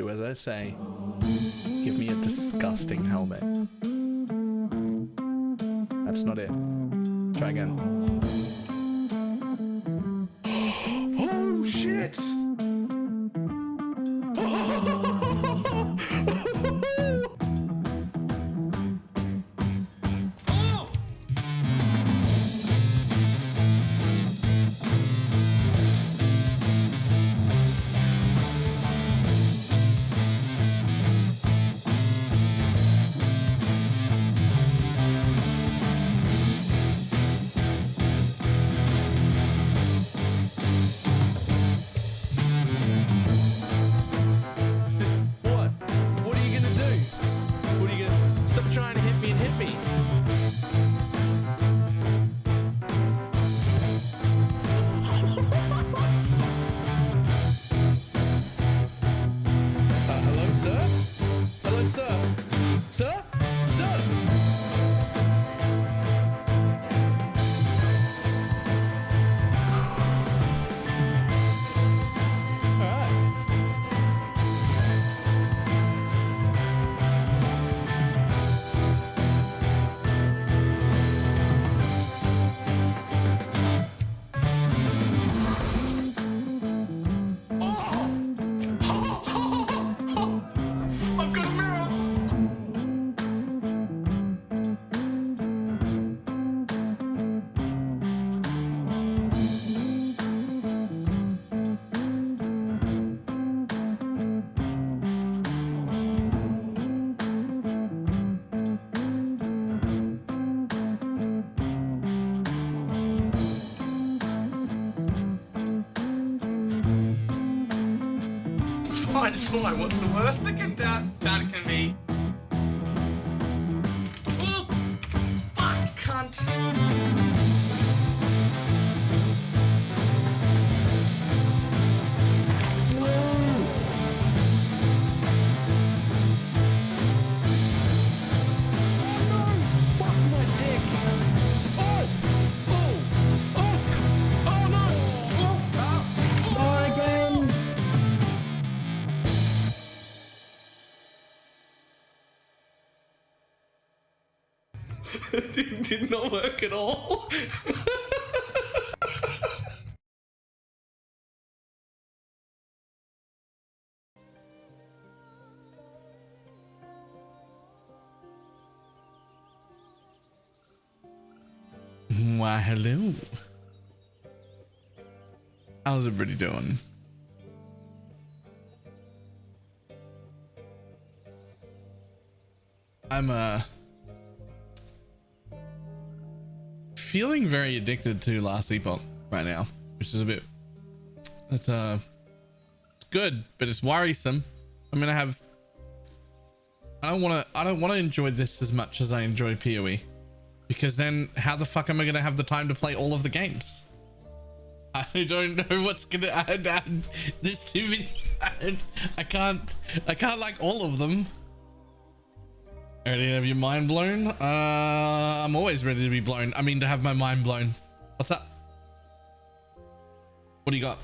Do as I say. Give me a disgusting helmet. That's not it. Try again. Oh shit! Trying to hit me and hit me. Hello, sir? Hello, sir? Sir? Sir? It's fine. What's the worst that can be? Oh, fuck, cunt. Did not work at all. Why, hello. How's everybody doing? I'm feeling very addicted to Last Epoch right now, which is a bit, it's good, but it's worrisome. I mean, I don't want to enjoy this as much as I enjoy PoE, because then how the fuck am I going to have the time to play all of the games? I don't know what's going to add. There's too many. I can't like all of them. Ready to have your mind blown? I'm always ready to be blown. I mean, to have my mind blown. What's up? What do you got?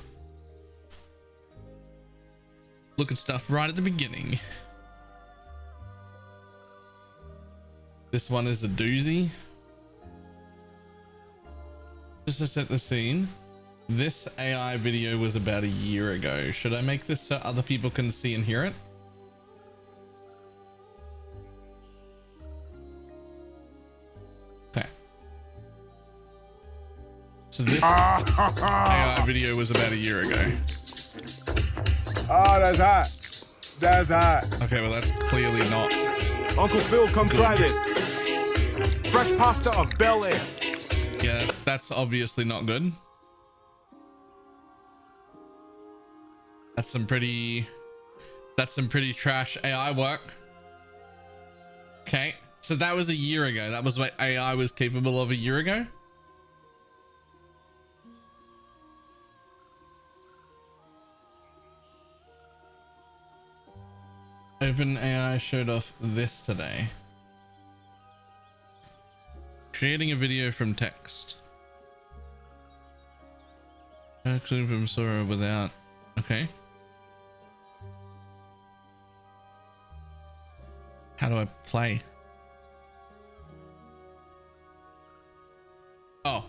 Look at stuff right at the beginning. This one is a doozy. Just to set the scene, this AI video was about a year ago. Should I make this so other people can see and hear it? Okay. So this AI video was about a year ago. Oh, that's hot. That's hot. Okay, well that's clearly not. Uncle Phil, come try this. Fresh pasta of Bel Air. Yeah, that's obviously not good. That's some pretty trash AI work. Okay, so that was a year ago. That was what AI was capable of a year ago. OpenAI showed off this today. Creating a video from text. Actually from Sora without. Okay. How do I play? Oh.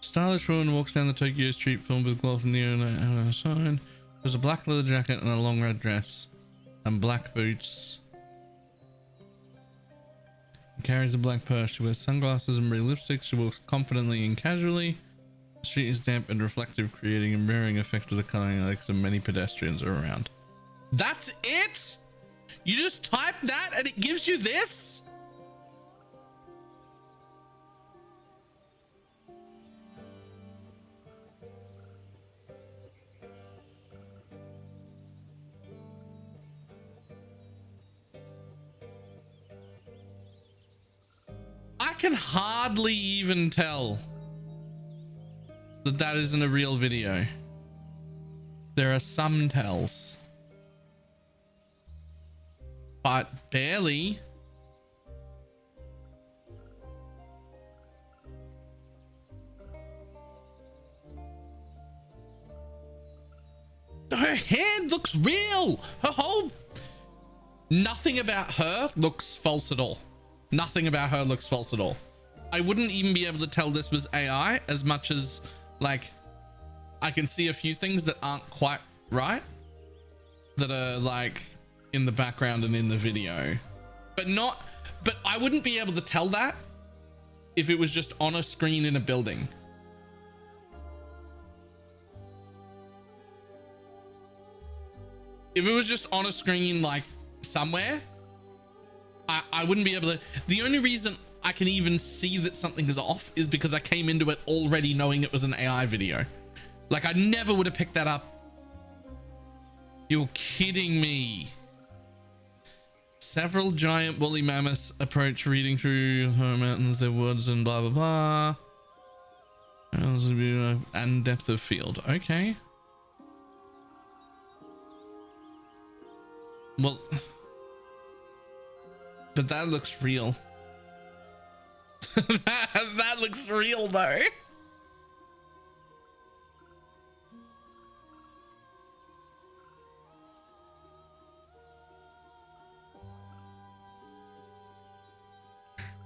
Stylish woman walks down the Tokyo street filled with gloves near a sign. There's a black leather jacket and a long red dress and black boots. She carries a black purse. She wears sunglasses and blue lipstick. She walks confidently and casually. The street is damp and reflective, creating a mirroring effect of the coloring like so many pedestrians are around. That's it? You just type that and it gives you this? I can hardly even tell that that isn't a real video. There are some tells, but barely. Her hand looks real. Her whole... Nothing about her looks false at all. Nothing about her looks false at all. I wouldn't even be able to tell this was AI as much as, like, I can see a few things that aren't quite right, that are like in the background and in the video, but I wouldn't be able to tell that if it was just on a screen in a building. If it was just on a screen like somewhere, I wouldn't be able to. The only reason I can even see that something is off is because I came into it already knowing it was an AI video. Like, I never would have picked that up. You're kidding me. Several giant woolly mammoths approach, reading through her mountains, their woods, and blah blah blah. And depth of field. Okay. Well, but that looks real. that looks real though.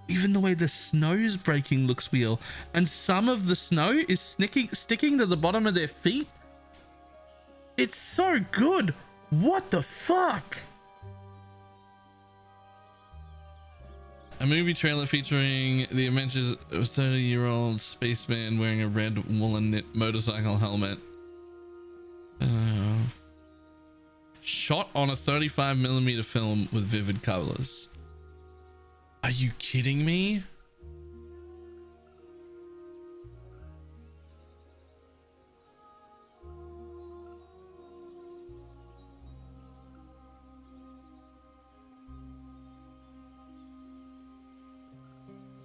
Even the way the snow's breaking looks real, and some of the snow is sticking to the bottom of their feet. It's so good. What the fuck? A movie trailer featuring the adventures of a 30-year-old spaceman wearing a red woolen knit motorcycle helmet. Shot on a 35mm film with vivid colors. Are you kidding me?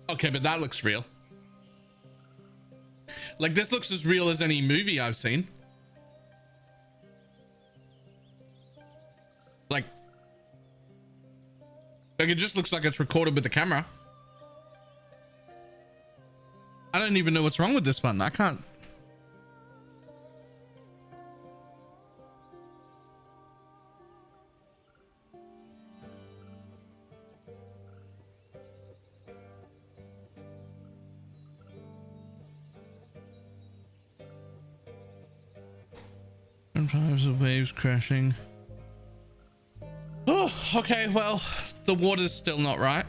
Okay, but that looks real. Like, this looks as real as any movie I've seen. Like it just looks like it's recorded with the camera. I don't even know what's wrong with this one. I can't. Sometimes the waves crashing. Oh, okay, well, the water's still not right.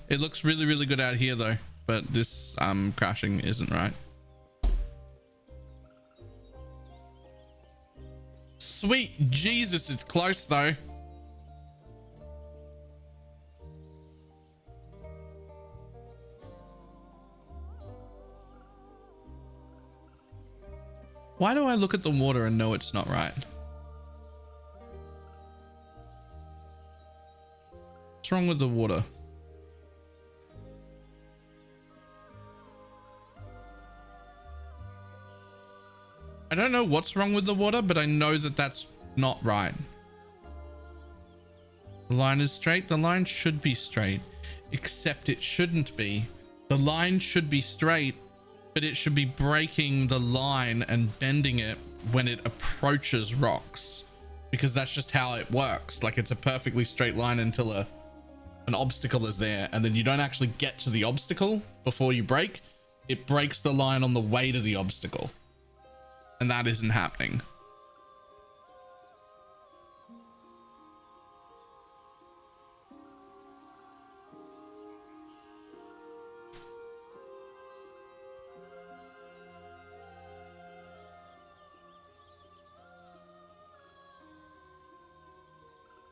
It looks really, really good out here though, but this crashing isn't right. Sweet Jesus, it's close though. Why do I look at the water and know it's not right? What's wrong with the water? don't know what's wrong with the water, but I know that that's not right. The line is straight. The line should be straight, except it shouldn't be. The line should be straight, but it should be breaking the line and bending it when it approaches rocks, because that's just how it works. Like, it's a perfectly straight line until an obstacle is there, and then you don't actually get to the obstacle before you break. It breaks the line on the way to the obstacle, and that isn't happening.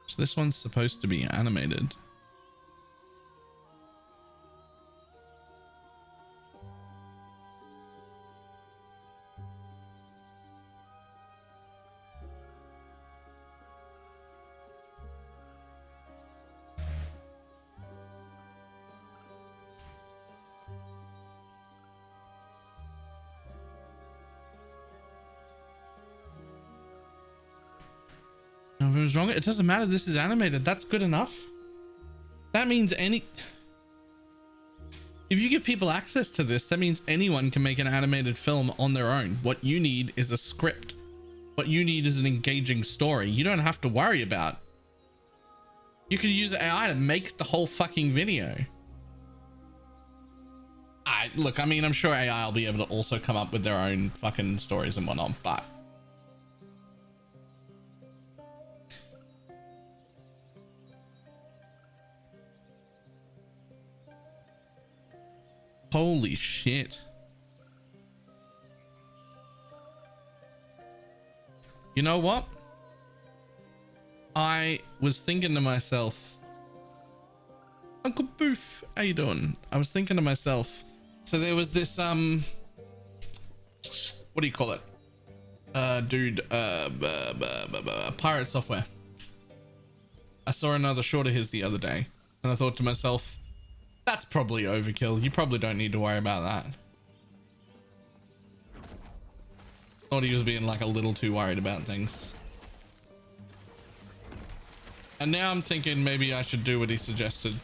So this one's supposed to be animated. If it was wrong, it doesn't matter. This is animated. That's good enough. That means if you give people access to this, that means anyone can make an animated film on their own. What you need is a script. What you need is an engaging story. You don't have to worry about. You could use AI to make the whole fucking video. Look, I mean, I'm sure AI will be able to also come up with their own fucking stories and whatnot, but holy shit. You know what? I was thinking to myself, Uncle Boof, how you doing? I was thinking to myself, so there was this, what do you call it? Pirate Software. I saw another short of his the other day, and I thought to myself, that's probably overkill. You probably don't need to worry about that. Thought he was being like a little too worried about things. And now I'm thinking maybe I should do what he suggested.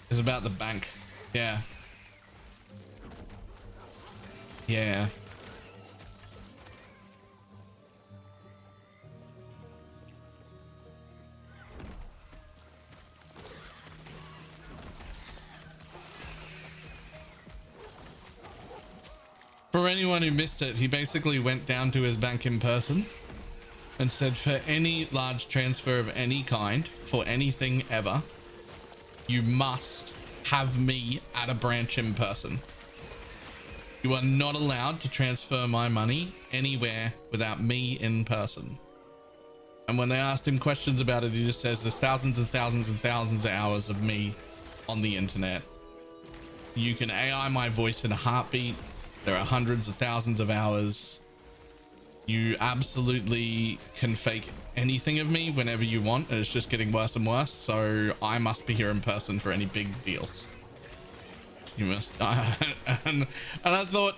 It's about the bank. Yeah. Yeah. For anyone who missed it, he basically went down to his bank in person and said, for any large transfer of any kind, for anything ever, you must have me at a branch in person. You are not allowed to transfer my money anywhere without me in person. And when they asked him questions about it, he just says there's thousands and thousands and thousands of hours of me on the internet. You can AI my voice in a heartbeat. There are hundreds of thousands of hours. You absolutely can fake anything of me whenever you want, and it's just getting worse and worse. So I must be here in person for any big deals. You must. And I thought,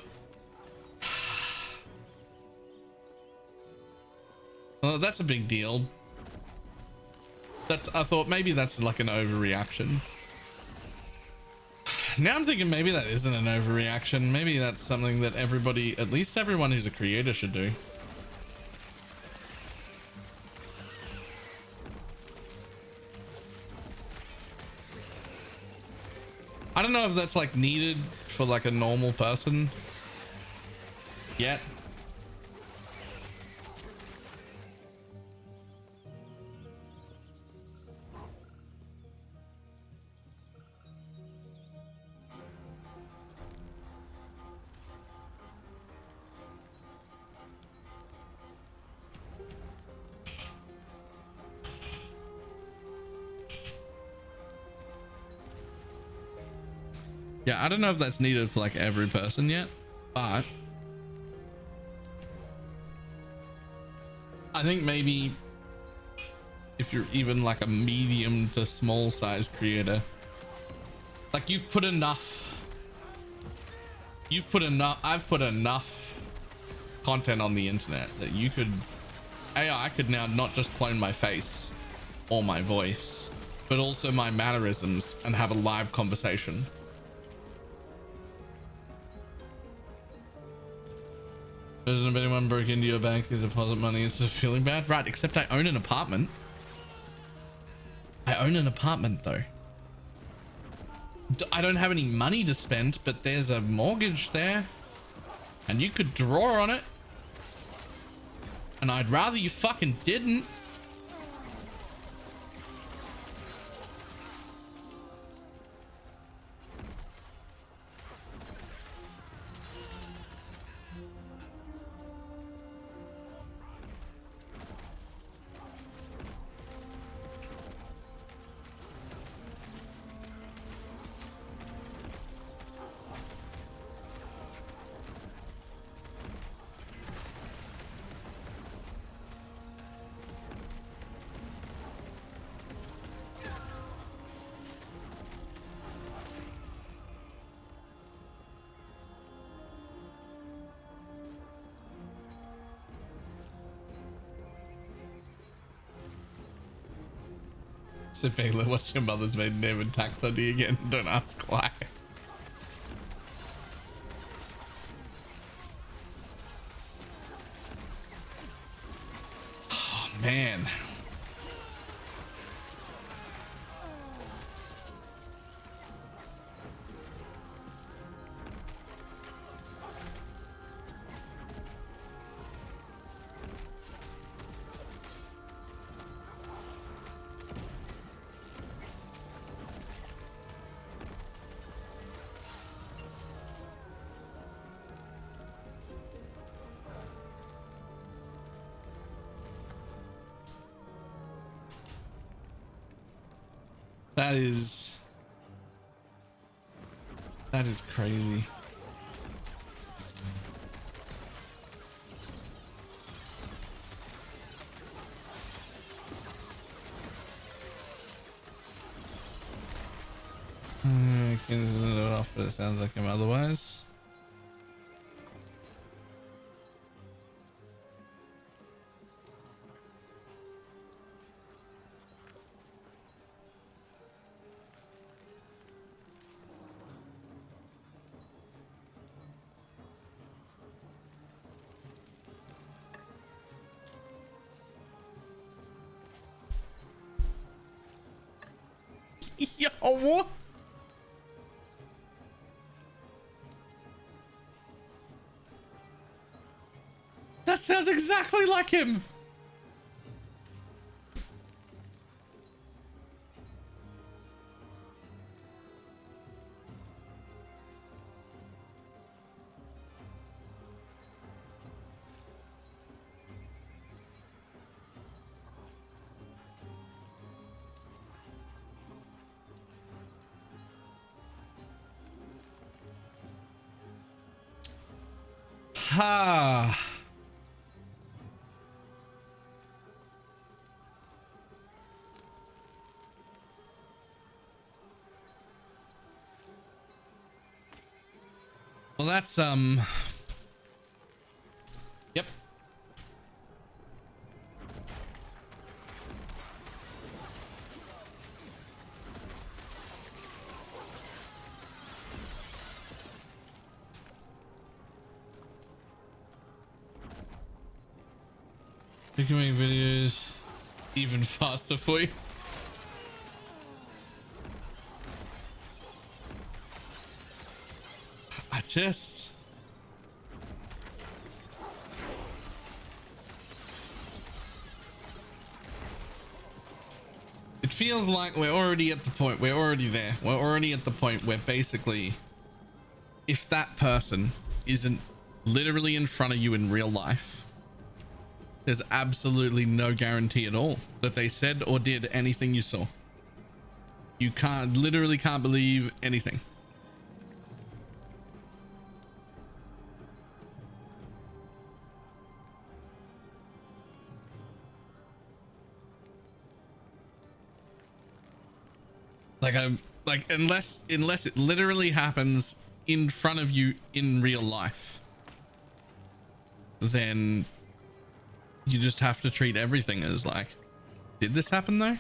well, that's a big deal. I thought maybe that's like an overreaction. Now I'm thinking maybe that isn't an overreaction. Maybe that's something that everybody, at least everyone who's a creator, should do. I don't know if that's like needed for like a normal person yet. Yeah, I don't know if that's needed for like every person yet, but I think maybe if you're even like a medium to small size creator, like you've put enough You've put enough, I've put enough content on the internet that you could, AI could now not just clone my face or my voice, but also my mannerisms and have a live conversation. Doesn't anyone broke into your bank to deposit money instead of feeling bad? Right, except I own an apartment. I own an apartment though. I don't have any money to spend, but there's a mortgage there and you could draw on it. And I'd rather you fucking didn't. So Baylor, what's your mother's maiden name and tax ID again? Don't ask why. Oh man. That is crazy. I can do it off, but it sounds like him otherwise. Yo! That sounds exactly like him! Ha! Well, that's yep. You can make videos even faster for you. I just... It feels like we're already at the point, we're already there. We're already at the point where basically, if that person isn't literally in front of you in real life, there's absolutely no guarantee at all that they said or did anything you saw. You literally can't believe anything. Like unless it literally happens in front of you in real life, then you just have to treat everything as like, did this happen though?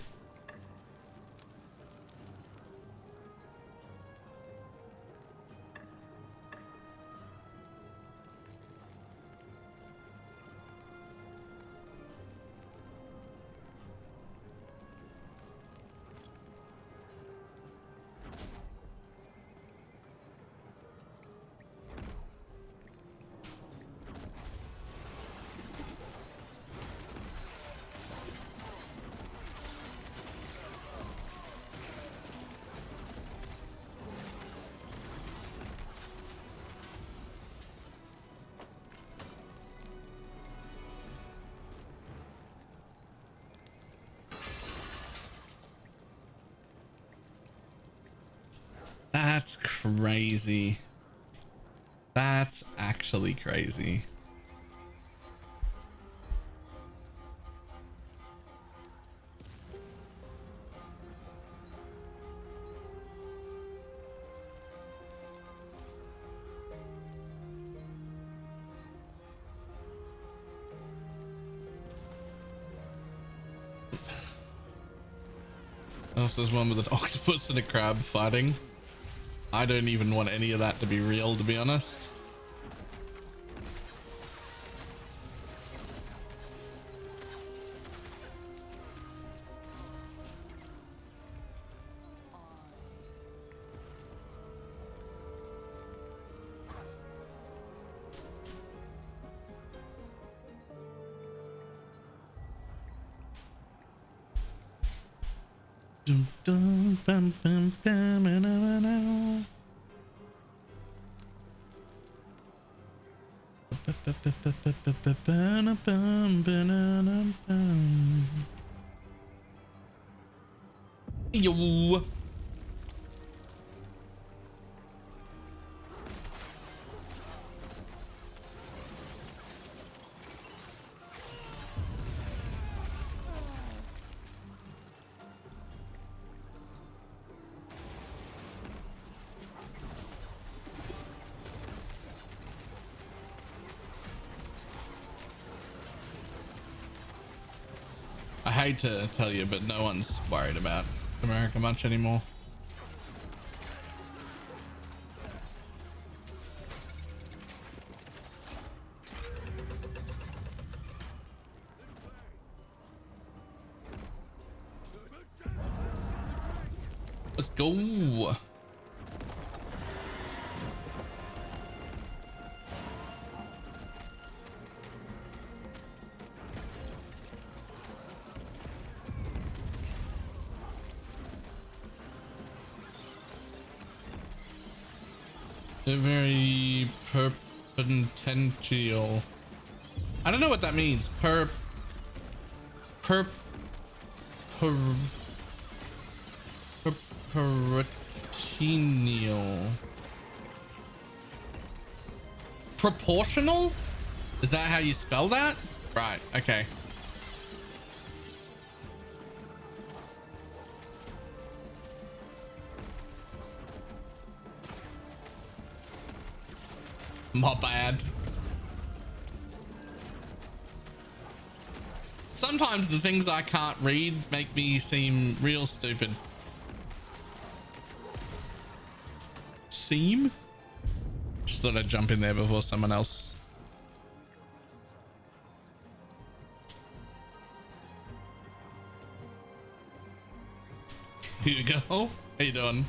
That's crazy. That's actually crazy. Oh, there's one with an octopus and a crab fighting. I don't even want any of that to be real, to be honest. Dum, dum, bum, bum, bum, na, na, na. Yo. I hate to tell you, but no one's worried about America much anymore. Let's go. They're very perpentential. I don't know what that means. Perpetual. Proportional? Is that how you spell that? Right, okay. My bad. Sometimes the things I can't read make me seem real stupid. Seem? Just thought I'd jump in there before someone else. Here you go. How you doing?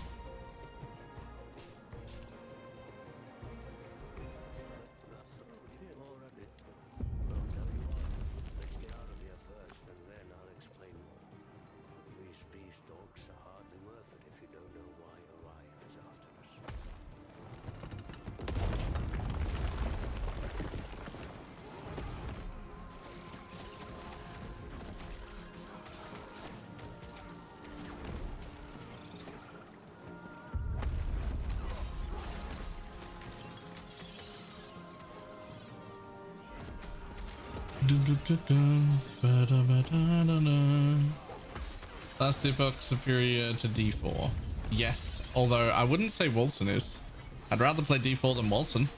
Last epoch superior to D4. Yes, although I wouldn't say Wilson is. I'd rather play D4 than Walton.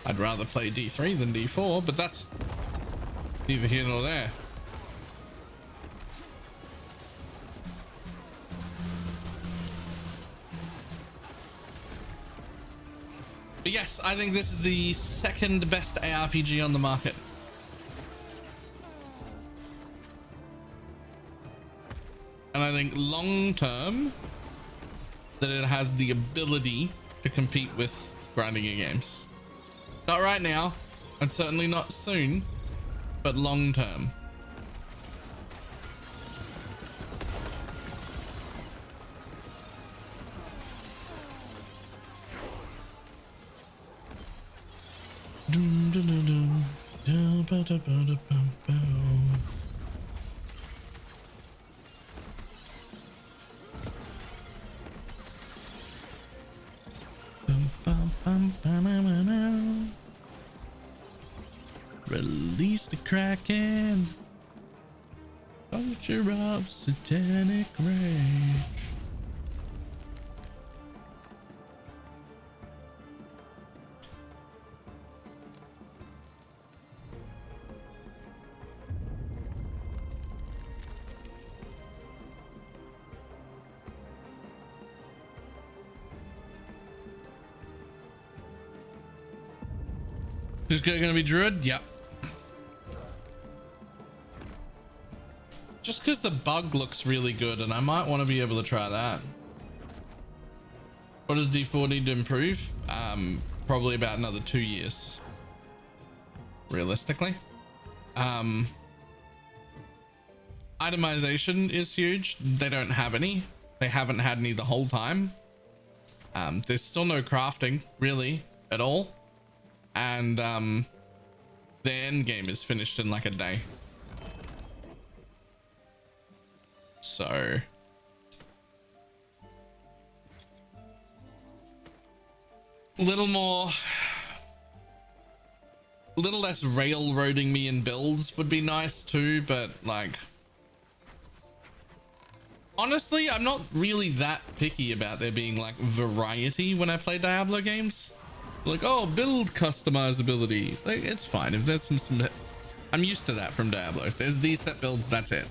I'd rather play D3 than D4, but that's neither here nor there. But yes, I think this is the second best ARPG on the market. And I think long term that it has the ability to compete with grinding games. Not right now, and certainly not soon, but long term. Release the Kraken. Culture of satanic rage. Who's gonna be Druid? Yep. Just because the bug looks really good, and I might want to be able to try that. What does D4 need to improve? Probably about another 2 years. Realistically. Itemization is huge. They don't have any. They haven't had any the whole time. There's still no crafting, really, at all. And the end game is finished in like a day. So a little less railroading me in builds would be nice too, but like honestly I'm not really that picky about there being like variety when I play Diablo games. Like, oh, build customizability, like it's fine if there's some I'm used to that from Diablo. If there's these set builds, that's it.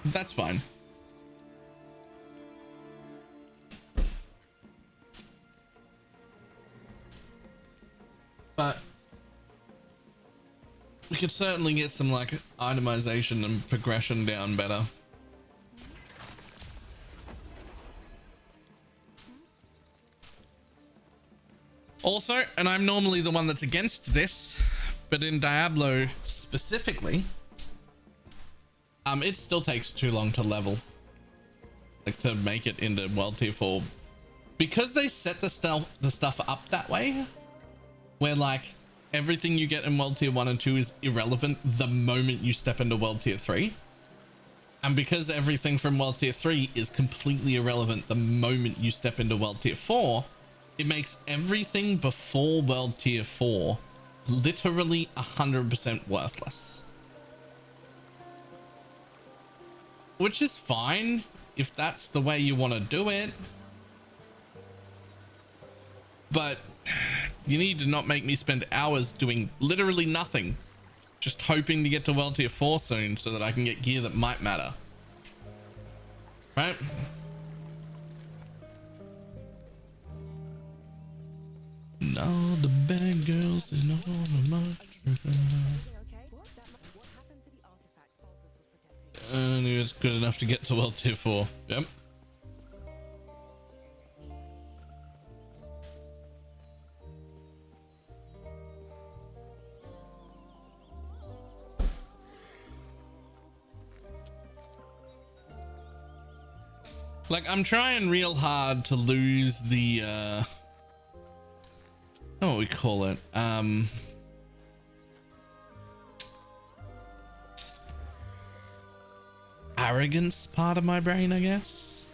That's fine. But we could certainly get some like itemization and progression down better. Also, and I'm normally the one that's against this, but in Diablo specifically, it still takes too long to level, like to make it into world tier 4, because they set the stuff up that way, where like everything you get in world tier 1 and 2 is irrelevant the moment you step into world tier 3, and because everything from world tier 3 is completely irrelevant the moment you step into world tier 4, it makes everything before world tier 4 literally 100% worthless. Which is fine if that's the way you want to do it, but you need to not make me spend hours doing literally nothing, just hoping to get to world tier 4 soon so that I can get gear that might matter, right? And all the bad girls and all the much. And it's good enough to get to world tier 4. Yep. Like, I'm trying real hard to lose the I don't know what we call it. Arrogance part of my brain, I guess.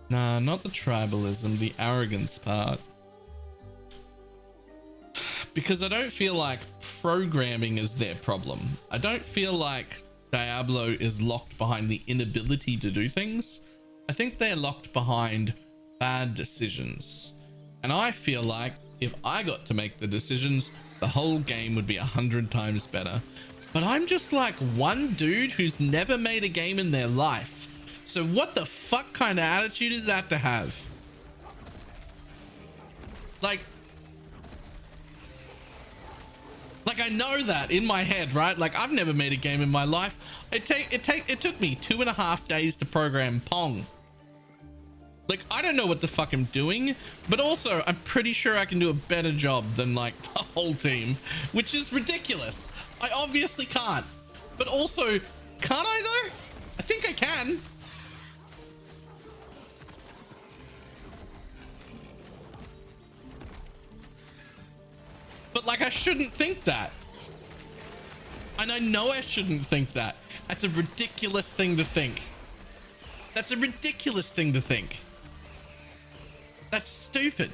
Nah, not the tribalism, the arrogance part. Because I don't feel like programming is their problem. I don't feel like Diablo is locked behind the inability to do things. I think they're locked behind bad decisions. And I feel like if I got to make the decisions, the whole game would be 100 times better. But I'm just like one dude who's never made a game in their life. So what the fuck kind of attitude is that to have? Like I know that in my head, right? Like I've never made a game in my life. It took me 2.5 days to program Pong. Like I don't know what the fuck I'm doing, but also I'm pretty sure I can do a better job than like the whole team, which is ridiculous. I obviously can't, but also can't I though? I think I can. But like I shouldn't think that. And I know I shouldn't think that. That's a ridiculous thing to think. That's a ridiculous thing to think. That's stupid.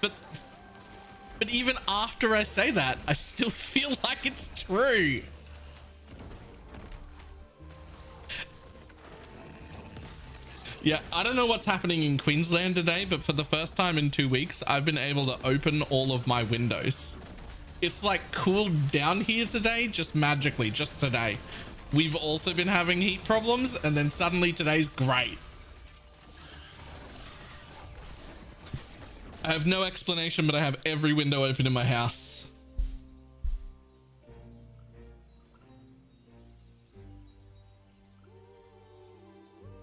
But even after I say that, I still feel like it's true. Yeah, I don't know what's happening in Queensland today, but for the first time in 2 weeks, I've been able to open all of my windows. It's like cooled down here today, just magically, just today. We've also been having heat problems, and then suddenly today's great. I have no explanation, but I have every window open in my house.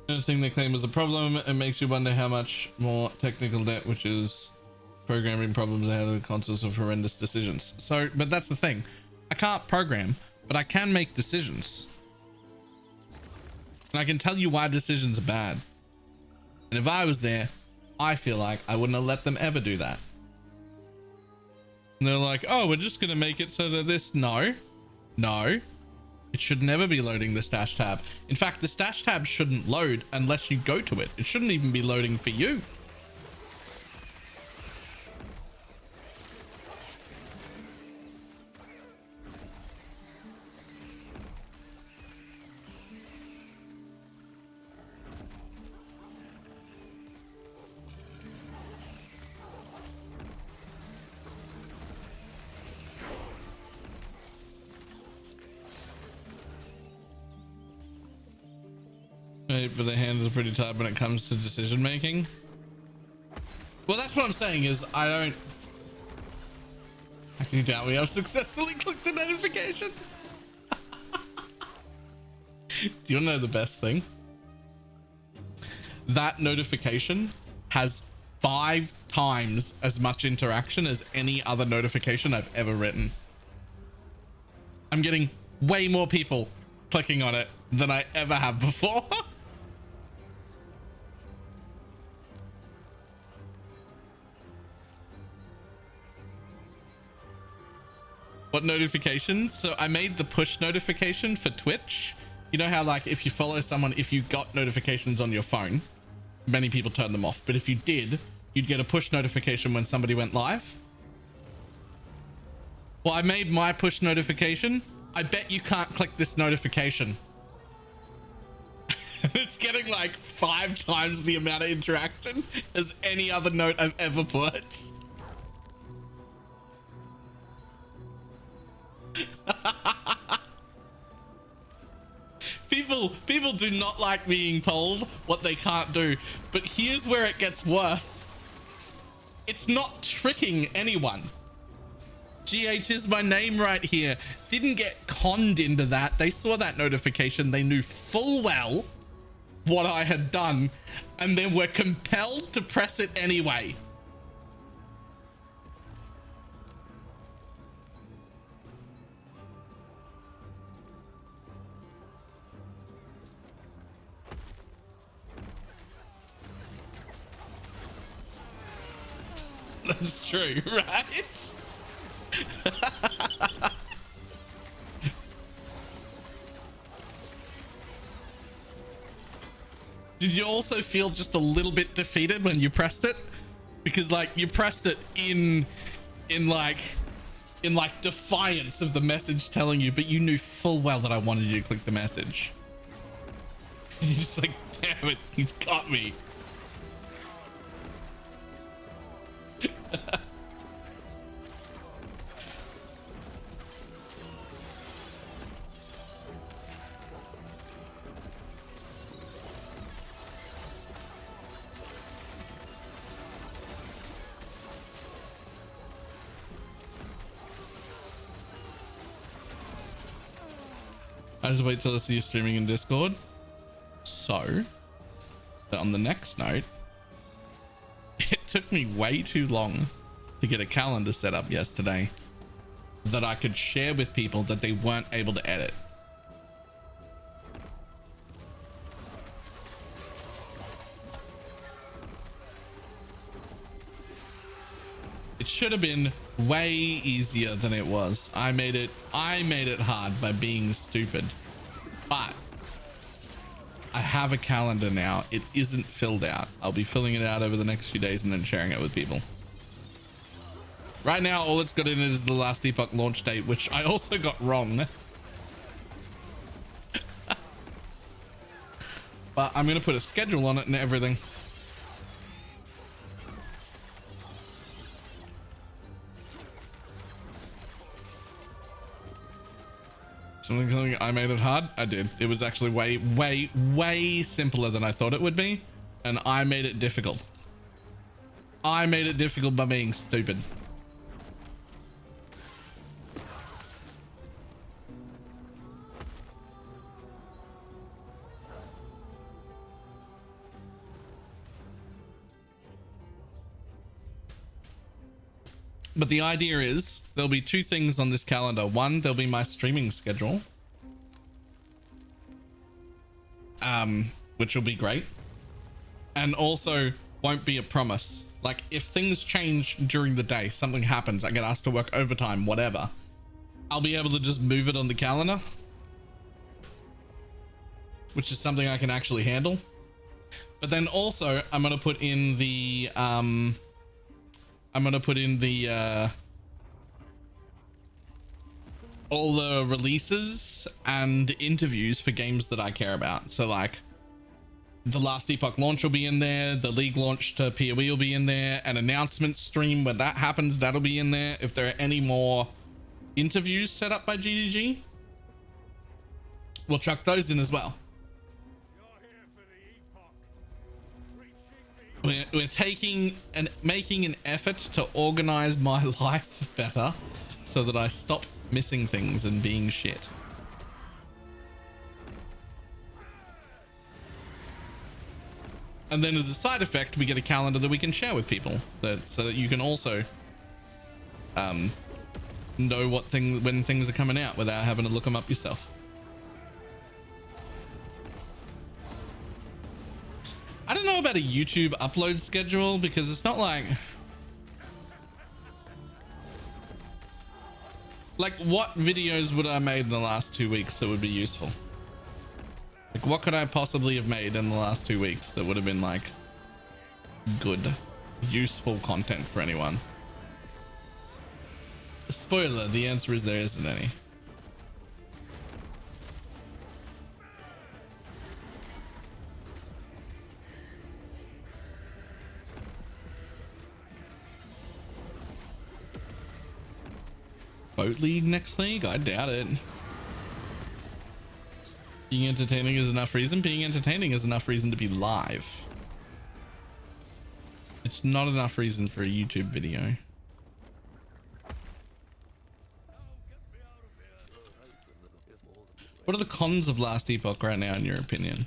Another thing they claim was a problem, it makes you wonder how much more technical debt, which is programming problems ahead of the consequences of horrendous decisions. So, but that's the thing. I can't program, but I can make decisions. And I can tell you why decisions are bad. And if I was there, I feel like I wouldn't have let them ever do that. And they're like, oh, we're just going to make it so that this... No. It should never be loading the stash tab. In fact, the stash tab shouldn't load unless you go to it. It shouldn't even be loading for you. But the hands are pretty tight when it comes to decision making. Well, that's what I'm saying is I can doubt we have successfully clicked the notification. Do you know the best thing? That notification has 5 times as much interaction as any other notification I've ever written. I'm getting way more people clicking on it than I ever have before. What notification? So I made the push notification for Twitch. You know how like if you follow someone, if you got notifications on your phone, many people turn them off, but if you did, you'd get a push notification when somebody went live. Well, I made my push notification. I bet you can't click this notification. It's getting like 5 times the amount of interaction as any other note I've ever put. People do not like being told what they can't do, but here's where it gets worse. It's not tricking anyone. GH is my name right here. Didn't get conned into that. They saw that notification. They knew full well what I had done, and then were compelled to press it anyway. That's true, right? Did you also feel just a little bit defeated when you pressed it? Because like you pressed it in like defiance of the message telling you, but you knew full well that I wanted you to click the message. You're just like, damn it, he's got me. I just wait till I see you streaming in Discord. So, on the next note, it took me way too long to get a calendar set up yesterday that I could share with people that they weren't able to edit. It should have been way easier than it was. I made it hard by being stupid. But I have a calendar now. It isn't filled out. I'll be filling it out over the next few days and then sharing it with people. Right now, all it's got in it is the Last Epoch launch date, which I also got wrong. But I'm going to put a schedule on it and everything. Something I made it hard. I did. It was actually way simpler than I thought it would be, and I made it difficult. I made it difficult by being stupid. But the idea is there'll be two things on this calendar. One, there'll be my streaming schedule, which will be great, and also won't be a promise. Like if things change during the day, something happens, I get asked to work overtime, whatever, I'll be able to just move it on the calendar, which is something I can actually handle. But then also I'm going to put in the all the releases and interviews for games that I care about. So like the Last Epoch launch will be in there, the League launch to PoE will be in there, an announcement stream when that happens, that'll be in there. If there are any more interviews set up by GDG, we'll chuck those in as well. We're taking and making an effort to organize my life better so that I stop missing things and being shit. And then as a side effect, we get a calendar that we can share with people so that you can also know when things are coming out without having to look them up yourself. I don't know about a YouTube upload schedule because it's not like what videos would I made in the last 2 weeks that would be useful? Like what could I possibly have made in the last 2 weeks that would have been like good, useful content for anyone? Spoiler, the answer is there isn't any. Boat League next league? I doubt it. Being entertaining is enough reason. Being entertaining is enough reason to be live. It's not enough reason for a YouTube video. What are the cons of Last Epoch right now in your opinion?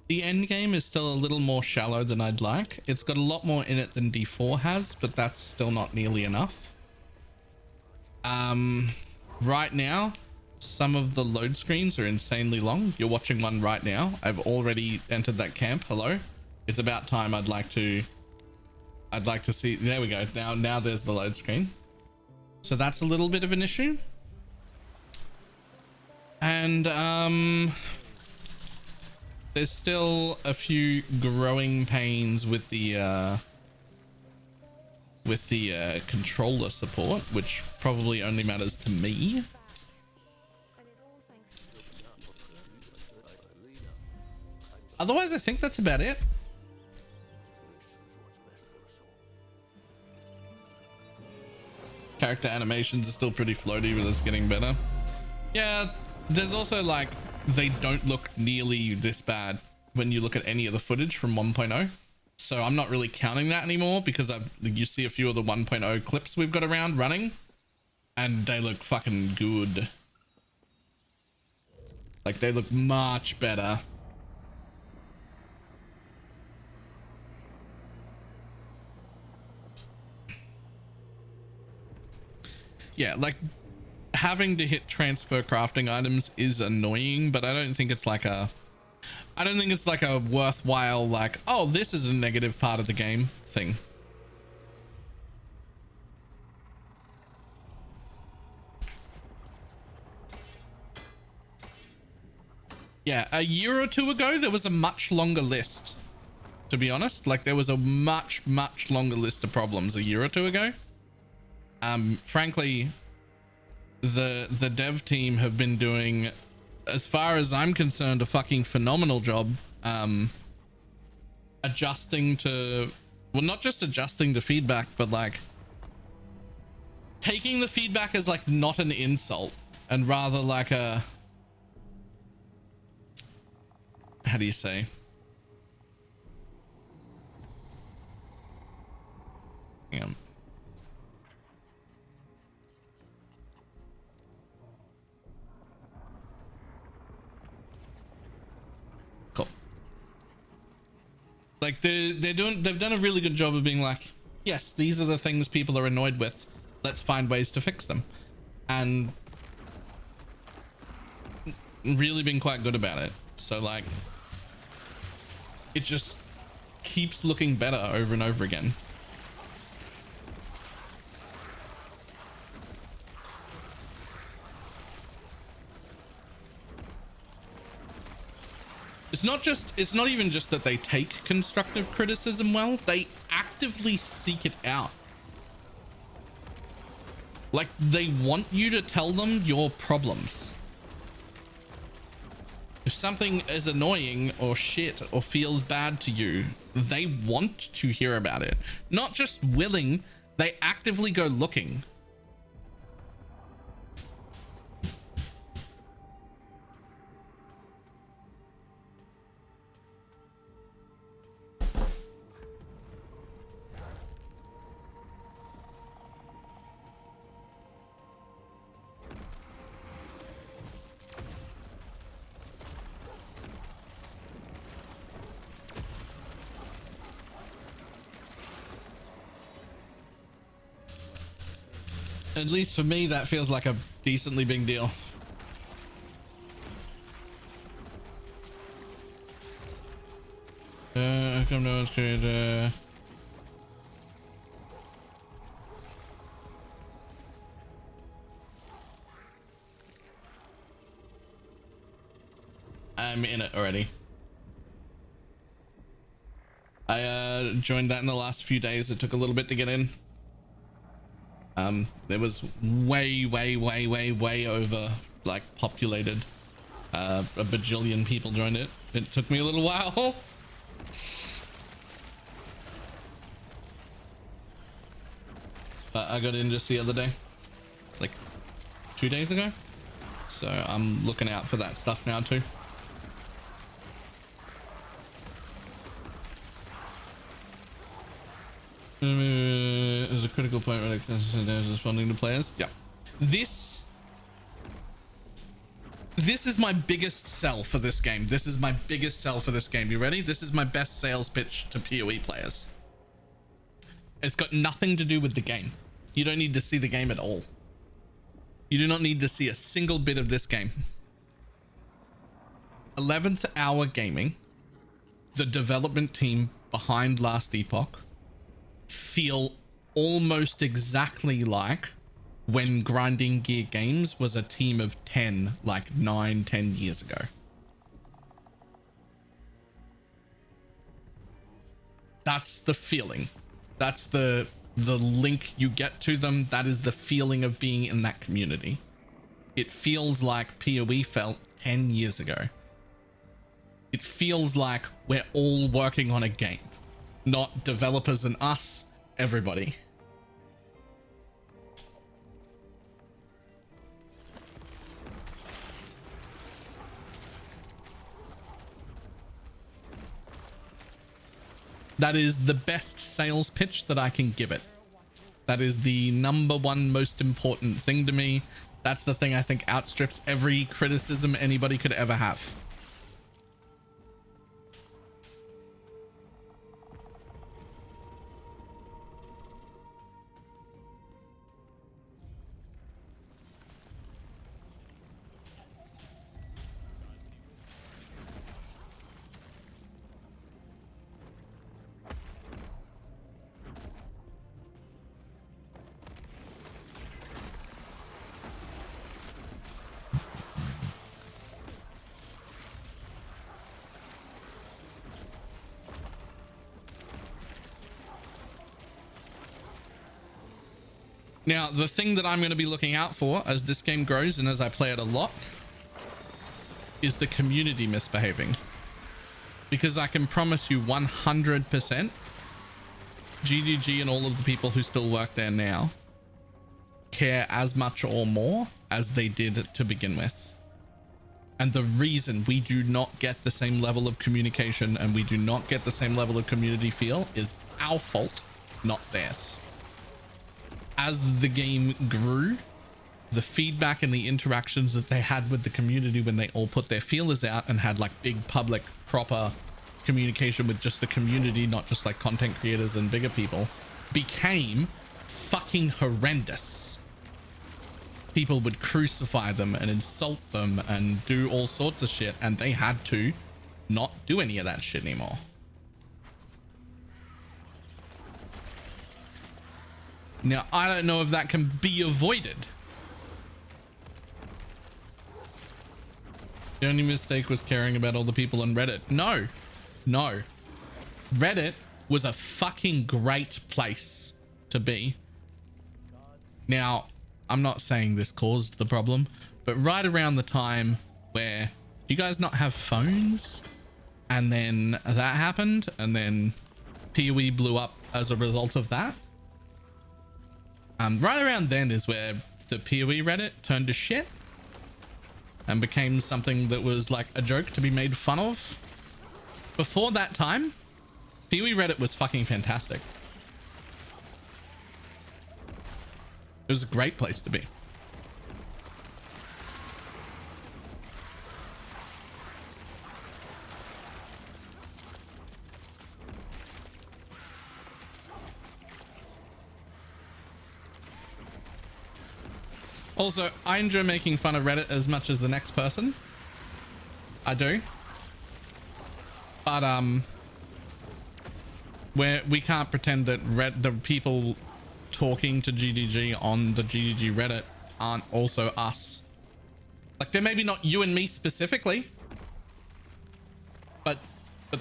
The end game is still a little more shallow than I'd like. It's got a lot more in it than D4 has, but that's still not nearly enough. Right now, some of the load screens are insanely long. You're watching one right now. I've already entered that camp. Hello. It's about time. I'd like to see. There we go. Now there's the load screen. So that's a little bit of an issue. And there's still a few growing pains with the controller support, which probably only matters to me. Otherwise, I think that's about it. Character animations are still pretty floaty, but it's getting better. Yeah, there's also like, they don't look nearly this bad when you look at any of the footage from 1.0. So I'm not really counting that anymore because you see a few of the 1.0 clips we've got around running and they look fucking good. Like they look much better. Yeah, like having to hit transfer crafting items is annoying, but I don't think it's like a worthwhile, like, oh, this is a negative part of the game thing. Yeah, a year or two ago, there was a much longer list, to be honest. Like there was a much longer list of problems a year or two ago. Frankly, the dev team have been doing, as far as I'm concerned, a fucking phenomenal job adjusting to, well, not just adjusting to feedback, but like taking the feedback as like not an insult and rather like a, how do you say, hang on. Cool. Like they've done a really good job of being like, yes, these are the things people are annoyed with, let's find ways to fix them, and really been quite good about it. So like it just keeps looking better over and over again. It's not even just that they take constructive criticism well, they actively seek it out. Like they want you to tell them your problems. If something is annoying or shit or feels bad to you, they want to hear about it. Not just willing, they actively go looking. At least for me, that feels like a decently big deal. How come no one's created, I'm in it already. I joined that in the last few days. It took a little bit to get in. There was way over like populated. A bajillion people joined it. It took me a little while. But I got in just the other day, like 2 days ago. So I'm looking out for that stuff now too. There's a critical point when it comes to responding to players. Yeah, this is my biggest sell for this game. This is my biggest sell for this game. You ready? This is my best sales pitch to PoE players. It's got nothing to do with the game. You don't need to see the game at all. You do not need to see a single bit of this game. 11th Hour Gaming, the development team behind Last Epoch, feel almost exactly like when Grinding Gear Games was a team of 10 like 9-10 years ago. That's the feeling. That's the link you get to them. That is the feeling of being in that community. It feels like PoE felt 10 years ago. It feels like we're all working on a game, not developers and us, everybody. That is the best sales pitch that I can give it. That is the number one most important thing to me. That's the thing I think outstrips every criticism anybody could ever have. Now, the thing that I'm going to be looking out for as this game grows and as I play it a lot is the community misbehaving. Because I can promise you 100% GGG and all of the people who still work there now care as much or more as they did to begin with. And the reason we do not get the same level of communication and we do not get the same level of community feel is our fault, not theirs. As the game grew, the feedback and the interactions that they had with the community when they all put their feelers out and had like big public proper communication with just the community, not just like content creators and bigger people, became fucking horrendous. People would crucify them and insult them and do all sorts of shit, and they had to not do any of that shit anymore. Now, I don't know if that can be avoided. The only mistake was caring about all the people on Reddit. No. Reddit was a fucking great place to be. Now, I'm not saying this caused the problem, but right around the time where, do you guys not have phones? And then that happened, and then PoE blew up as a result of that. Right around then is where the PoE Reddit turned to shit and became something that was like a joke to be made fun of. Before that time, PoE Reddit was fucking fantastic. It was a great place to be. Also, I enjoy making fun of Reddit as much as the next person. I do. But, we can't pretend that the people talking to GGG on the GGG Reddit aren't also us. Like, they're maybe not you and me specifically, but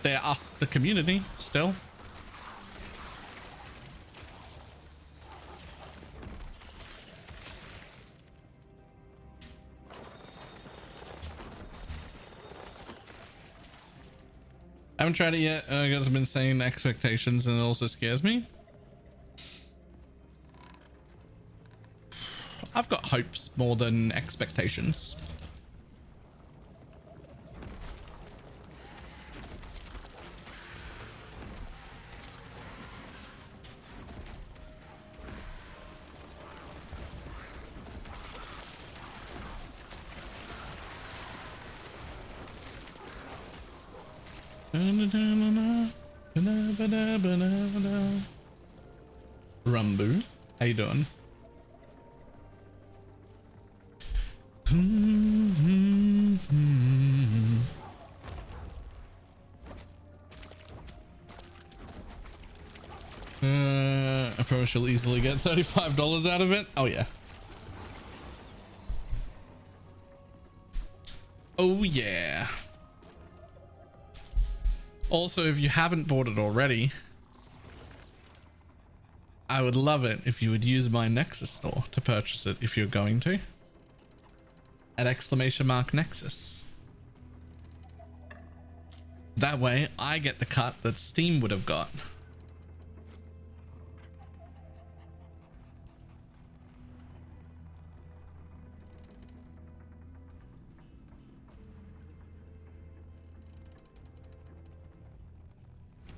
they're us, the community, still. I haven't tried it yet. You guys have been saying expectations and it also scares me. I've got hopes more than expectations. Rumbu, how you doing? I promise you'll easily get $35 out of it. Oh yeah. Oh yeah. Also, if you haven't bought it already, I would love it if you would use my Nexus store to purchase it if you're going to. At !Nexus. That way I get the cut that Steam would have got.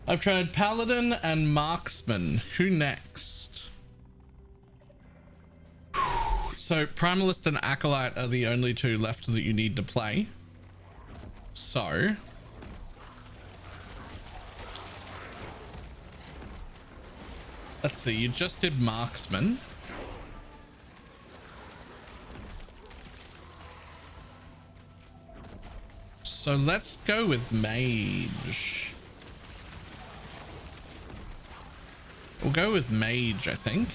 I've tried Paladin and Marksman. Who next? So Primalist and Acolyte are the only two left that you need to play. So let's see, you just did Marksman. So let's go with Mage. We'll go with Mage, I think.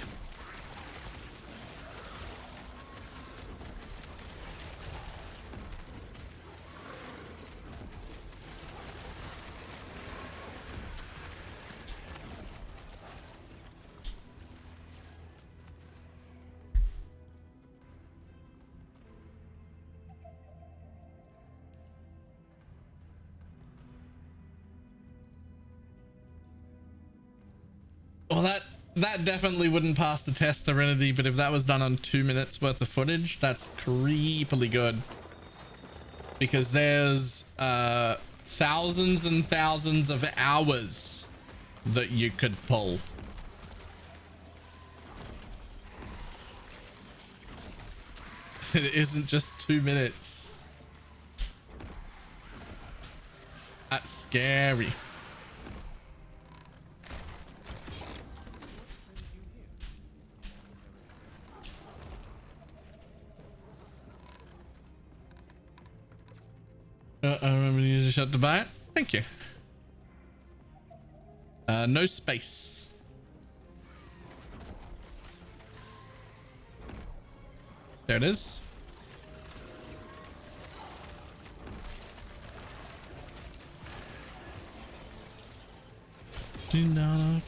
Well, that definitely wouldn't pass the test, Serenity, but if that was done on 2 minutes worth of footage, that's creepily good. Because there's thousands and thousands of hours that you could pull. It isn't just 2 minutes. That's scary. I remember to use a shot to buy it. Thank you. No space. There it is. Do not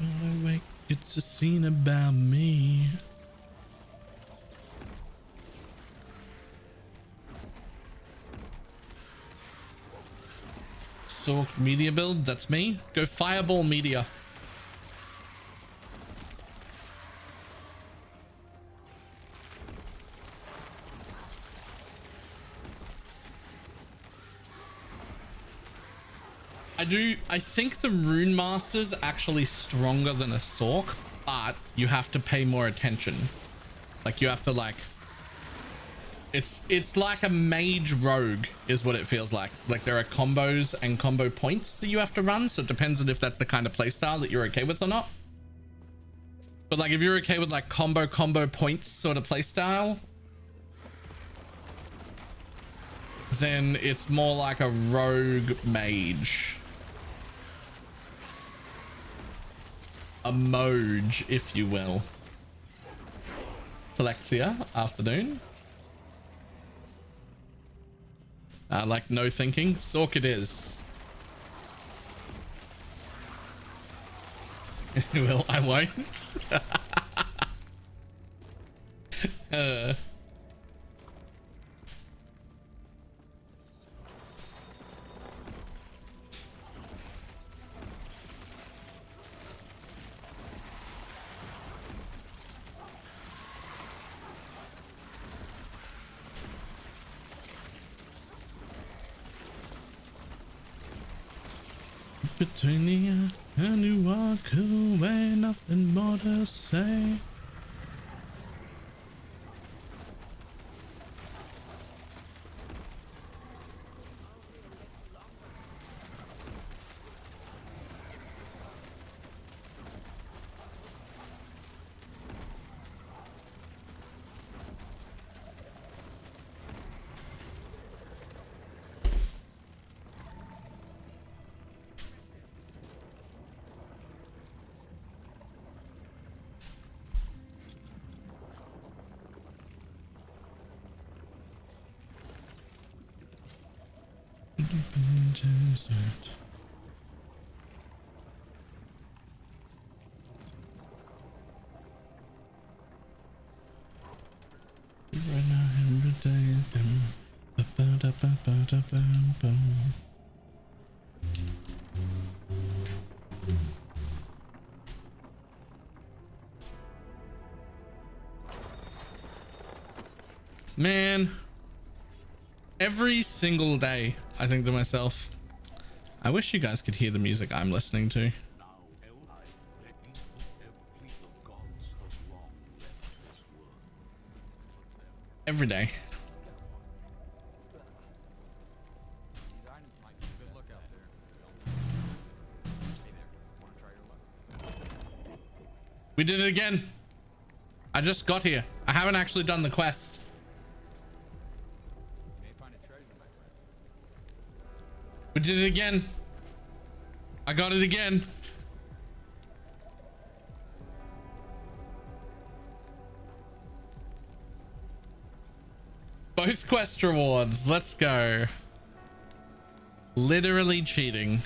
wake. It's a scene about me. Sork media build, that's me. Go Fireball Media. I think the Rune Master's actually stronger than a Sork, but you have to pay more attention. Like you have to like, it's like a mage rogue is what it feels like. Like there are combos and combo points that you have to run. So it depends on if that's the kind of playstyle that you're okay with or not. But like if you're okay with like combo points sort of playstyle, then it's more like a rogue mage. A mage, if you will. Alexia, afternoon. Like no thinking. Sork it is. Well, I won't. Between the and you walk away, nothing more to say. Man, every single day I think to myself, I wish you guys could hear the music I'm listening to. Every day. We did it again. I just got here. I haven't actually done the quest. We did it again. I got it again. Both quest rewards. Let's go. Literally cheating.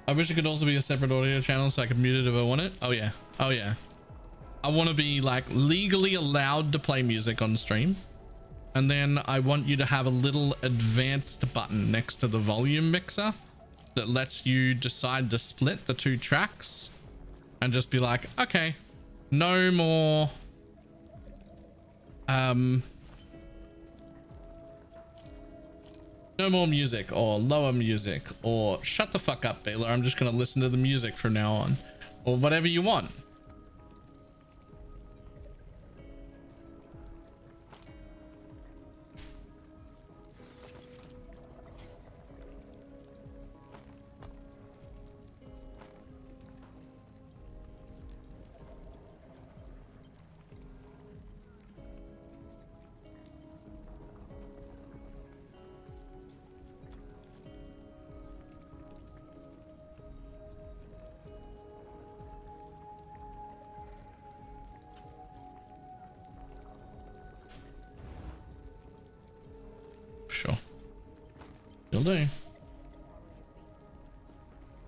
I wish it could also be a separate audio channel so I could mute it if I want it. Oh yeah. Oh yeah. I want to be like legally allowed to play music on stream. And then I want you to have a little advanced button next to the volume mixer that lets you decide to split the two tracks and just be like, okay, no more no more music or lower music, or shut the fuck up, Baylor, I'm just gonna listen to the music from now on, or whatever you want. Sure. You'll do.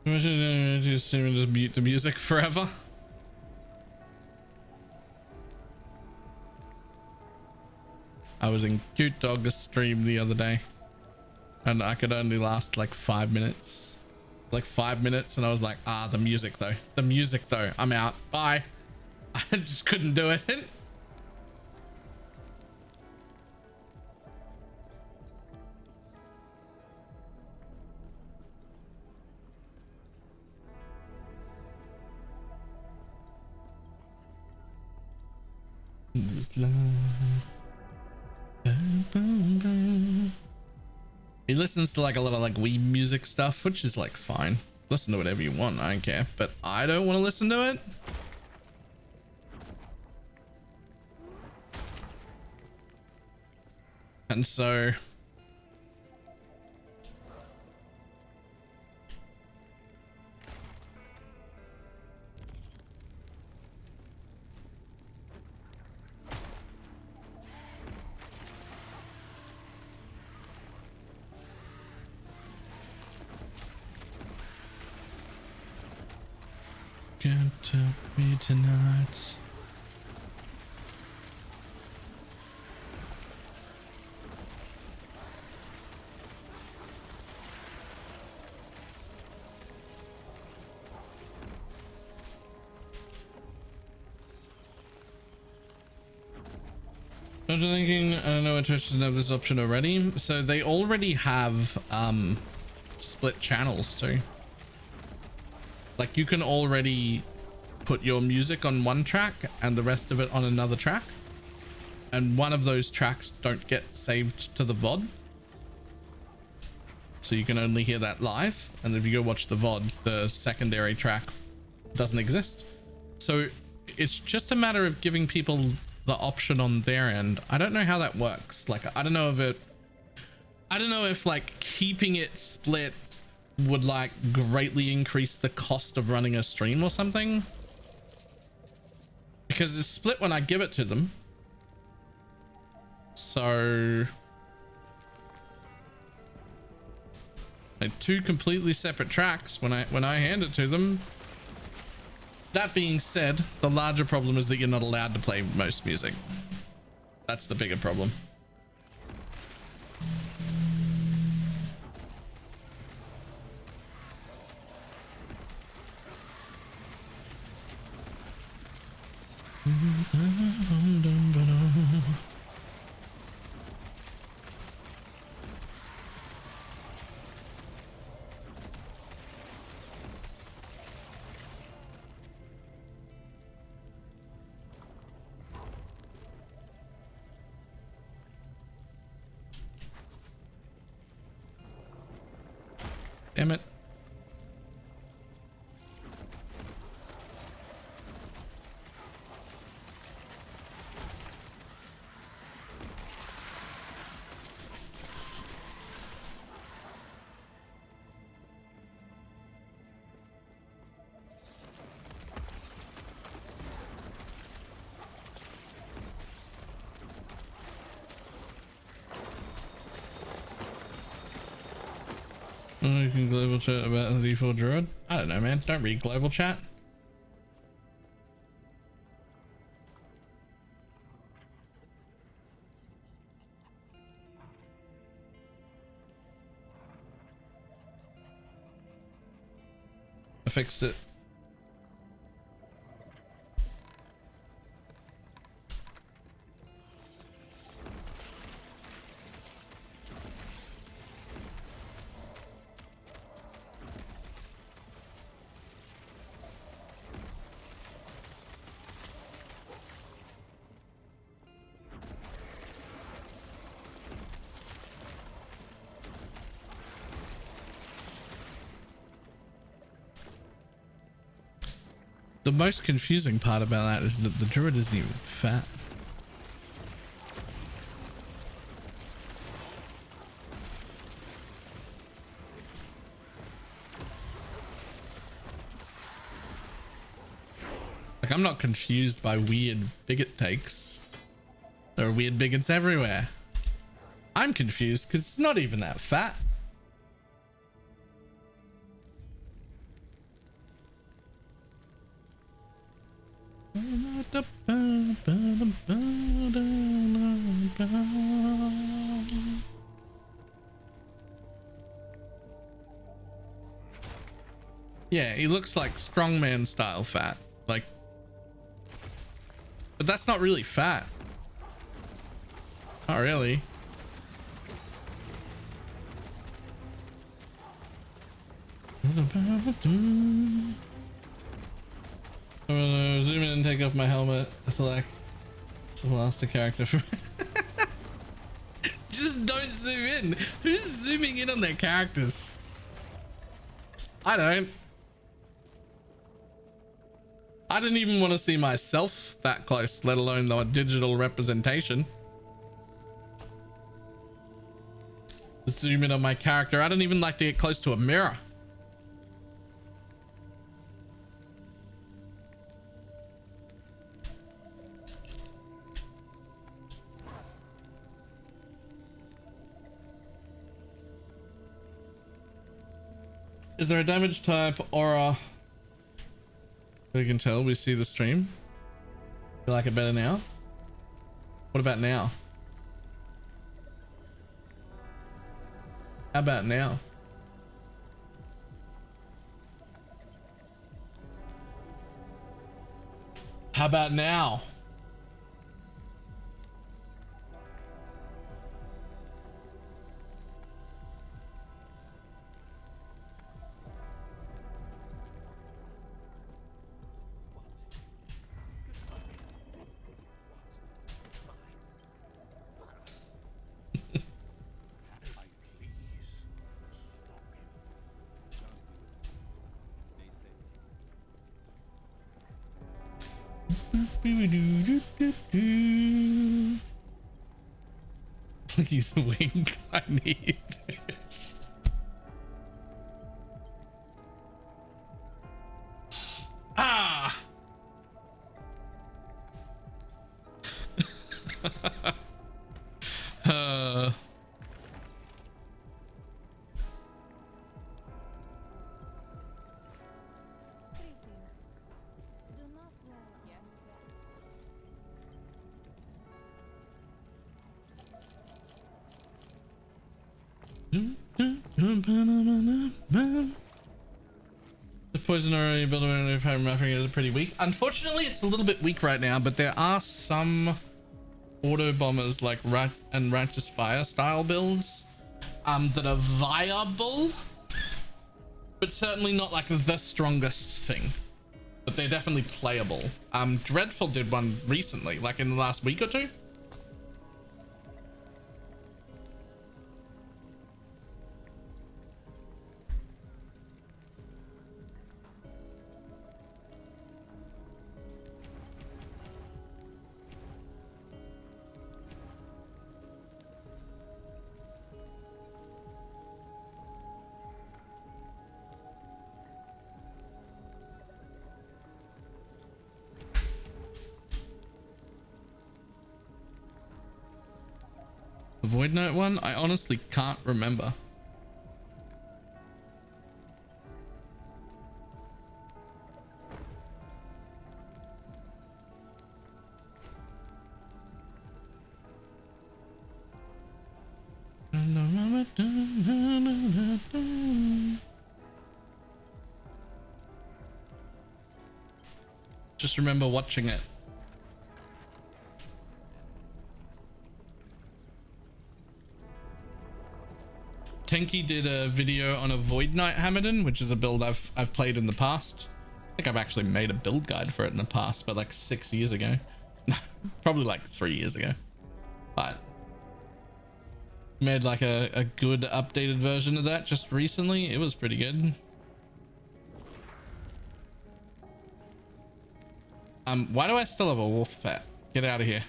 Just mute the music forever. I was in Cute Dog's stream the other day and I could only last like 5 minutes. Like 5 minutes, and I was like, ah, the music though. The music though. I'm out. Bye. I just couldn't do it. He listens to like a lot of like weeb music stuff, which is like fine. Listen to whatever you want, I don't care, but I don't want to listen to it. And so get to me tonight. I'm thinking, I don't know, Twitch doesn't have this option already. So they already have split channels too. Like you can already put your music on one track and the rest of it on another track, and one of those tracks don't get saved to the VOD, so you can only hear that live, and if you go watch the VOD, the secondary track doesn't exist. So it's just a matter of giving people the option on their end. I don't know how that works. Like I don't know if like keeping it split would like greatly increase the cost of running a stream or something, because it's split when I give it to them. So like two completely separate tracks, when I hand it to them, That being said, the larger problem is that you're not allowed to play most music. That's the bigger problem. Damn it. Oh, you can global chat about the default druid. I don't know, man. Don't read global chat. I fixed it. The most confusing part about that is that the druid isn't even fat. Like, I'm not confused by weird bigot takes. There are weird bigots everywhere. I'm confused because it's not even that fat. Yeah, he looks like strongman style fat, like, but that's not really fat. Not really. I'm gonna zoom in and take off my helmet. Select. Lost a character for. Just don't zoom in. Who's zooming in on their characters? I don't. I didn't even want to see myself that close, let alone the digital representation. Zoom in on my character. I don't even like to get close to a mirror. Is there a damage type aura? We can tell. We see the stream. You like it better now? What about now? How about now? How about now? Please wink. I need this. Ah. The poison already built is pretty weak. Unfortunately, it's a little bit weak right now, but there are some auto bombers like Righteous Fire style builds that are viable, but certainly not like the strongest thing. But they're definitely playable. Dreadful did one recently, like in the last week or two. The Void Knight one? I honestly can't remember. Just remember watching it. Tenki did a video on a Void Knight Hammerden, which is a build I've played in the past. I think I've actually made a build guide for it in the past, but like 6 years ago. No, probably like 3 years ago. But made like a good updated version of that just recently. It was pretty good. Why do I still have a wolf pet? Get out of here.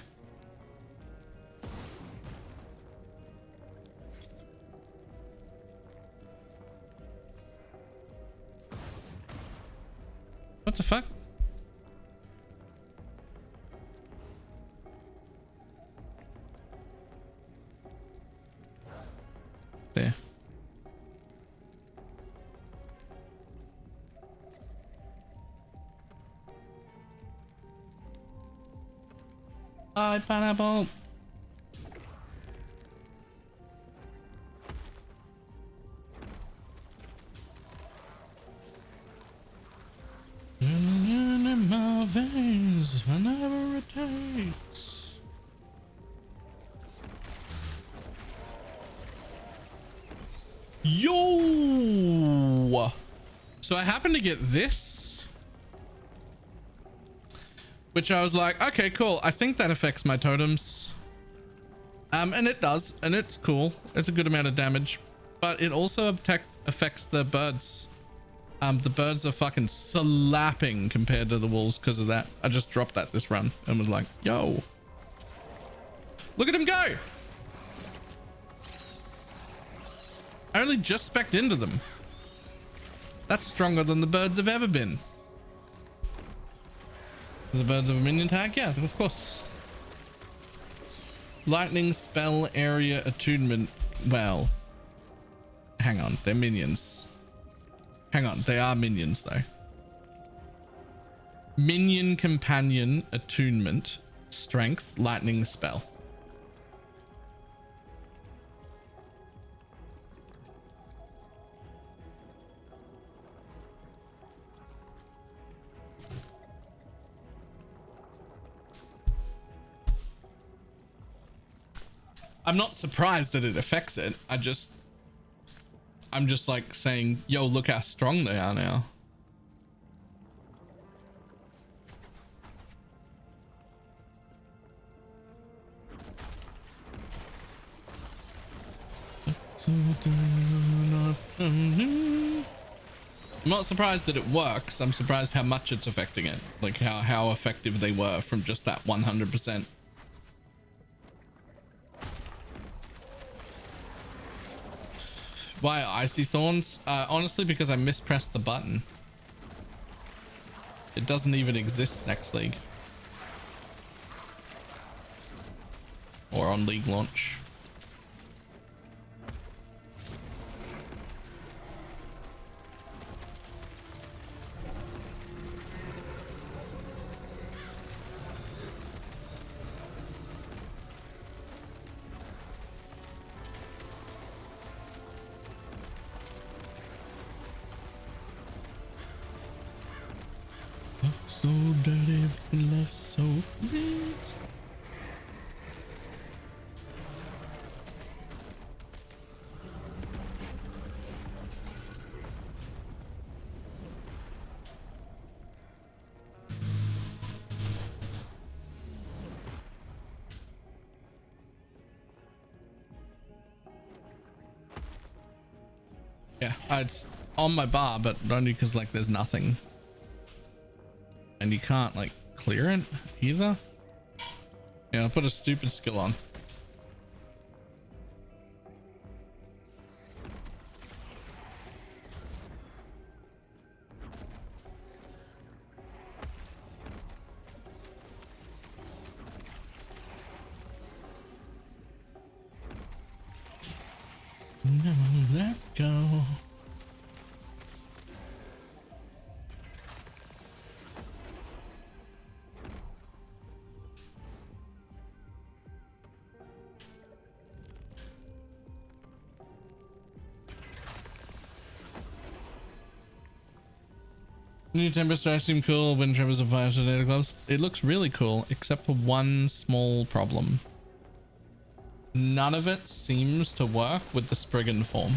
What the fuck? There. Bye, pineapple. In my veins whenever it takes. Yo! So I happened to get this, which I was like, okay, cool. I think that affects my totems. And it does, and it's cool. It's a good amount of damage, but it also affects the birds. The birds are fucking slapping compared to the wolves because of that. I just dropped that this run and was like, yo, look at him go. I only just specced into them. That's stronger than the birds have ever been. The birds have a minion tag? Yeah, of course. Lightning spell area attunement. Well, hang on, they're minions. Hang on, they are minions though. Minion companion attunement, strength, lightning spell. I'm not surprised that it affects it. I'm just like saying, yo, look how strong they are now. I'm not surprised that it works. I'm surprised how much it's affecting it. Like how effective they were from just that 100%. Why Icy Thorns? Honestly, because I mispressed the button. It doesn't even exist next league. Or on league launch. so dirty, love so free. Yeah, it's on my bar, but only because like there's nothing, and you can't like clear it either. Yeah, I'll put a stupid skill on. No, let go. New temperature seem cool when Trevor's of fire tornado gloves. It looks really cool, except for one small problem. None of it seems to work with the Spriggan form.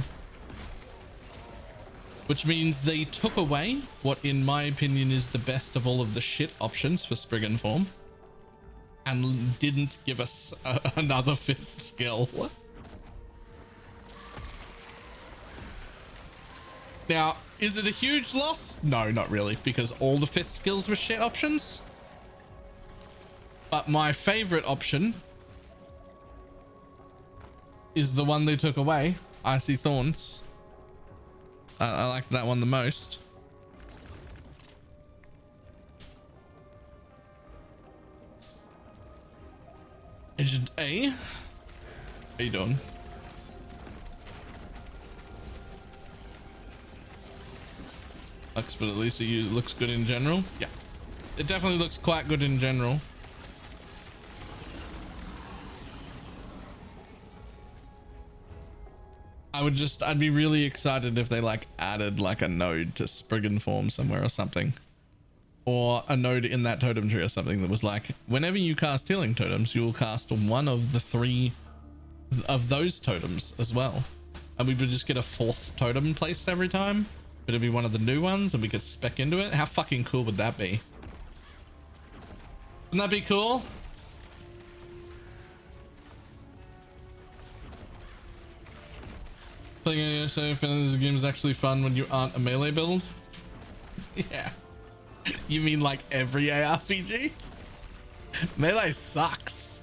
Which means they took away what, in my opinion, is the best of all of the shit options for Spriggan form. And didn't give us another 5th skill. Now, is it a huge loss? No, not really, because all the 5th skills were shit options. But my favorite option is the one they took away, Icy Thorns. I like that one the most. Agent A, how you doing? But at least it looks good in general. Yeah, it definitely looks quite good in general. I'd be really excited if they like added like a node to Spriggan form somewhere or something, or a node in that totem tree or something that was like, whenever you cast healing totems, you will cast one of the 3 of those totems as well, and we would just get a 4th totem placed every time. But it'd be one of the new ones and we could spec into it. How fucking cool would that be? Wouldn't that be cool? Playing so this game is actually fun when you aren't a melee build. Yeah. You mean like every ARPG? Melee sucks.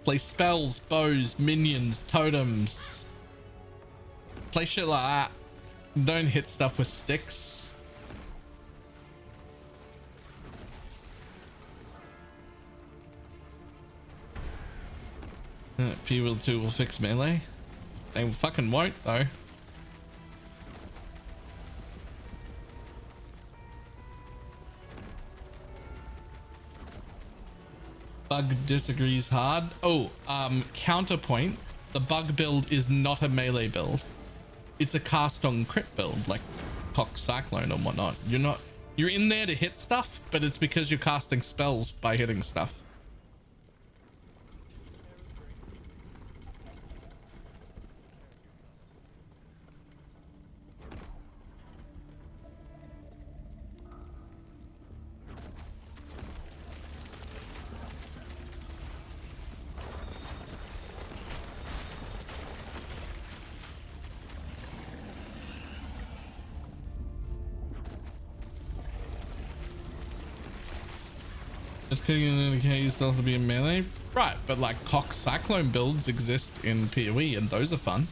Play spells, bows, minions, totems. Play shit like that. Don't hit stuff with sticks. P will 2 will fix melee. They fucking won't though. Bug disagrees hard. Oh, counterpoint. The bug build is not a melee build. It's a cast on crit build, like Cock Cyclone and whatnot. You're in there to hit stuff, but it's because you're casting spells by hitting stuff. It's indicate you still have to be a melee, right? But like Cock Cyclone builds exist in PoE, and those are fun.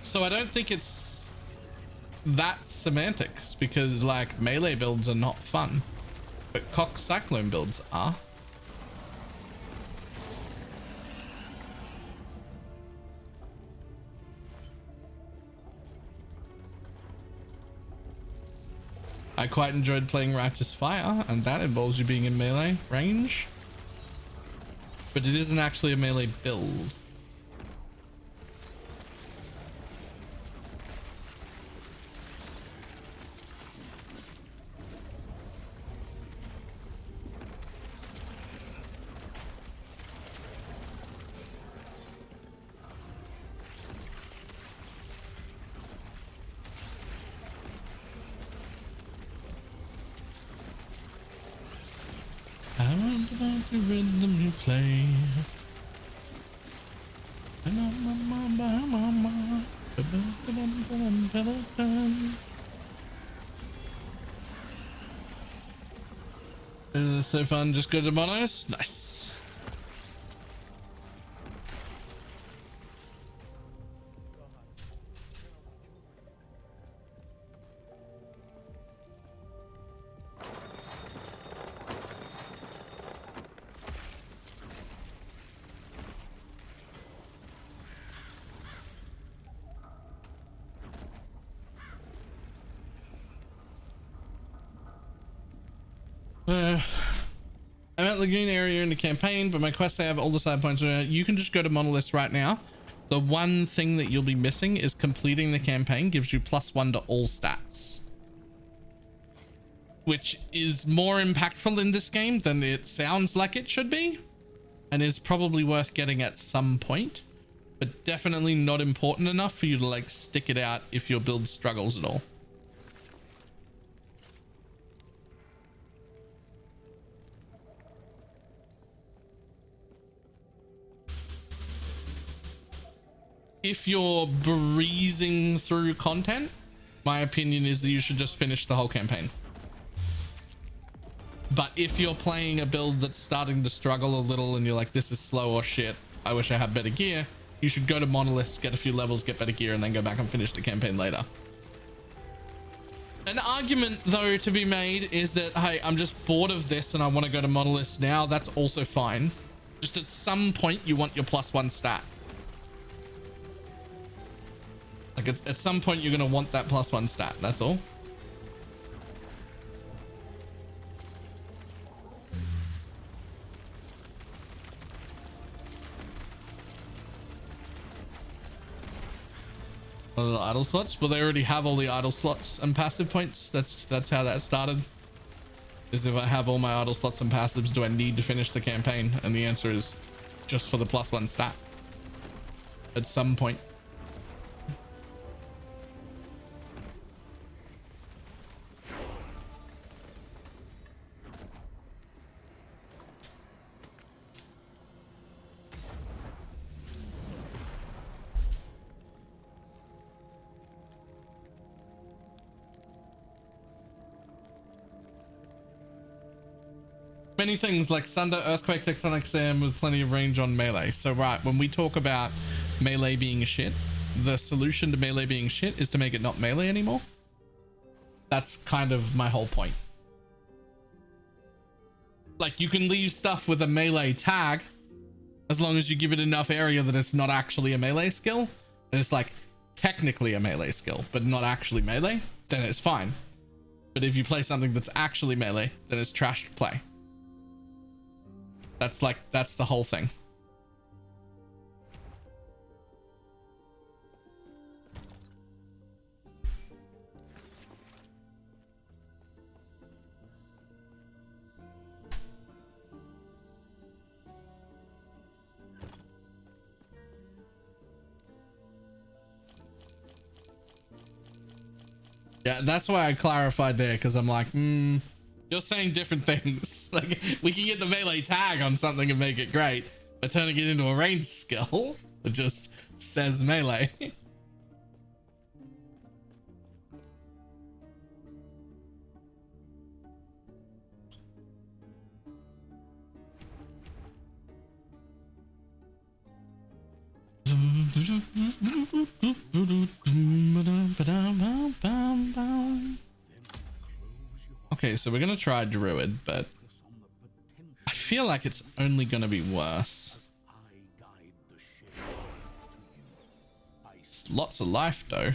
So I don't think it's that semantics, because like melee builds are not fun, but Cock Cyclone builds are. I quite enjoyed playing Righteous Fire, and that involves you being in melee range. But it isn't actually a melee build. I wonder about the rhythm you play. So fun, just go to monos. Nice. I'm at Lagoon area in the campaign, but my quests I have all the side points. You can just go to monoliths right now. The one thing that you'll be missing is completing the campaign gives you +1 to all stats, which is more impactful in this game than it sounds like it should be, and is probably worth getting at some point, but definitely not important enough for you to like stick it out if your build struggles at all. If you're breezing through content, my opinion is that you should just finish the whole campaign. But if you're playing a build that's starting to struggle a little and you're like, this is slow or shit, I wish I had better gear, you should go to monoliths, get a few levels, get better gear, and then go back and finish the campaign later. An argument though to be made is that, hey, I'm just bored of this and I want to go to monoliths now. That's also fine. Just at some point you want your +1 stat. Like at some point you're going to want that +1 stat. That's all. All the idle slots, but they already have all the idle slots and passive points. That's how that started. Is if I have all my idle slots and passives, do I need to finish the campaign? And the answer is just for the +1 stat at some point. Many things like Sunder, Earthquake, Tectonic Sam with plenty of range on melee. So right, when we talk about melee being shit, the solution to melee being shit is to make it not melee anymore. That's kind of my whole point. Like you can leave stuff with a melee tag as long as you give it enough area that it's not actually a melee skill. And it's like technically a melee skill, but not actually melee, then it's fine. But if you play something that's actually melee, then it's trash to play. That's the whole thing. Yeah, that's why I clarified there, because I'm like, you're saying different things. Like, we can get the melee tag on something and make it great, but turning it into a ranged skill that just says melee. Okay, so we're gonna try Druid, but I feel like it's only gonna be worse. It's lots of life though.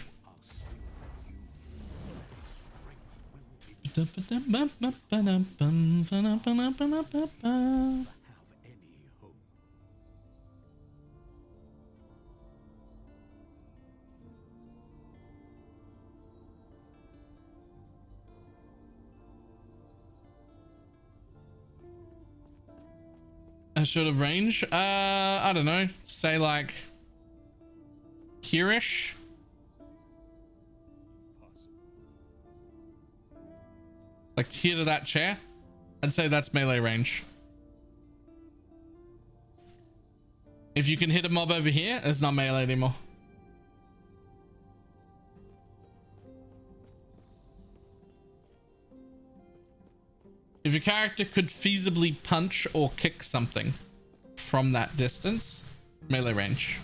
A short of range? I don't know. Say like here-ish. Like here to that chair. I'd say that's melee range. If you can hit a mob over here, it's not melee anymore. If your character could feasibly punch or kick something from that distance, melee range.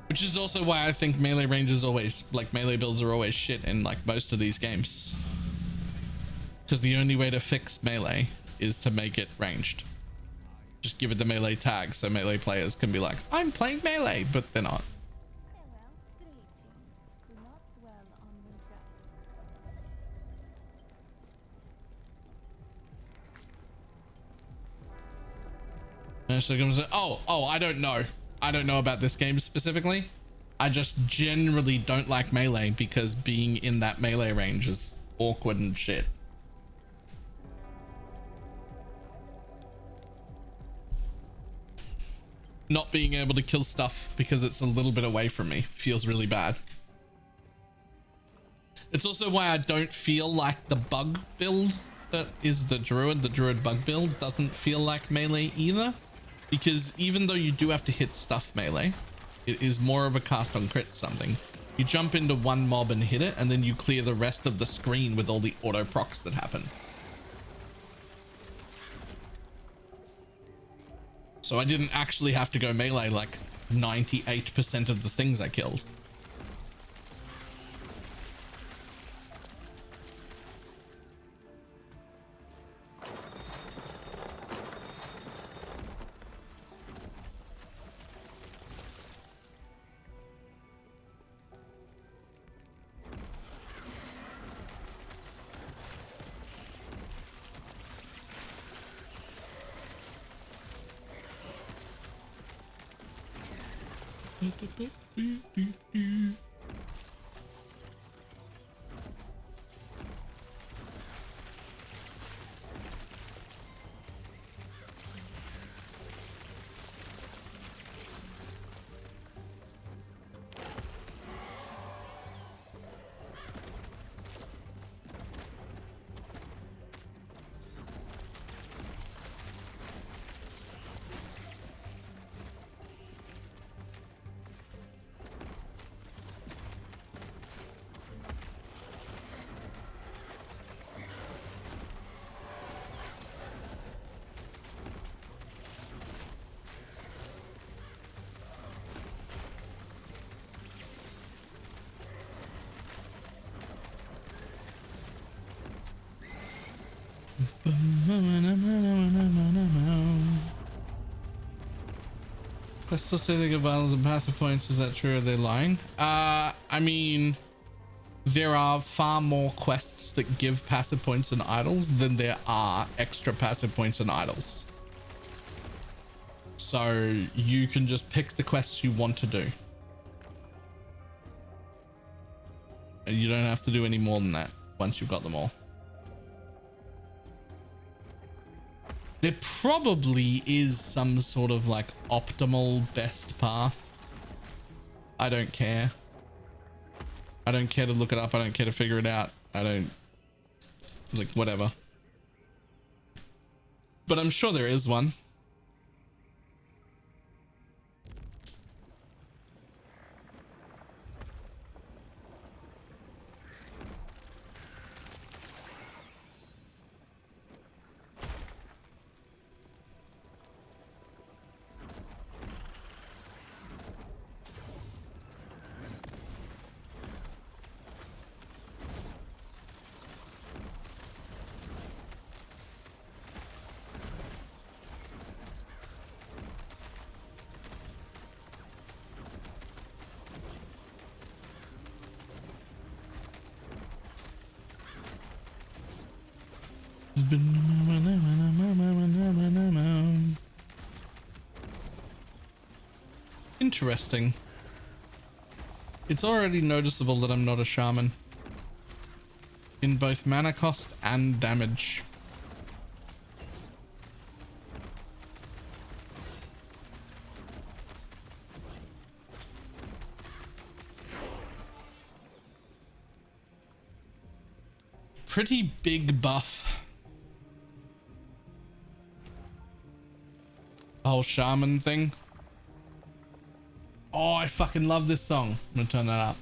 Which is also why I think melee range is always, like, melee builds are always shit in like most of these games. Because the only way to fix melee is to make it ranged. Just give it the melee tag so melee players can be like, I'm playing melee, but they're not. Oh, I don't know. I don't know about this game specifically. I just generally don't like melee because being in that melee range is awkward and shit. Not being able to kill stuff because it's a little bit away from me feels really bad. It's also why I don't feel like the bug build that is the druid bug build doesn't feel like melee either. Because even though you do have to hit stuff melee, it is more of a cast on crit something. You jump into one mob and hit it, and then you clear the rest of the screen with all the auto procs that happen. So I didn't actually have to go melee like 98% of the things I killed. I still say they give violence and passive points. Is that true? Are they lying? I mean, there are far more quests that give passive points and idols than there are extra passive points and idols. So you can just pick the quests you want to do. And you don't have to do any more than that once you've got them all. There probably is some sort of like optimal best path. I don't care. I don't care to look it up. I don't care to figure it out. I don't, like, whatever. But I'm sure there is one. Interesting. It's already noticeable that I'm not a shaman in both mana cost and damage. pretty big buff. The whole shaman thing. Oh, I fucking love this song. I'm gonna turn that up.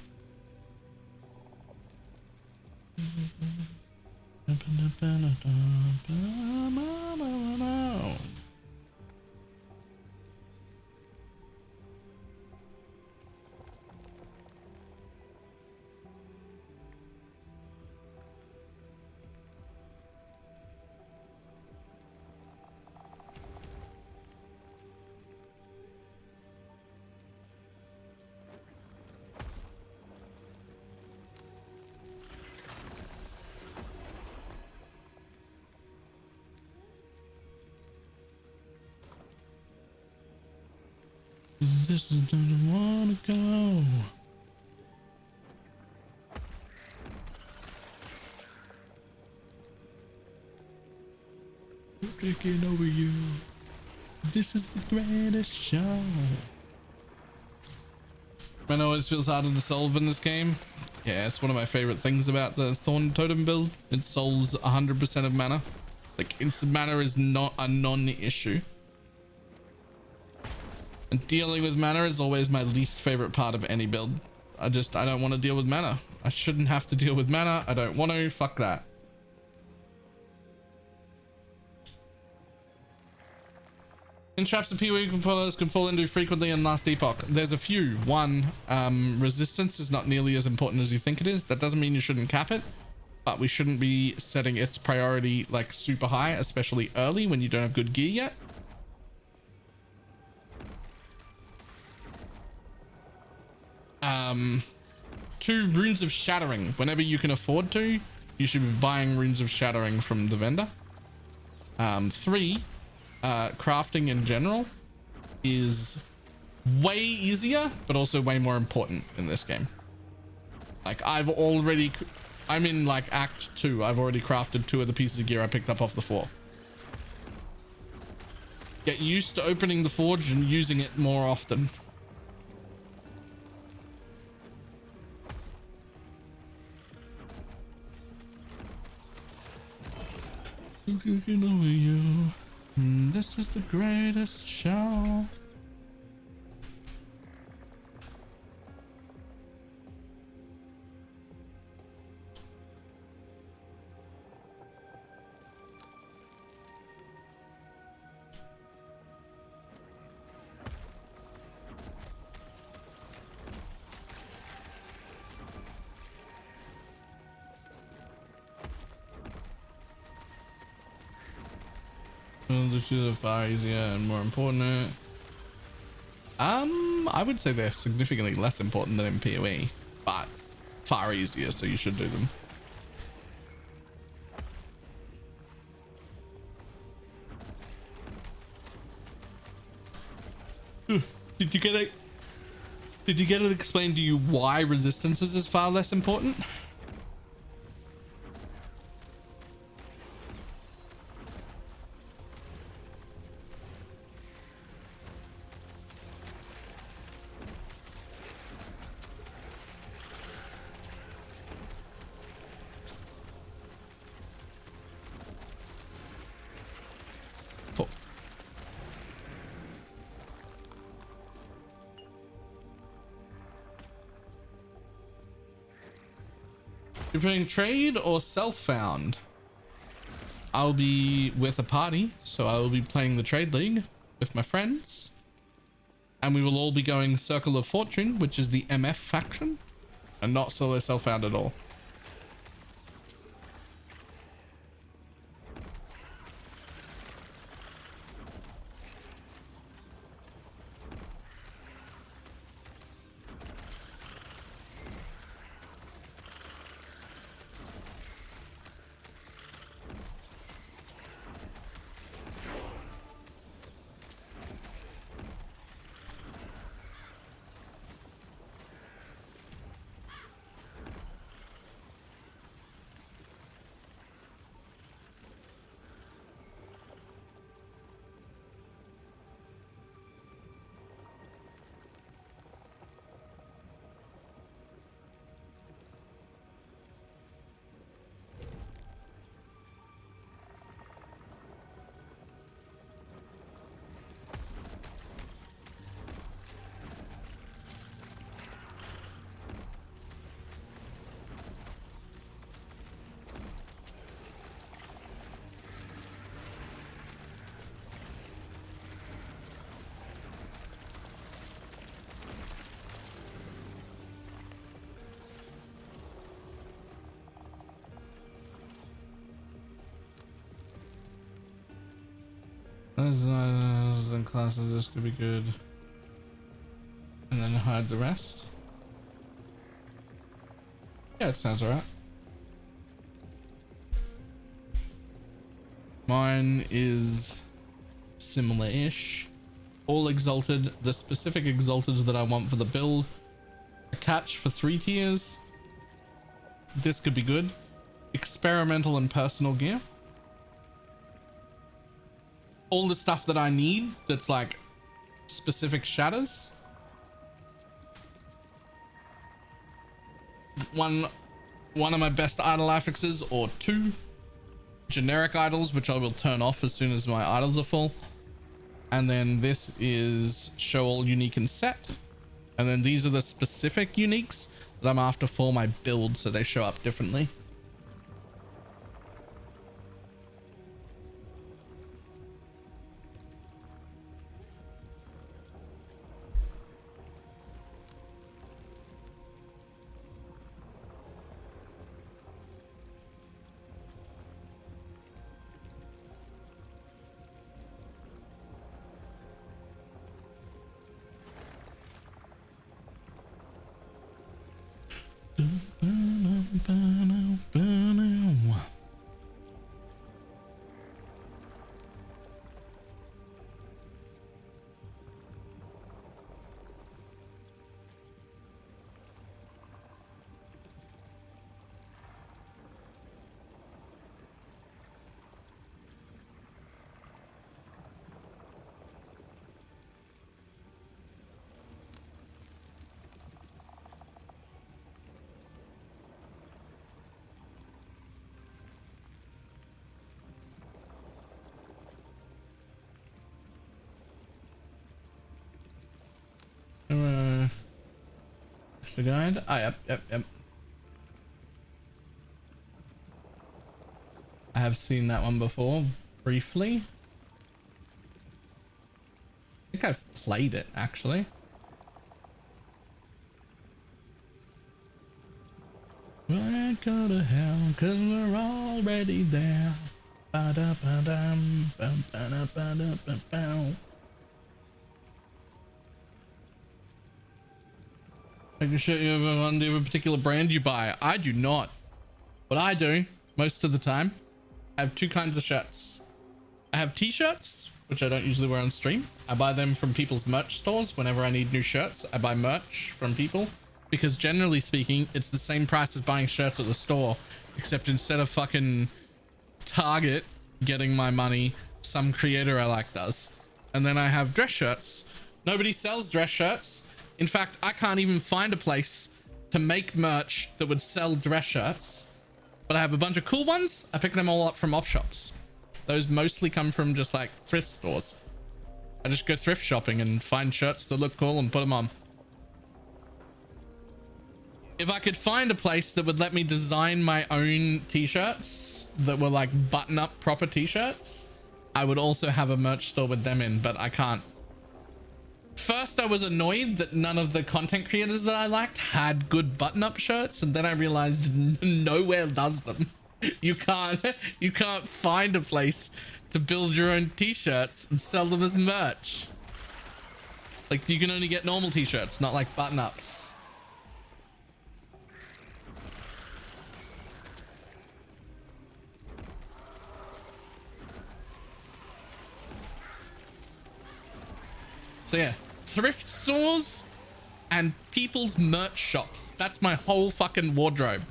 This is where I wanna go. We're taking over you. This is the greatest show. I know it feels harder to solve in this game. Yeah, it's one of my favorite things about the Thorn Totem build. It solves 100% of mana. Like, instant mana is not a non-issue. And dealing with mana is always my least favorite part of any build. I don't want to deal with mana. I shouldn't have to deal with mana. I don't want to. Fuck that. In traps of PoE components can fall into frequently in last epoch. There's a few. One, resistance is not nearly as important as you think it is. That doesn't mean you shouldn't cap it, but we shouldn't be setting its priority like super high, especially early when you don't have good gear yet. Two, runes of shattering. Whenever you can afford to, you should be buying runes of shattering from the vendor. Three, crafting in general is way easier, but also way more important in this game. Like, I'm in like Act 2. I've already crafted 2 of the pieces of gear I picked up off the floor. Get used to opening the forge and using it more often. Looking over you. This is the greatest show. The two are far easier and more important. I would say they're significantly less important than in PoE, but far easier, so you should do them. Did you get it? Did you get it explained to you why resistances is far less important? You're playing trade or self-found? I'll be with a party, so I will be playing the trade league with my friends. And we will all be going Circle of Fortune, which is the MF faction, and not solo self-found at all. classes, this could be good. And then hide the rest. Yeah, it sounds alright. Mine is similar-ish. All exalted. The specific exalteds that I want for the build. A catch for 3 tiers. This could be good. Experimental and personal gear. All the stuff that I need that's like specific shatters. One of my best idle affixes, or 2 generic idols, which I will turn off as soon as my idols are full. And then this is show all unique and set. And then these are the specific uniques that I'm after for my build, so they show up differently. The guide. Ah, yep. I have seen that one before, briefly. I think I've played it, actually. We're go to hell, cause we're already there. Ba-da-ba-dum, bum-ba-da-ba-da-ba-bow. Take a shit you have a particular brand you buy. I do not. What I do most of the time, I have 2 kinds of shirts. I have t-shirts, which I don't usually wear on stream. I buy them from people's merch stores. Whenever I need new shirts, I buy merch from people, because generally speaking, it's the same price as buying shirts at the store, except instead of fucking Target getting my money, some creator I like does. And then I have dress shirts. Nobody sells dress shirts. In fact, I can't even find a place to make merch that would sell dress shirts, but I have a bunch of cool ones. I pick them all up from op shops. Those mostly come from just like thrift stores. I just go thrift shopping and find shirts that look cool and put them on. If I could find a place that would let me design my own t-shirts that were like button up proper t-shirts, I would also have a merch store with them in, but I can't. First, I was annoyed that none of the content creators that I liked had good button-up shirts, and then I realized nowhere does them. You can't find a place to build your own t-shirts and sell them as merch. Like, you can only get normal t-shirts, not like button-ups. So yeah, thrift stores and people's merch shops. That's my whole fucking wardrobe.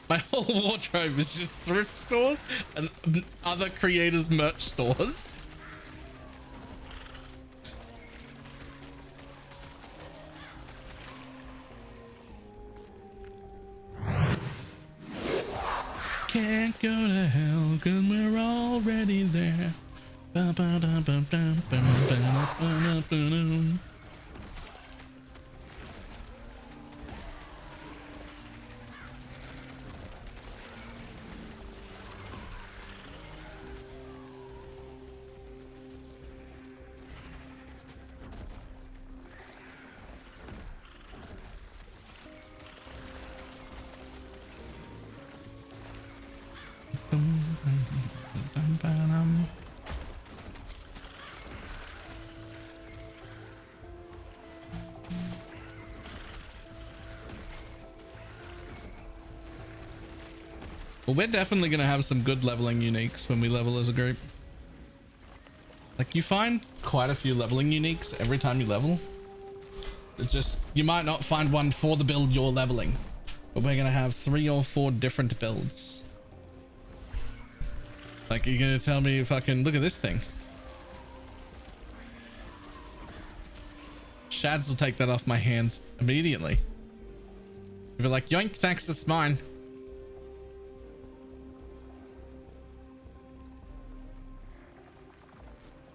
My whole wardrobe is just thrift stores and other creators' merch stores. Can't go to hell cause we're already there. Well, we're definitely going to have some good leveling uniques when we level as a group. Like, you find quite a few leveling uniques every time you level. It's just, you might not find one for the build you're leveling, but we're going to have 3 or 4 different builds. Like, you're going to tell me fucking, look at this thing. Shads will take that off my hands immediately. You'll be like, yoink, thanks, it's mine.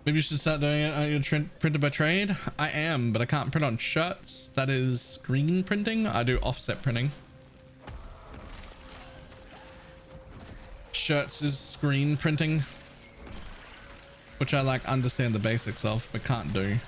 Maybe you should start doing it on your printer by trade. I am, but I can't print on shirts. That is screen printing. I do offset printing. Shirts is screen printing, which I like understand the basics of, but can't do.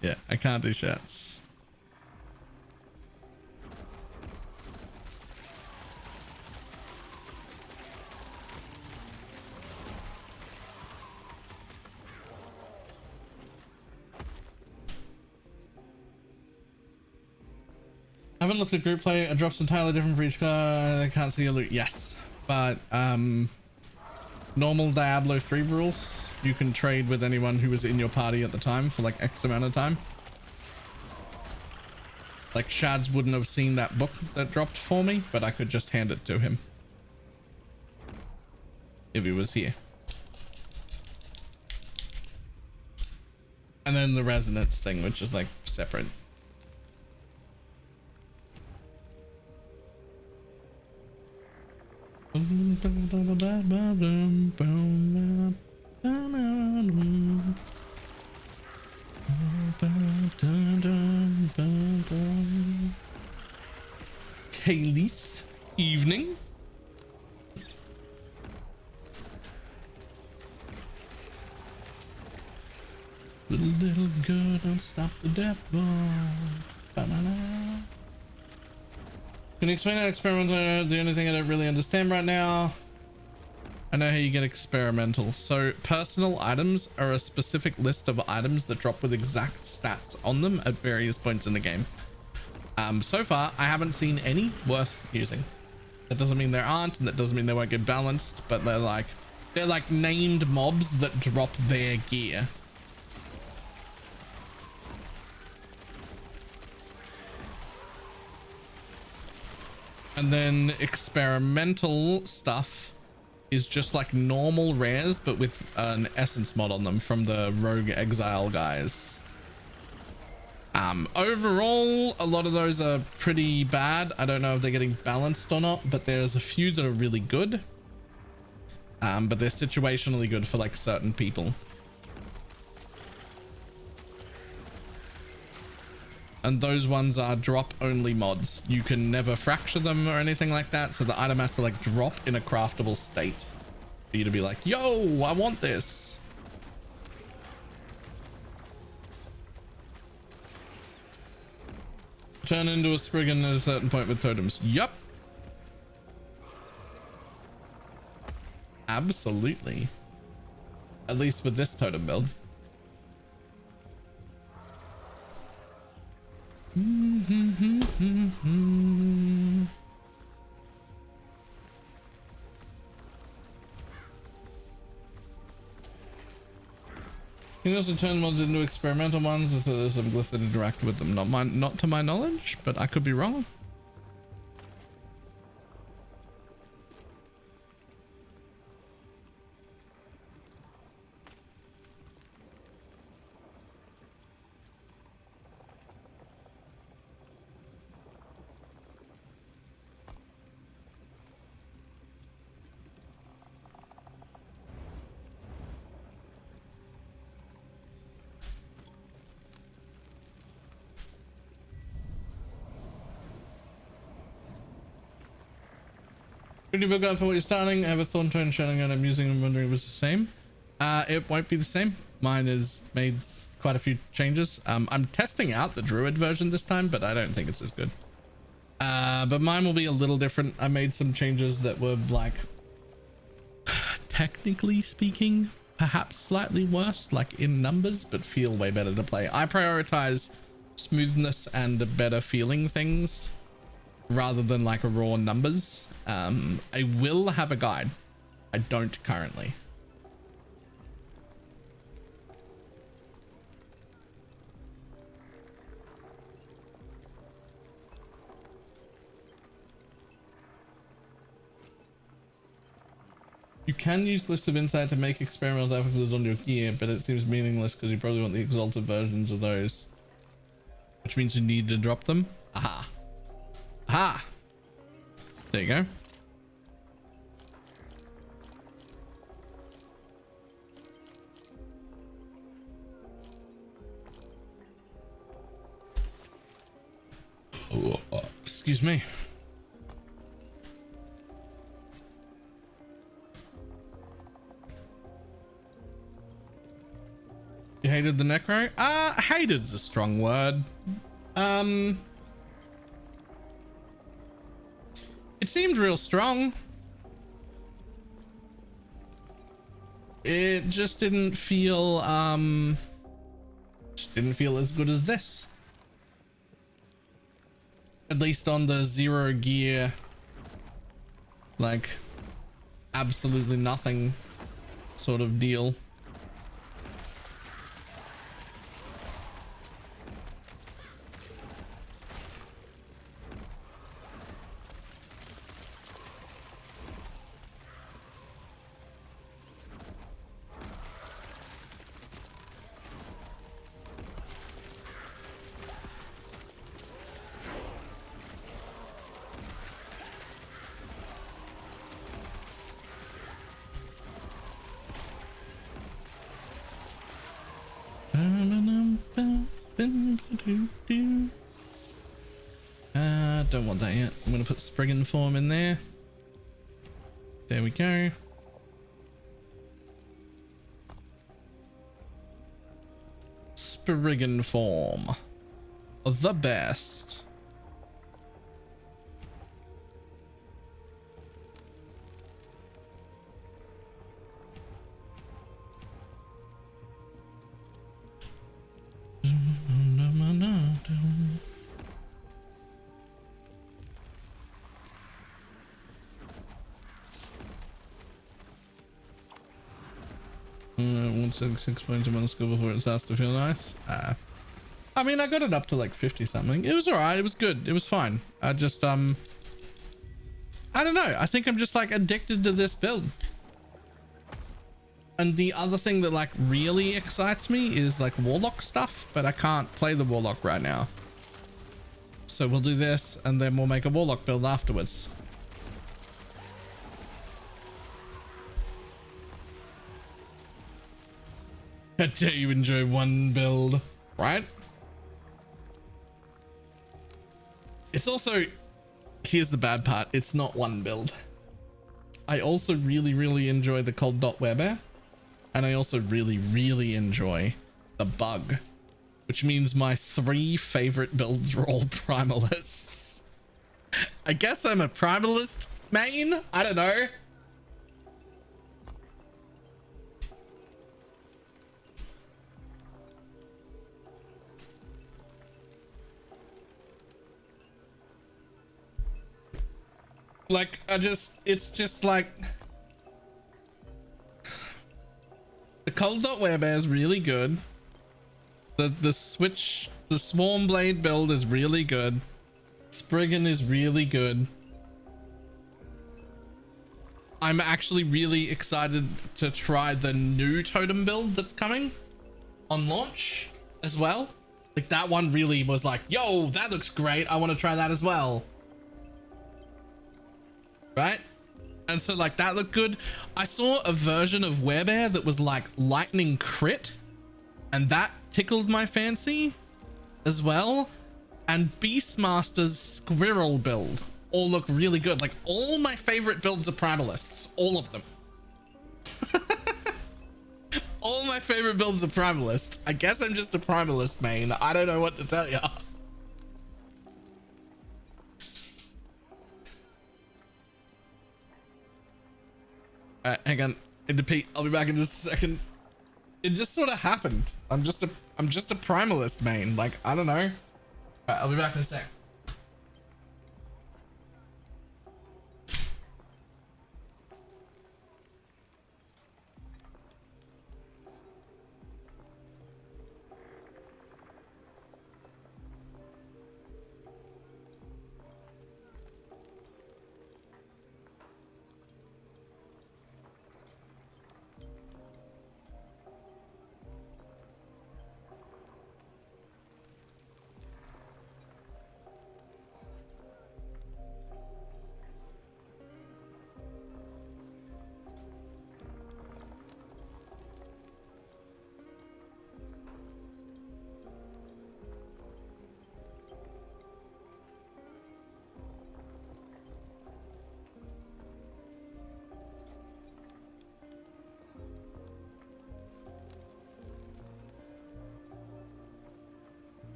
Yeah, I can't do shirts. I haven't looked at group play. It drops entirely different for each car. I can't see your loot. Yes, but normal Diablo 3 rules. You can trade with anyone who was in your party at the time for like X amount of time. Like Shads wouldn't have seen that book that dropped for me, but I could just hand it to him if he was here. And then the resonance thing, which is like separate. Kayleith, evening. Little girl, don't stop the devil. Ba-na-na. Can you explain that experimental? The only thing I don't really understand right now. I know how you get experimental. So personal items are a specific list of items that drop with exact stats on them at various points in the game. So far, I haven't seen any worth using. That doesn't mean there aren't, and that doesn't mean they won't get balanced, but they're like named mobs that drop their gear. And then experimental stuff is just like normal rares, but with an essence mod on them from the Rogue Exile guys. Overall, a lot of those are pretty bad. I don't know if they're getting balanced or not, but there's a few that are really good. But they're situationally good for like certain people. And those ones are drop only mods. You can never fracture them or anything like that. So the item has to like drop in a craftable state for you to be like, yo, I want this. Turn into a Spriggan at a certain point with totems. Yup. Absolutely. At least with this totem build. You can also turn mods into experimental ones, so there's some glyph that interact with them. Not to my knowledge, but I could be wrong. Pretty big up for what you're starting. I have a thorn tone showing and I'm using and wondering if it's the same. It won't be the same. Mine is made quite a few changes. I'm testing out the druid version this time, but I don't think it's as good. But mine will be a little different. I made some changes that were like, technically speaking, perhaps slightly worse, like in numbers, but feel way better to play. I prioritize smoothness and better feeling things rather than like raw numbers. I will have a guide. I don't currently. You can use glyphs of insight to make experimental affixes on your gear, but it seems meaningless because you probably want the exalted versions of those. Which means you need to drop them. Aha. Aha. There you go. Oh, excuse me. You hated the necro? Hated's a strong word. It seemed real strong. It just didn't feel as good as this. At least on the 0 gear, like absolutely nothing sort of deal. Don't want that yet. I'm gonna put Spriggan form in there. There we go. Spriggan form. The best. Once 6 points of mana skill before it starts to feel nice. I mean, I got it up to like 50 something. It was alright. It was good. It was fine. I just I don't know. I think I'm just like addicted to this build. And the other thing that like really excites me is like warlock stuff, but I can't play the warlock right now. So we'll do this and then we'll make a warlock build afterwards. How dare you enjoy one build, right? It's also, here's the bad part, it's not one build. I also really enjoy the cold dot werebear, and I also really enjoy the bug, which means my 3 favorite builds are all primalists. I guess I'm a primalist main. I don't know. Like, it's just like the cold dot werebear is really good. The swarm blade build is really good. Spriggan is really good. I'm actually really excited to try the new totem build that's coming on launch as well. Like, that one really was like, yo, that looks great. I want to try that as well. Right? And so like that looked good. I saw a version of werebear that was like lightning crit, and that tickled my fancy as well. And Beastmaster's squirrel build all look really good. Like all my favorite builds are primalists, all of them. All my favorite builds are primalist. I guess I'm just a primalist main. I don't know what to tell you. Hang on. Into Pete. I'll be back in just a second. It just sort of happened. I'm just a primalist main. Like, I don't know. I'll be back in a sec.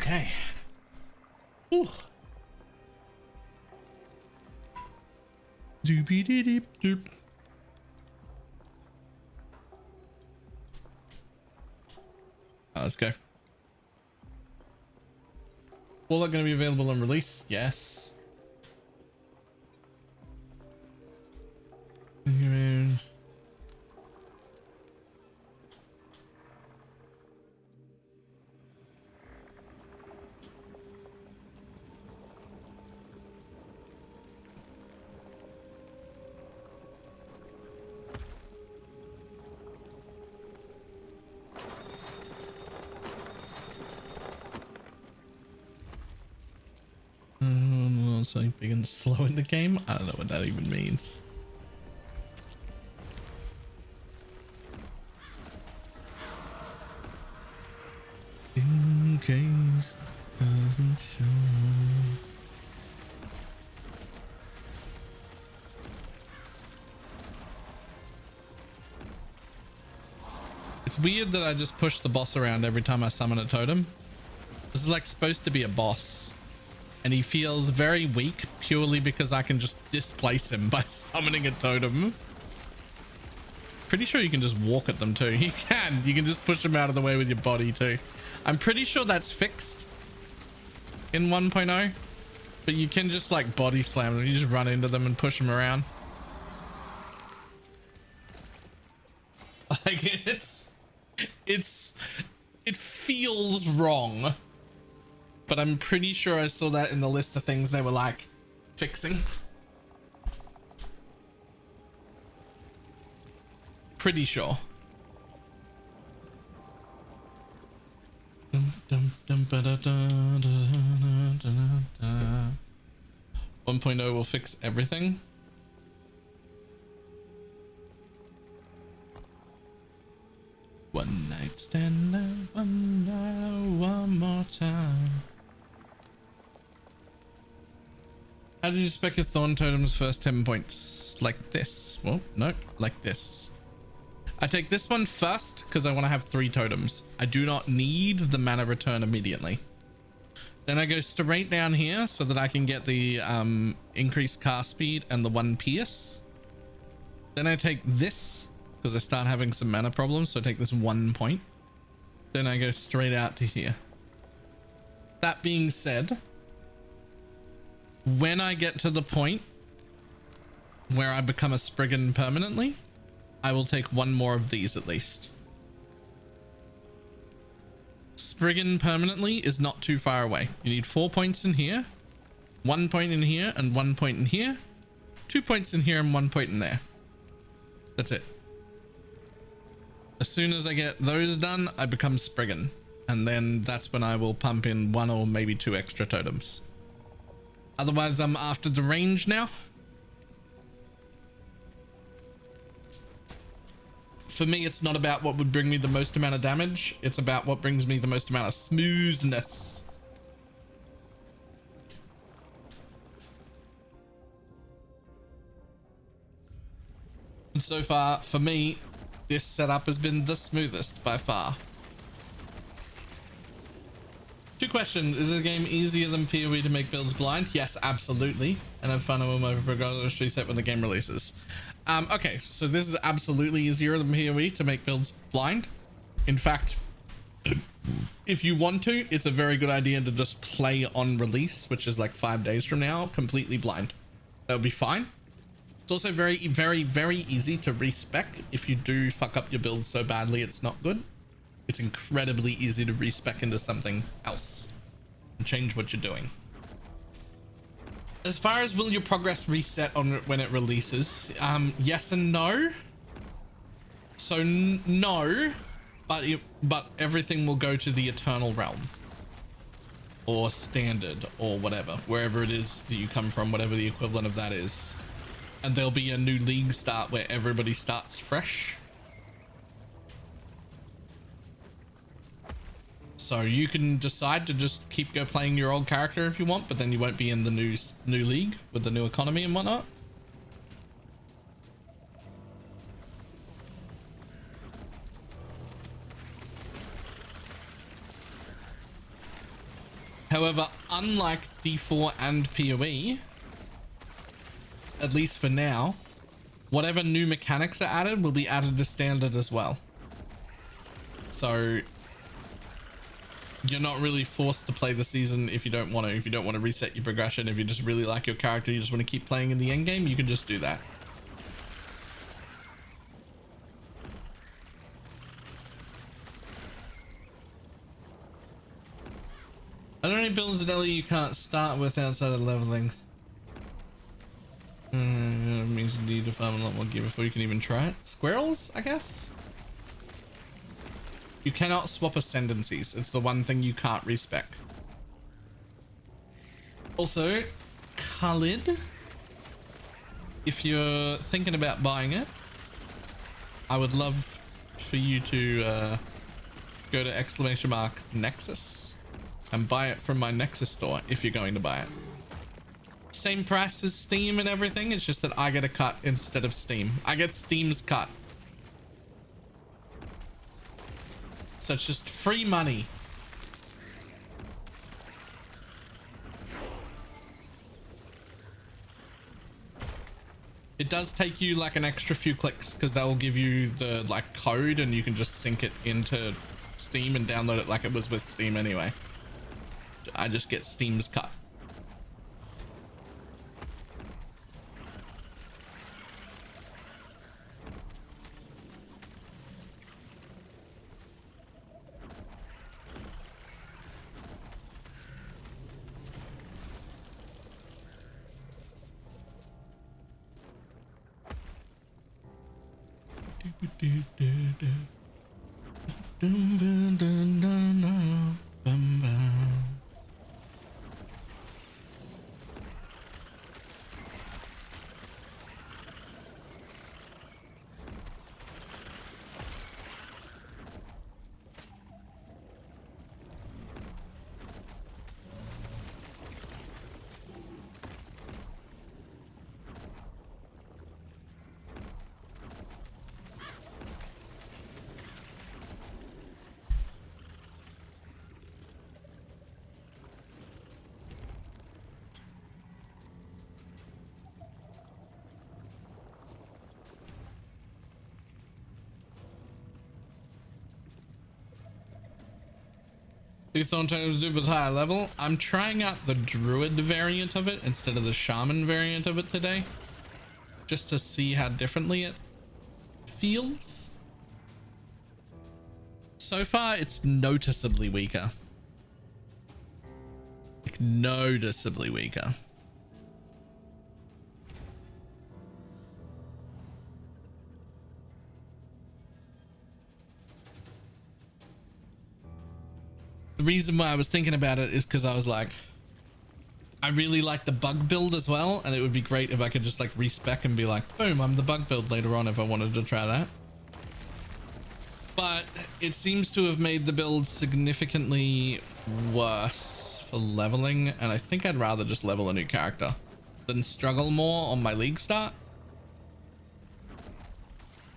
Okay. Ooh. Doopy doop doop. Let's go. All that going to be available on release? Yes. Something big and slow in the game. I don't know what that even means. In case doesn't show. It's weird that I just push the boss around every time I summon a totem. This is like supposed to be a boss. And he feels very weak purely because I can just displace him by summoning a totem. Pretty sure you can just walk at them too. You can just push them out of the way with your body too. I'm pretty sure that's fixed in 1.0, but you can just like body slam them. You just run into them and push them around. Like it feels wrong. But I'm pretty sure I saw that in the list of things they were like fixing. Pretty sure. 1.0 will fix everything. One night stand, one night, one more time. How did you spec your Thorn Totem's first 10 points? Like this? Well, no, like this. I take this one first because I want to have 3 totems. I do not need the mana return immediately. Then I go straight down here so that I can get the increased cast speed and the 1 pierce. Then I take this because I start having some mana problems. So I take this 1 point. Then I go straight out to here. That being said, when I get to the point where I become a Spriggan permanently, I will take 1 more of these at least. Spriggan permanently is not too far away. You need 4 points in here, 1 point in here, and 1 point in here, 2 points in here, and 1 point in there. That's it. As soon as I get those done, I become Spriggan, and then that's when I will pump in 1 or maybe 2 extra totems. Otherwise, I'm after the range now. For me, it's not about what would bring me the most amount of damage. It's about what brings me the most amount of smoothness. And so far, for me, this setup has been the smoothest by far. 2 questions. Is the game easier than PoE to make builds blind? Yes, absolutely. And have fun with my progress reset when the game releases. Okay, so this is absolutely easier than PoE to make builds blind. In fact, if you want to, it's a very good idea to just play on release, which is like 5 days from now, completely blind. That'll be fine. It's also very, very, very easy to respec if you do fuck up your build so badly it's not good. It's incredibly easy to respec into something else and change what you're doing. As far as will your progress reset on when it releases, yes and no. So no, but everything will go to the Eternal Realm or Standard or whatever, wherever it is that you come from, whatever the equivalent of that is. And there'll be a new league start where everybody starts fresh. So you can decide to just keep playing your old character if you want, but then you won't be in the new league with the new economy and whatnot. However, unlike D4 and PoE, at least for now, whatever new mechanics are added will be added to standard as well. So you're not really forced to play the season if you don't want to. If you don't want to reset your progression, if you just really like your character, you just want to keep playing in the end game, you can just do that. Are there any builds in LE you can't start with outside of leveling? It means you need to farm a lot more gear before you can even try it. Squirrels, I guess? You cannot swap ascendancies. It's the one thing you can't respec. Also, Khalid, if you're thinking about buying it, I would love for you to go to !Nexus and buy it from my Nexus store if you're going to buy it. Same price as Steam and everything. It's just that I get a cut instead of Steam. I get Steam's cut. So it's just free money. It does take you like an extra few clicks because they'll give you the like code and you can just sync it into Steam and download it like it was with Steam anyway. I just get Steam's cut. Please don't try to do with higher level. I'm trying out the druid variant of it instead of the shaman variant of it today, just to see how differently it feels. So far it's noticeably weaker, like noticeably weaker. The reason why I was thinking about it is because I was like, I really like the bug build as well, and it would be great if I could just like respec and be like, boom, I'm the bug build later on if I wanted to try that. But it seems to have made the build significantly worse for leveling, and I think I'd rather just level a new character than struggle more on my league start.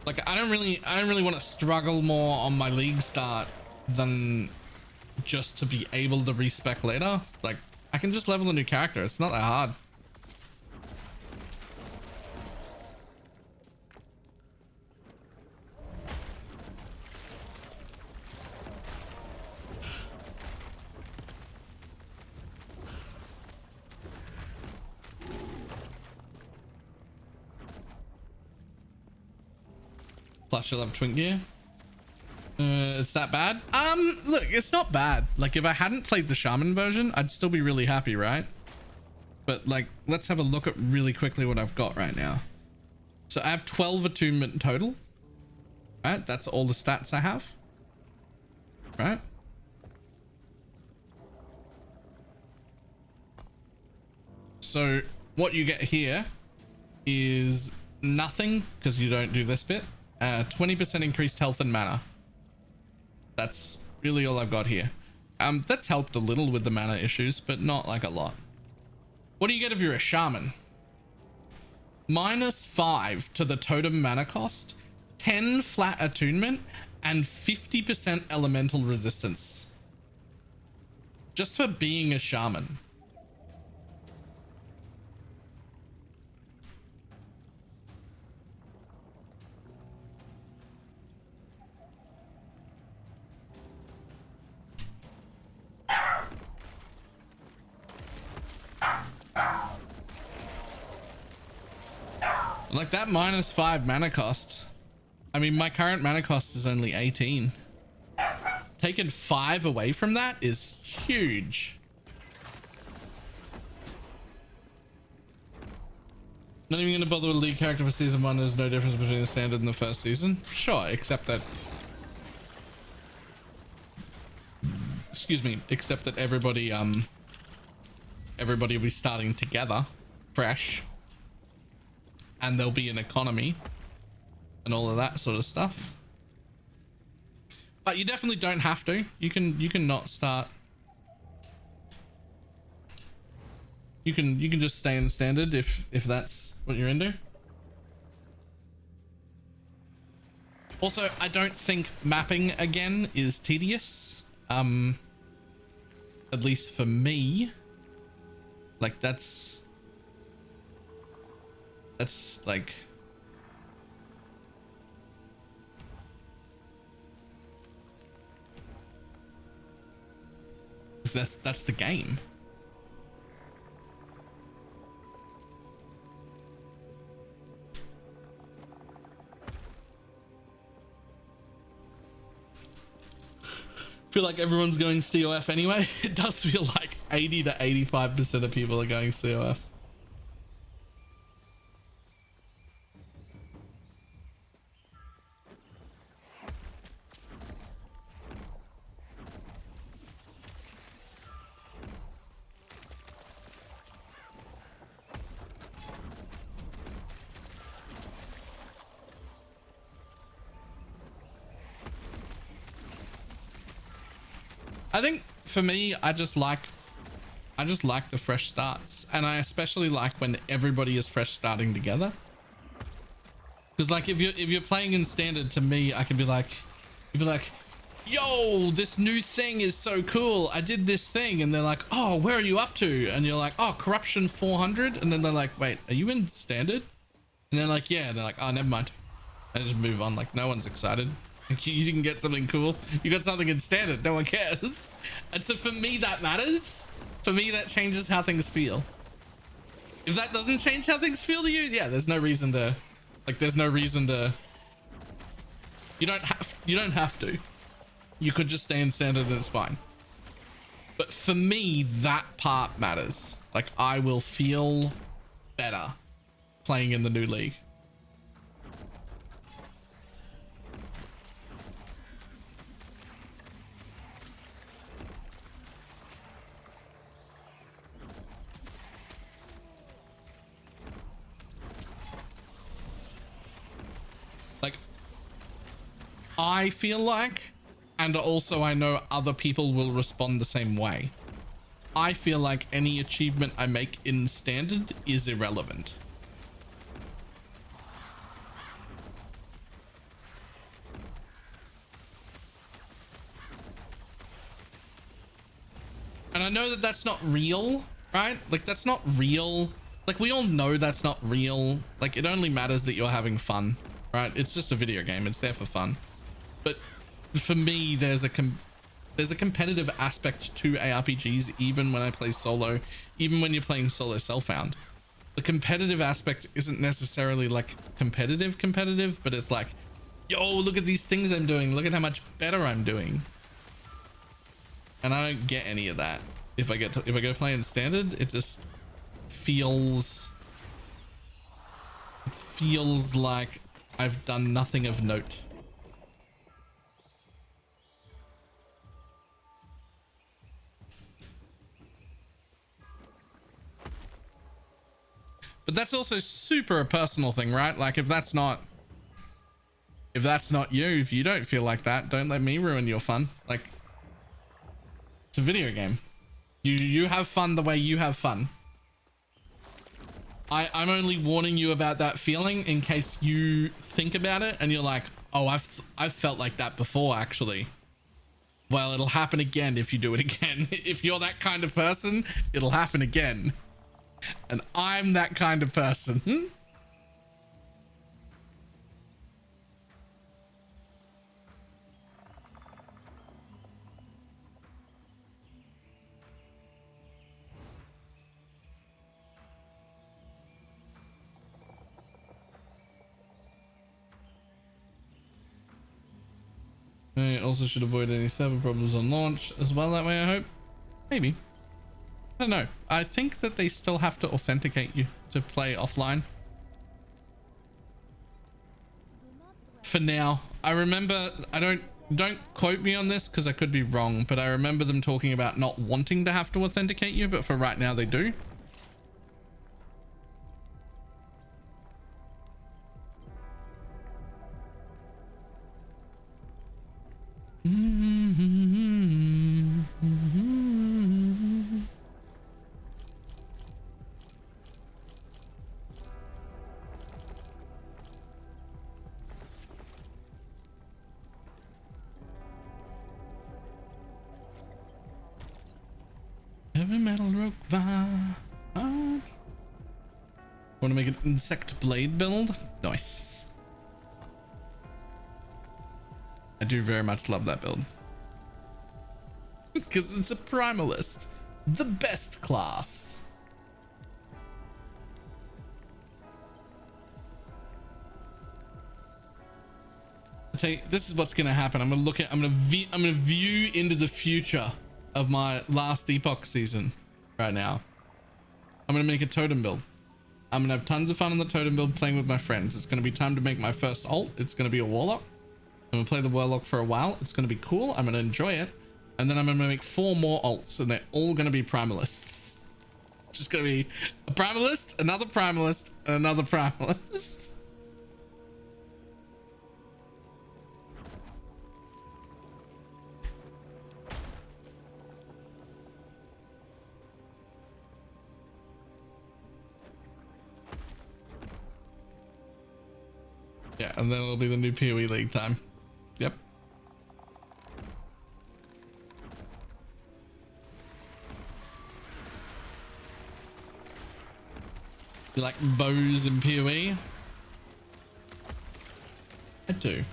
Like I don't really want to struggle more on my league start than just to be able to respec later. Like I can just level a new character. It's not that hard. Plus you'll have twin gear. It's that bad? Look, it's not bad. Like if I hadn't played the shaman version, I'd still be really happy, right? But like, let's have a look at really quickly what I've got right now. So I have 12 attunement total, right? That's all the stats I have, right? So what you get here is nothing because you don't do this bit. 20% increased health and mana. That's really all I've got here. That's helped a little with the mana issues, but not like a lot. What do you get if you're a shaman? -5 to the totem mana cost, 10 flat attunement, and 50% elemental resistance. just for being a shaman. Like that -5 mana cost. I mean, my current mana cost is only 18. Taking 5 away from that is huge. Not even gonna bother with league character for season 1. There's no difference between the standard and the first season. Sure, except that, excuse me, except that everybody will be starting together, fresh, and there'll be an economy and all of that sort of stuff. But you definitely don't have to. You can not start. You can just stay in standard if that's what you're into. Also, I don't think mapping again is tedious. At least for me. Like that's like, that's the game. Feel like everyone's going COF anyway. It does feel like 80 to 85% of people are going COF. I think for me, I just like the fresh starts, and I especially like when everybody is fresh starting together. Because like if you're playing in standard, to me, I can be like, you'd be like, yo, this new thing is so cool. I did this thing, and they're like, oh, where are you up to? And you're like, oh, corruption 400, and then they're like, wait, are you in standard? And they're like, yeah. And they're like, oh, never mind. And just move on. Like no one's excited. You didn't get something cool. You got something in standard. No one cares. And so for me, that matters. For me, that changes how things feel. If that doesn't change how things feel to you, yeah, there's no reason to, like, there's no reason to, you don't have to. You could just stay in standard and it's fine. But for me, that part matters. Like I will feel better playing in the new league. Like, I feel like, and also I know other people will respond the same way. I feel like any achievement I make in standard is irrelevant. And I know that that's not real, right? Like that's not real. Like we all know that's not real. Like it only matters that you're having fun, right? It's just a video game. It's there for fun. But for me, there's a competitive aspect to ARPGs, even when I play solo, even when you're playing solo self-found. The competitive aspect isn't necessarily like competitive, but it's like, yo, look at these things I'm doing. Look at how much better I'm doing. And I don't get any of that. If I go play in standard, it just feels like I've done nothing of note. But that's also super a personal thing, right? Like if that's not you, if you don't feel like that, don't let me ruin your fun. Like it's a video game. You have fun the way you have fun. I'm only warning you about that feeling in case you think about it and you're like, oh, I've felt like that before actually. Well, it'll happen again if you do it again. If you're that kind of person, it'll happen again. And I'm that kind of person. I also should avoid any server problems on launch as well that way, I hope. Maybe. I don't know. I think that they still have to authenticate you to play offline. For now. I remember, don't quote me on this because I could be wrong, but I remember them talking about not wanting to have to authenticate you, but for right now they do. Heavy metal rock band. Want to make an insect blade build? Nice. I do very much love that build. Because it's a primalist. The best class. I tell you, this is what's gonna happen. I'm gonna view into the future of my last Epoch season right now. I'm gonna make a totem build. I'm gonna have tons of fun on the totem build playing with my friends. It's gonna be time to make my first ult. It's gonna be a warlock. I'm gonna play the warlock for a while. It's gonna be cool. I'm gonna enjoy it. And then I'm gonna make 4 more ults and they're all gonna be primalists. It's just gonna be a primalist, another primalist, and another primalist. Yeah, and then it'll be the new PoE League time. Yep. You like bows in PoE? I do.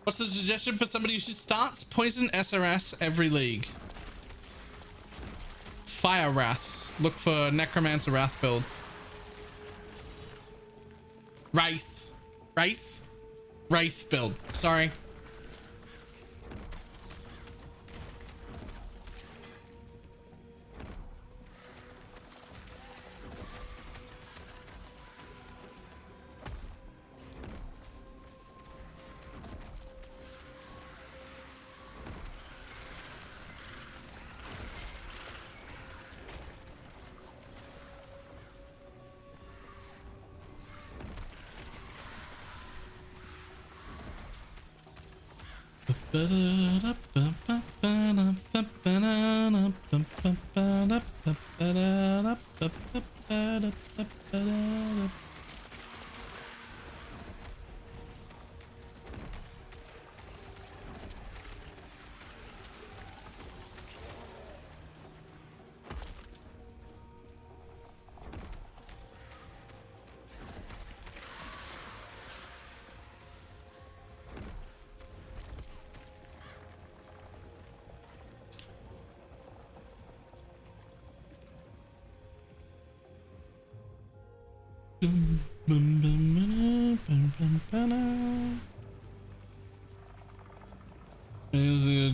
What's the suggestion for somebody who starts Poison SRS every league? Fire Wraths. Look for Necromancer Wrath build. Wraith build. Sorry.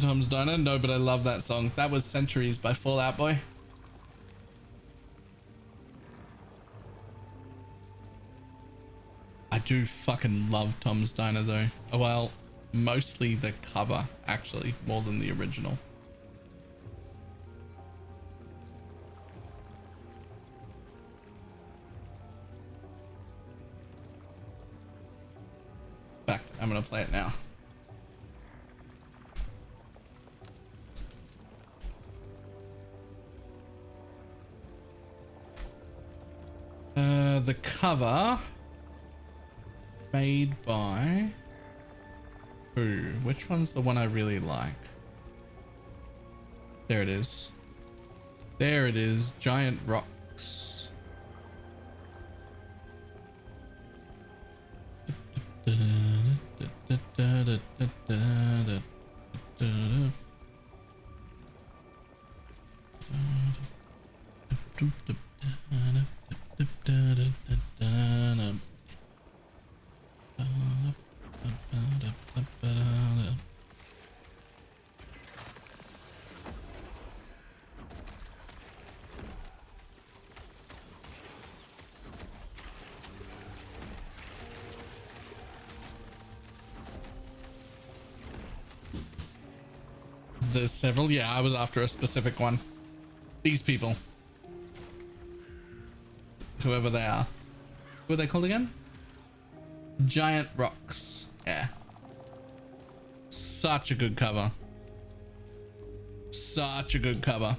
Tom's Diner? No, but I love that song. That was Centuries by Fall Out Boy. I do fucking love Tom's Diner though. Well, mostly the cover actually, more than the original. In fact, I'm gonna play it now. The cover made by who? Which one's the one I really like? There it is. There it is. Giant rocks. There's several. Yeah, I was after a specific one. These people. Whoever they are. Who are they called again? Giant rocks. Yeah. Such a good cover. Such a good cover.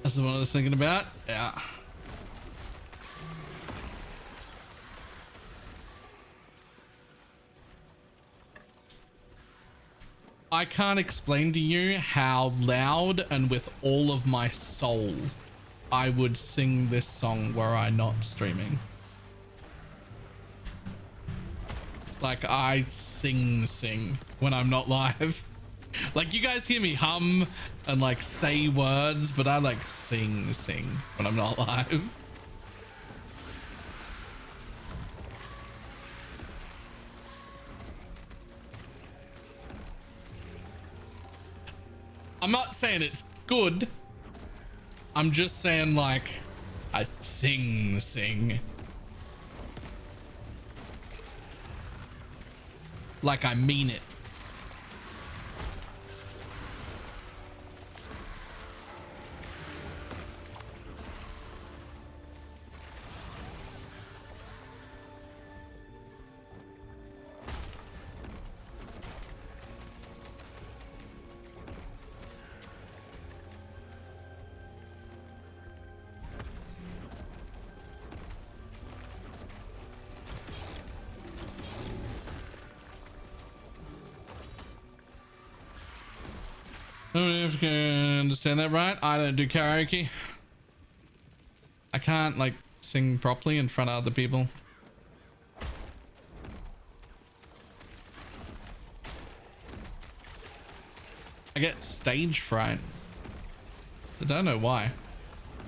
That's the one I was thinking about. Yeah. I can't explain to you how loud and with all of my soul I would sing this song were I not streaming. Like I sing when I'm not live. Like you guys hear me hum and like say words, but I like sing when I'm not live. I'm not saying it's good. I'm just saying like I sing. Like I mean it. If you can understand that right, I don't do karaoke. I can't like sing properly in front of other people. I get stage fright. I don't know why.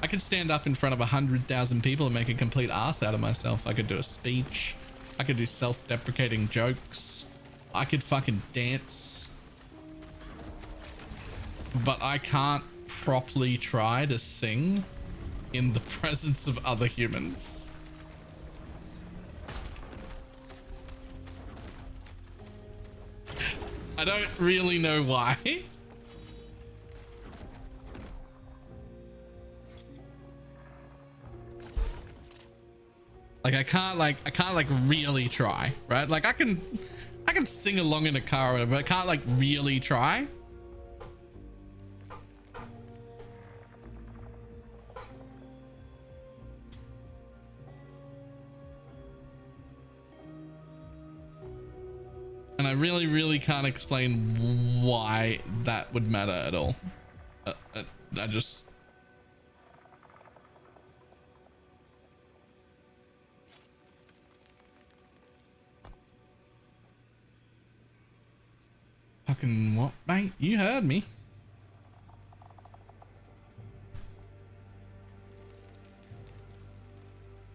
I could stand up in front of 100,000 people and make a complete ass out of myself. I could do a speech. I could do self-deprecating jokes. I could fucking dance. But I can't properly try to sing in the presence of other humans. I don't really know why. Like I can't really try, right? Like I can sing along in a car or whatever, but I can't like really try. And I really can't explain why that would matter at all. I just... Fucking what, mate? You heard me.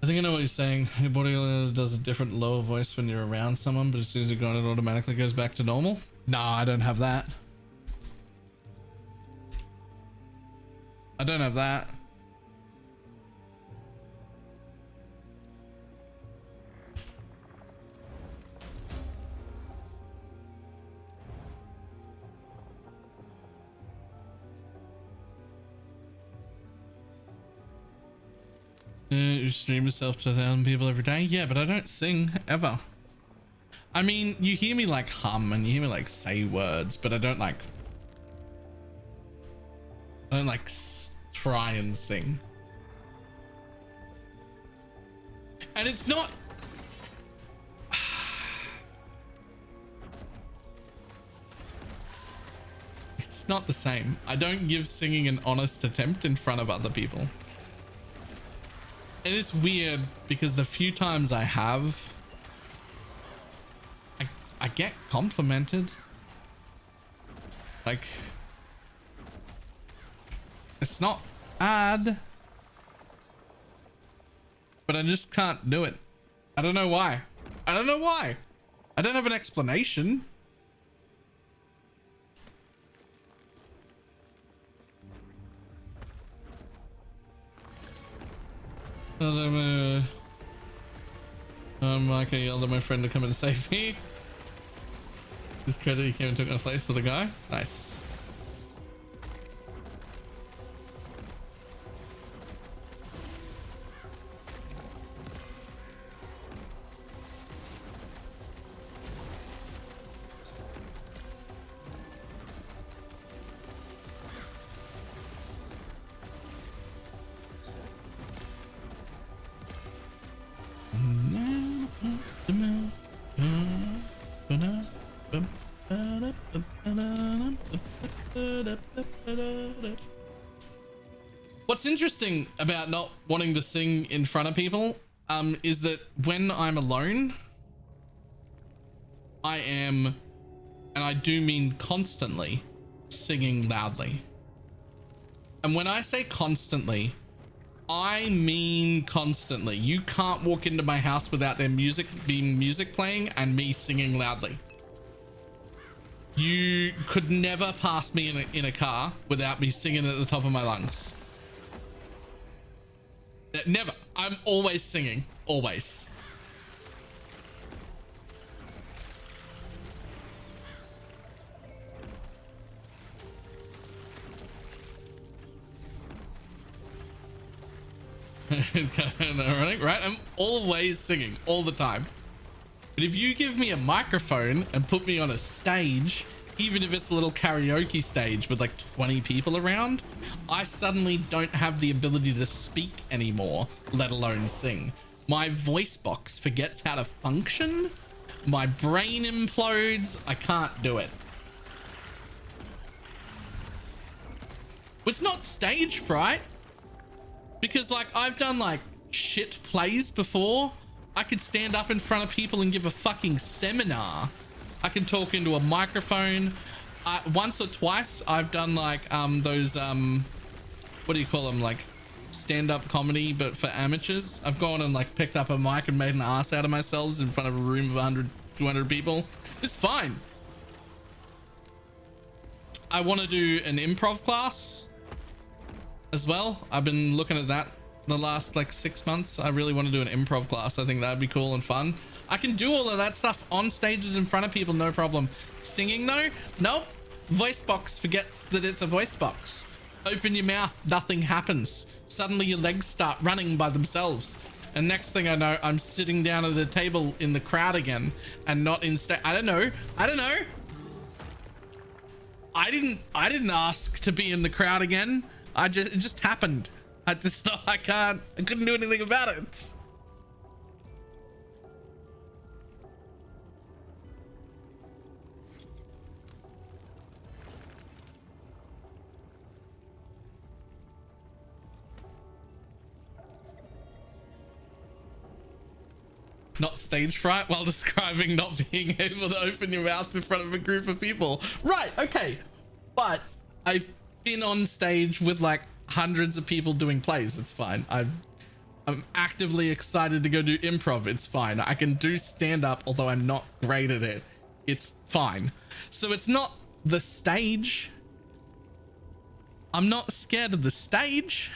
I think I know what you're saying. Your body does a different lower voice when you're around someone, but as soon as you're gone, it automatically goes back to normal. Nah, I don't have that. I don't have that. You stream yourself to 1,000 people every day. Yeah, but I don't sing ever. I mean, you hear me like hum and you hear me like say words, but I don't like try and sing. And it's not it's not the same. I don't give singing an honest attempt in front of other people. And it's weird because the few times I have, I get complimented. Like, it's not bad, but I just can't do it. I don't know why. I don't know why. I don't have an explanation. Mike, I yelled at my friend to come and save me. His credit, he came and took my place for the guy. Nice. What's interesting about not wanting to sing in front of people is that when I'm alone, I am, and I do mean constantly, singing loudly. And when I say constantly, I mean constantly. You can't walk into my house without there being music playing and me singing loudly. You could never pass me in a car without me singing at the top of my lungs. Never. I'm always singing. Always. Ironic, right? I'm always singing all the time. But if you give me a microphone and put me on a stage, even if it's a little karaoke stage with like 20 people around, I suddenly don't have the ability to speak anymore, let alone sing. My voice box forgets how to function. My brain implodes. I can't do it. It's not stage fright, because like I've done like shit plays before. I could stand up in front of people and give a fucking seminar. I can talk into a microphone. Once or twice I've done like those what do you call them, like stand-up comedy but for amateurs. I've gone and like picked up a mic and made an ass out of myself in front of a room of 100 200 people. It's fine. I want to do an improv class as well. I've been looking at that the last like 6 months. I really want to do an improv class. I think that'd be cool and fun. I can do all of that stuff on stages in front of people, no problem. Singing though, nope. Voice box forgets that it's a voice box. Open your mouth, nothing happens. Suddenly your legs start running by themselves, and next thing I know, I'm sitting down at a table in the crowd again and not in stage. I don't know. I didn't ask to be in the crowd again. It just happened. I couldn't do anything about it. Not stage fright while describing not being able to open your mouth in front of a group of people. Right, okay. But I've been on stage with like hundreds of people doing plays. It's fine. I'm actively excited to go do improv. It's fine. I can do stand up, although I'm not great at it. It's fine. So it's not the stage. I'm not scared of the stage.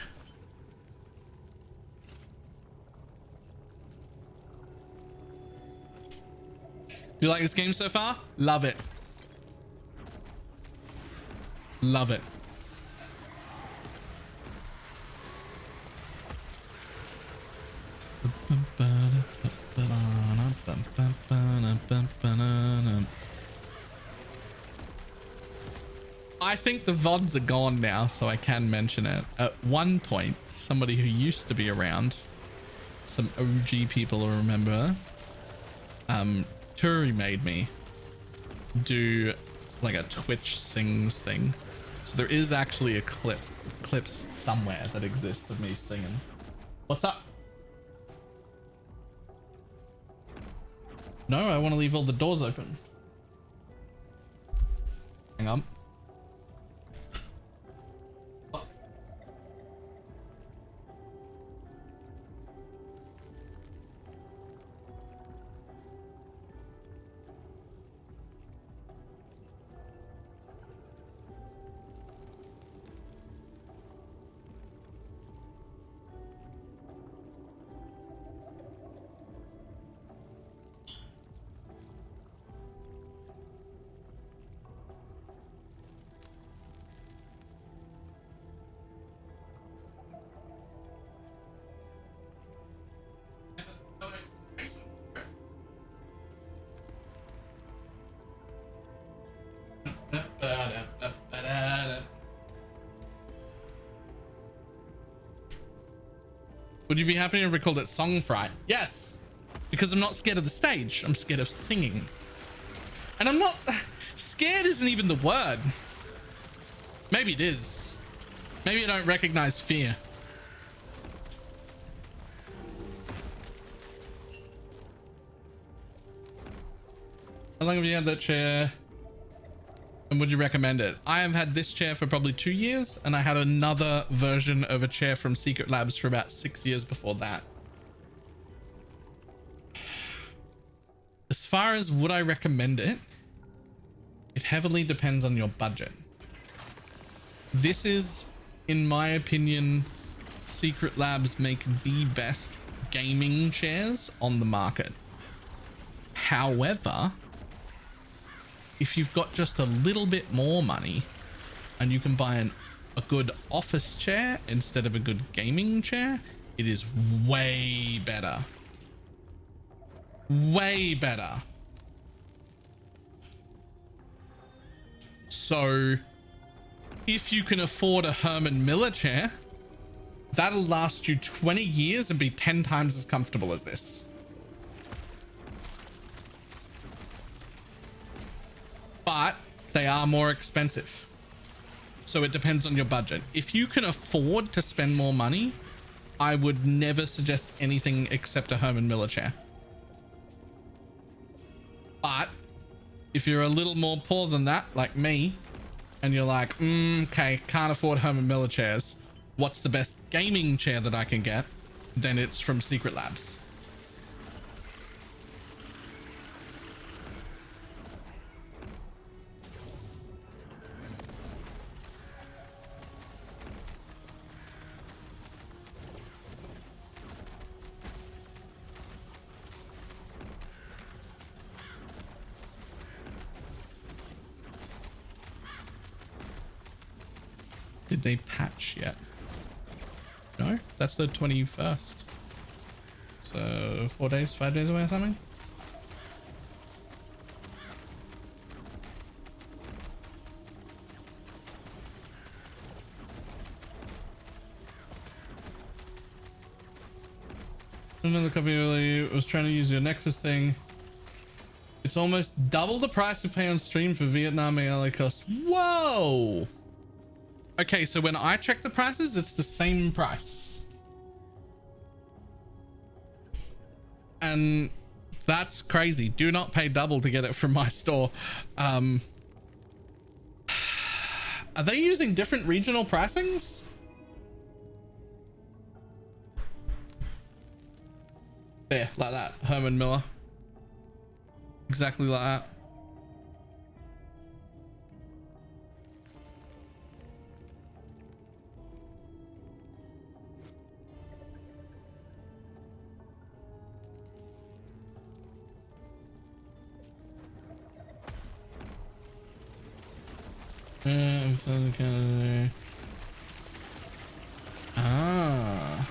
Do you like this game so far? Love it. Love it. I think the VODs are gone now, so I can mention it. At one point, somebody who used to be around, some OG people will remember, Turi made me do like a Twitch sings thing. So there is actually a clips somewhere that exists of me singing. What's up? No, I want to leave all the doors open. Hang on. Would you be happy if we called it Song Fright? Yes, because I'm not scared of the stage. I'm scared of singing. And I'm not... Scared isn't even the word. Maybe it is. Maybe I don't recognize fear. How long have you had that chair? And would you recommend it? I have had this chair for probably 2 years, and I had another version of a chair from Secret Labs for about 6 years before that. As far as would I recommend it, it heavily depends on your budget. This is, in my opinion, Secret Labs make the best gaming chairs on the market. However, if you've got just a little bit more money and you can buy a good office chair instead of a good gaming chair, it is way better. Way better. So if you can afford a Herman Miller chair, that'll last you 20 years and be 10 times as comfortable as this. But they are more expensive. So it depends on your budget. If you can afford to spend more money, I would never suggest anything except a Herman Miller chair. But if you're a little more poor than that, like me, and you're like, okay, can't afford Herman Miller chairs, what's the best gaming chair that I can get? Then it's from Secret Labs. Did they patch yet? No, that's the 21st. So 4 days, 5 days away or something? Another copy earlier was trying to use your Nexus thing. It's almost double the price you pay on stream for Vietnam ALA cost. Whoa! Okay, so when I check the prices, it's the same price. And that's crazy. Do not pay double to get it from my store. Are they using different regional pricings? Yeah, like that. Herman Miller. Exactly like that. Ah.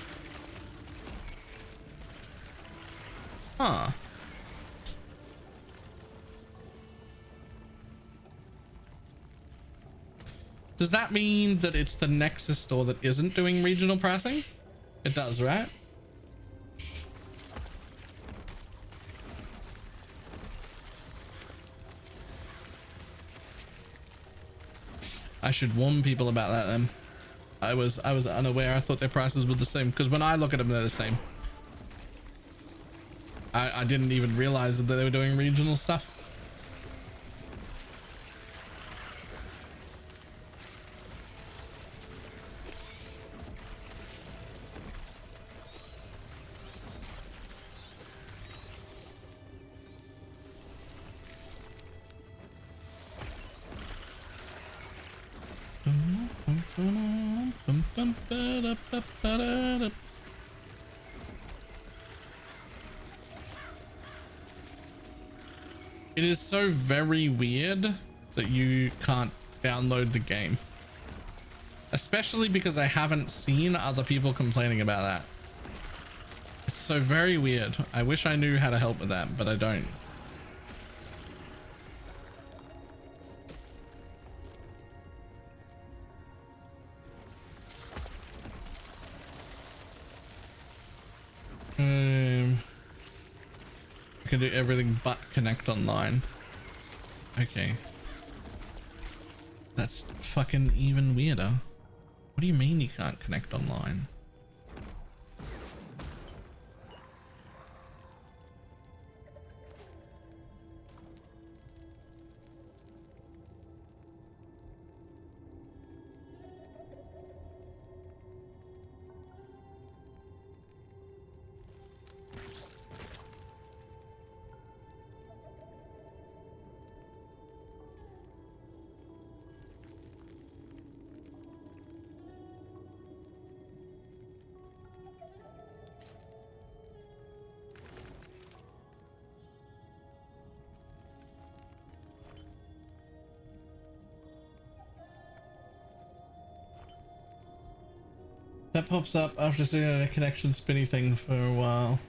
Huh. Does that mean that it's the Nexus store that isn't doing regional pricing? It does, right? I should warn people about that then. I was unaware. I thought their prices were the same, because when I look at them, they're the same. I didn't even realize that they were doing regional stuff. It is so very weird that you can't download the game, especially because I haven't seen other people complaining about that. It's so very weird. I wish I knew how to help with that, but I don't. I can do everything but connect online. Okay. That's fucking even weirder. What do you mean you can't connect online? That pops up after seeing a connection spinny thing for a while.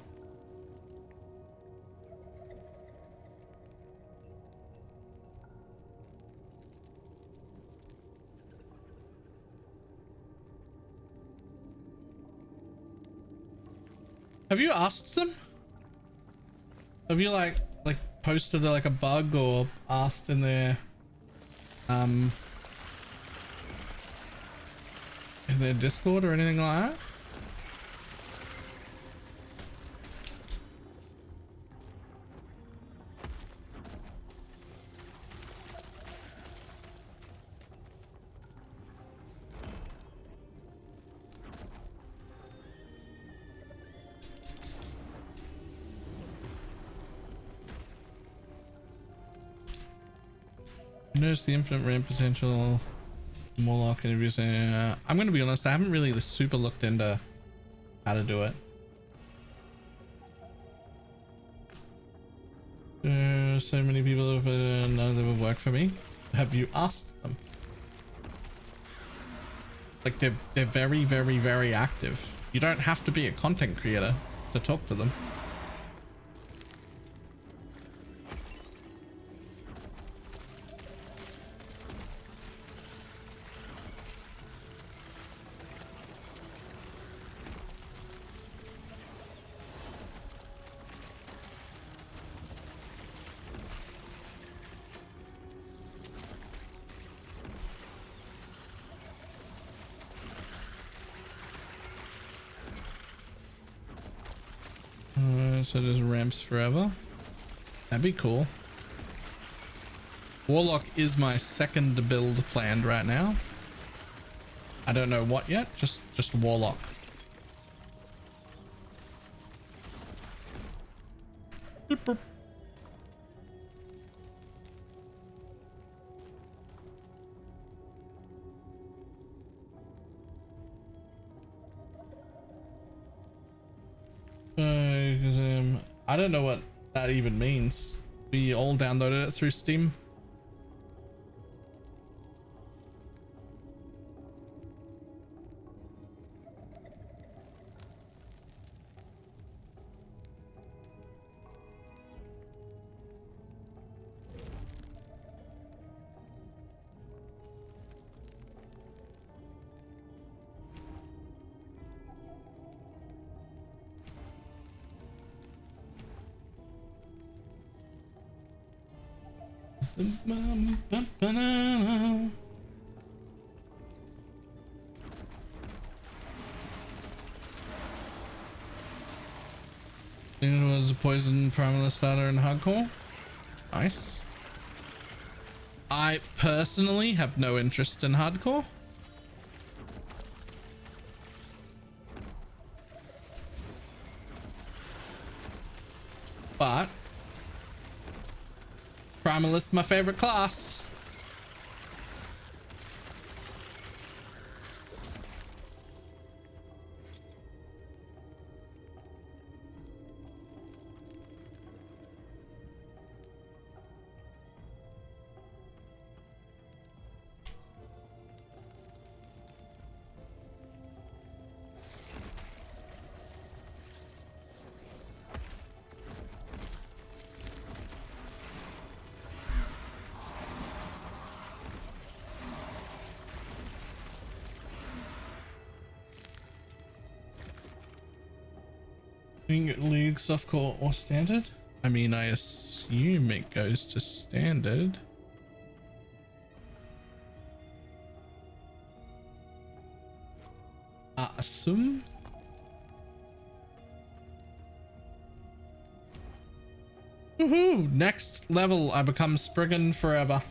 Have you asked them? Have you like posted like a bug or asked in their in their Discord or anything like that? Notice the infinite ramp potential. Warlock interviews. I'm gonna be honest, I haven't really super looked into how to do it. So many people have none of them have worked for me. Have you asked them? Like they're very, very, very active. You don't have to be a content creator to talk to them. So there's ramps forever. That'd be cool. Warlock is my second build planned right now. I don't know what yet, just Warlock. Boop, boop. I don't know what that even means. We all downloaded it through Steam. It was a poison primalist starter in hardcore. Nice. I personally have no interest in hardcore. But primalist my favorite class. League softcore or standard? I mean, I assume it goes to standard. Assume. Woohoo! Next level, I become Spriggan forever.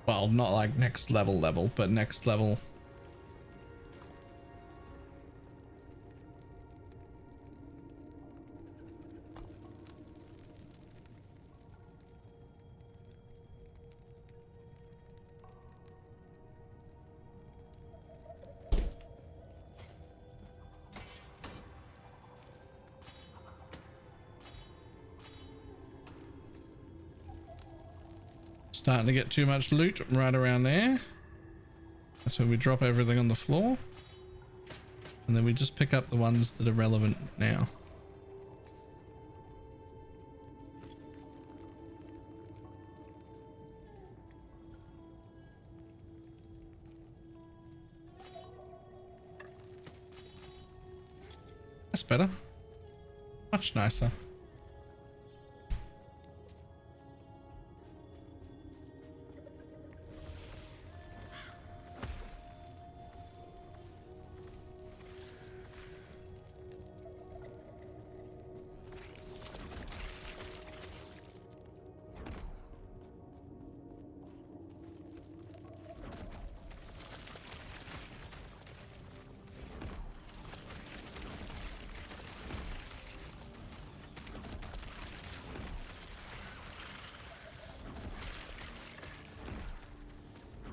Well, not like next level, but next level. Starting to get too much loot right around there. That's when we drop everything on the floor. And then we just pick up the ones that are relevant now. That's better. Much nicer.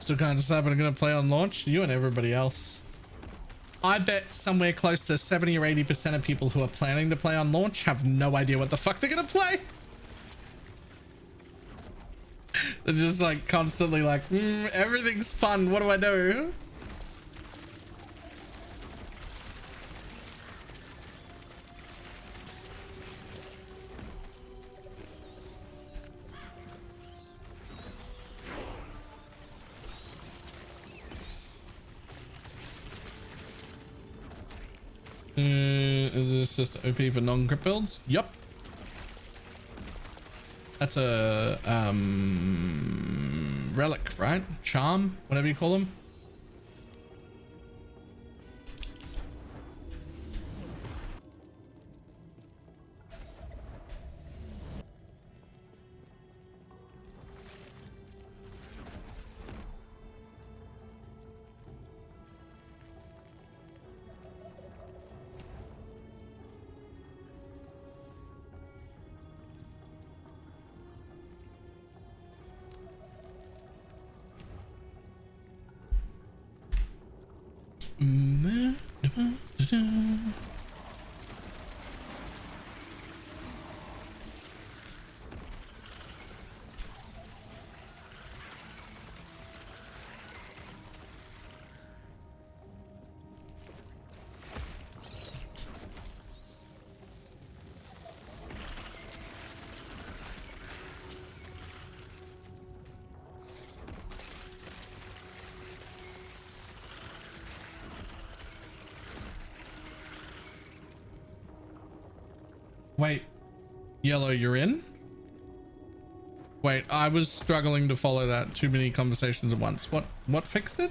Still can't decide what I'm going to play on launch. You and everybody else. I bet somewhere close to 70 or 80% of people who are planning to play on launch have no idea what the fuck they're going to play. They're just like constantly like, everything's fun. What do I do? Is this just OP for non-crit builds? Yup. That's a relic, right? Charm, whatever you call them. Wait, Yellow, you're in? Wait, I was struggling to follow that. Too many conversations at once. What fixed it?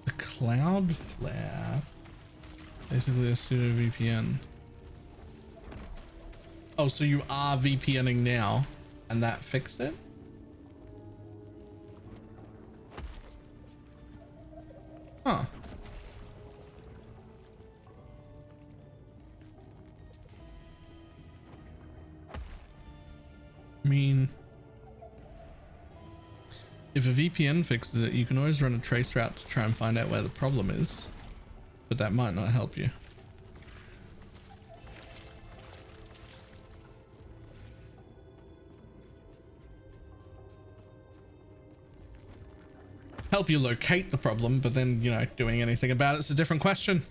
The Cloudflare. Basically a pseudo VPN. Oh, so you are VPNing now and that fixed it? Huh. I mean, if a VPN fixes it, you can always run a trace route to try and find out where the problem is, but that might not help you. Help you locate the problem, but then, you know, doing anything about it's a different question.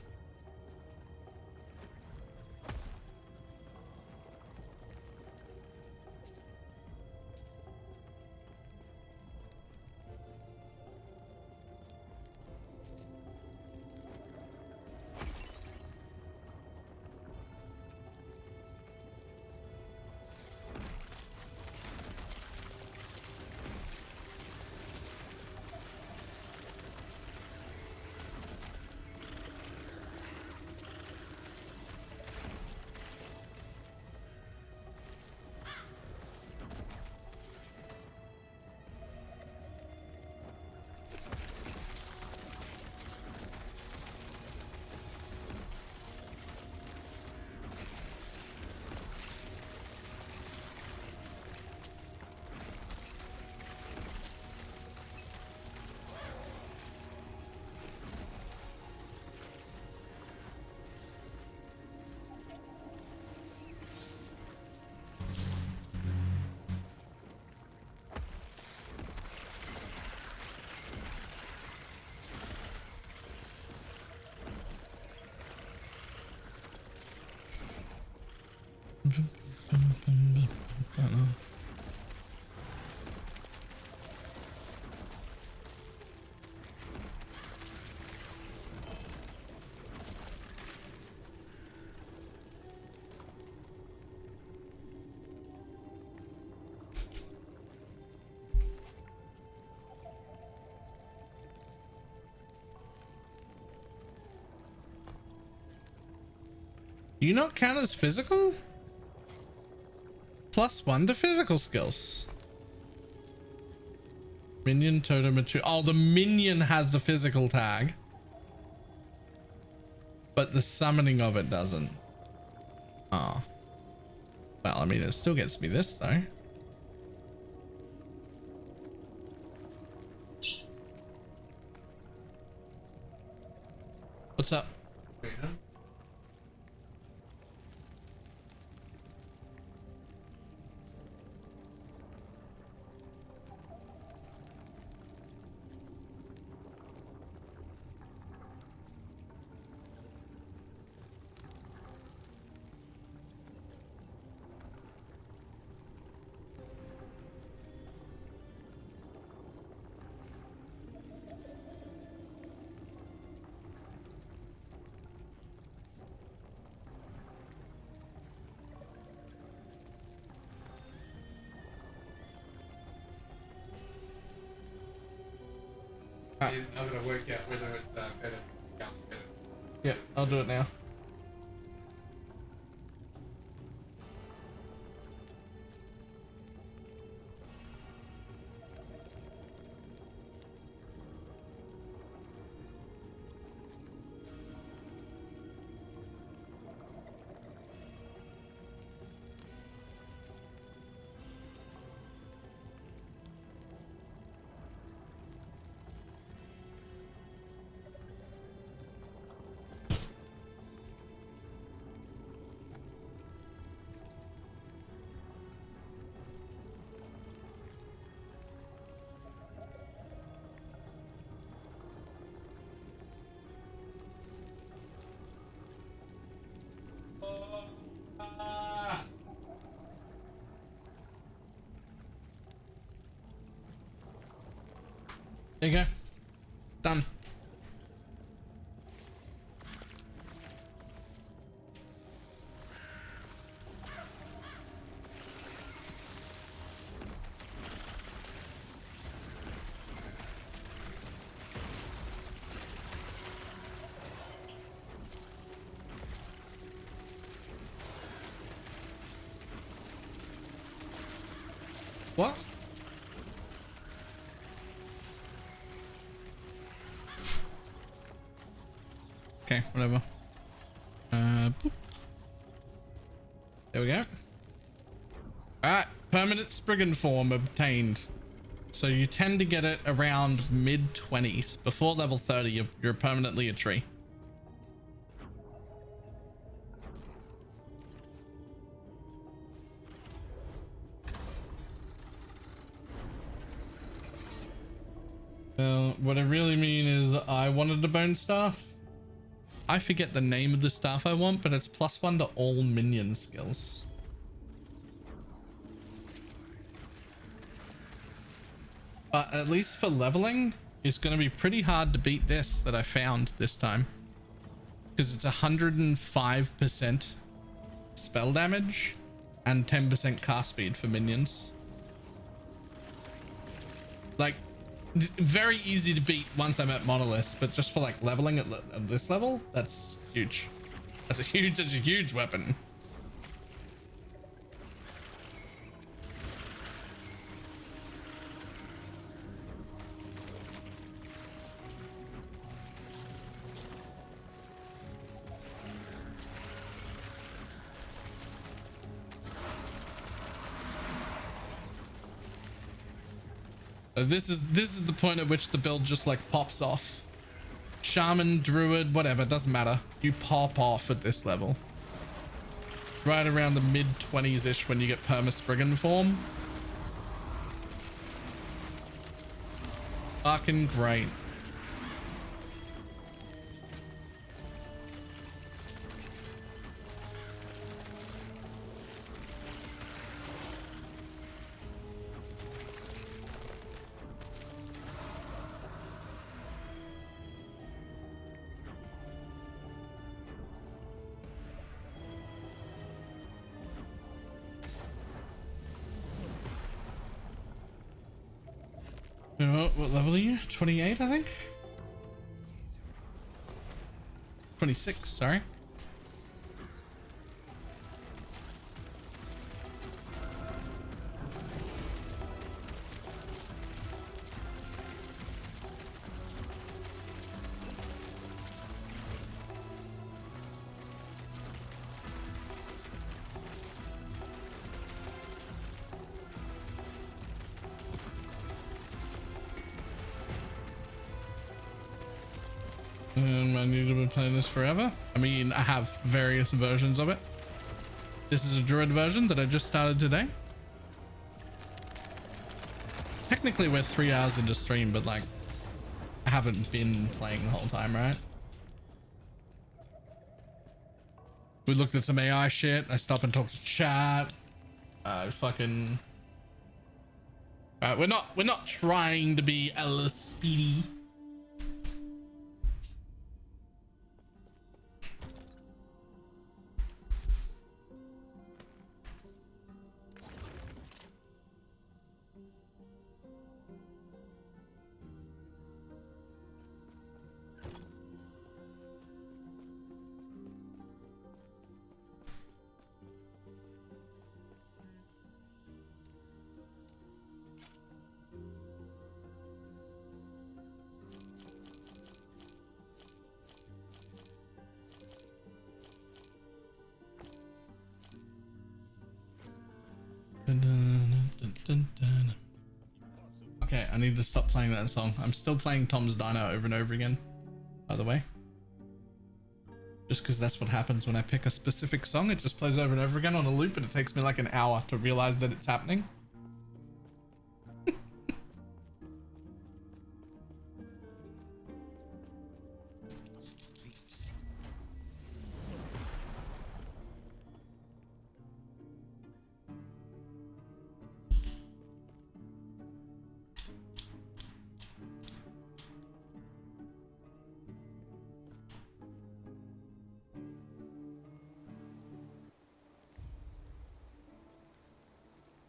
Do you not count as physical? +1 to physical skills. Minion totem mature. Oh, the minion has the physical tag, but the summoning of it doesn't. Oh. Well, I mean, it still gets me this though. What's up? I'm gonna work out whether it's better. Yeah, I'll do it now. There you go. Done. What? Okay, whatever. Boop. There we go. Alright, permanent Spriggan form obtained. So you tend to get it around mid-20s. Before level 30, you're permanently a tree. What I really mean is I wanted a bone staff. I forget the name of the staff I want, but it's +1 to all minion skills. But at least for leveling, it's going to be pretty hard to beat this that I found this time. Because it's 105% spell damage and 10% cast speed for minions. Like, very easy to beat once I'm at Monolith, but just for like leveling at this level, that's huge. That's a huge weapon. This is the point at which the build just like pops off. Shaman, druid, whatever, doesn't matter. You pop off at this level. Right around the mid-20s ish when you get perma Spriggan form. Fucking great. What level are you? 28, I think? 26, sorry. I need to be playing this forever. I mean, I have various versions of it. This is a druid version that I just started today. Technically, we're 3 hours into stream, but like, I haven't been playing the whole time, right? We looked at some AI shit. I stopped and talked to chat. Fucking. We're not trying to be a speedy. Okay, I need to stop playing that song. I'm still playing Tom's Diner over and over again, by the way. Just because that's what happens when I pick a specific song. It just plays over and over again on a loop, and it takes me like an hour to realize that it's happening.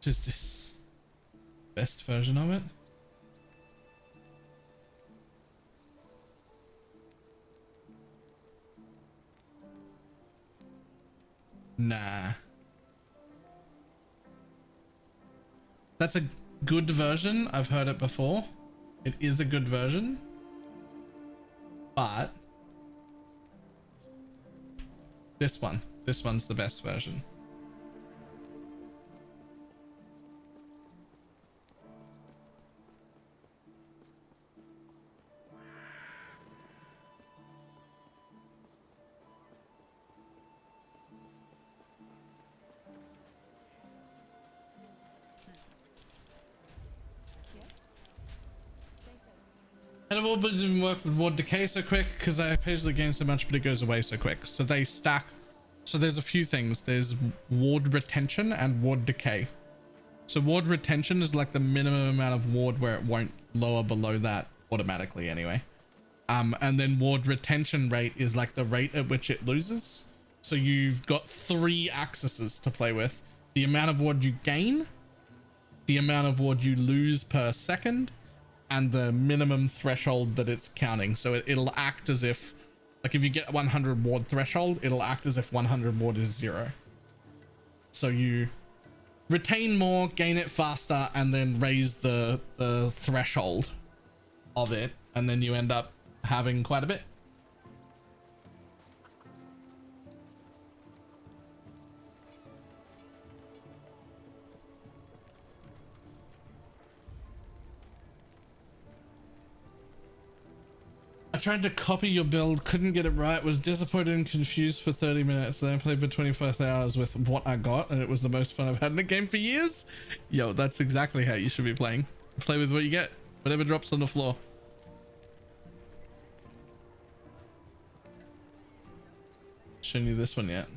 is this? Best version of it? Nah. That's a good version. I've heard it before. It is a good version. But this one's the best version. And I've all been work with ward decay so quick because I page the game so much, but it goes away so quick. So they stack. So there's a few things. There's ward retention and ward decay. So ward retention is like the minimum amount of ward where it won't lower below that automatically anyway. And then ward retention rate is like the rate at which it loses. So you've got 3 axes to play with: the amount of ward you gain, the amount of ward you lose per second, and the minimum threshold that it's counting. So it'll act as if, like, if you get 100 ward threshold, it'll act as if 100 ward is 0. So you retain more, gain it faster, and then raise the threshold of it, and then you end up having quite a bit. I tried to copy your build, couldn't get it right, was disappointed and confused for 30 minutes. Then I played for 25 hours with what I got, and it was the most fun I've had in a game for years. Yo, that's exactly how you should be playing. Play with what you get, whatever drops on the floor. Shown you this one yet?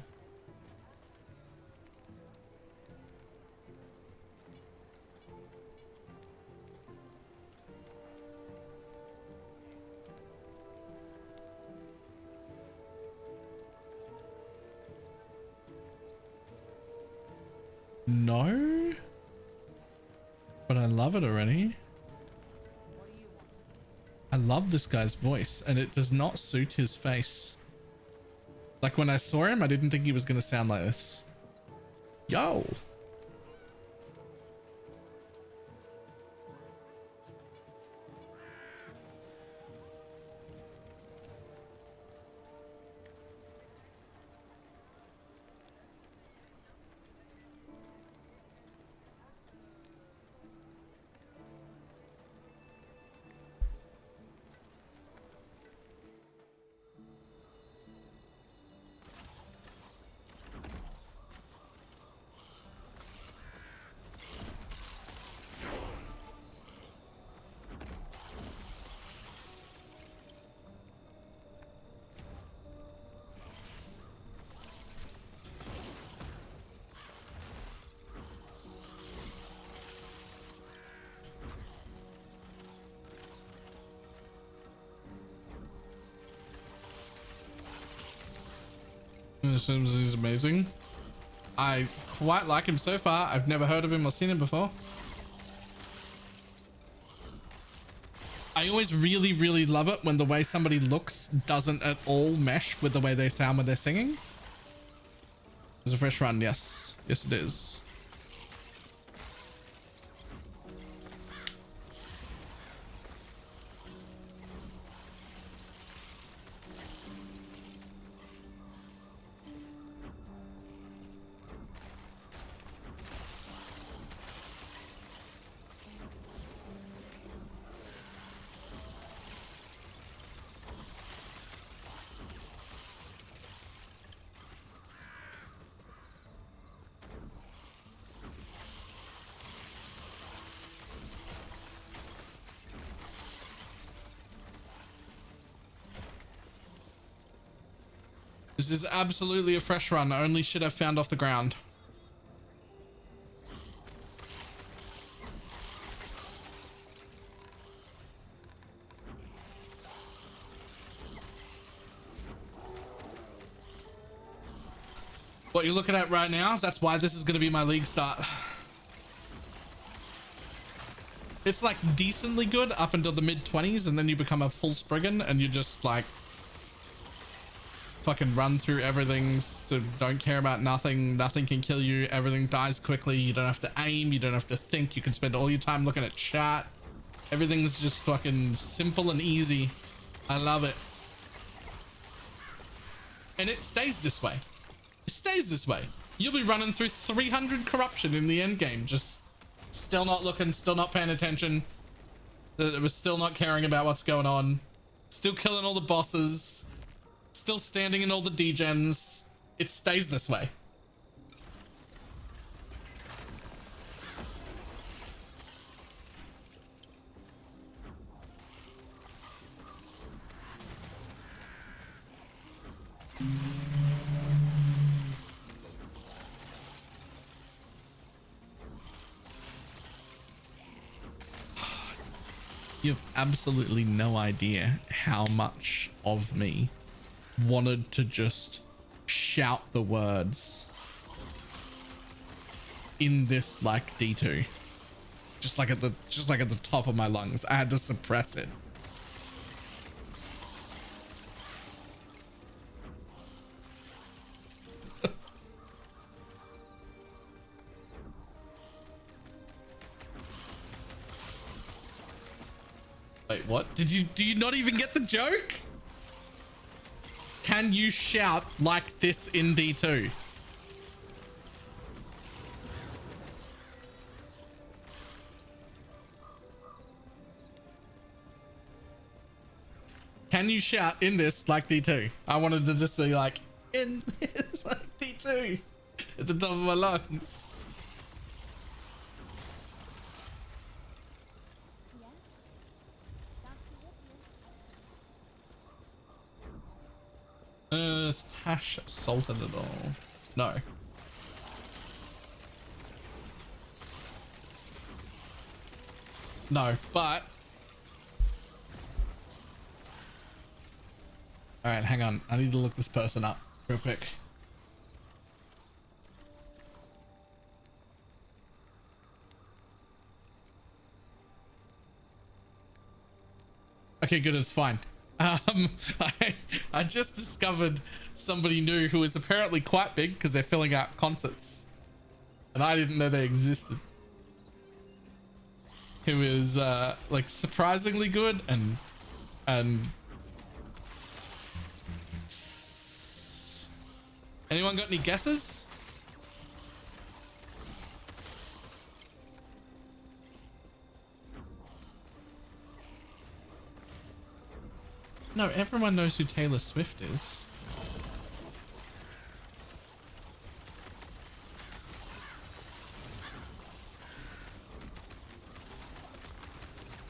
No, but I love it already. I love this guy's voice, and it does not suit his face. Like, when I saw him, I didn't think he was going to sound like this. Yo. He's amazing. I quite like him so far. I've never heard of him or seen him before. I always really love it when the way somebody looks doesn't at all mesh with the way they sound when they're singing. It's a fresh run, yes. Yes, it is. This is absolutely a fresh run. Only shit I've found off the ground. What you're looking at right now, that's why this is going to be my league start. It's like decently good up until the mid-20s, and then you become a full Spriggan and you just like fucking run through everything, so don't care about nothing. Nothing can kill you. Everything dies quickly. You don't have to aim. You don't have to think. You can spend all your time looking at chat. Everything's just fucking simple and easy. I love it. And it stays this way. It stays this way. You'll be running through 300 corruption in the end game, just still not looking, still not paying attention. It was still not caring about what's going on. Still killing all the bosses. Still standing in all the degens. It stays this way. You have absolutely no idea how much of me wanted to just shout the words in this like D2, just like at the top of my lungs. I had to suppress it. Wait, what? Do you not even get the joke? Can you shout like this in D2? Can you shout in this like D2? I wanted to just say like, in this like D2 at the top of my lungs. Is Tash salted at all? No. No, but... Alright, hang on. I need to look this person up real quick. Okay, good, it's fine. I just discovered somebody new who is apparently quite big because they're filling out concerts, and I didn't know they existed. Who is like surprisingly good and anyone got any guesses? No, everyone knows who Taylor Swift is.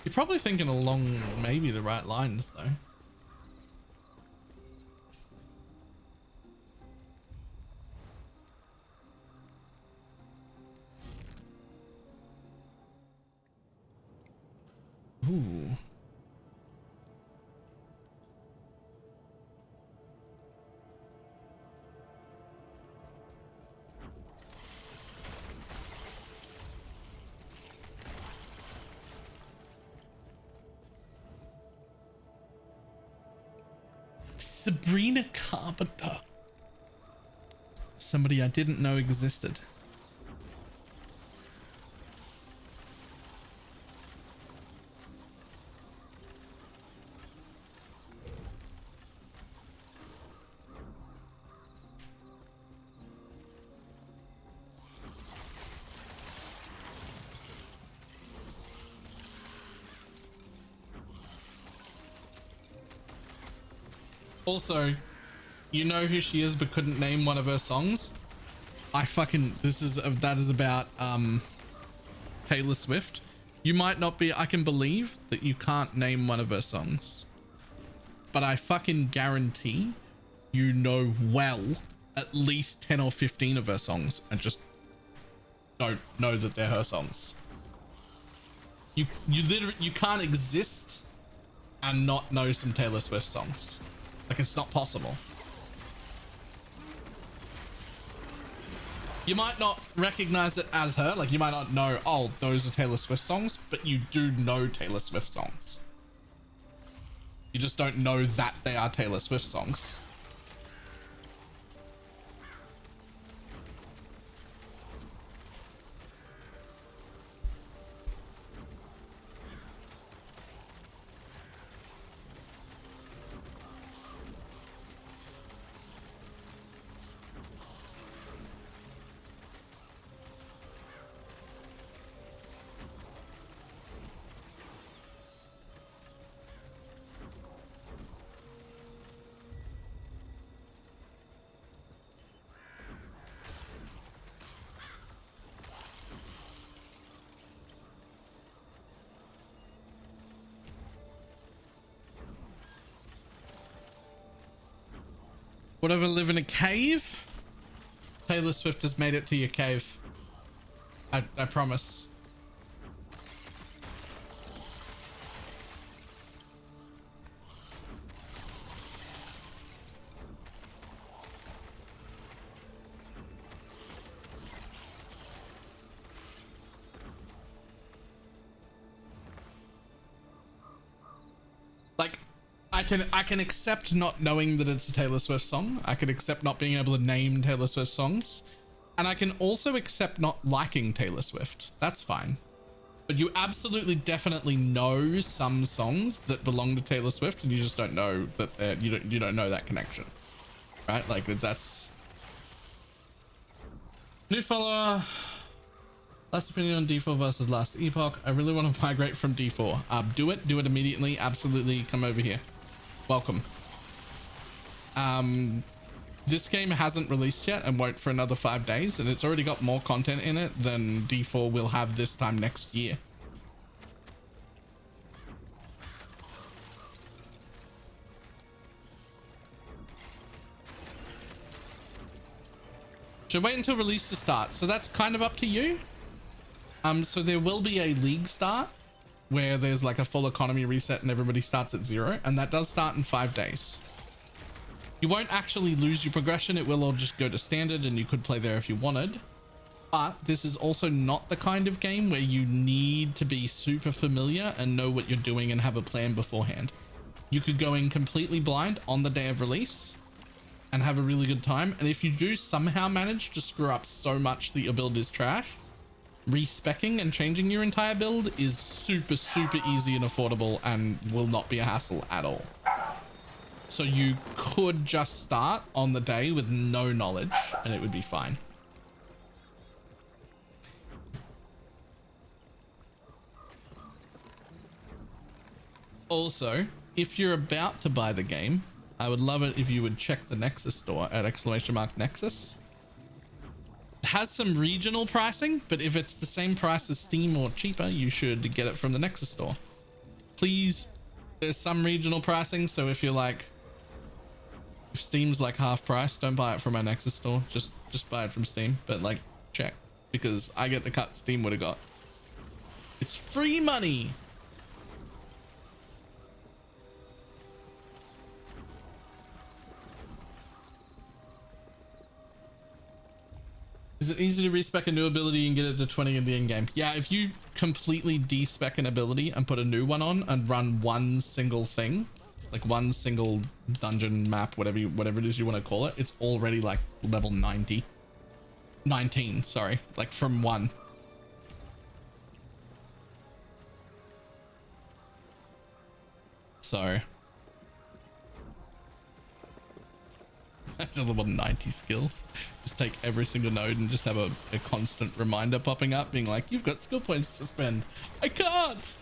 You're probably thinking along maybe the right lines though. Ooh. Sabrina Carpenter. Somebody I didn't know existed. Also, you know who she is but couldn't name one of her songs? That is about Taylor Swift. You might not be, I can believe that you can't name one of her songs, but I fucking guarantee you know well at least 10 or 15 of her songs and just don't know that they're her songs. You literally, you can't exist and not know some Taylor Swift songs. Like, it's not possible. You might not recognize it as her. Like, you might not know, oh, those are Taylor Swift songs, but you do know Taylor Swift songs. You just don't know that they are Taylor Swift songs. Whatever, live in a cave? Taylor Swift has made it to your cave. I promise. Like, I can accept not knowing that it's a Taylor Swift song. I can accept not being able to name Taylor Swift songs. And I can also accept not liking Taylor Swift. That's fine. But you absolutely definitely know some songs that belong to Taylor Swift, and you just don't know that you don't know that connection. Right? Like, that's new follower. Last opinion on D4 versus last epoch. I really want to migrate from D4. Do it immediately. Absolutely. Come over here. Welcome. This game hasn't released yet and won't for another 5 days, and it's already got more content in it than D4 will have this time next year. Should wait until release to start. So that's kind of up to you. So there will be a league start where there's like a full economy reset and everybody starts at 0, and that does start in 5 days. You won't actually lose your progression. It will all just go to standard, and you could play there if you wanted. But this is also not the kind of game where you need to be super familiar and know what you're doing and have a plan beforehand. You could go in completely blind on the day of release and have a really good time. And if you do somehow manage to screw up so much that your build is trash, respecking and changing your entire build is super easy and affordable and will not be a hassle at all. So you could just start on the day with no knowledge and it would be fine. Also, if you're about to buy the game, I would love it if you would check the Nexus store at !Nexus. It has some regional pricing, but if it's the same price as Steam or cheaper, you should get it from the Nexus store. Please, there's some regional pricing, so if you're like, if Steam's like half price, don't buy it from my Nexus store. Just buy it from Steam, but like check, because I get the cut Steam would have got. It's free money. Is it easy to respec a new ability and get it to 20 in the end game? Yeah, if you completely despec an ability and put a new one on and run one single thing, like one single dungeon map, whatever it is you want to call it, it's already like level 19, sorry, like from 1. So that's a level 90 skill. Just take every single node and just have a constant reminder popping up being like, you've got skill points to spend. I can't.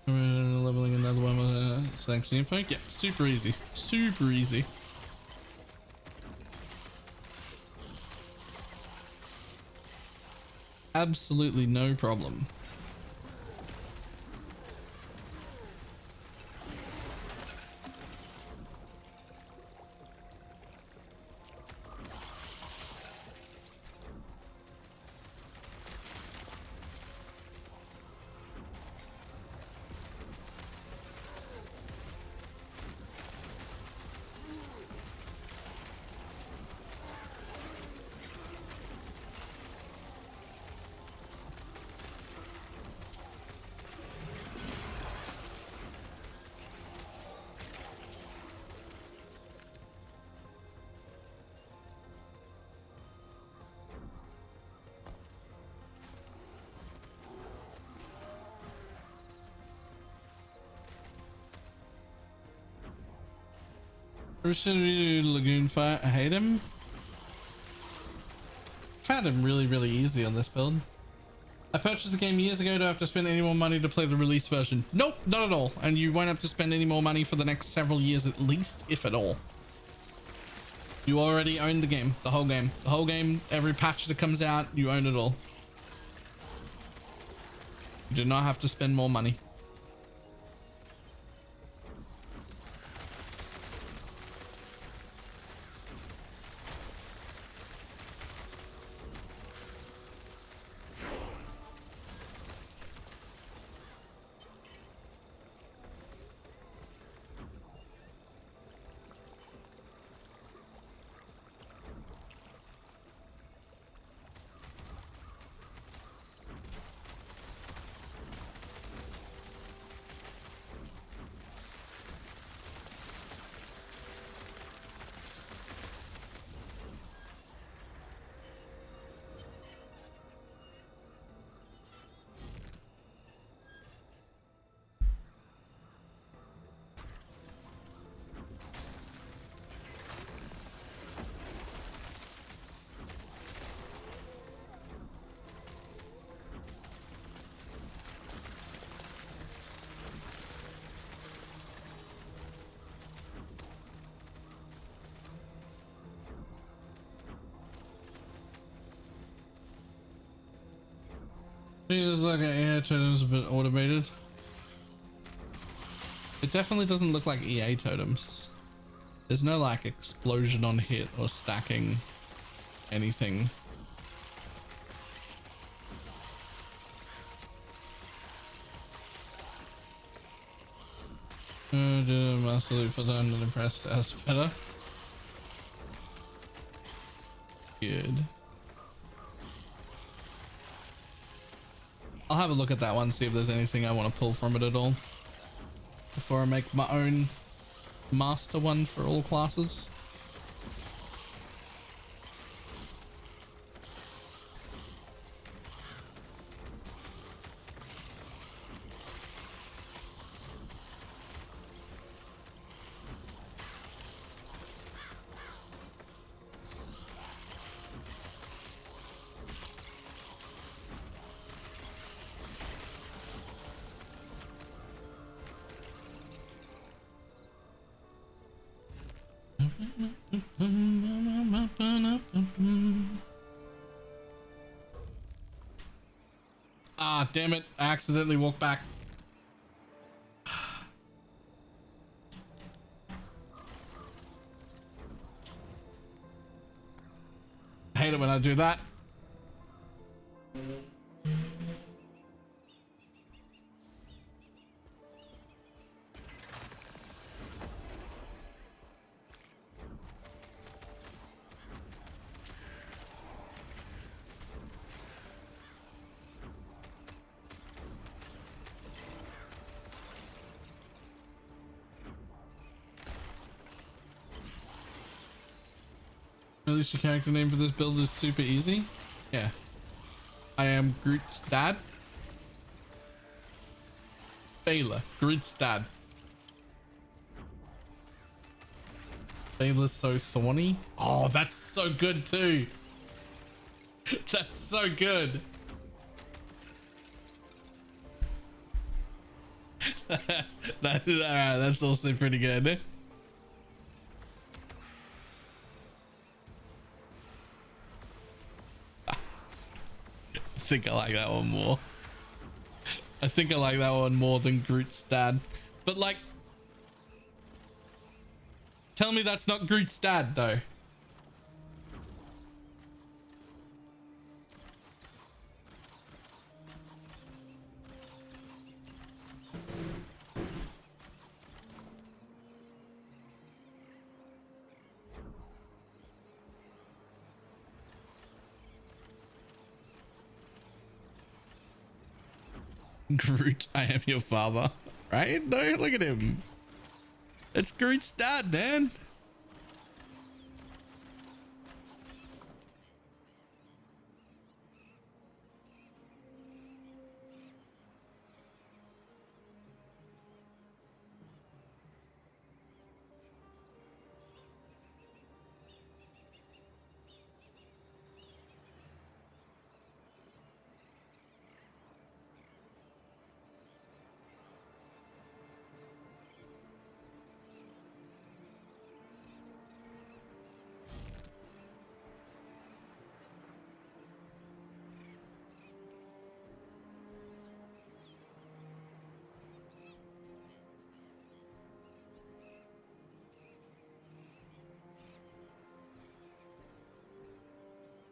Leveling another one with a sanction info. Yeah, super easy. Super easy. Absolutely no problem. Lagoon Fire. I hate him. Found him really easy on this build. I purchased the game years ago. Do I have to spend any more money to play the release version? Nope, not at all. And you won't have to spend any more money for the next several years at least, if at all. You already own the game, the whole game. The whole game, every patch that comes out, you own it all. You do not have to spend more money. Feels like an air totem's a bit automated. It definitely doesn't look like EA totems. There's no like explosion on hit or stacking anything. Master loot for them, not impressed. As better. Good. I'll have a look at that one, see if there's anything I want to pull from it at all before I make my own master one for all classes. Ah, damn it. I accidentally walked back. I hate it when I do that. At least your character name for this build is super easy. Yeah. I am Groot's dad. Baylor, Groot's dad. Baylor's so thorny. Oh, that's so good too. That's so good. That's also pretty good. I think I like that one more. I think I like that one more than Groot's dad. But like, tell me that's not Groot's dad though. Groot, I am your father. Right? No, look at him. It's Groot's dad, man.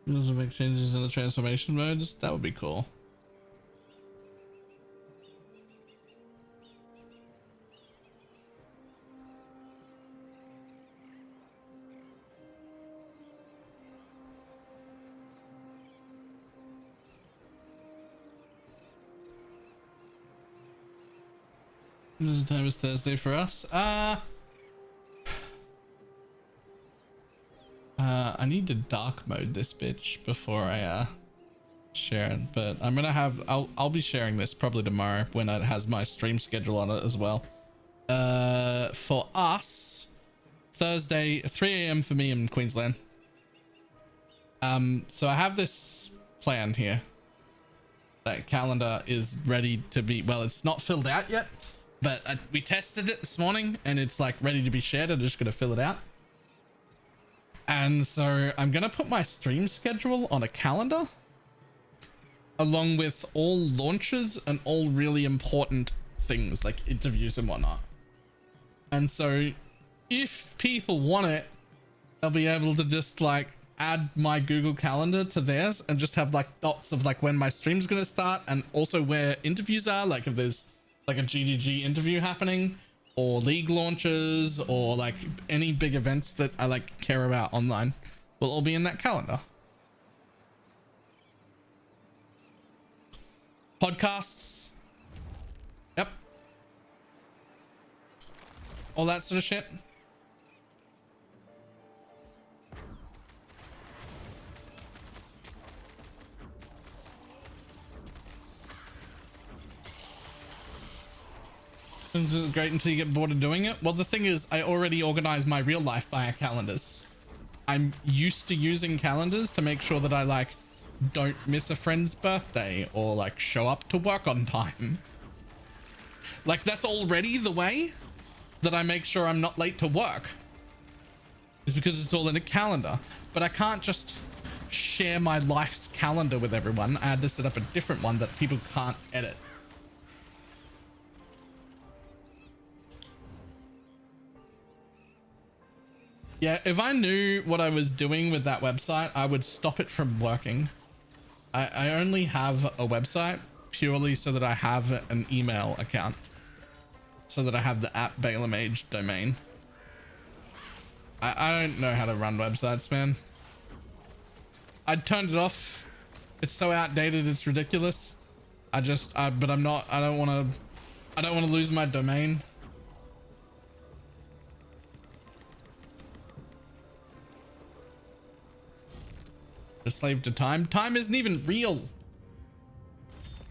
Does it make changes in the transformation modes? That would be cool. What time is Thursday for us? I need to dark mode this bitch before I share it, but I'm gonna have I'll be sharing this probably tomorrow when it has my stream schedule on it as well. For us, Thursday 3 a.m. for me in Queensland. So I have this plan here. That calendar is ready to be, well, it's not filled out yet, but we tested it this morning and it's like ready to be shared. I'm just gonna fill it out. And so I'm gonna put my stream schedule on a calendar along with all launches and all really important things like interviews and whatnot. And so if people want it, they'll be able to just like add my Google Calendar to theirs and just have like dots of like when my stream's gonna start and also where interviews are, like if there's like a GDG interview happening or league launches or like any big events that I like care about online will all be in that calendar. Podcasts. Yep. All that sort of shit. It's great until you get bored of doing it. Well, the thing is, I already organize my real life via calendars. I'm used to using calendars to make sure that I like don't miss a friend's birthday or like show up to work on time. Like that's already the way that I make sure I'm not late to work, is because it's all in a calendar. But I can't just share my life's calendar with everyone. I had to set up a different one that people can't edit. Yeah, if I knew what I was doing with that website, I would stop it from working. I only have a website purely so that I have an email account. So that I have the app BalorMage domain. I don't know how to run websites, man. I turned it off. It's so outdated, it's ridiculous. But I'm not, I don't want to lose my domain. A slave to time. Time isn't even real.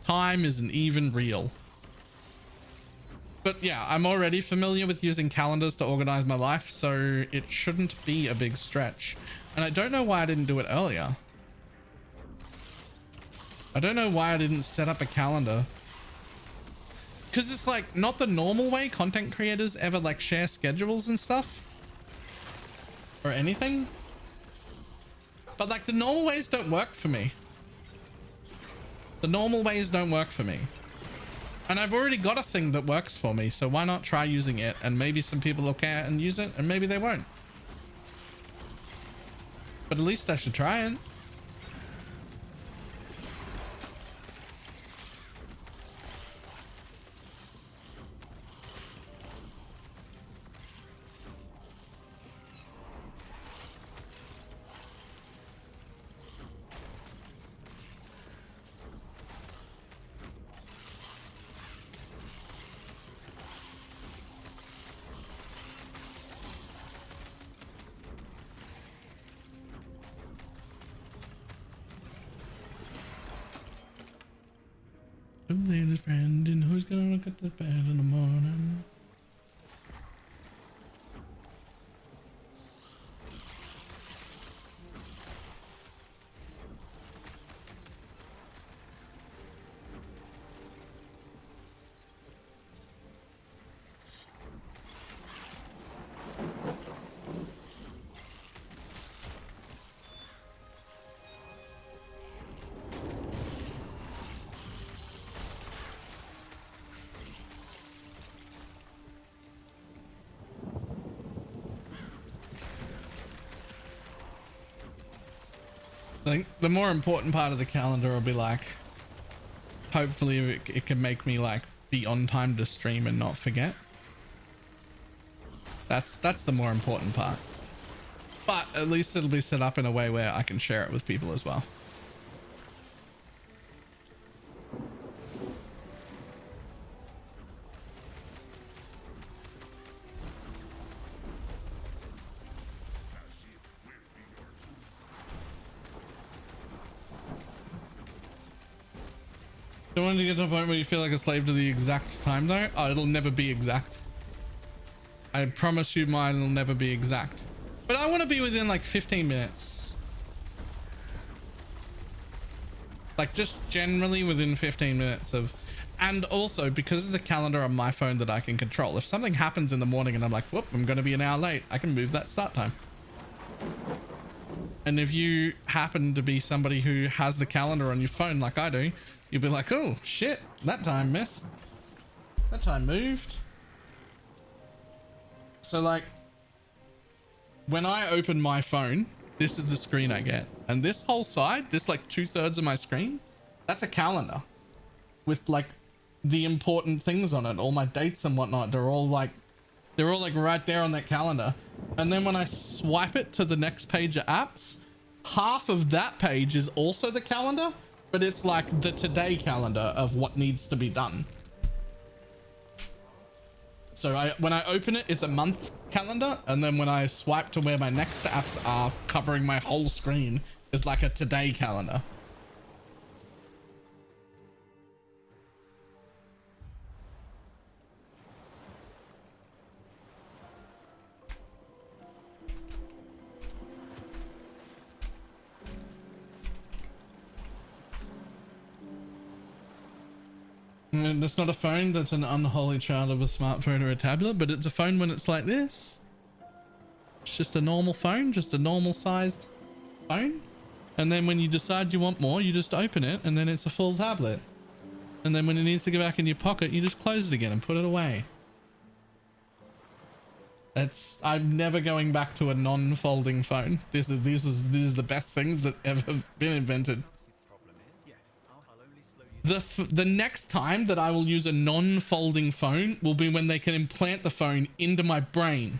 Time isn't even real. But yeah, I'm already familiar with using calendars to organize my life, so it shouldn't be a big stretch. And I don't know why I didn't do it earlier. I don't know why I didn't set up a calendar. Because it's like not the normal way content creators ever like share schedules and stuff. Or anything. But like the normal ways don't work for me. The normal ways don't work for me. And I've already got a thing that works for me, so why not try using it? And maybe some people will care and use it, and maybe they won't. But at least I should try it. Who's friend and who's gonna look at the bed in the morning? I think the more important part of the calendar will be like, hopefully it can make me like be on time to stream and not forget. That's the more important part. But at least it'll be set up in a way where I can share it with people as well. Don't want to get to a point where you feel like a slave to the exact time though. Oh, it'll never be exact. I promise you mine will never be exact. But I want to be within like 15 minutes. Like just generally within 15 minutes of... And also because it's a calendar on my phone that I can control. If something happens in the morning and I'm like, whoop, I'm going to be an hour late, I can move that start time. And if you happen to be somebody who has the calendar on your phone like I do, you'll be like, oh shit, that time missed. That time moved. So like, when I open my phone, this is the screen I get. And this whole side, this like 2/3 of my screen, that's a calendar with like the important things on it. All my dates and whatnot, they're all like right there on that calendar. And then when I swipe it to the next page of apps, half of that page is also the calendar, but it's like the today calendar of what needs to be done. So when I open it, it's a month calendar. And then when I swipe to where my next apps are covering my whole screen is like a today calendar. And it's not a phone that's an unholy child of a smartphone or a tablet, but it's a phone when it's like this. It's just a normal phone, just a normal sized phone. And then when you decide you want more, you just open it and then it's a full tablet. And then when it needs to go back in your pocket, you just close it again and put it away. I'm never going back to a non-folding phone. This is the best things that ever been invented. The next time that I will use a non-folding phone will be when they can implant the phone into my brain.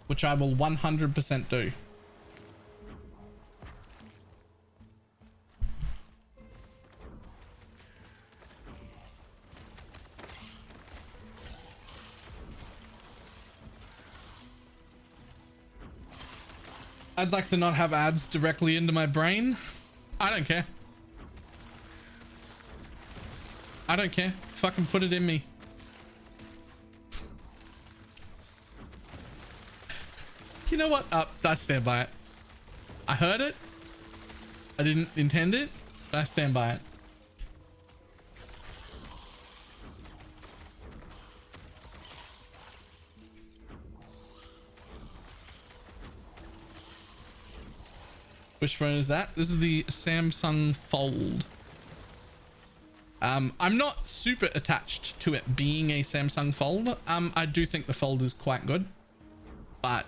Which I will 100% do. I'd like to not have ads directly into my brain. I don't care. I don't care. Fucking put it in me. You know what? I stand by it. I heard it. I didn't intend it, but I stand by it. Which phone is that? This is the Samsung Fold. I'm not super attached to it being a Samsung Fold. I do think the Fold is quite good, but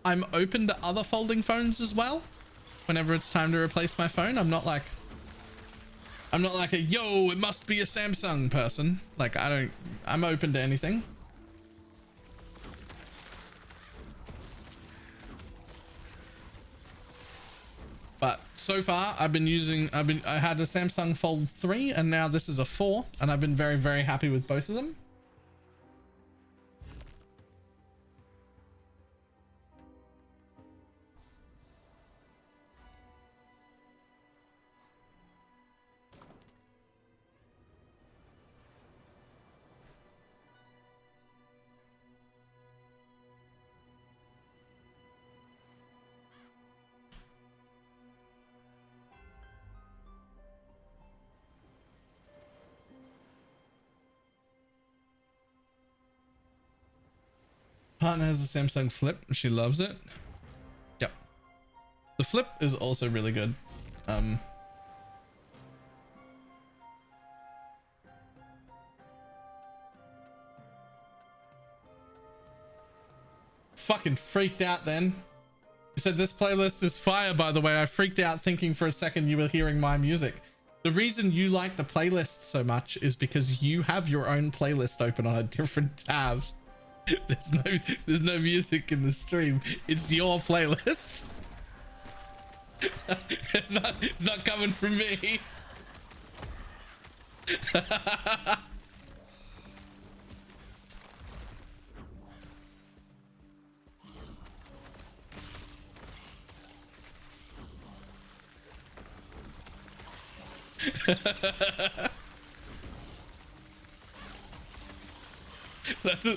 I'm open to other folding phones as well. Whenever it's time to replace my phone, I'm not like a yo, it must be a Samsung person. Like I'm open to anything. But so far I had a Samsung Fold 3 and now this is a 4 and I've been very, very happy with both of them. Partner has a Samsung Flip. She loves it. Yep. The Flip is also really good. fucking freaked out then. You said this playlist is fire, by the way. I freaked out thinking for a second you were hearing my music. The reason you like the playlist so much is because you have your own playlist open on a different tab. There's no music in the stream. It's your playlist. It's not coming from me.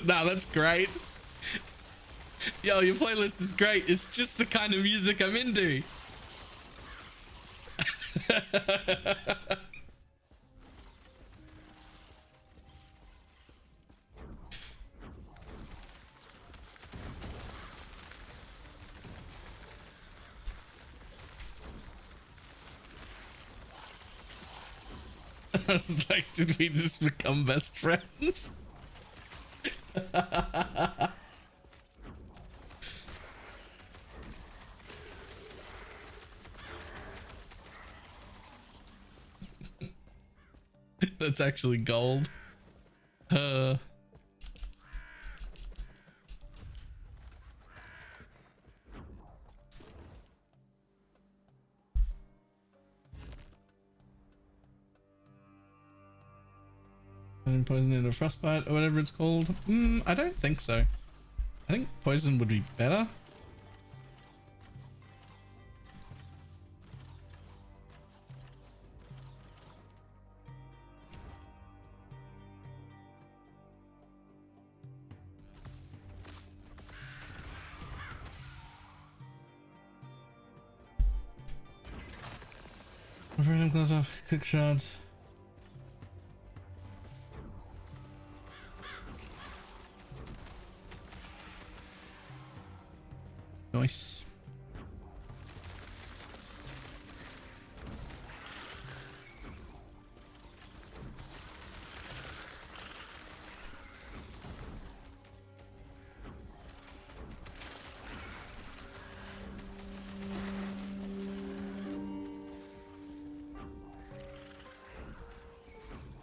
That's great. Yo, your playlist is great. It's just the kind of music I'm into. I was like, did we just become best friends? That's actually gold. Poison in a frostbite or whatever it's called. I don't think so. I think poison would be better. Random gloves off, kick shots. Nice.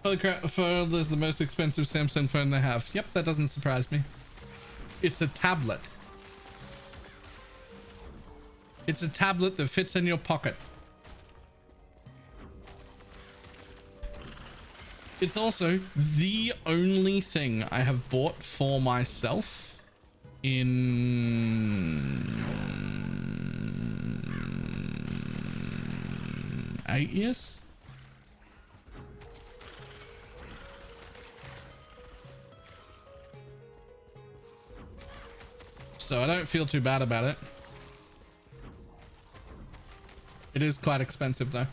Holy crap, the phone is the most expensive Samsung phone they have. Yep, that doesn't surprise me. It's a tablet. It's a tablet that fits in your pocket. It's also the only thing I have bought for myself in 8 years. So I don't feel too bad about it. It is quite expensive though.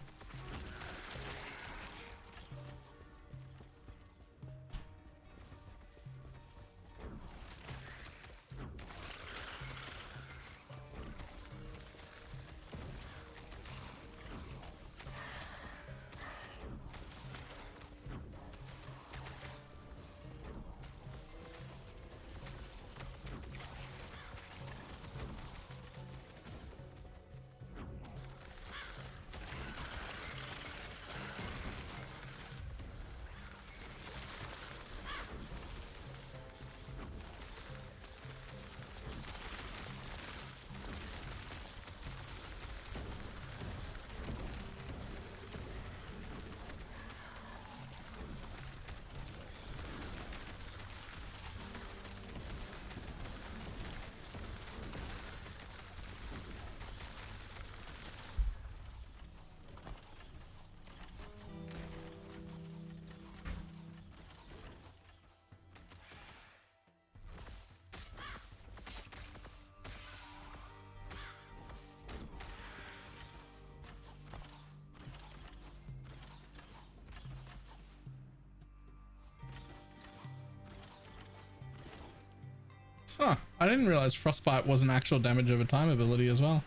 Huh, I didn't realize Frostbite was an actual damage over time ability as well.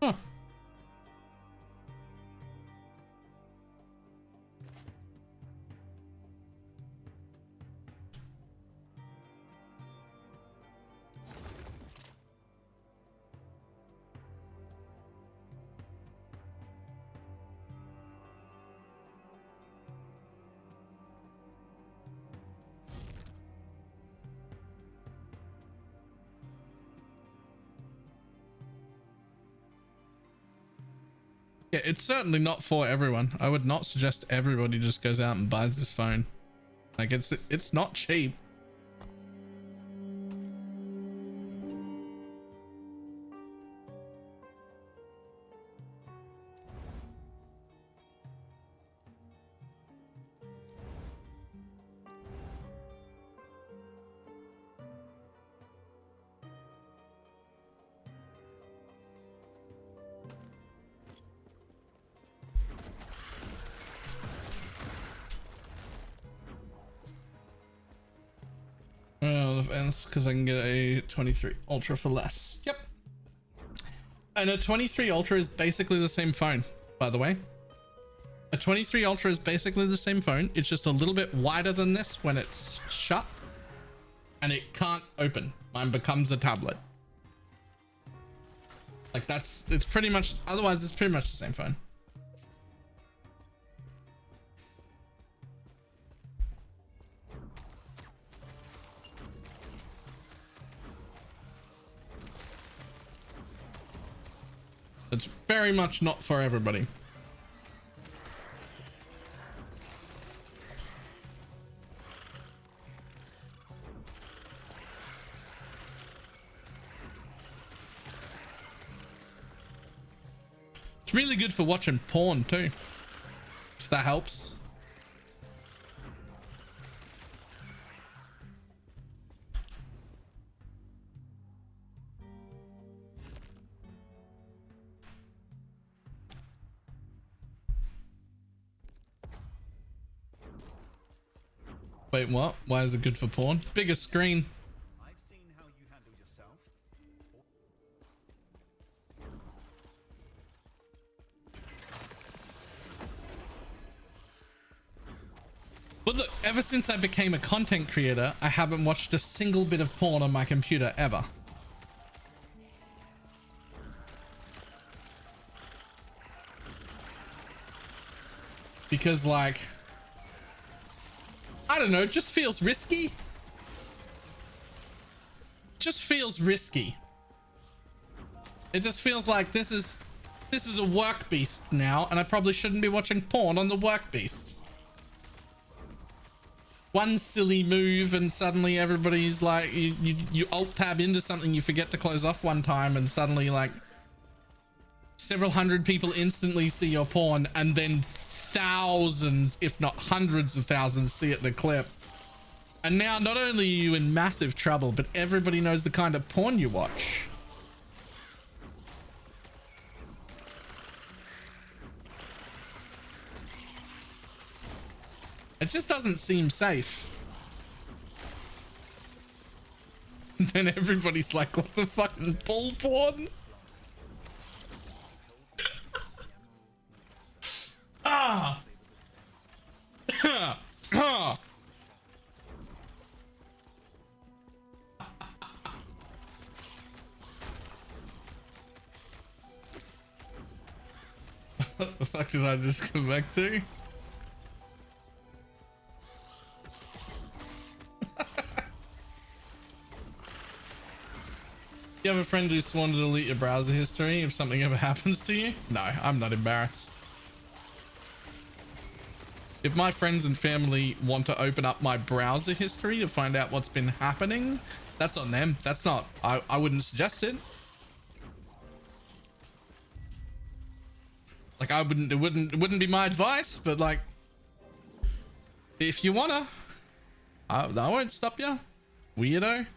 Huh. Yeah, it's certainly not for everyone. I would not suggest everybody just goes out and buys this phone. Like it's not cheap. Well, because I can get a 23 Ultra for less. Yep. And a 23 Ultra is basically the same phone, by the way. A 23 Ultra is basically the same phone. It's just a little bit wider than this when it's shut. And it can't open. Mine becomes a tablet. Like it's pretty much, otherwise it's pretty much the same phone. It's very much not for everybody. It's really good for watching porn too, if that helps. Wait, what? Why is it good for porn? Bigger screen. I've seen how you handle yourself. But look, ever since I became a content creator, I haven't watched a single bit of porn on my computer ever. Because like, I don't know, it just feels risky. Just feels risky. It just feels like this is a work beast now, and I probably shouldn't be watching porn on the work beast. One silly move and suddenly everybody's like, you alt tab into something you forget to close off one time, and suddenly like several hundred people instantly see your porn, and then thousands, if not hundreds of thousands, see it in a clip. And now not only are you in massive trouble, but everybody knows the kind of porn you watch. It just doesn't seem safe. And then everybody's like, what the fuck is bull porn? Ah! Ah! What the fuck did I just come back to? You have a friend who's sworn to delete your browser history if something ever happens to you? No, I'm not embarrassed. If my friends and family want to open up my browser history to find out what's been happening, that's on them. That's not, I wouldn't suggest it. Like it wouldn't be my advice, but like, if you wanna, I won't stop you, weirdo.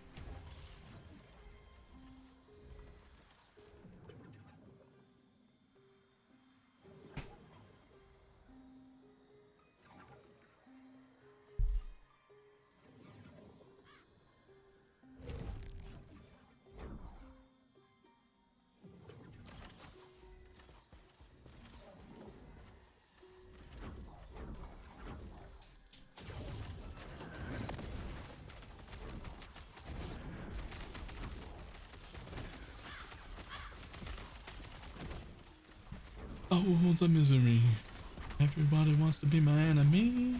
Oh, the misery. Everybody wants to be my enemy.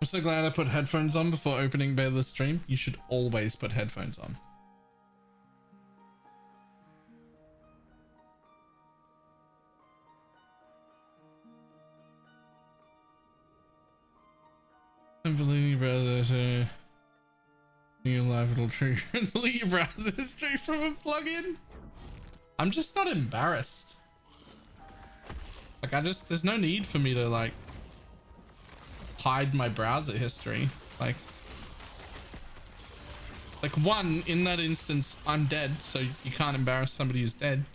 I'm so glad I put headphones on before opening Baylor's stream. You should always put headphones on. I'm believing your browser. Your live little trigger. Delete your browser history from a plugin. I'm just not embarrassed. Like there's no need for me to like hide my browser history. Like one, in that instance, I'm dead, so you can't embarrass somebody who's dead.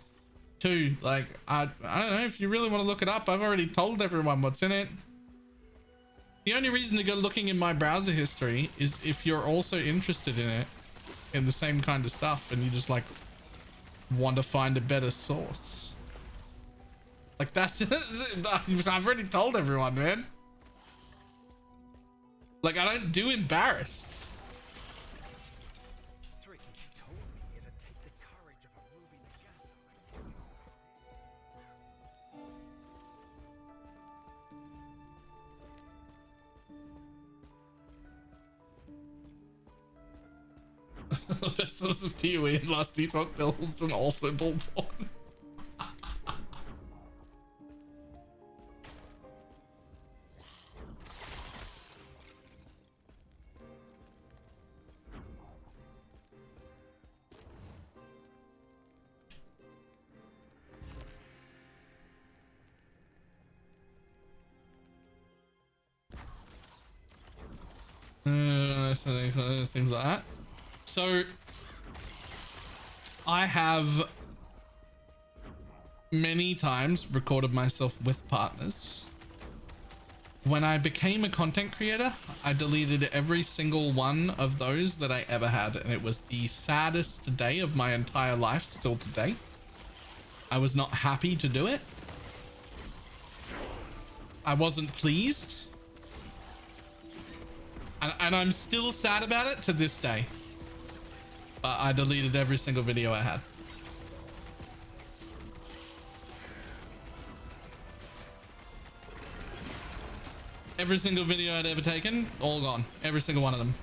Two, like I don't know, if you really want to look it up, I've already told everyone what's in it. The only reason to go looking in my browser history is if you're also interested in it, in the same kind of stuff, and you just like want to find a better source. Like that's I've already told everyone, man. Like I don't do embarrassed. She told me it'd take the courage of a ruby Nagasa. This was a PoE and last default builds and also bullborn. Things like that. So I have many times recorded myself with partners. When I became a content creator, I deleted every single one of those that I ever had, and it was the saddest day of my entire life still today. I was not happy to do it. I wasn't pleased. And I'm still sad about it to this day. But I deleted every single video I had. Every single video I'd ever taken, all gone. Every single one of them.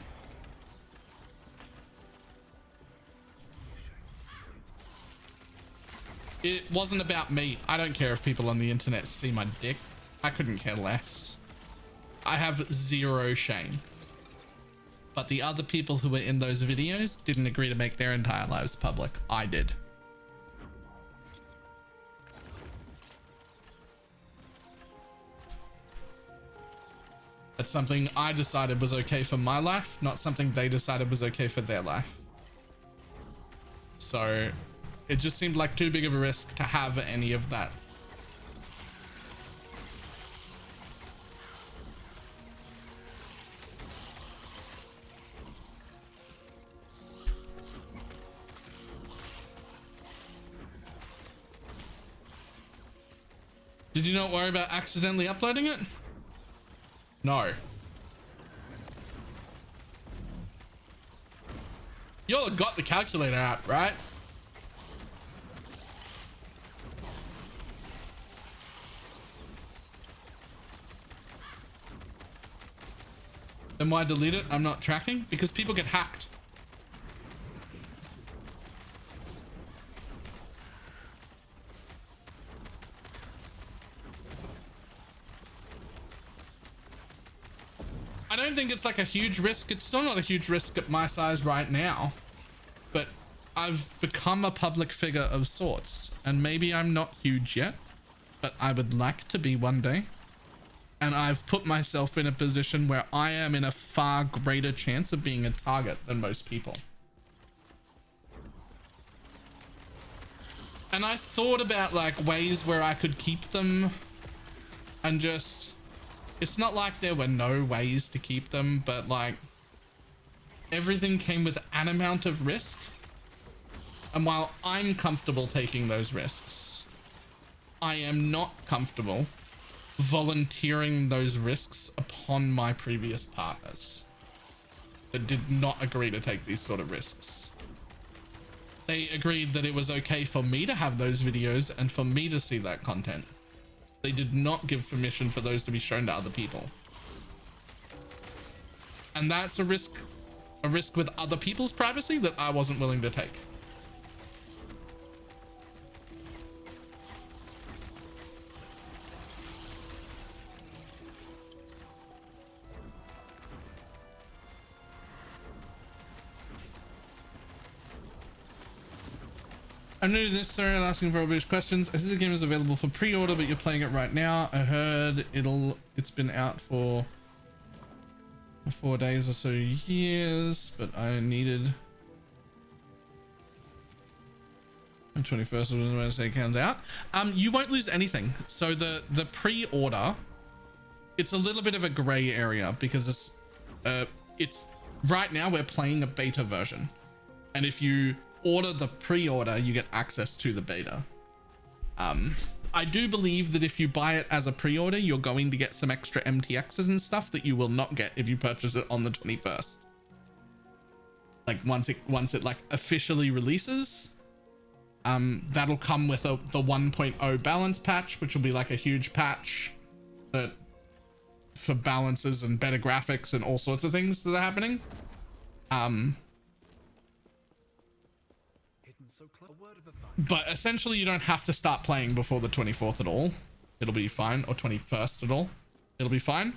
It wasn't about me. I don't care if people on the internet see my dick. I couldn't care less. I have zero shame. But the other people who were in those videos didn't agree to make their entire lives public. I did. That's something I decided was okay for my life, not something they decided was okay for their life. So it just seemed like too big of a risk to have any of that. Did you not worry about accidentally uploading it? No. Y'all got the calculator app, right? Then why delete it? I'm not tracking because people get hacked. I don't think it's like a huge risk. It's still not a huge risk at my size right now, but I've become a public figure of sorts, and maybe I'm not huge yet, but I would like to be one day. And I've put myself in a position where I am in a far greater chance of being a target than most people. And I thought about like ways where I could keep them, and just, it's not like there were no ways to keep them, but like everything came with an amount of risk. And while I'm comfortable taking those risks, I am not comfortable volunteering those risks upon my previous partners that did not agree to take these sort of risks. They agreed that it was okay for me to have those videos and for me to see that content. They did not give permission for those to be shown to other people. And that's a risk with other people's privacy that I wasn't willing to take. I'm new to this, sorry, I'm asking for obvious questions. I see the game is available for pre-order, but you're playing it right now. I heard it's been out for 4 days or so years, but I needed 21st was when I say it comes out. You won't lose anything. So the pre-order, it's a little bit of a gray area because it's right now we're playing a beta version, and if you order the pre-order, you get access to the beta. I do believe that if you buy it as a pre-order, you're going to get some extra MTXs and stuff that you will not get if you purchase it on the 21st. Like once it like officially releases, that'll come with the 1.0 balance patch, which will be like a huge patch that for balances and better graphics and all sorts of things that are happening. But essentially you don't have to start playing before the 24th at all. It'll be fine. Or 21st at all. It'll be fine.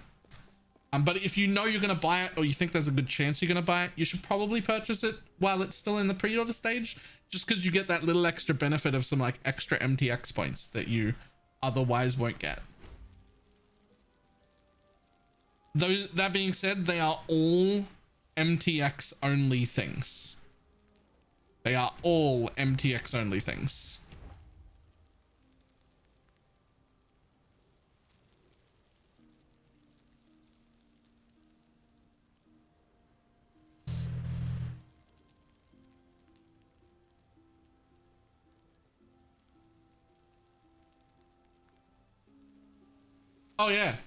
But if you know you're going to buy it, or you think there's a good chance you're going to buy it, you should probably purchase it while it's still in the pre-order stage, just because you get that little extra benefit of some like extra MTX points that you otherwise won't get. Though that being said, they are all MTX only things. They are all MTX only things. Oh yeah,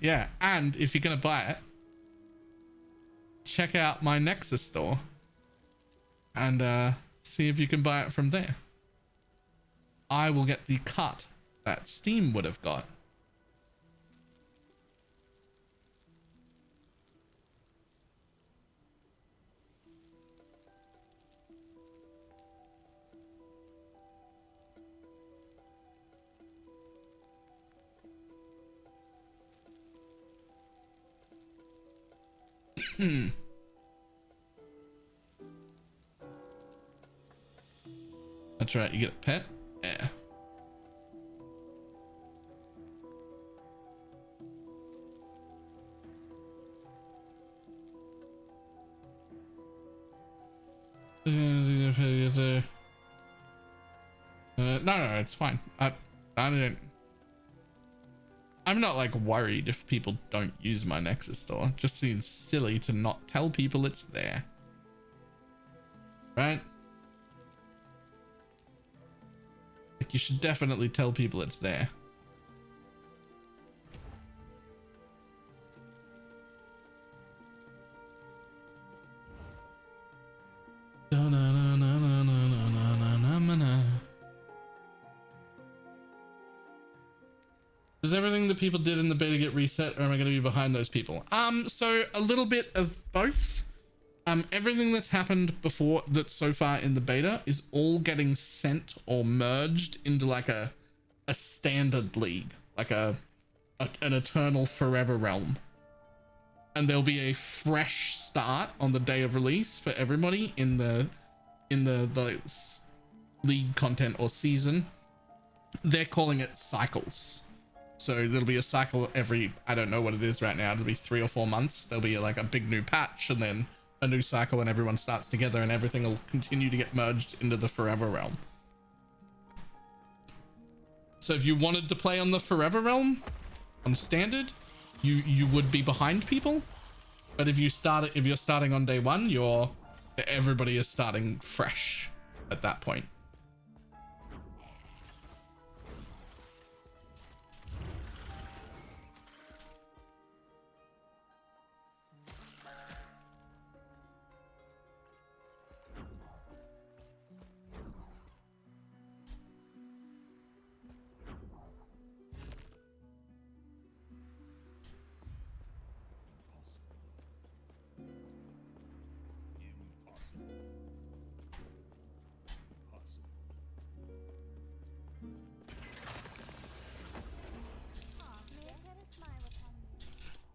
yeah. And if you're gonna buy it, check out my Nexus store and see if you can buy it from there. I will get the cut that Steam would have got. That's right, you get a pet? Yeah. No, it's fine. I'm not like worried if people don't use my Nexus store. It just seems silly to not tell people it's there. Right? Like, you should definitely tell people it's there. Does everything that people did in the beta get reset, or am I going to be behind those people? So a little bit of both. Everything that's happened before that so far in the beta is all getting sent or merged into like a standard league, like an eternal forever realm. And there'll be a fresh start on the day of release for everybody in the league content or season. They're calling it cycles. So there'll be a cycle every, I don't know what it is right now, it'll be 3 or 4 months. There'll be like a big new patch and then a new cycle, and everyone starts together and everything will continue to get merged into the forever realm. So if you wanted to play on the forever realm on standard, you would be behind people. But if you're starting on day one, everybody is starting fresh at that point.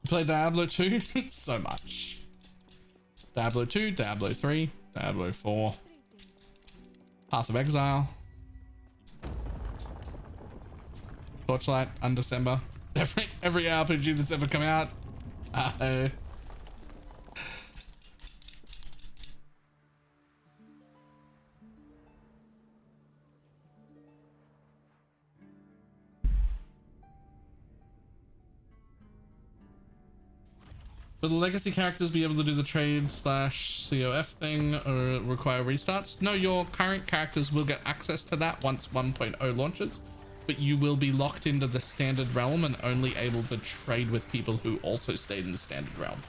Play Diablo 2 so much. Diablo 2, Diablo 3, Diablo 4, Path of Exile, Torchlight, Undecember. Every RPG that's ever come out. Will the legacy characters be able to do the trade / COF thing or require restarts? No, your current characters will get access to that once 1.0 launches, but you will be locked into the standard realm and only able to trade with people who also stayed in the standard realm.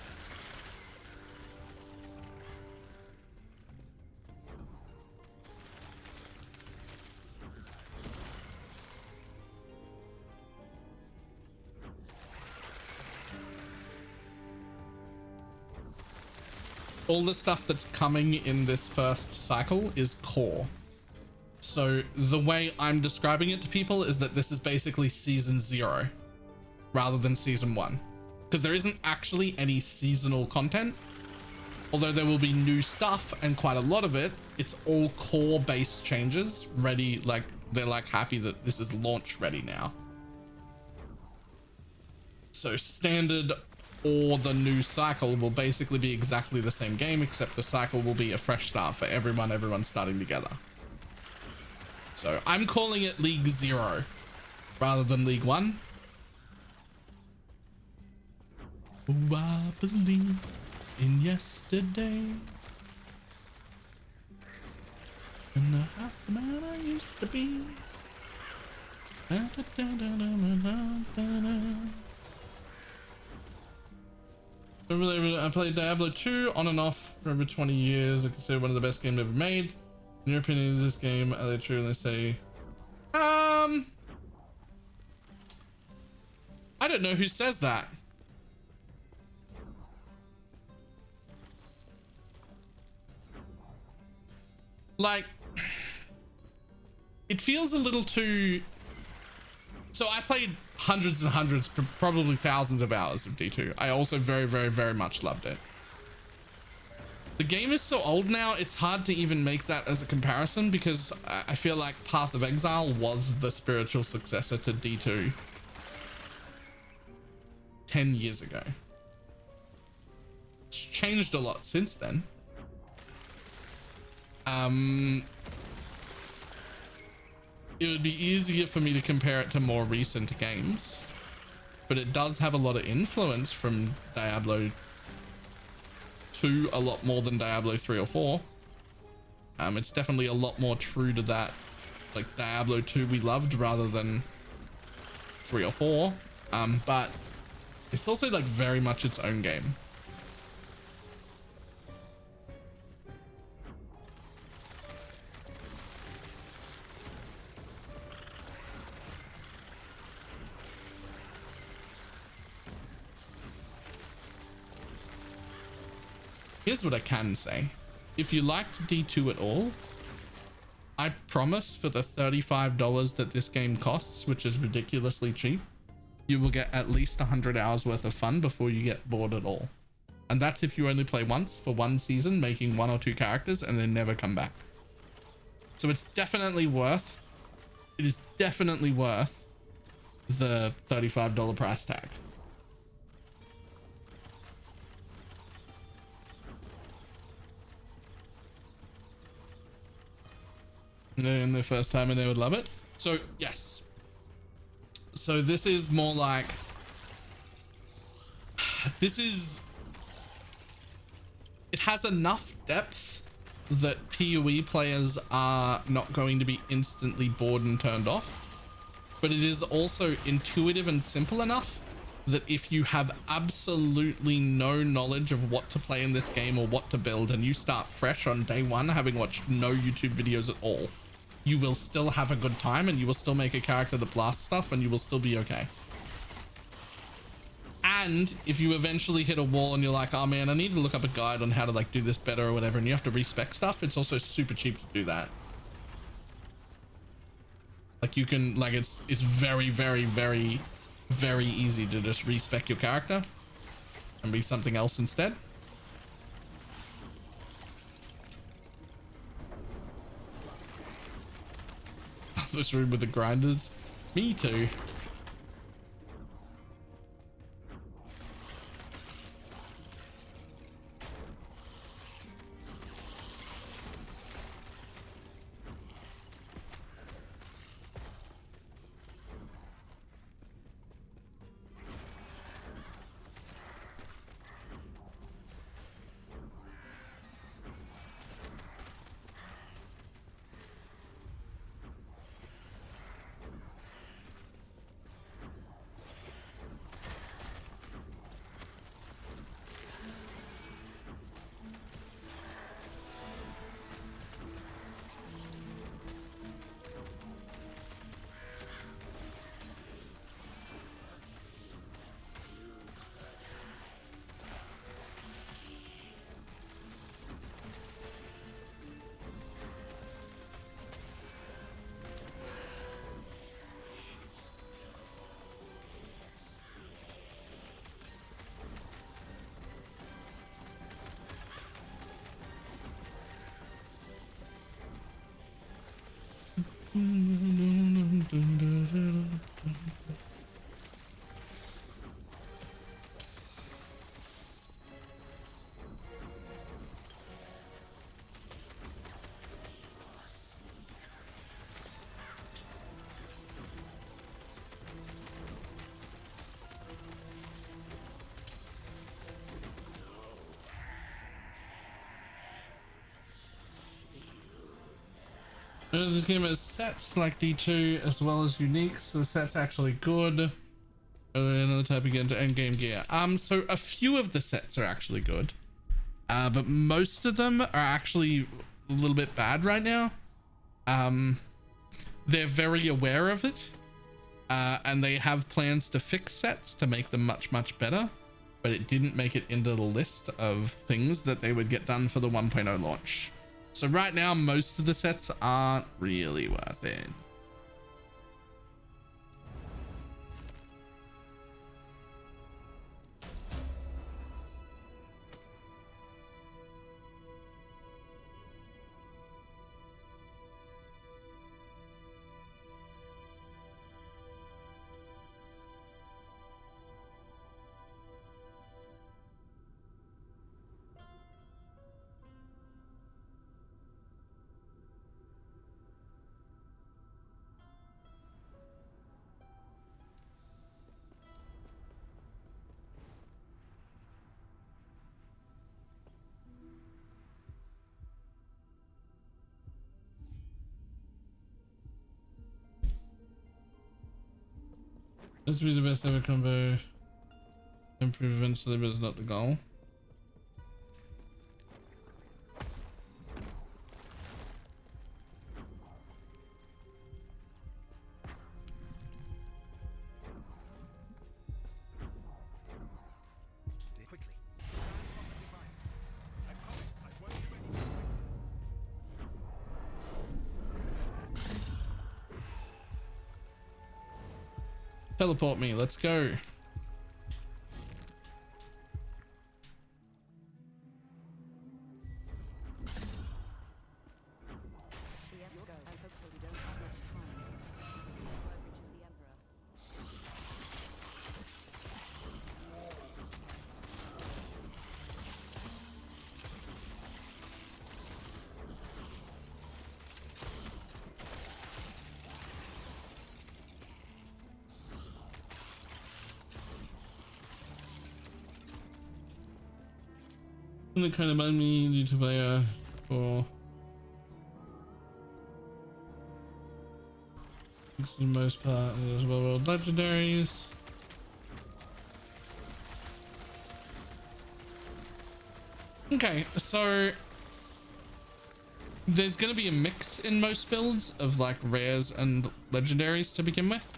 All the stuff that's coming in this first cycle is core. So the way I'm describing it to people is that this is basically season 0 rather than season 1, because there isn't actually any seasonal content. Although there will be new stuff and quite a lot of it, it's all core based changes ready. Like they're like happy that this is launch ready now. So standard or the new cycle will basically be exactly the same game, except the cycle will be a fresh start for everyone starting together. So I'm calling it League 0 rather than League 1. Oh, I believe in yesterday and the half the man I used to be. I played Diablo 2 on and off for over 20 years. I consider one of the best games ever made. In your opinion, is this game, are they true when they say, I don't know who says that. Like, it feels a little too... So I played hundreds and hundreds, probably thousands of hours of D2. I also very much loved it. The game is so old now, it's hard to even make that as a comparison, because I feel like Path of Exile was the spiritual successor to D2 10 years ago. It's changed a lot since then. It would be easier for me to compare it to more recent games, but it does have a lot of influence from Diablo 2, a lot more than Diablo 3 or 4. It's definitely a lot more true to that, like Diablo 2 we loved rather than 3 or 4. But it's also like very much its own game. Here's what I can say. If you liked D2 at all, I promise for the $35 that this game costs, which is ridiculously cheap, you will get at least 100 hours worth of fun before you get bored at all. And that's if you only play once for one season, making 1 or 2 characters and then never come back. So it's definitely worth, it is definitely worth the $35 price tag. In the first time and they would love it. So yes, so this is more like, this is, it has enough depth that PoE players are not going to be instantly bored and turned off, but it is also intuitive and simple enough that if you have absolutely no knowledge of what to play in this game or what to build, and you start fresh on day one having watched no YouTube videos at all, you will still have a good time and you will still make a character that blasts stuff and you will still be okay. And if you eventually hit a wall and you're like, oh man, I need to look up a guide on how to like do this better or whatever, and you have to respec stuff, it's also super cheap to do that. Like you can, like it's very easy to just respec your character. and be something else instead. This room with the grinders. Me too. This game has sets like D2 as well as uniques, so the set's actually good. Another type of end game gear. So a few of the sets are actually good, but most of them are actually a little bit bad right now. They're very aware of it, and they have plans to fix sets to make them much better, but it didn't make it into the list of things that they would get done for the 1.0 launch. So right now, most of the sets aren't really worth it. This will be the best ever combo. Improve eventually, but it's not the goal. Quickly. Teleport me, let's go. And it kind of made me need to play for the most part as well world legendaries. Okay, so there's going to be a mix in most builds of like rares and legendaries to begin with.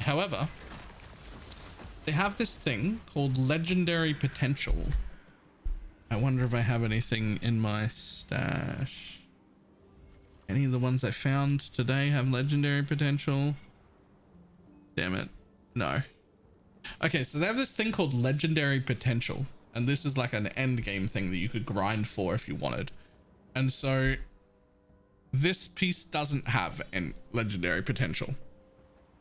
However, they have this thing called legendary potential. I wonder if I have anything in my stash. Any of the ones I found today have legendary potential? Damn it. No. Okay, so they have this thing called legendary potential, and this is like an end game thing that you could grind for if you wanted. And so this piece doesn't have any legendary potential,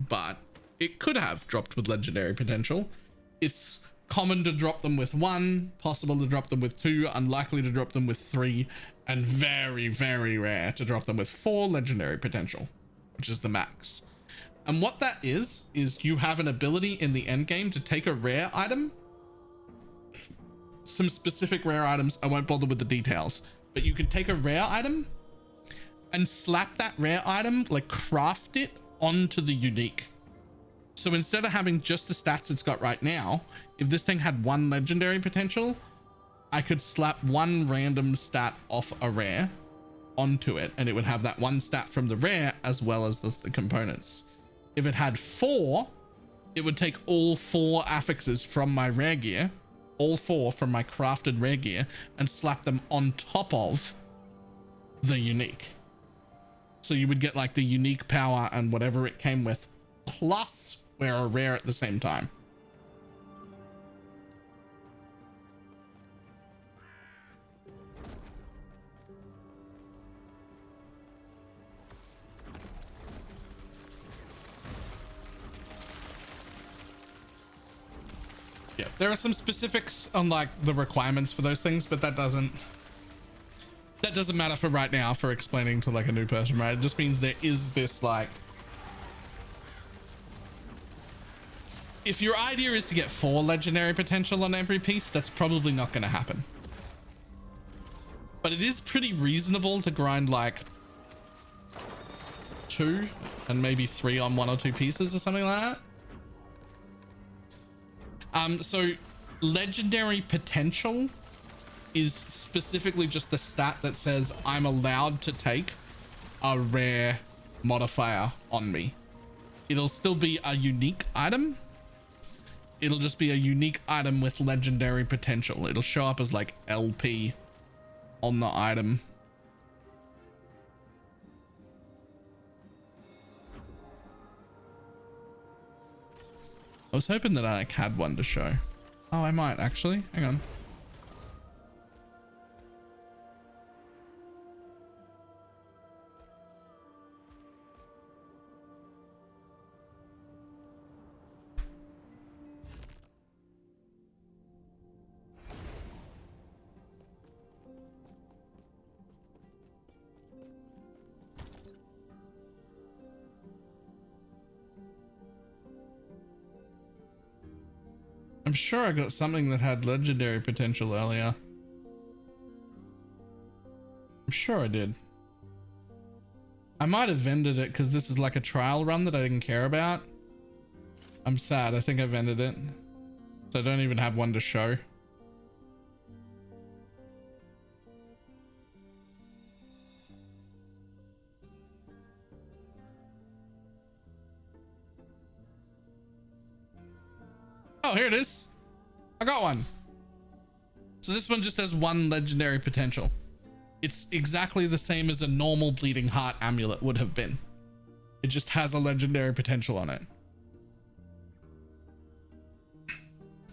but it could have dropped with legendary potential. It's common to drop them with 1, possible to drop them with 2, unlikely to drop them with 3, and very, very rare to drop them with 4 legendary potential, which is the max. And what that is you have an ability in the end game to take a rare item, some specific rare items, I won't bother with the details, but you can take a rare item and slap that rare item, like craft it onto the unique. So instead of having just the stats it's got right now, if this thing had 1 legendary potential, I could slap 1 random stat off a rare onto it, and it would have that 1 stat from the rare as well as the components. If it had 4, it would take all 4 affixes from my rare gear, all 4 from my crafted rare gear, and slap them on top of the unique. So you would get like the unique power and whatever it came with, plus wear a rare at the same time. Yeah, there are some specifics on like the requirements for those things, but that doesn't matter for right now for explaining to like a new person, right? It just means there is this like, if your idea is to get 4 legendary potential on every piece, that's probably not going to happen. But it is pretty reasonable to grind like 2 and maybe 3 on 1 or 2 pieces or something like that. So legendary potential is specifically just the stat that says I'm allowed to take a rare modifier on me. It'll still be a unique item. It'll just be a unique item with legendary potential. It'll show up as like LP on the item. I was hoping that I had one to show. Oh, I might actually. Hang on. I'm sure I got something that had legendary potential earlier. I'm sure I did. I might have vended it because this is like a trial run that I didn't care about. I'm sad. I think I vended it. So I don't even have one to show. Oh, here it is. I got one. So this one just has 1 legendary potential. It's exactly the same as a normal bleeding heart amulet would have been. It just has a legendary potential on it.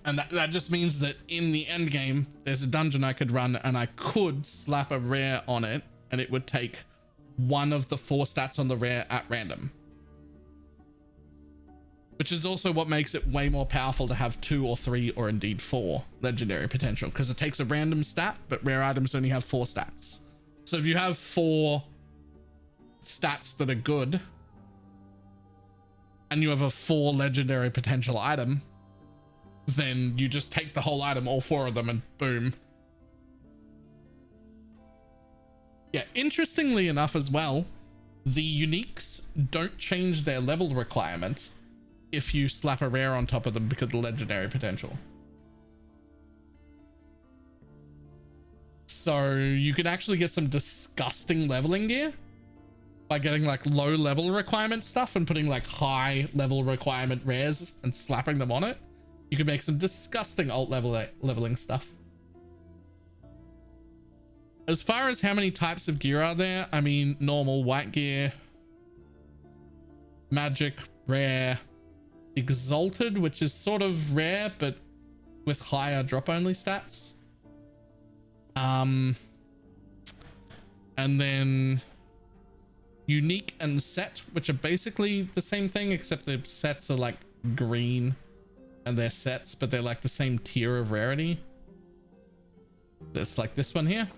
And that just means that in the end game, there's a dungeon I could run and I could slap a rare on it and it would take 1 of the 4 stats on the rare at random. Which is also what makes it way more powerful to have 2 or 3 or indeed 4 legendary potential, because it takes a random stat, but rare items only have 4 stats. So if you have 4 stats that are good and you have a 4 legendary potential item, then you just take the whole item, all 4 of them, and boom. Yeah, interestingly enough as well, the uniques don't change their level requirement if you slap a rare on top of them because of the legendary potential. So you could actually get some disgusting leveling gear by getting like low level requirement stuff and putting like high level requirement rares and slapping them on it. You could make some disgusting alt leveling stuff. As far as how many types of gear are there, I mean, normal, white gear, magic, rare, Exalted, which is sort of rare, but with higher drop only stats. And then unique and set, which are basically the same thing, except the sets are like green and they're sets, but they're like the same tier of rarity. It's like this one here.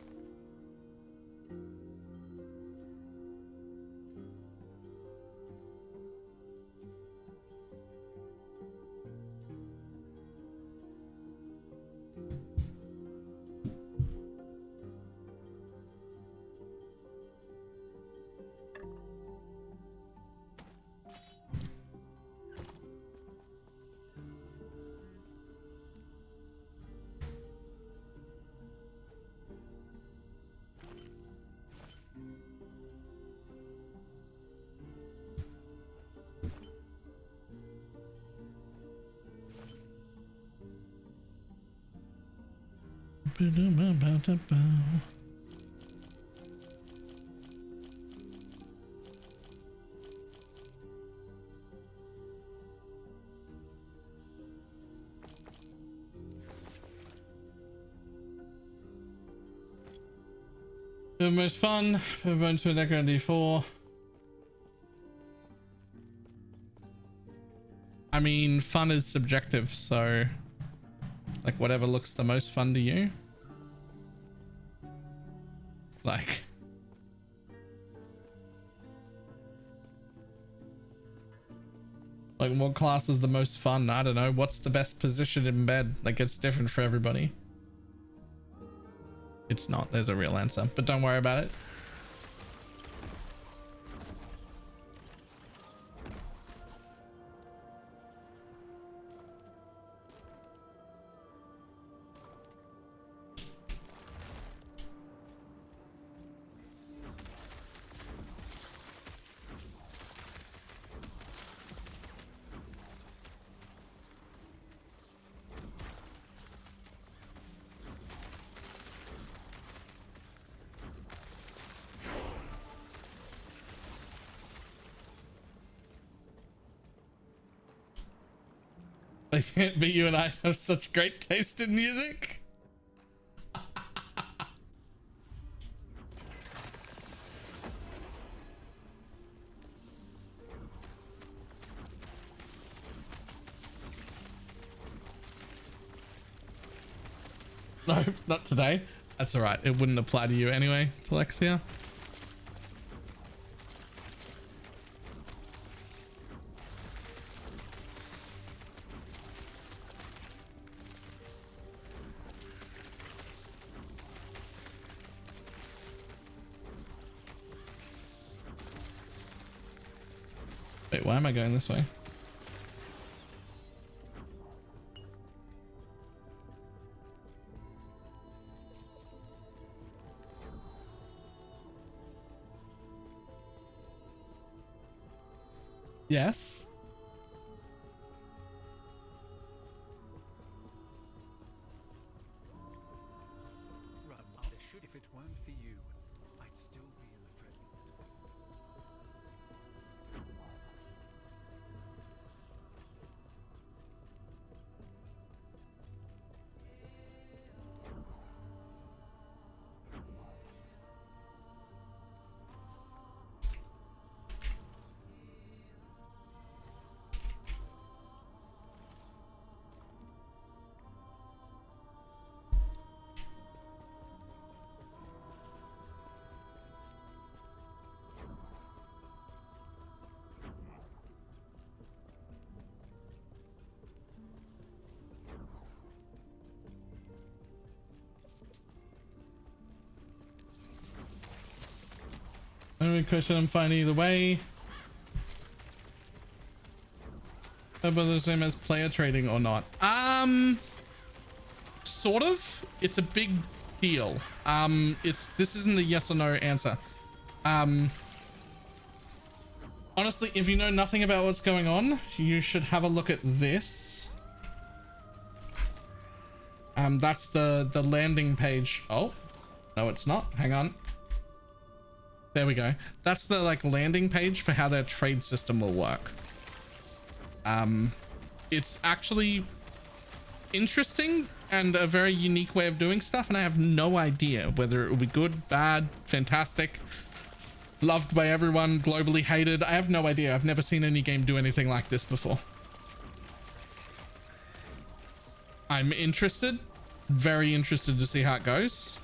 The most fun, we're going to a deck on D4. I mean, fun is subjective, so like whatever looks the most fun to you. Like what class is the most fun? I don't know. What's the best position in bed? Like it's different for everybody. It's not. There's a real answer, but don't worry about it. But you and I have such great taste in music. No, not today. That's all right. It wouldn't apply to you anyway, Alexia. Wait, why am I going this way? Yes. Run, I should if it weren't for you. I'd still be in the dreadnought. Only question, I'm fine either way. Whether the same as player trading or not. Sort of. It's a big deal. This isn't a yes or no answer. Honestly, if you know nothing about what's going on, you should have a look at this. That's the landing page. Oh, no, it's not. Hang on. There we go. That's the like landing page for how their trade system will work. it's actually interesting and a very unique way of doing stuff, and I have no idea whether it will be good, bad, fantastic, loved by everyone, globally hated. I have no idea. I've never seen any game do anything like this before. I'm interested, very interested to see how it goes,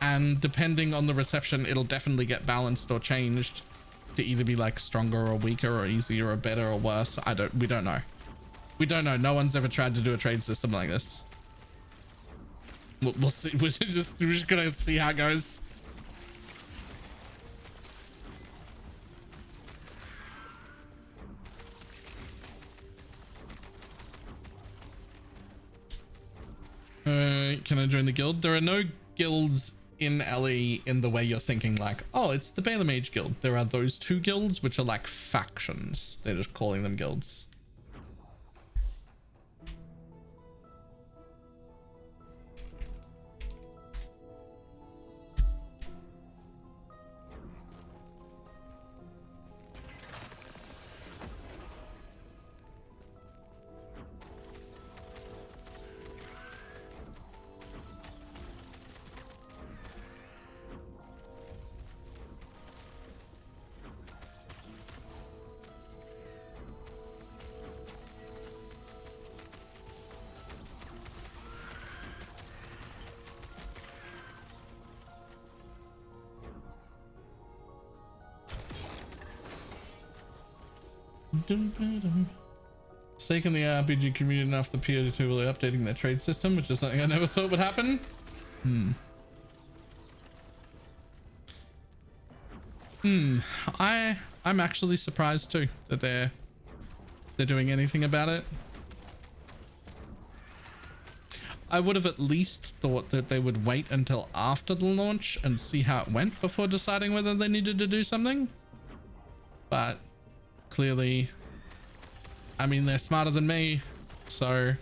and depending on the reception, it'll definitely get balanced or changed to either be like stronger or weaker or easier or better or worse. We don't know. We don't know. No one's ever tried to do a trade system like this. We'll see. We're just gonna see how it goes. Can I join the guild? There are no guilds in LE in the way you're thinking, like, oh, it's the BalorMage guild. There are those two guilds which are like factions. They're just calling them guilds. Staking the RPG community enough the PO2 really updating their trade system, which is something I never thought would happen. I'm actually surprised too that they're doing anything about it. I would have at least thought that they would wait until after the launch and see how it went before deciding whether they needed to do something. But clearly, I mean, they're smarter than me, so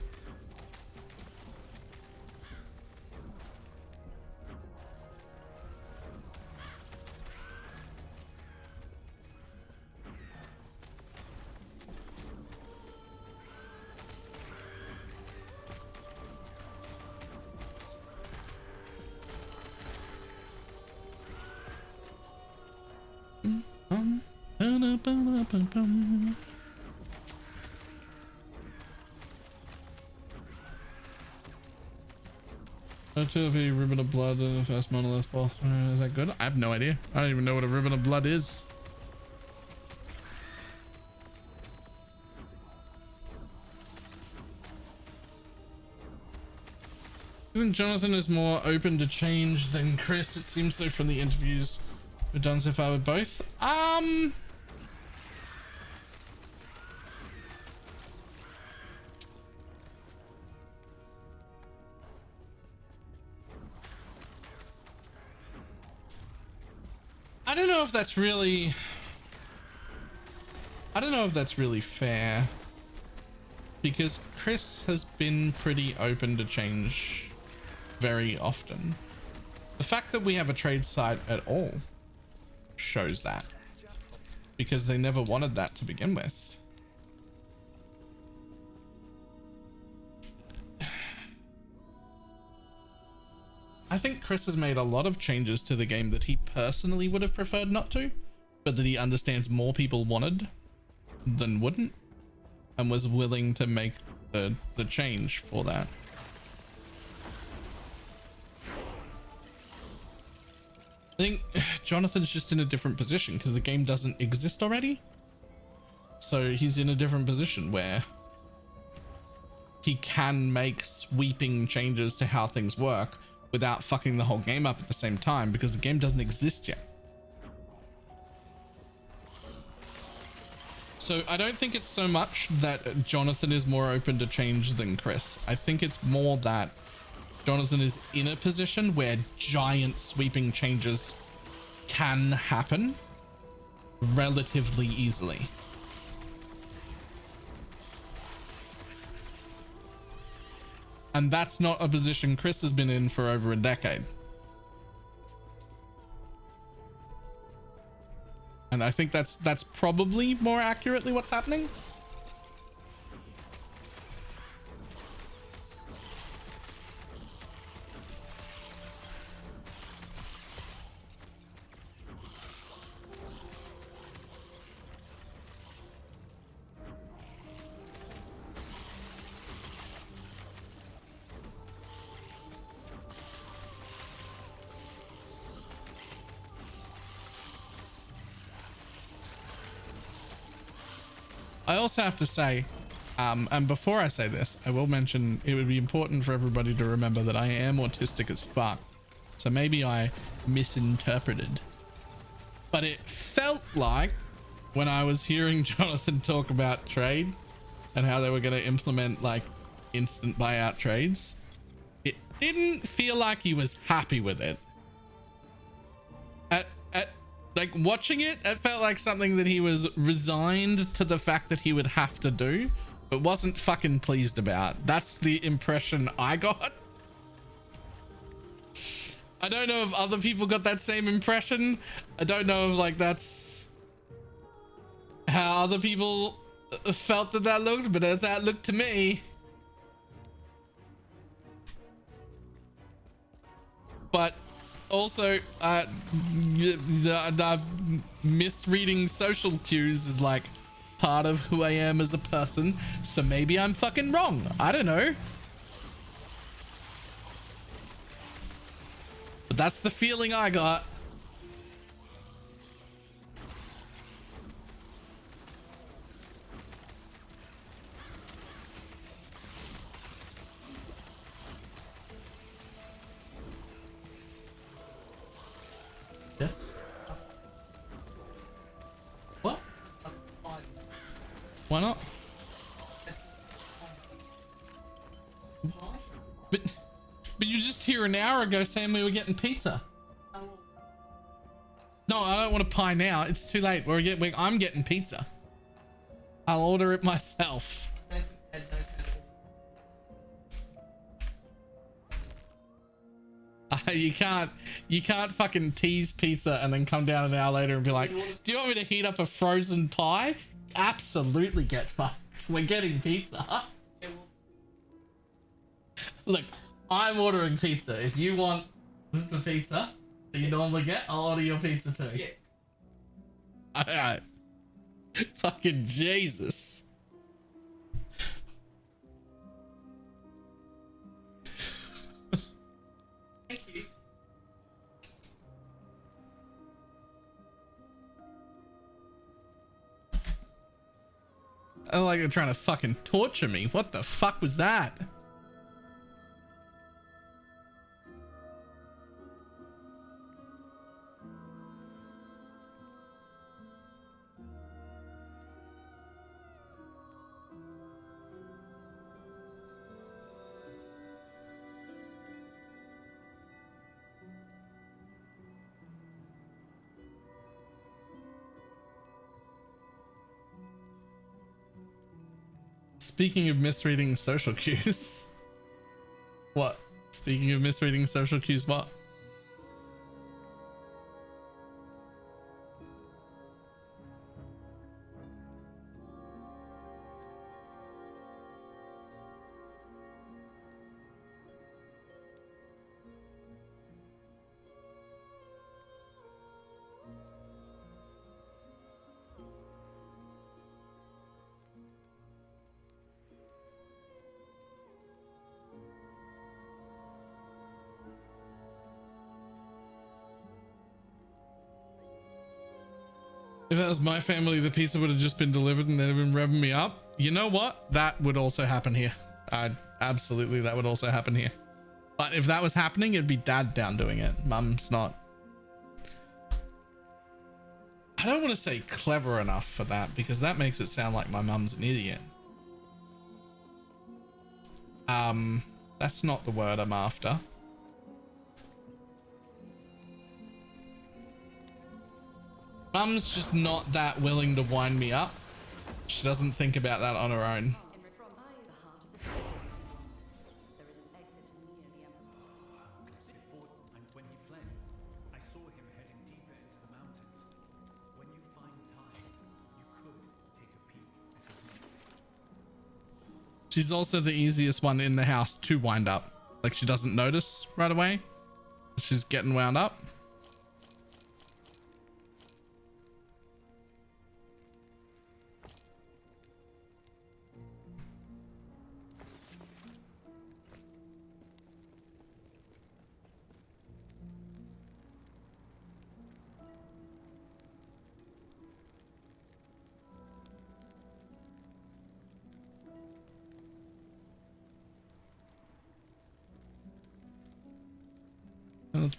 to be ribbon of blood in the first monolith boss. Is that good? I have no idea. I don't even know what a ribbon of blood is. I think Jonathan is more open to change than Chris. It seems so from the interviews we've done so far with both. I don't know if that's really fair, because Chris has been pretty open to change very often. The fact that we have a trade site at all shows that, because they never wanted that to begin with. I think Chris has made a lot of changes to the game that he personally would have preferred not to, but that he understands more people wanted than wouldn't, and was willing to make the change for that. I think Jonathan's just in a different position because the game doesn't exist already. So he's in a different position where he can make sweeping changes to how things work without fucking the whole game up at the same time, because the game doesn't exist yet. So I don't think it's so much that Jonathan is more open to change than Chris. I think it's more that Jonathan is in a position where giant sweeping changes can happen relatively easily. And that's not a position Chris has been in for over a decade. And I think that's probably more accurately what's happening. I also have to say, and before I say this, I will mention it would be important for everybody to remember that I am autistic as fuck. So maybe I misinterpreted. But it felt like when I was hearing Jonathan talk about trade and how they were going to implement like instant buyout trades, it didn't feel like he was happy with it. At like watching it, it felt like something that he was resigned to the fact that he would have to do, but wasn't fucking pleased about. That's the impression I got. I don't know if other people got that same impression. I don't know if like that's how other people felt that looked, but as that looked to me. But also, the misreading social cues is like part of who I am as a person. So maybe I'm fucking wrong. I don't know. But that's the feeling I got. Yes. What? Why not? But you just here an hour ago saying we were getting pizza. No, I don't want to pie now. It's too late. I'm getting pizza. I'll order it myself. You can't fucking tease pizza and then come down an hour later and be like, do you want me to heat up a frozen pie? Absolutely get fucked. We're getting pizza. Look, I'm ordering pizza. If you want the pizza that you normally get, I'll order your pizza too. Yeah. Alright. Fucking Jesus. Thank you. I like they're trying to fucking torture me. What the fuck was that? Speaking of misreading social cues. What? Speaking of misreading social cues, what? If that was my family, the pizza would have just been delivered and they'd have been revving me up. You know what? That would also happen here. Absolutely, that would also happen here. But if that was happening, it'd be dad down doing it. Mum's not. I don't want to say clever enough for that because that makes it sound like my mum's an idiot. That's not the word I'm after. Mum's just not that willing to wind me up. She doesn't think about that on her own. When he fled, I saw him heading deeper into the mountains. When you find time, you could take a peek at his nest. She's also the easiest one in the house to wind up. Like she doesn't notice right away. She's getting wound up.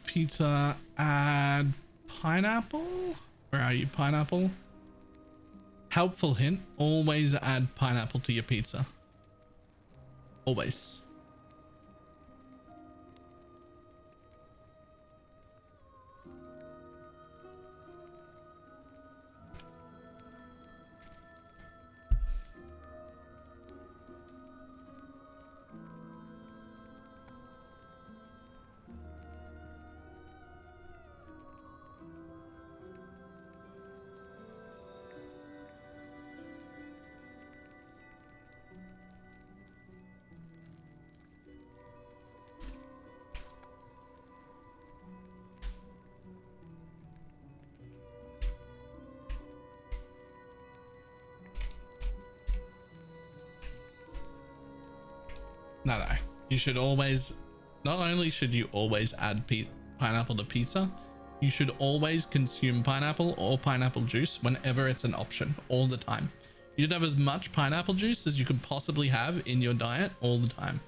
pizza, add pineapple. Where are you, pineapple? Helpful hint, always add pineapple to your pizza. Always. No. You should always, not only should you always add pineapple to pizza, you should always consume pineapple or pineapple juice whenever it's an option, all the time. You should have as much pineapple juice as you can possibly have in your diet all the time.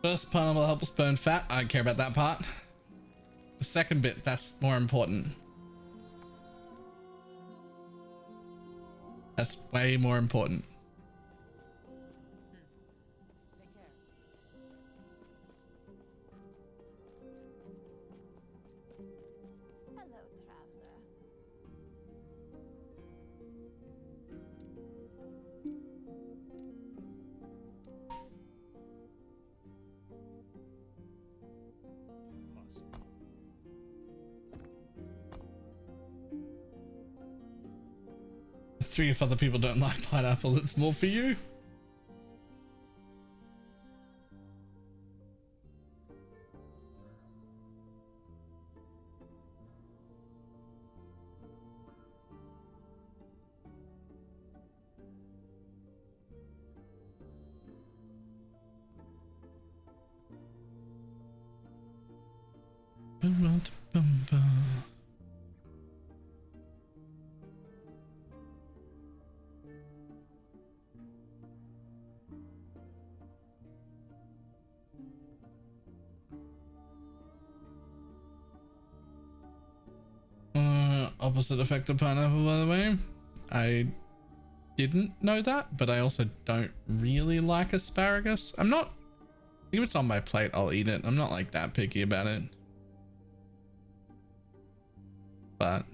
First pineapple helps burn fat. I don't care about that part. The second bit, that's more important. That's way more important. Take care. Hello, traveler. Three if other people don't like pineapple, it's more for you. Opposite effect of pineapple, by the way. I didn't know that, but I also don't really like asparagus. I'm not, if it's on my plate, I'll eat it. I'm not like that picky about it. But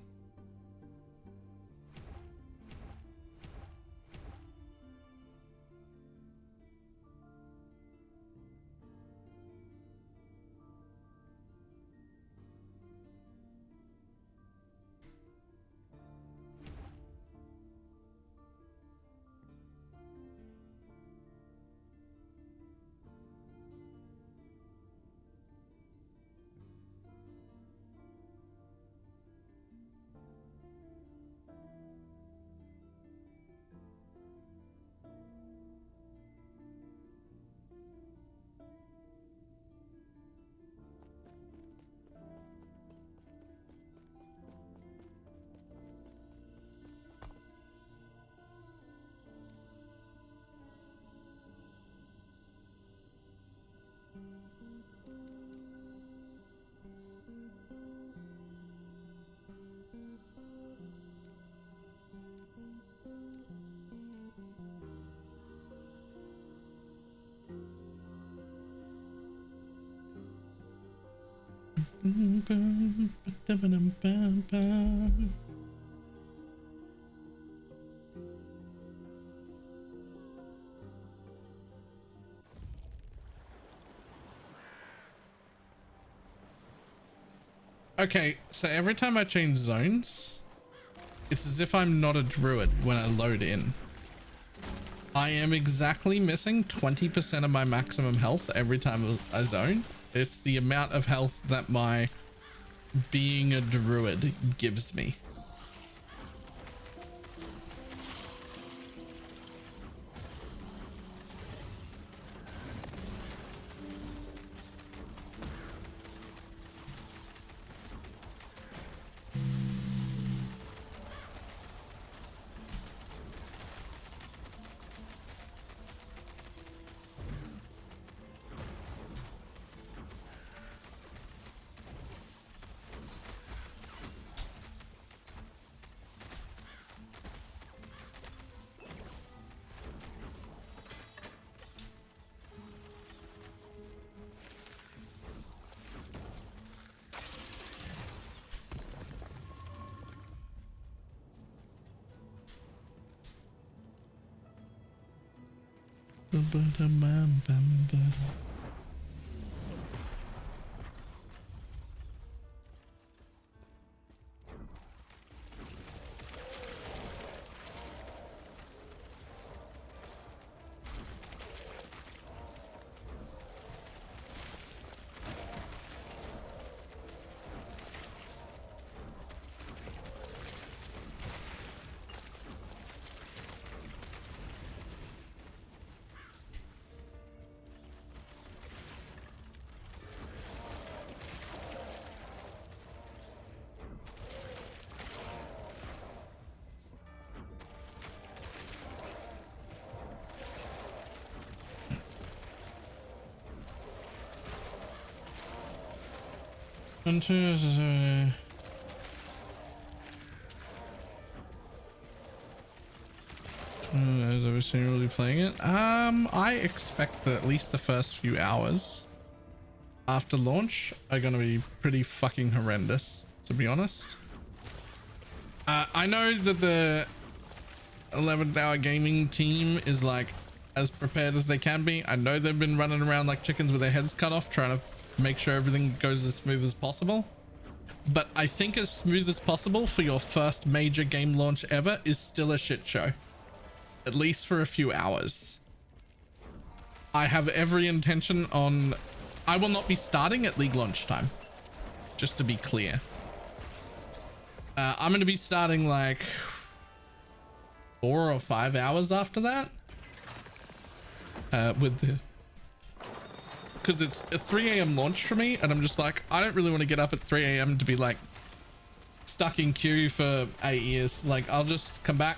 Okay, so every time I change zones, it's as if I'm not a druid when I load in. I am exactly missing 20% of my maximum health every time I zone. It's the amount of health that my being a druid gives me. Has ever seen really playing it? I expect that at least the first few hours after launch are gonna be pretty fucking horrendous, to be honest. I know that the 11th hour gaming team is like as prepared as they can be. I know they've been running around like chickens with their heads cut off, trying to make sure everything goes as smooth as possible. But I think as smooth as possible for your first major game launch ever is still a shit show. At least for a few hours. I have every intention on... I will not be starting at League launch time. Just to be clear. I'm going to be starting like 4 or 5 hours after that. With the... Because it's a 3 a.m. launch for me. And I'm just like, I don't really want to get up at 3 a.m. to be like stuck in queue for 8 years. Like, I'll just come back.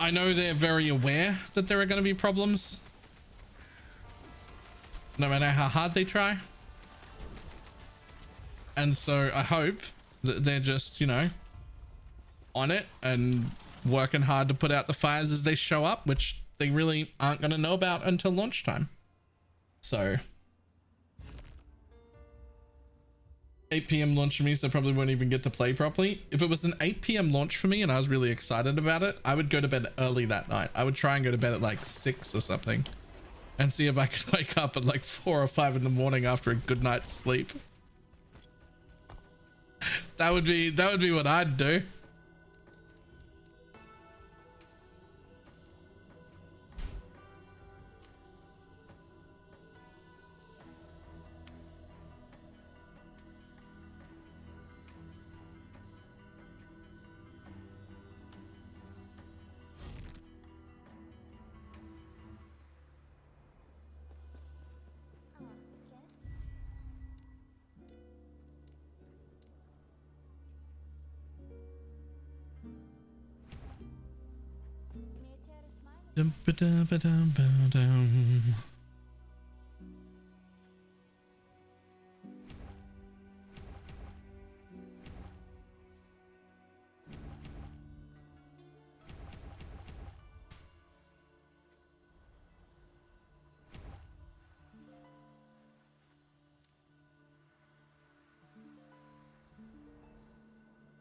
I know they're very aware that there are going to be problems. No matter how hard they try. And so I hope that they're just, you know, on it and working hard to put out the fires as they show up, which they really aren't going to know about until launch time. So 8 p.m. launch for me, so I probably won't even get to play properly. If it was an 8 p.m. launch for me and I was really excited about it, I would go to bed early that night. I would try and go to bed at like 6 or something and see if I could wake up at like 4 or 5 in the morning after a good night's sleep. That would be what I'd do. Dum, ba-dum, ba-dum, ba-dum.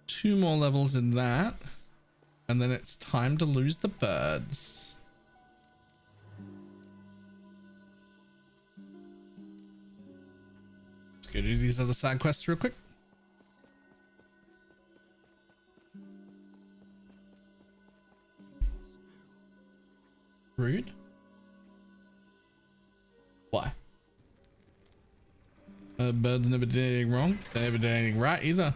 Two more levels in that, and then it's time to lose the birds. Let's go do these other side quests real quick. Rude. Why? Birds never did anything wrong. They never did anything right either.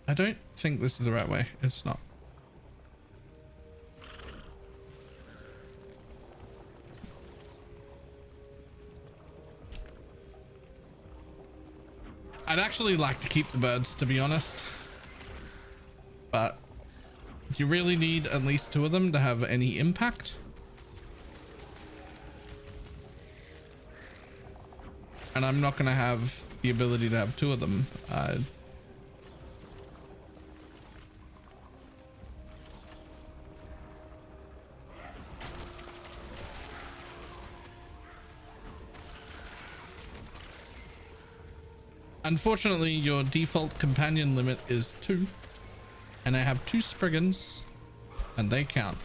I don't think this is the right way. It's not. I'd actually like to keep the birds, to be honest. But you really need at least 2 of them to have any impact. And I'm not going to have the ability to have 2 of them. Unfortunately, your default companion limit is 2, and I have 2 Spriggans, and they count.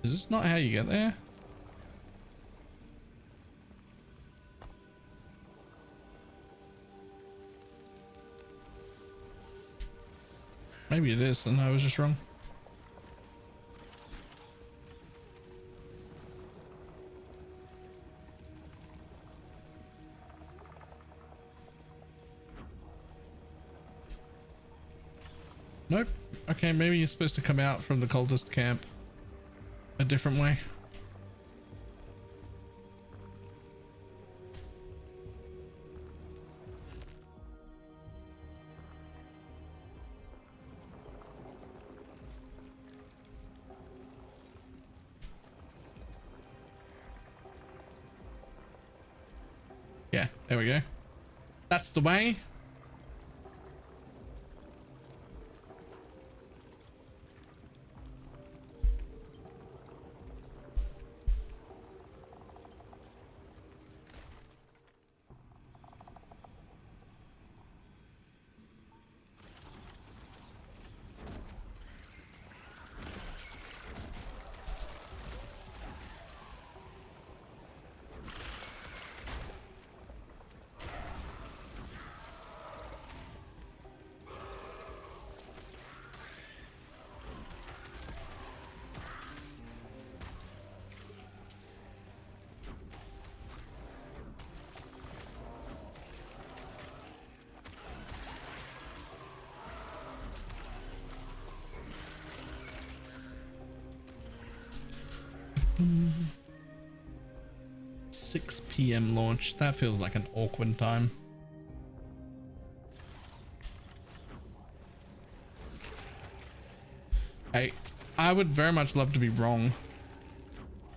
Is this not how you get there? Maybe it is, and I was just wrong. Nope. Okay, maybe you're supposed to come out from the cultist camp a different way. Yeah, there we go. That's the way. Mm. 6 p.m. launch. That feels like an awkward time. Hey, I would very much love to be wrong.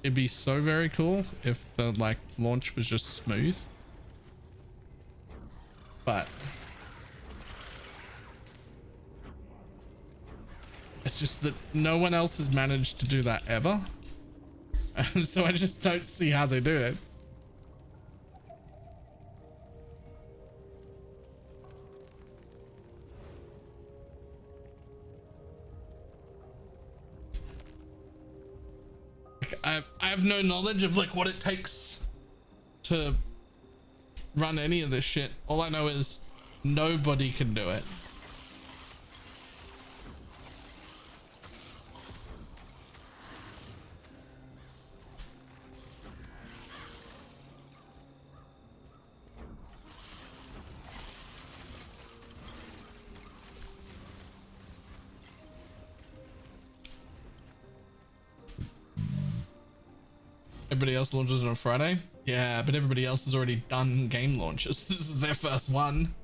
It'd be so very cool if the like launch was just smooth. But it's just that no one else has managed to do that ever. And so I just don't see how they do it. Like, I have no knowledge of like what it takes to run any of this shit. All I know is nobody can do it. Everybody else launches on a Friday. Yeah, but everybody else has already done game launches. This is their first one.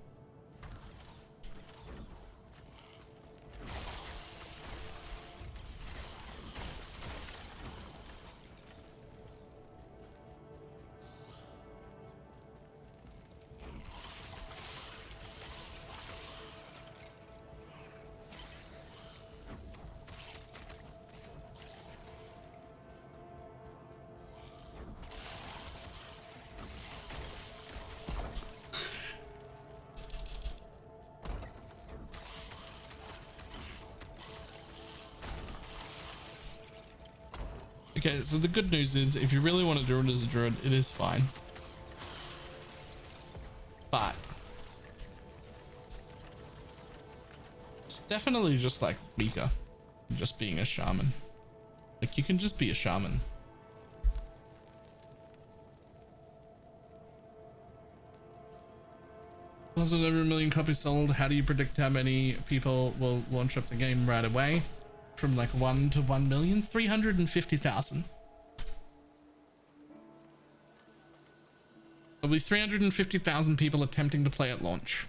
Okay, so the good news is if you really want to do it as a druid, it is fine. But it's definitely just like weaker than just being a shaman. Like you can just be a shaman. 1,000 over 1 million copies sold. How do you predict how many people will launch up the game right away? From like 1 to 1 million? 350,000. There'll be 350,000 people attempting to play at launch.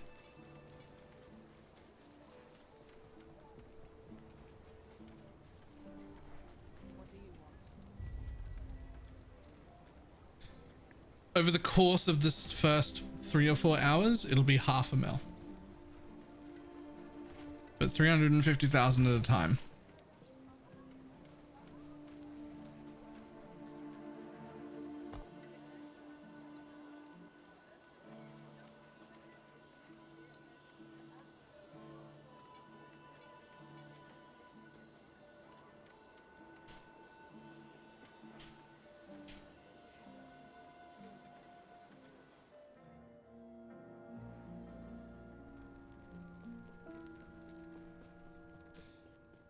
What do you want? Over the course of this first 3 or 4 hours, it'll be 500,000. But 350,000 at a time.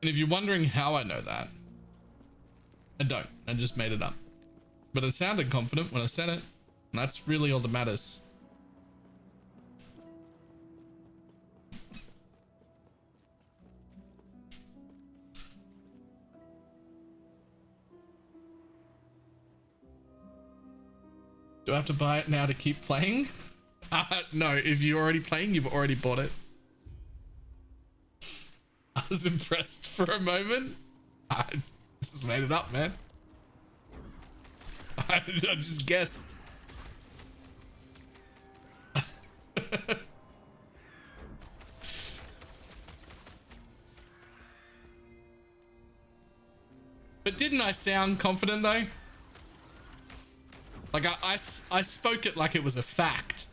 And if you're wondering how I know that, I don't. I just made it up. But I sounded confident when I said it, and that's really all that matters. Do I have to buy it now to keep playing? No, if you're already playing, you've already bought it. I was impressed for a moment. I just made it up, man. I just guessed. But didn't I sound confident though? Like I spoke it like it was a fact.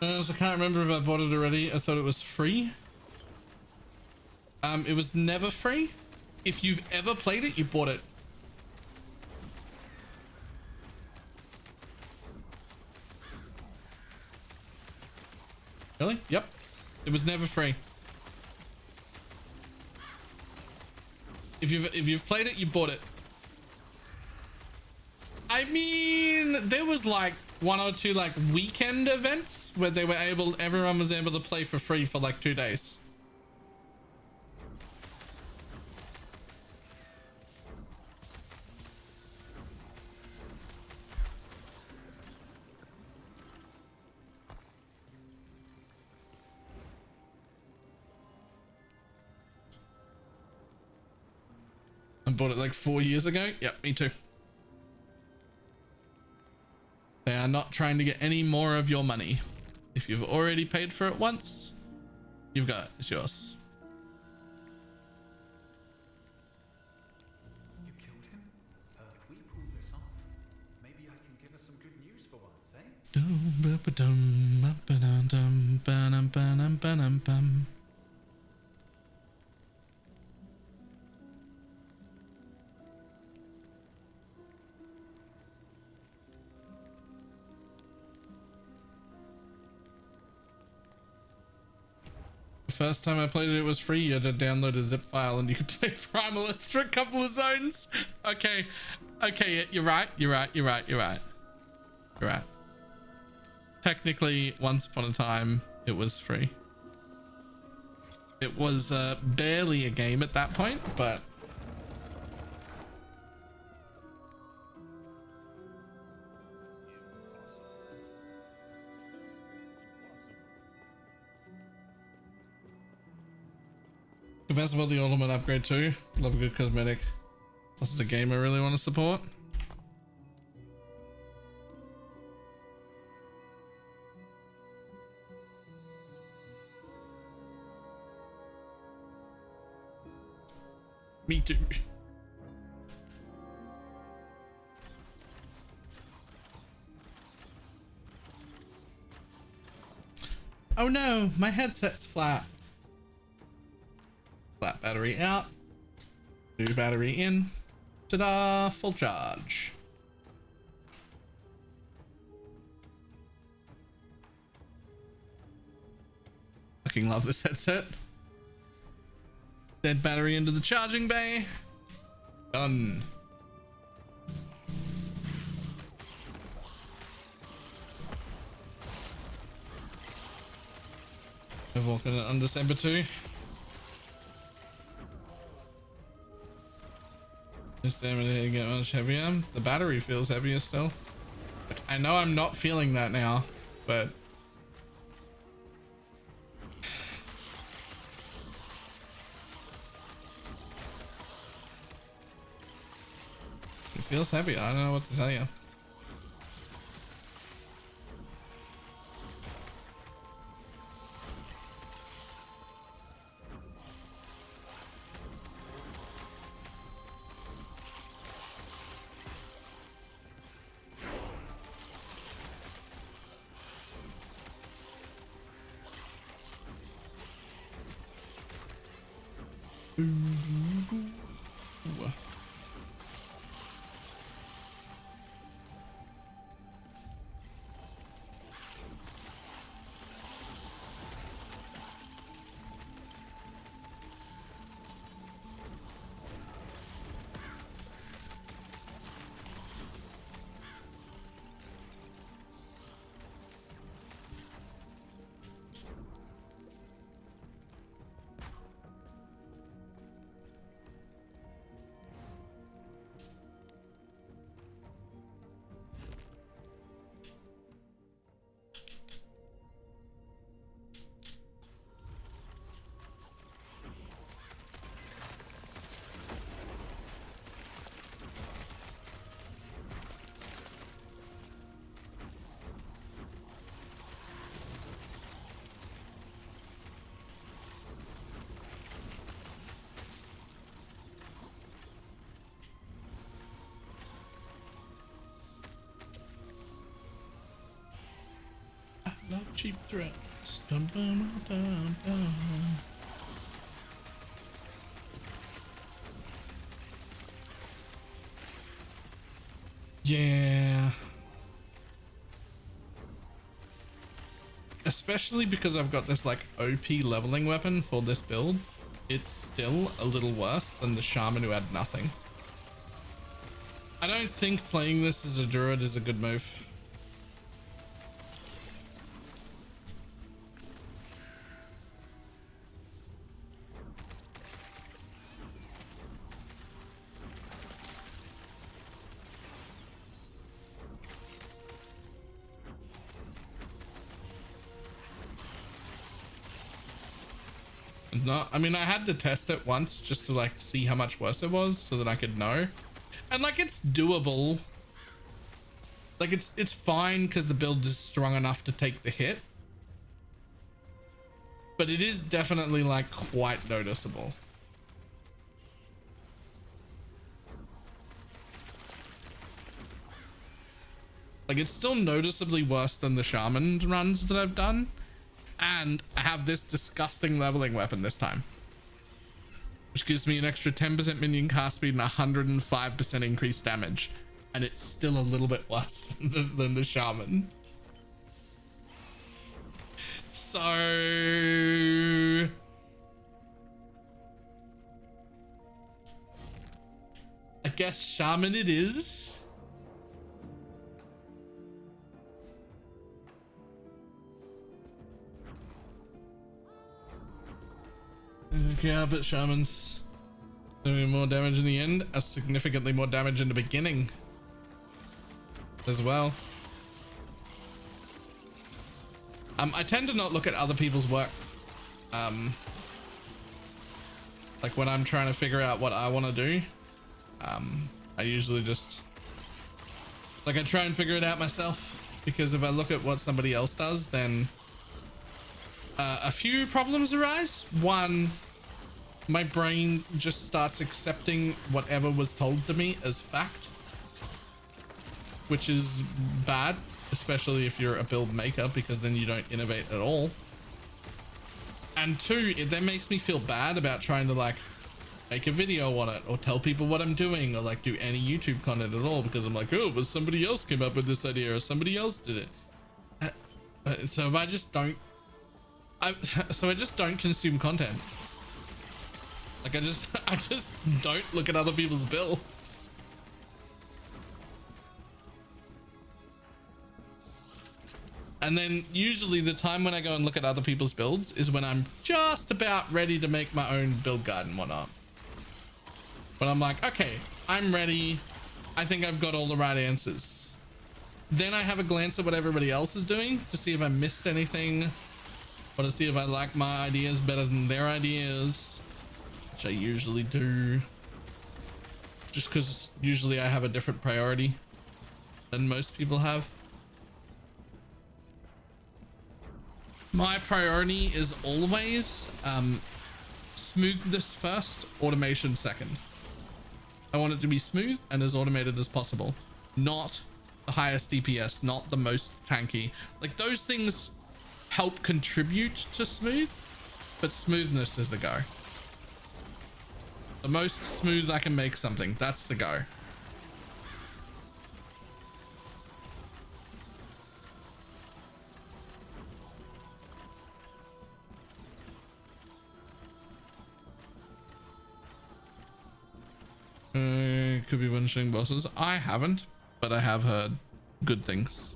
So I can't remember if I bought it already. I thought it was free. It was never free. If you've ever played it, you bought it. Really? Yep. It was never free. If you've played it, you bought it. I mean, there was like 1 or 2 like weekend events where everyone was able to play for free for like 2 days. I bought it like 4 years ago. Yep, me too. They are not trying to get any more of your money. If you've already paid for it once, you've got it. It's yours. You killed him? We pulled this off. Maybe I can give us some good news for once, eh? First time I played it, it was free. You had to download a zip file and you could play Primalist for a couple of zones. Okay, you're right. Technically, once upon a time, it was free. It was barely a game at that point, but Compatible with the ultimate upgrade too. Love a good cosmetic. This is a game I really want to support. Me too. Oh no, my headset's flat. Flat battery out. New battery in. Ta-da! Full charge. Fucking love this headset. Dead battery into the charging bay. Done. We're walking on December 2. This damn it didn't get much heavier. The battery feels heavier still. I know I'm not feeling that now, but it feels heavy. I don't know what to tell you. Love cheap threats. Dun, dun, dun, dun. Yeah. Especially because I've got this like OP leveling weapon for this build. It's still a little worse than the shaman who had nothing. I don't think playing this as a druid is a good move. No, I mean, I had to test it once just to like see how much worse it was so that I could know. And like, it's doable. Like it's fine because the build is strong enough to take the hit. But it is definitely like quite noticeable. Like, it's still noticeably worse than the shaman runs that I've done. And I have this disgusting leveling weapon this time, which gives me an extra 10% minion cast speed and 105% increased damage. And it's still a little bit worse than the shaman. So I guess shaman it is. Okay, but shamans doing more damage in the end, significantly more damage in the beginning as well. I tend to not look at other people's work Like when I'm trying to figure out what I want to do, I usually just like I try and figure it out myself, because if I look at what somebody else does, then a few problems arise. One, my brain just starts accepting whatever was told to me as fact, which is bad, especially if you're a build maker, because then you don't innovate at all. And two, it then makes me feel bad about trying to like make a video on it or tell people what I'm doing or like do any YouTube content at all, because I'm like, oh, but somebody else came up with this idea or somebody else did it. So if I just don't, I just don't consume content. Like I just don't look at other people's builds. And then usually the time when I go and look at other people's builds is when I'm just about ready to make my own build guide and whatnot. But I'm like, okay, I'm ready. I think I've got all the right answers. Then I have a glance at what everybody else is doing to see if I missed anything, or to see if I like my ideas better than their ideas, which I usually do. Just because usually I have a different priority than most people have. My priority is always smoothness first, automation second. I want it to be smooth and as automated as possible, not the highest DPS, not the most tanky. Like those things help contribute to smooth, but smoothness is the go. The most smooth I can make something, that's the go. Could be punishing bosses. I haven't, but I have heard good things.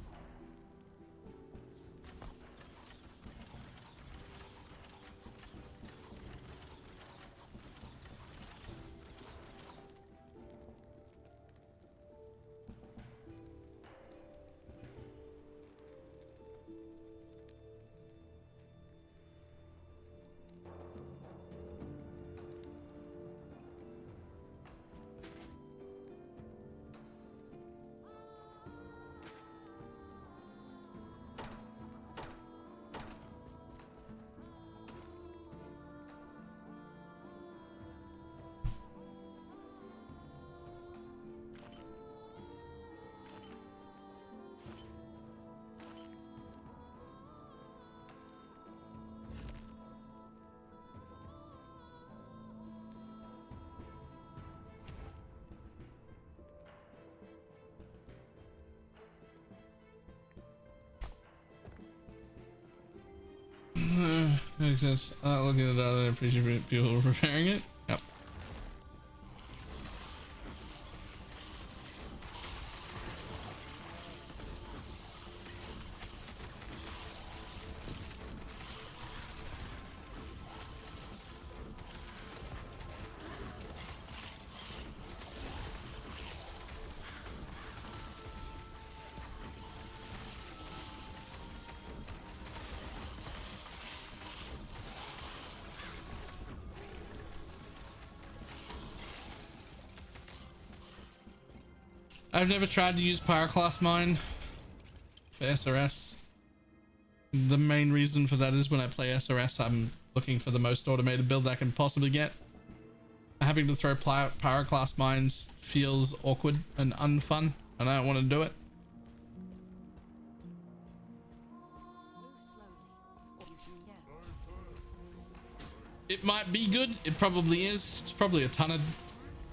Makes sense. Looking at that, I appreciate people preparing it. Yep. I've never tried to use Pyroclast Mine for SRS. The main reason for that is when I play SRS, I'm looking for the most automated build I can possibly get. Having to throw Pyroclast Mines feels awkward and unfun, and I don't want to do it. Move slowly, or you should get. It might be good. It probably is. It's probably a ton of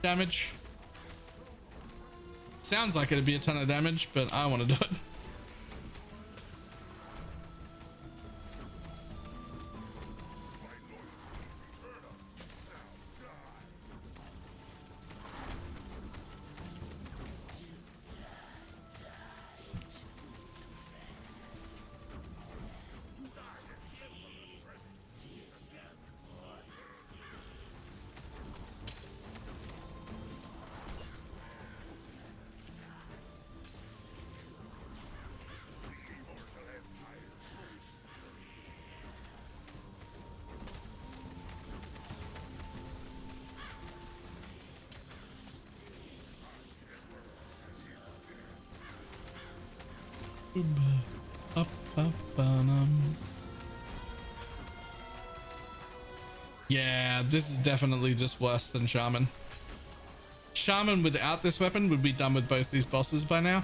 damage. Sounds like it'd be a ton of damage, but I want to do it. Yeah, this is definitely just worse than Shaman. Shaman without this weapon would be done with both these bosses by now.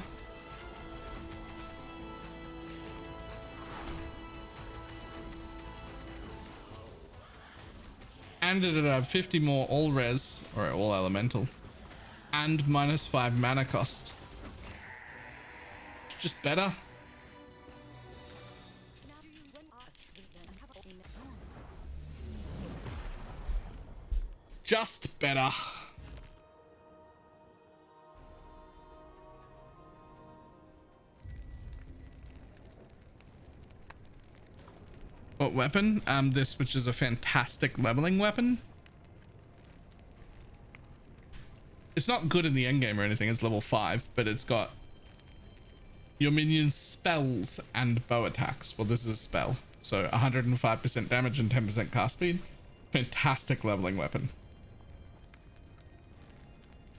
And it'd have 50 more all res, or all elemental, and -5 mana cost. It's just better. Just better. What weapon? This, which is a fantastic leveling weapon. It's not good in the end game or anything. It's level 5, but it's got your minions' spells and bow attacks. Well, this is a spell, so 105% damage and 10% cast speed. Fantastic leveling weapon.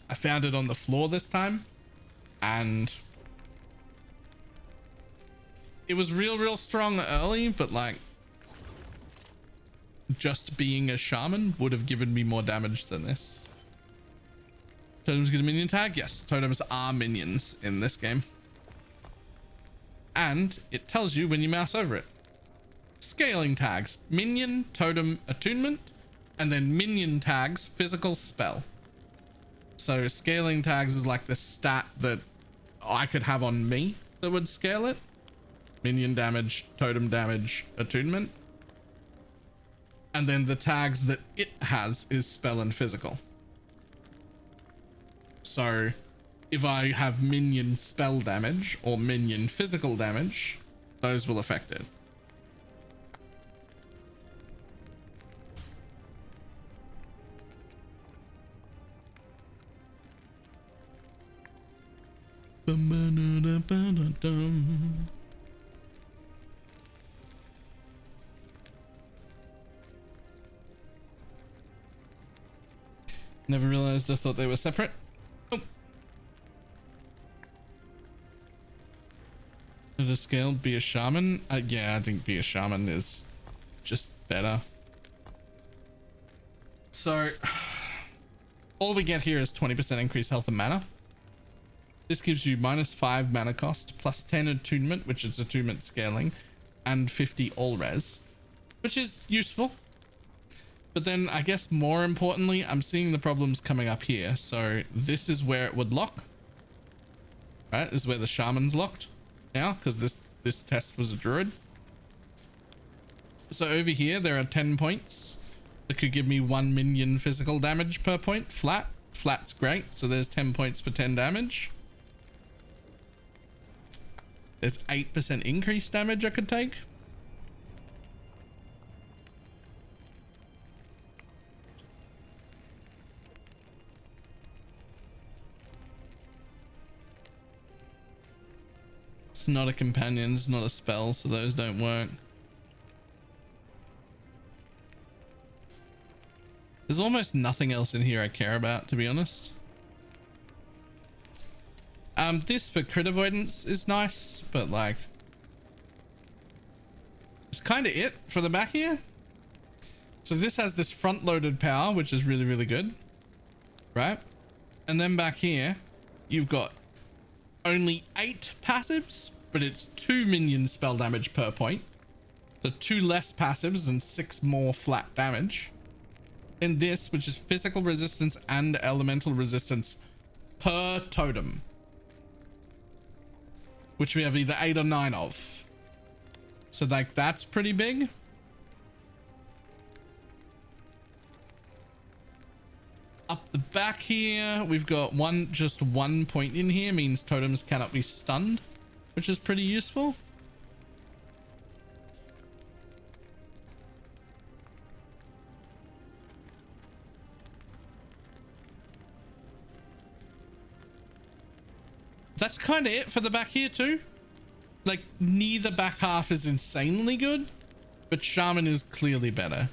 I found it on the floor this time, and it was real strong early, but like just being a shaman would have given me more damage than this. Totems get a minion tag? Yes, totems are minions in this game. And it tells you when you mouse over it. Scaling tags, minion, totem, attunement, and then minion tags, physical, spell. So scaling tags is like the stat that I could have on me that would scale it. Minion damage, totem damage, attunement. And then the tags that it has is spell and physical. So if I have minion spell damage or minion physical damage, those will affect it. Never realized. I thought they were separate. Oh. Should a scaled be a shaman? Yeah, I think be a shaman is just better. So all we get here is 20% increased health and mana. This gives you -5 mana cost, plus 10 attunement, which is attunement scaling, and 50 all res, which is useful. But then I guess more importantly, I'm seeing the problems coming up here. So this is where it would lock. Right? This is where the shaman's locked now, because this test was a druid. So over here, there are 10 points that could give me 1 minion physical damage per point flat. Flat's great. So there's 10 points for 10 damage. There's 8% increased damage I could take. It's not a companion, it's not a spell, so those don't work. There's almost nothing else in here I care about, to be honest. This for crit avoidance is nice, but like it's kind of it for the back here. So this has this front loaded power, which is really good, right? And then back here you've got only 8 passives, but it's 2 minion spell damage per point, so 2 less passives and 6 more flat damage. And this, which is physical resistance and elemental resistance per totem, which we have either 8 or 9 of. So like that's pretty big. Up the back here, we've got just one point in here, means totems cannot be stunned, which is pretty useful. That's kind of it for the back here too. Like neither back half is insanely good, but shaman is clearly better.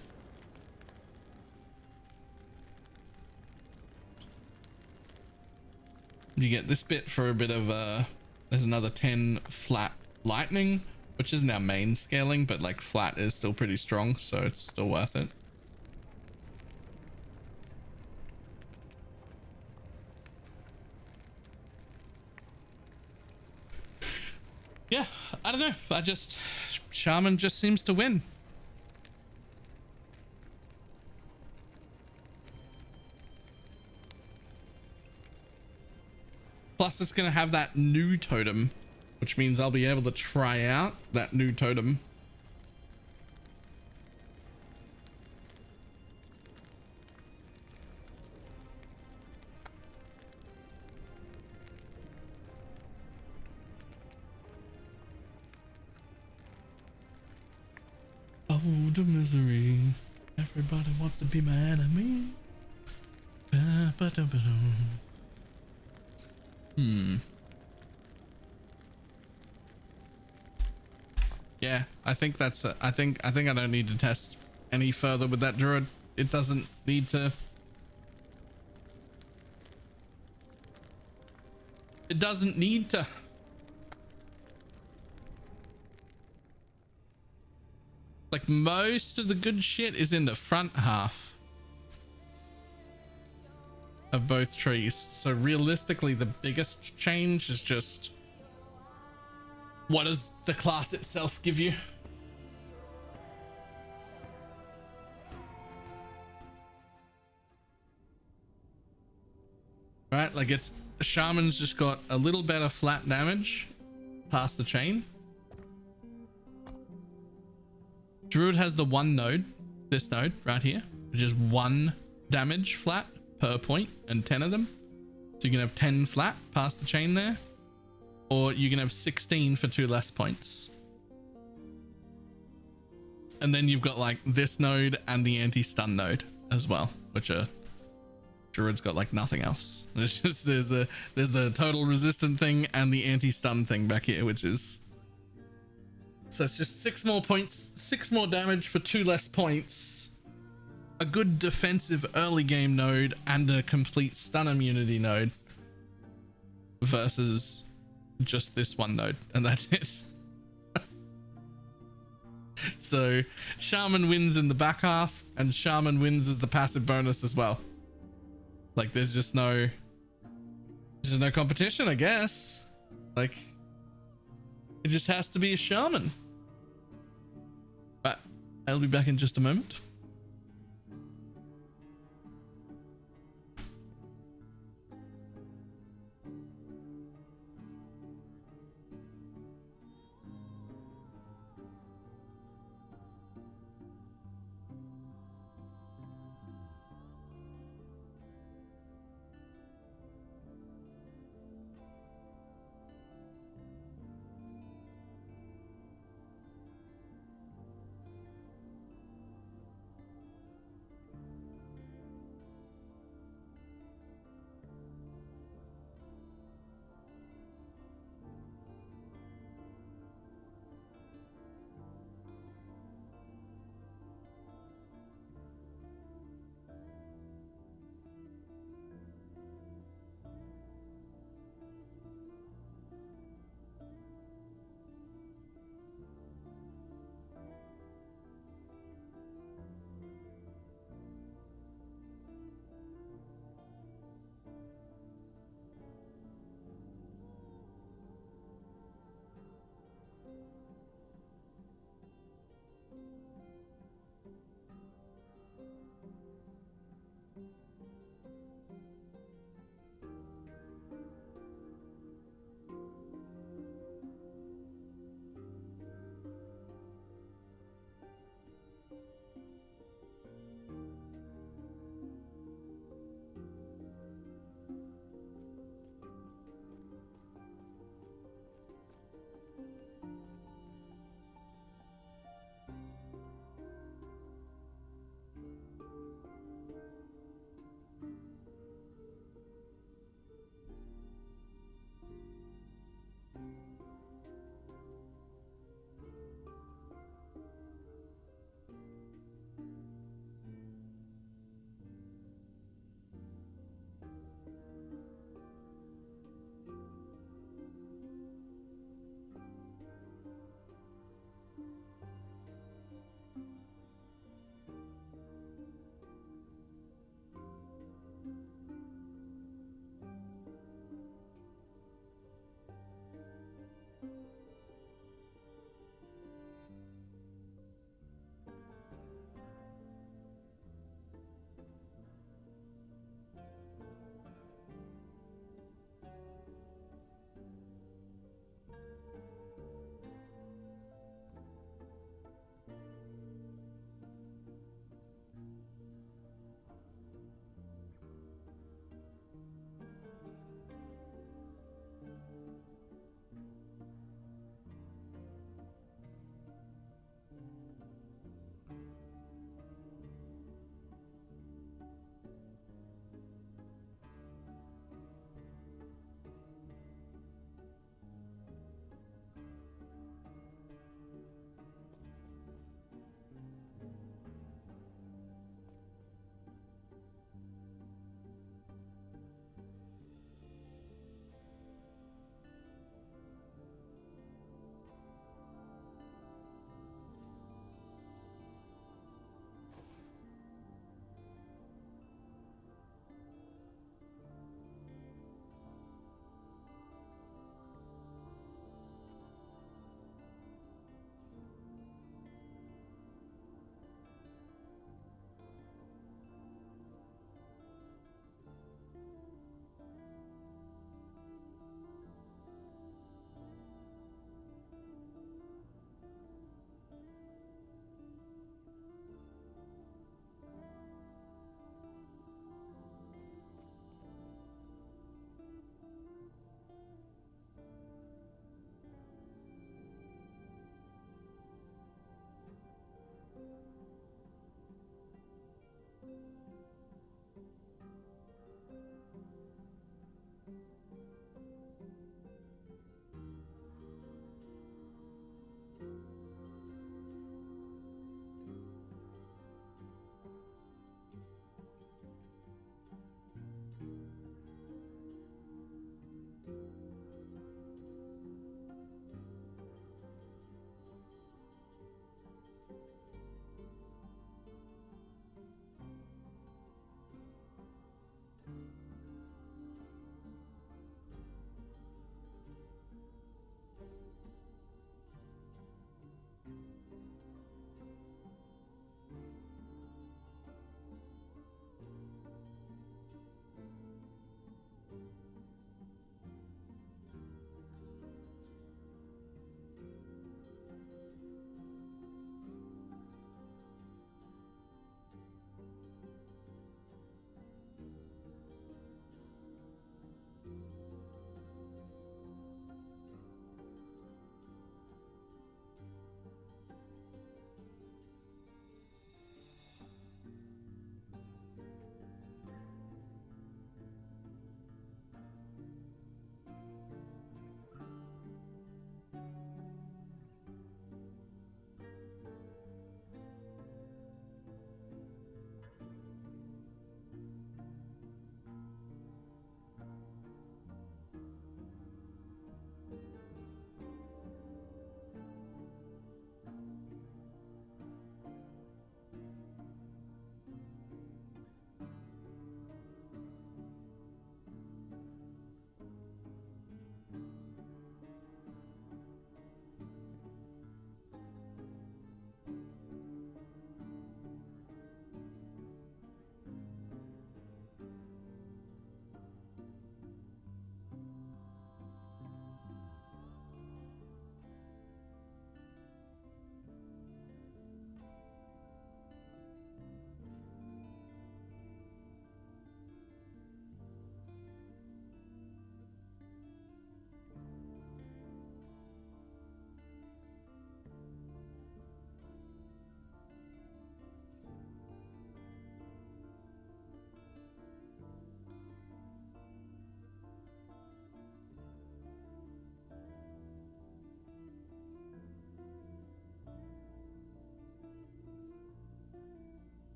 You get this bit for a bit of there's another 10 flat lightning, which isn't our main scaling, but like flat is still pretty strong, so it's still worth it. Yeah, I don't know. Shaman just seems to win. Plus, it's going to have that new totem, which means I'll be able to try out that new totem. Oh, the misery. Everybody wants to be my enemy. Yeah, I think that's I think I don't need to test any further with that druid. It doesn't need to. It doesn't need to. Like, most of the good shit is in the front half of both trees. So realistically, the biggest change is just what does the class itself give you? Right, like it's Shaman's just got a little better flat damage past the chain. Druid has the one node, this node right here, which is 1 damage flat per point and 10 of them. So you can have 10 flat past the chain there, or you can have 16 for 2 less points. And then you've got like this node and the anti-stun node as well, which are Druid's got like nothing else. There's just there's the total resistant thing and the anti-stun thing back here, which is, so it's just 6 more points, 6 more damage for 2 less points, a good defensive early game node, and a complete stun immunity node versus just this one node, and that's it. So Shaman wins in the back half, and Shaman wins as the passive bonus as well. Like there's just no competition, I guess. Like it just has to be a Shaman. But I'll be back in just a moment.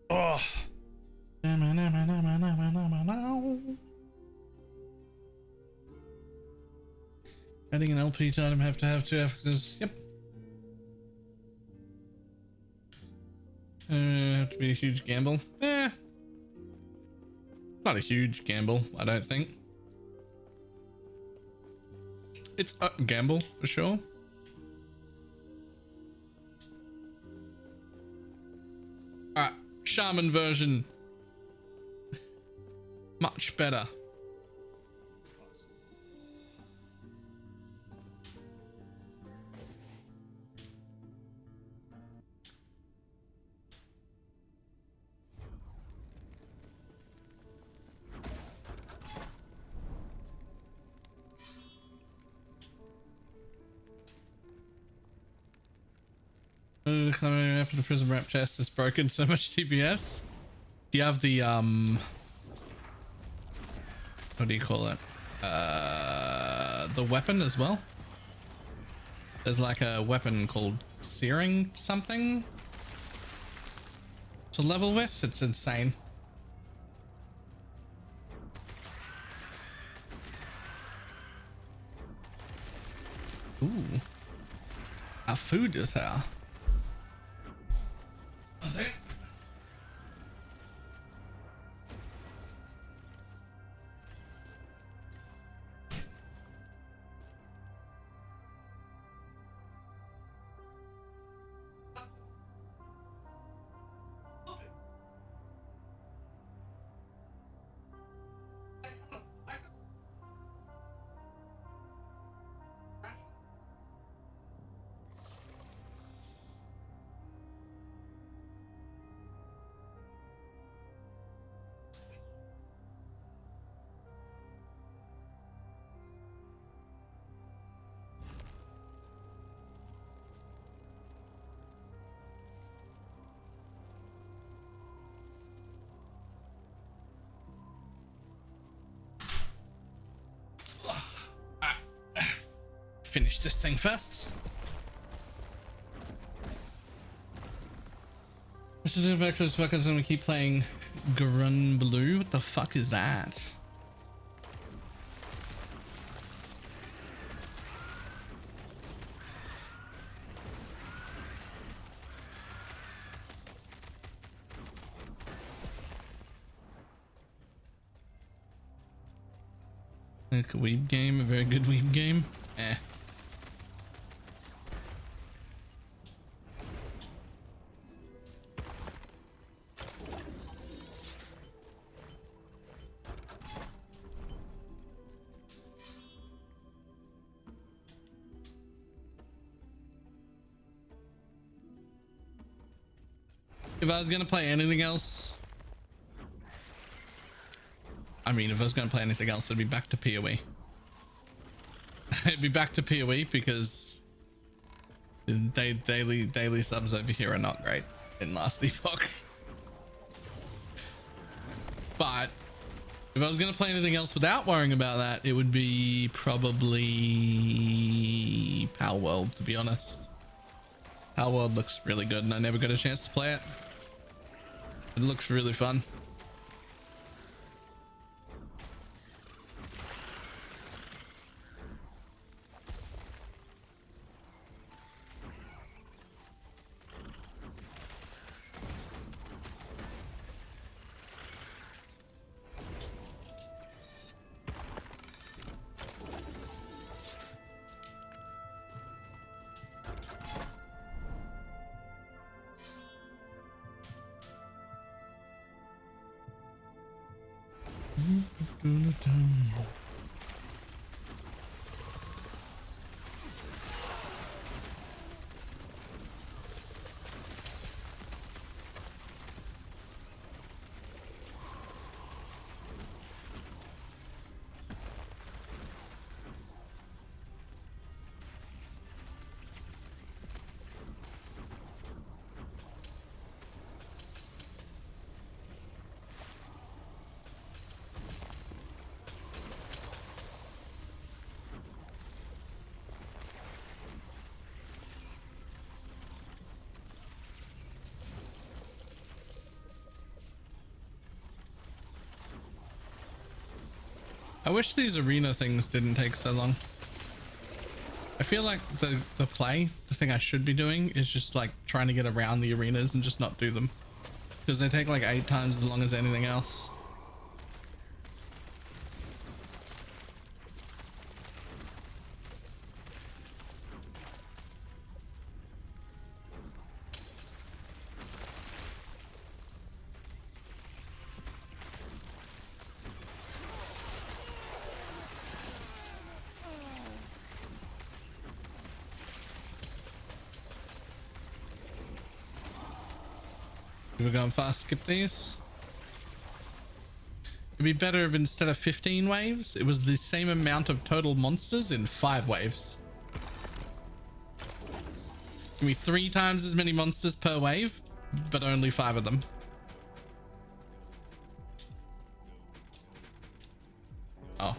Oh. Adding an LP to item have to have 2 Africans. Yep. Have to be a huge gamble. Not a huge gamble, I don't think. It's a gamble for sure. Alright, shaman version. Much better. After the prison wrap chest is broken, so much TPS. Do you have the what do you call it? The weapon as well? There's like a weapon called searing something to level with. It's insane. Ooh. Our food is here. One second. Finish this thing first. I should do back to this because I'm gonna keep playing Grun Blue. What the fuck is that? Like a weeb game, a very good weeb game. Eh. If I was gonna play anything else, I mean, if I was gonna play anything else, it'd be back to PoE. It'd be back to PoE because daily subs over here are not great in Last Epoch. But if I was gonna play anything else without worrying about that, it would be probably Power World, to be honest. Power World looks really good, and I never got a chance to play it. It looks really fun. I wish these arena things didn't take so long. I feel like the thing I should be doing is just like trying to get around the arenas and just not do them, because they take like 8 times as long as anything else. We're going fast skip these. It'd be better if instead of 15 waves, it was the same amount of total monsters in 5 waves. Give me 3 times as many monsters per wave, but only 5 of them. Oh.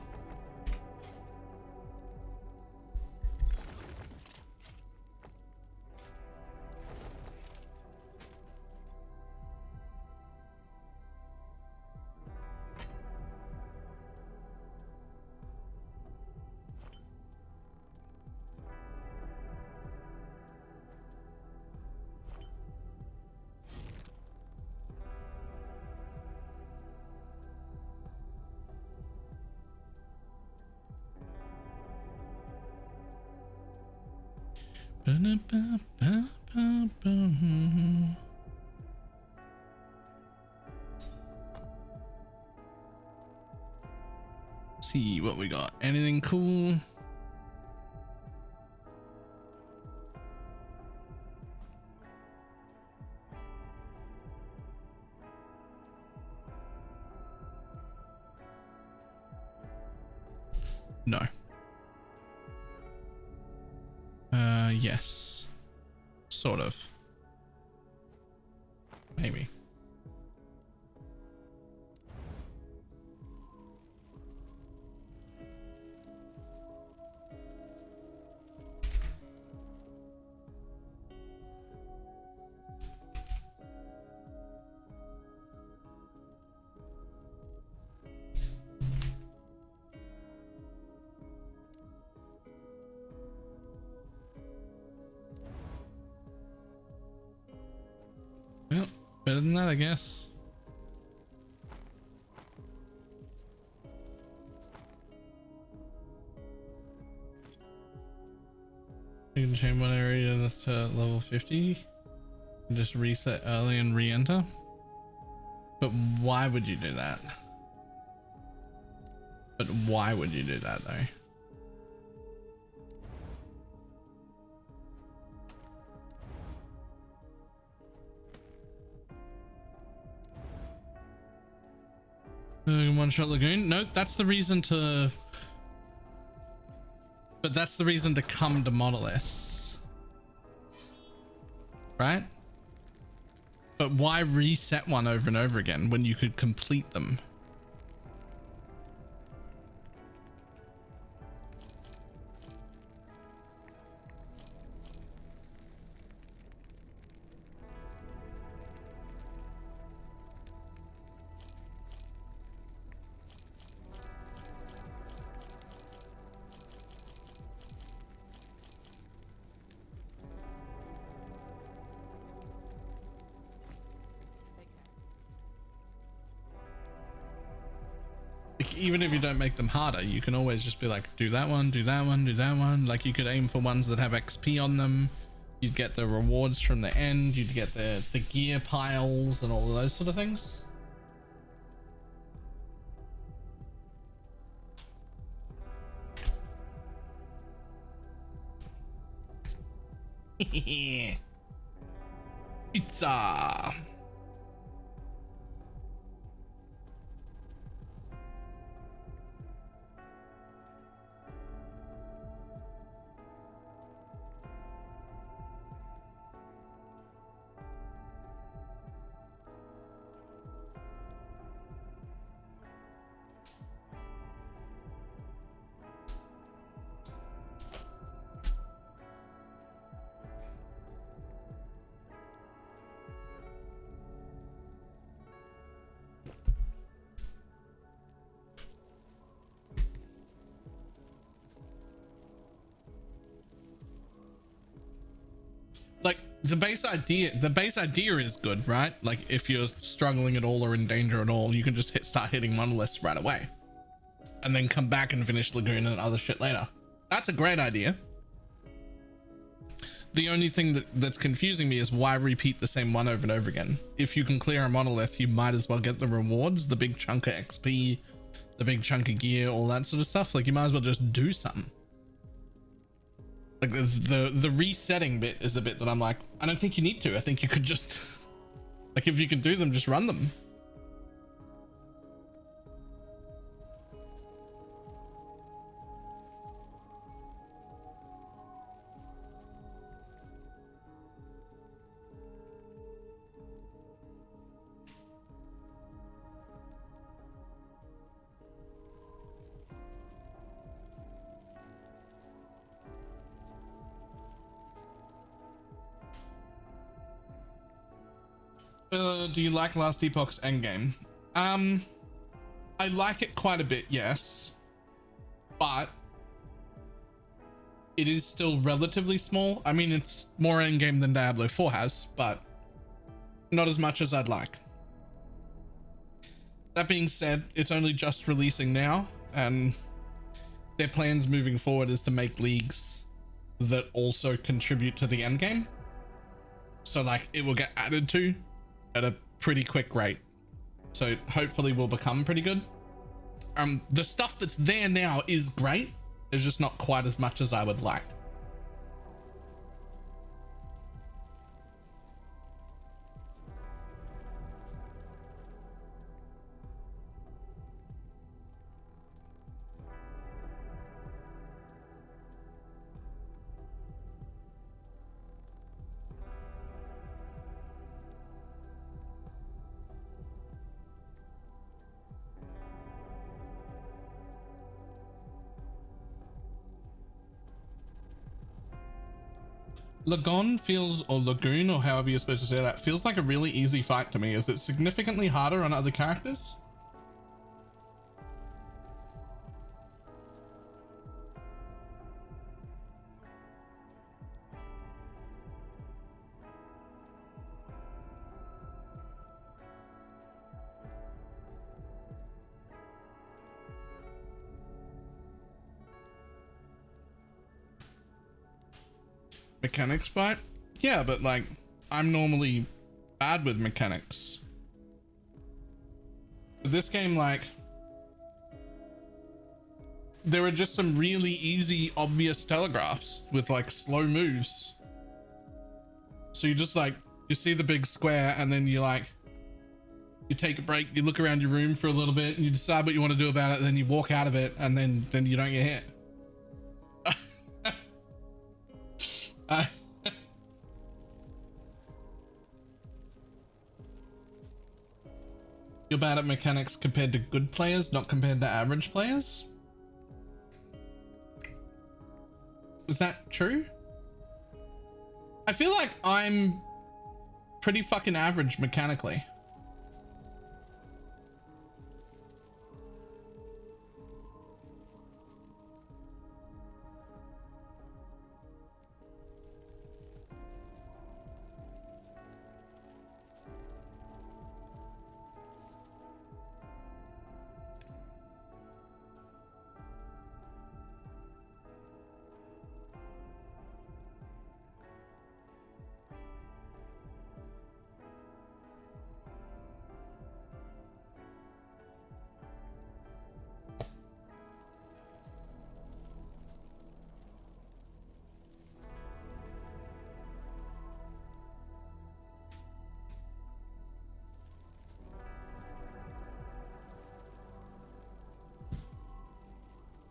See what we got. Anything cool? No. Yes. Sort of. Maybe. Well, better than that, I guess. You can change one area to level 50 and just reset early and re-enter. But why would you do that? But why would you do that though? One shot lagoon. No, that's the reason to. But that's the reason to come to monoliths, right? But why reset one over and over again when you could complete them? Even if you don't make them harder, you can always just be like, do that one, do that one, do that one. Like you could aim for ones that have XP on them. You'd get the rewards from the end. You'd get the gear piles and all of those sort of things. Pizza. Like the base idea is good, right? Like if you're struggling at all or in danger at all, you can just start hitting monoliths right away and then come back and finish lagoon and other shit later. That's a great idea. The only thing that's confusing me is why repeat the same one over and over again. If you can clear a monolith, you might as well get the rewards, the big chunk of XP, the big chunk of gear, all that sort of stuff. Like you might as well just do something. Like the resetting bit is the bit that I'm like, I don't think you need to. I think you could just, like, if you can do them, just run them. Do you like Last Epoch's endgame? I like it quite a bit, yes, but it is still relatively small. I mean, it's more endgame than Diablo 4 has, but not as much as I'd like. That being said, it's only just releasing now, and their plans moving forward is to make leagues that also contribute to the end game. So like it will get added to at a pretty quick rate. So hopefully we'll become pretty good. The stuff that's there now is great. It's just not quite as much as I would like. Lagoon feels, or Lagoon, or however you're supposed to say that, feels like a really easy fight to me. Is it significantly harder on other characters? Mechanics fight? Yeah, but like, I'm normally bad with mechanics. This game, like, there are just some really easy, obvious telegraphs with like slow moves. So you just like, you see the big square and then you like, you take a break, you look around your room for a little bit and you decide what you want to do about it, and then you walk out of it and then you don't get hit. You're bad at mechanics compared to good players, not compared to average players? Is that true? I feel like I'm pretty fucking average mechanically.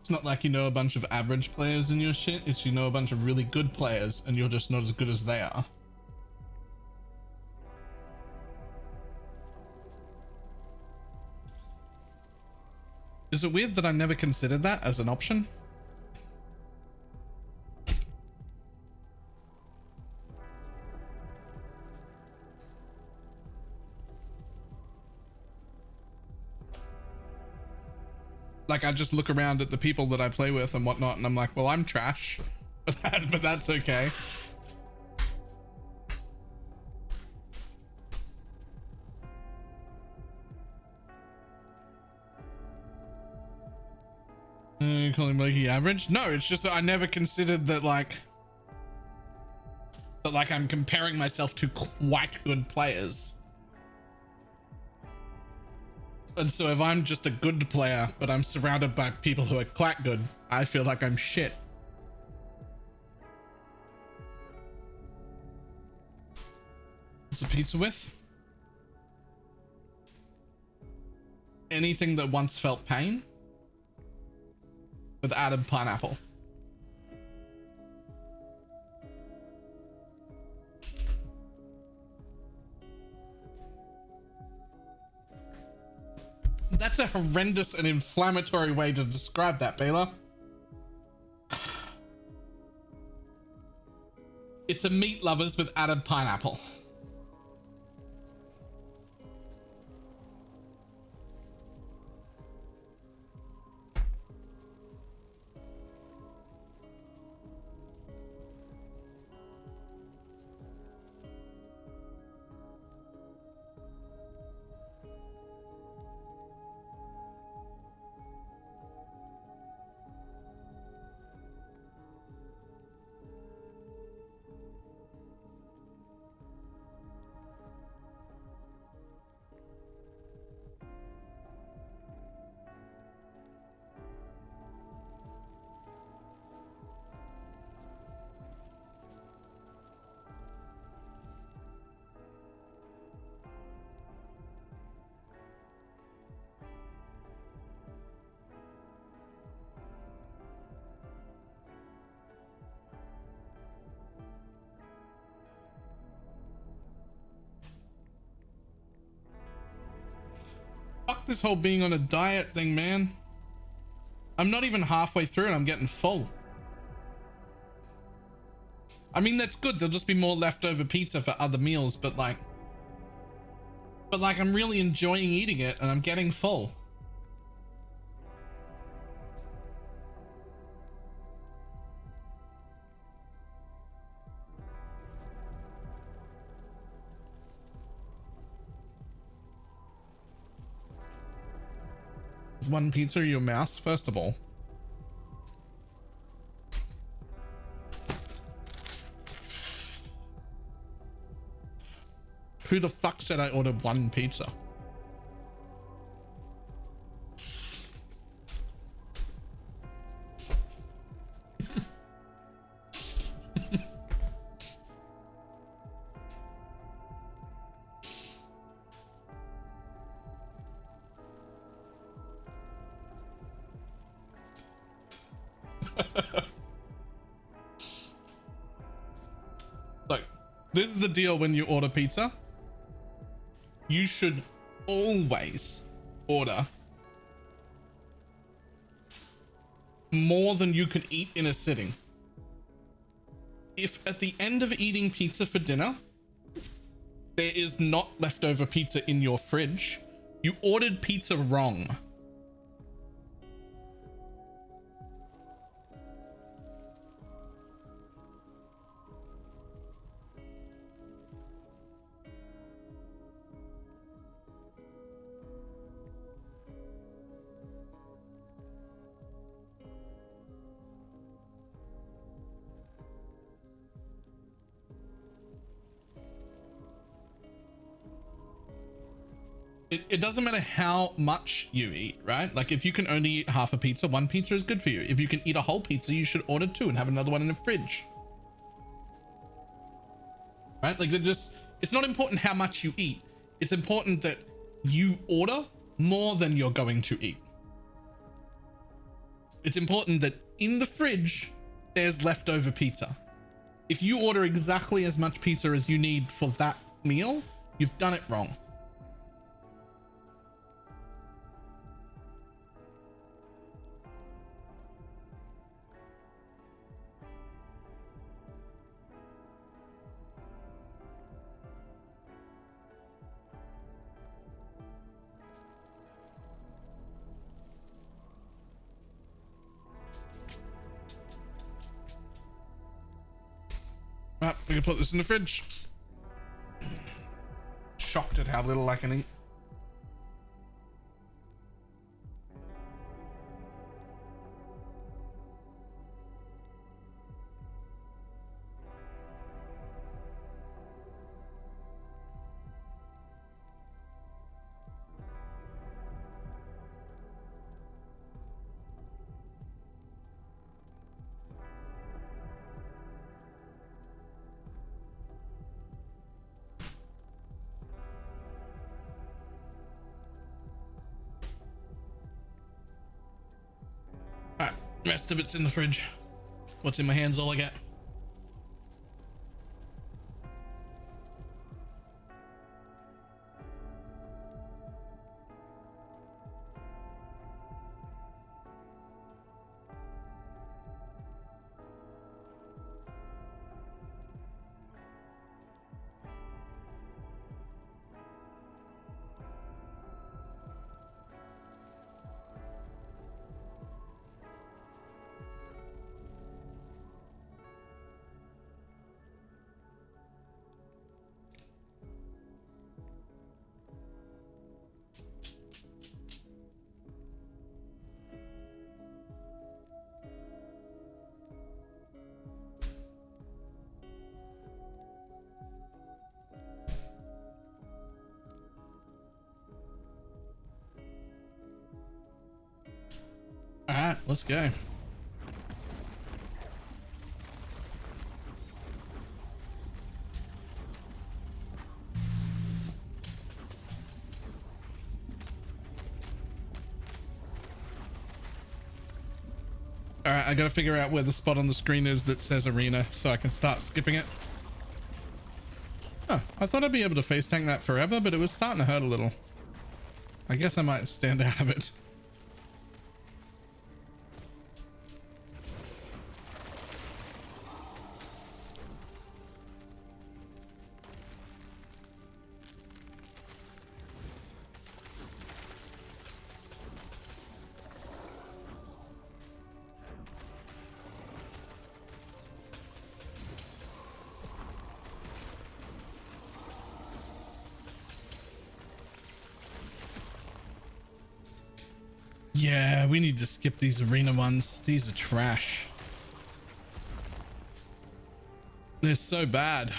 It's not like you know a bunch of average players in your shit, it's you know a bunch of really good players and you're just not as good as they are. Is it weird that I never considered that as an option? Like, I just look around at the people that I play with and whatnot, and I'm like, well, I'm trash, but that's okay. You calling Mikey average? No, it's just that I never considered that, like I'm comparing myself to quite good players. And so if I'm just a good player, but I'm surrounded by people who are quite good, I feel like I'm shit. What's a pizza with? Anything that once felt pain with added pineapple. That's a horrendous and inflammatory way to describe that, Baylor. It's a meat lovers with added pineapple. this whole being on a diet thing, man. I'm not even halfway through and I'm getting full. I mean, that's good. There'll just be more leftover pizza for other meals, but like I'm really enjoying eating it and I'm getting full. Is one pizza your mouse, first of all? Who the fuck said I ordered one pizza? Look, this is the deal when you order pizza. You should always order more than you can eat in a sitting. If at the end of eating pizza for dinner, there is not leftover pizza in your fridge, you ordered pizza wrong. It doesn't matter how much you eat, right? Like if you can only eat half a pizza, one pizza is good for you. If you can eat a whole pizza, you should order two and have another one in the fridge. Right? Like it's not important how much you eat. It's important that you order more than you're going to eat. It's important that in the fridge, there's leftover pizza. If you order exactly as much pizza as you need for that meal, you've done it wrong. Right, we can put this in the fridge. Shocked at how little I can eat. Rest of it's in the fridge. What's in my hands all I get. All right, let's go. All right, I gotta figure out where the spot on the screen is that says arena so I can start skipping it. Oh, I thought I'd be able to face tank that forever, but it was starting to hurt a little. I guess I might stand out of it. Yeah, we need to skip these arena ones. These are trash. They're so bad.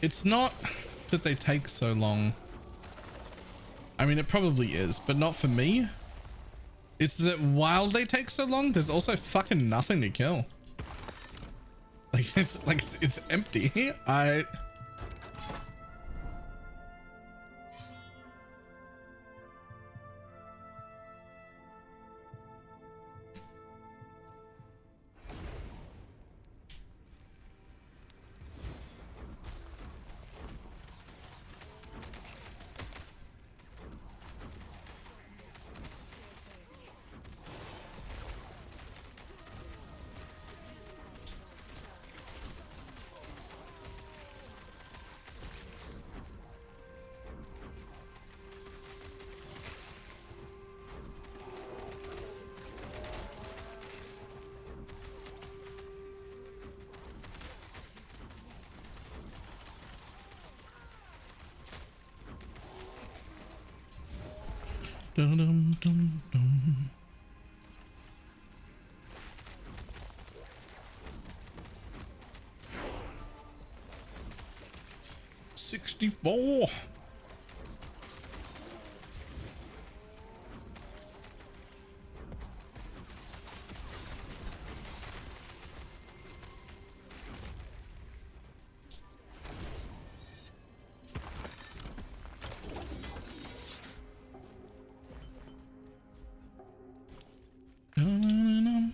It's not that they take so long. I mean, it probably is, but not for me. It's that while they take so long, there's also fucking nothing to kill. It's empty. Dum, dum, dum, dum. $64. Dum,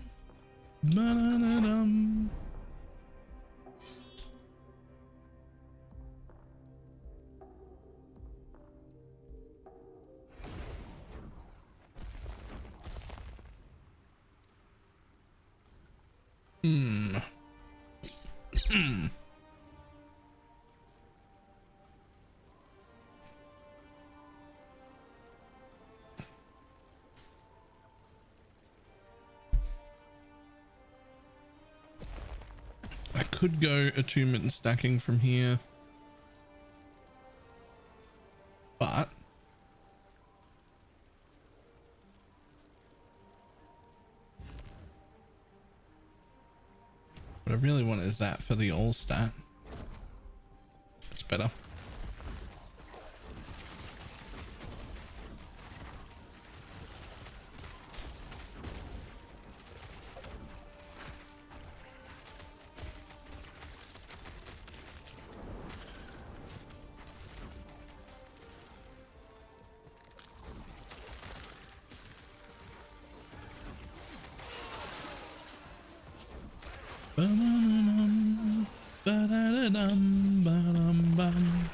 ba-da-da-dum. I could go attunement and stacking from here, but what I really want is that for the all stat. It's better. Ba-da-da-dum, ba-da-da-dum, ba-dum-bum.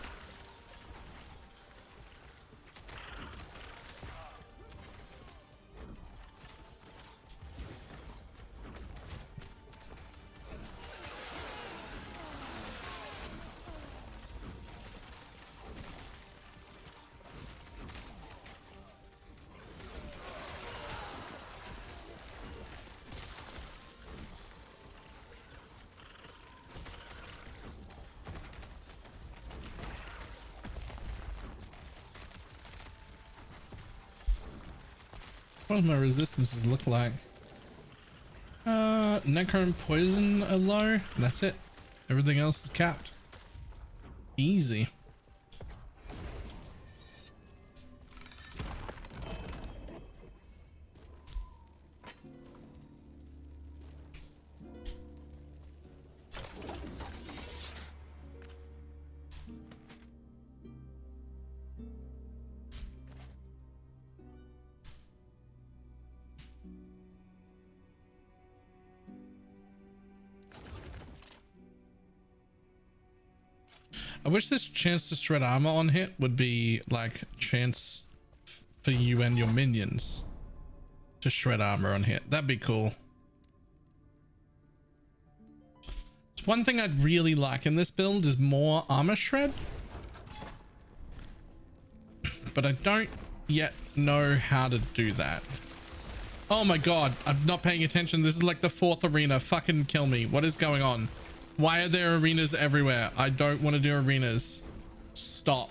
What does my resistances look like? Necro and poison are low. That's it. Everything else is capped. Easy. I wish this chance to shred armor on hit would be like chance for you and your minions to shred armor on hit. That'd be cool. It's one thing I'd really like in this build is more armor shred, but I don't yet know how to do that. Oh my god, I'm not paying attention. This is like the 4th arena. Fucking kill me. What is going on? Why are there arenas everywhere? I don't want to do arenas. Stop.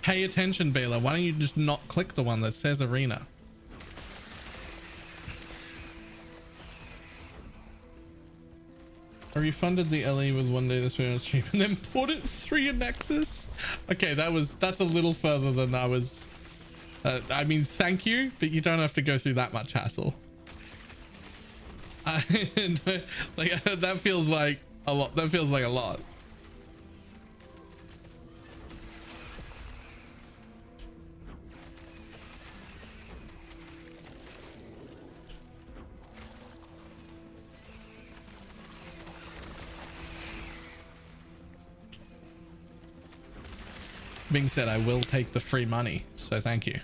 Pay attention, Baylor. Why don't you just not click the one that says arena? I refunded the LE with 1 day this week on stream and then put it 3 in Nexus. Okay, that's a little further than I was. I mean, thank you, but you don't have to go through that much hassle. Like that feels like a lot. That feels like a lot. Being said, I will take the free money, so thank you.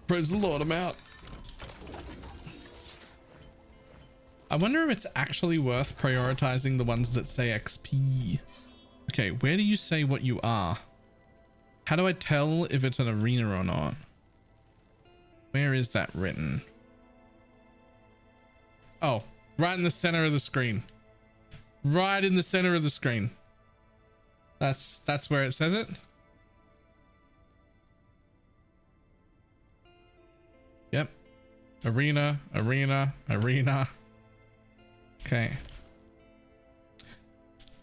Praise the Lord, I'm out. I wonder if it's actually worth prioritizing the ones that say XP. Okay, where do you say what you are? How do I tell if it's an arena or not? Where is that written? Oh, right in the center of the screen. Right in the center of the screen. That's where it says it. Yep. Arena, arena, arena. Okay.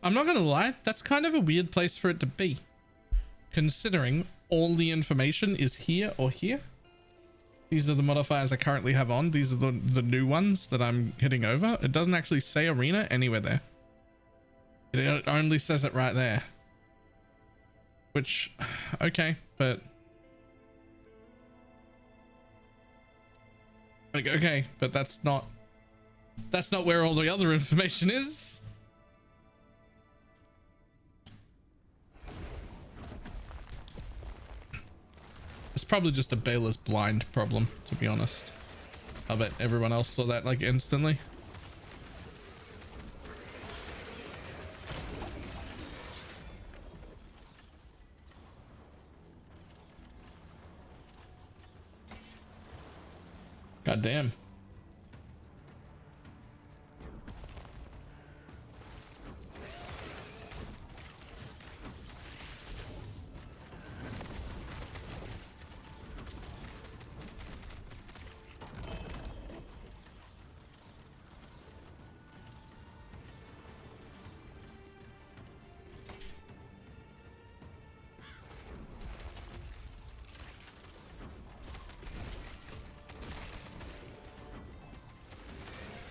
I'm not gonna lie, that's kind of a weird place for it to be, considering all the information is here or here. These are the modifiers I currently have on. These are the new ones that I'm hitting over. It doesn't actually say arena anywhere there. It only says it right there. Which, okay, but... Like, okay, but that's not where all the other information is. It's probably just a Baylor's blind problem, to be honest. I bet everyone else saw that like instantly. God damn.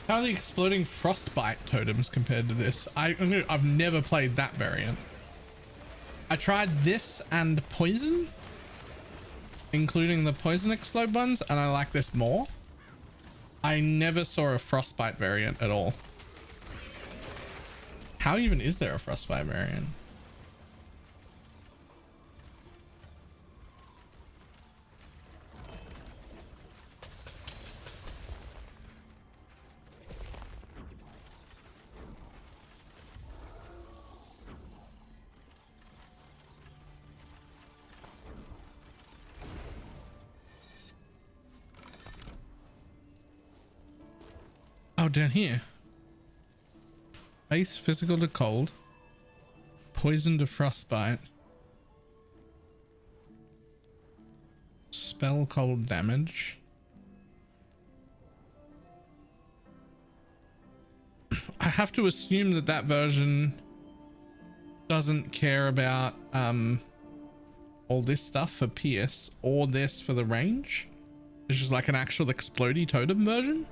How are the exploding frostbite totems compared to this? I've never played that variant. I tried this and poison, including the poison explode ones, and I like this more. I never saw a frostbite variant at all. How even is there a frostbite variant? Oh, down here. Base physical to cold. Poison to frostbite. spell cold damage. I have to assume that that version doesn't care about all this stuff for pierce or this for the range. It's just like an actual explodey totem version.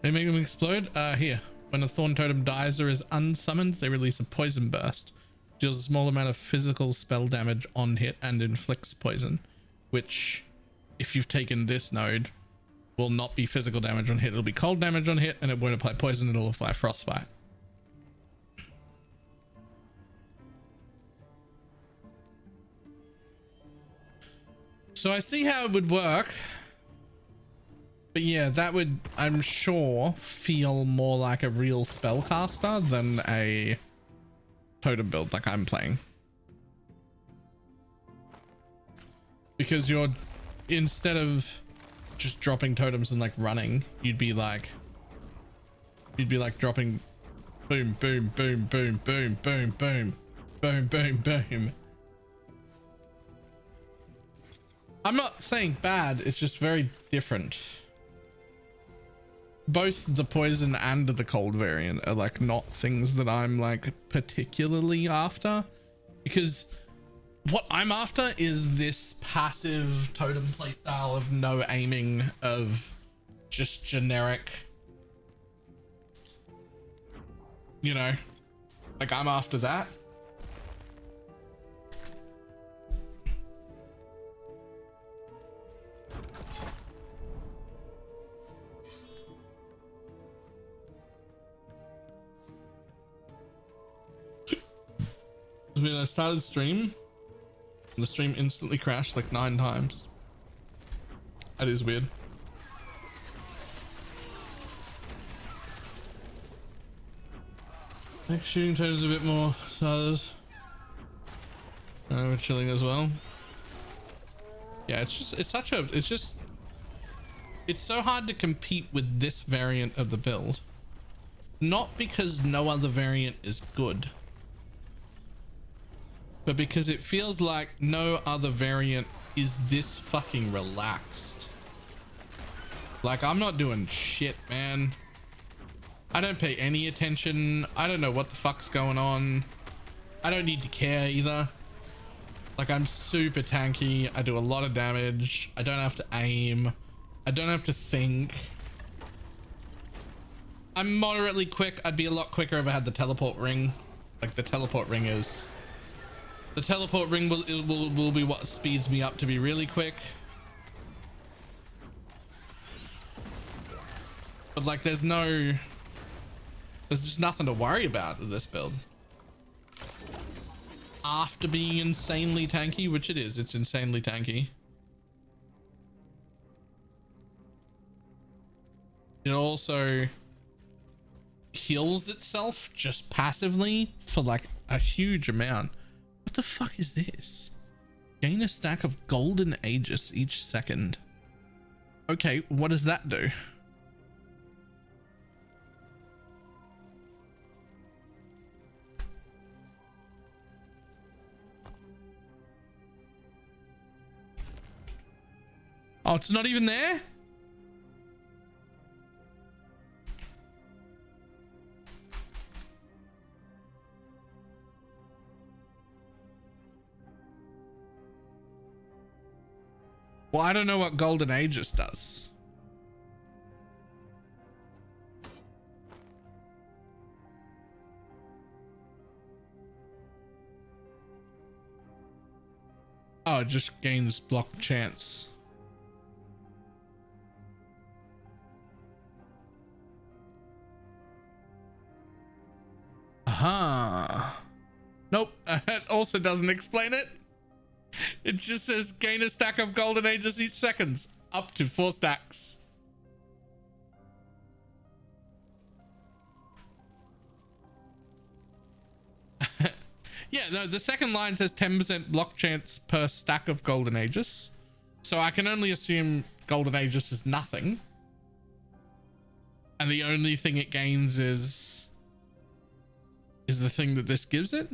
They make them explode? Here. When a thorn totem dies or is unsummoned, they release a poison burst. Deals a small amount of physical spell damage on hit and inflicts poison. Which, if you've taken this node, will not be physical damage on hit. It'll be cold damage on hit, and it won't apply poison, it'll apply frostbite. So I see how it would work. But yeah, that would, I'm sure, feel more like a real spellcaster than a totem build like I'm playing. Because you're, instead of just dropping totems and like running, you'd be like dropping boom, boom, boom, boom, boom, boom, boom, boom, boom, boom. I'm not saying bad, it's just very different. Both the poison and the cold variant are like not things that I'm like particularly after, because what I'm after is this passive totem playstyle of no aiming, of just generic, you know, like I'm after that. When I started stream, the stream instantly crashed like 9 times. That is weird. Next shooting totem's a bit more size. We're chilling as well. Yeah, it's so hard to compete with this variant of the build. Not because no other variant is good, but because it feels like no other variant is this fucking relaxed. Like, I'm not doing shit, man. I don't pay any attention. I don't know what the fuck's going on. I don't need to care either. Like, I'm super tanky. I do a lot of damage. I don't have to aim. I don't have to think. I'm moderately quick. I'd be a lot quicker if I had the teleport ring. Like, the teleport ring is... The teleport ring will be what speeds me up to be really quick. But like, there's just nothing to worry about with this build. After being insanely tanky, which it is, it's insanely tanky. It also heals itself just passively for like a huge amount. What the fuck is this? Gain a stack of golden aegis each second. Okay, what does that do? Oh, it's not even there? Well, I don't know what Golden Aegis does. Oh, it just gains block chance. Aha. Nope. It also doesn't explain it. It just says gain a stack of golden ages each second, up to 4 stacks. Yeah, no, the second line says 10% block chance per stack of golden ages. So I can only assume golden ages is nothing. And the only thing it gains is the thing that this gives it.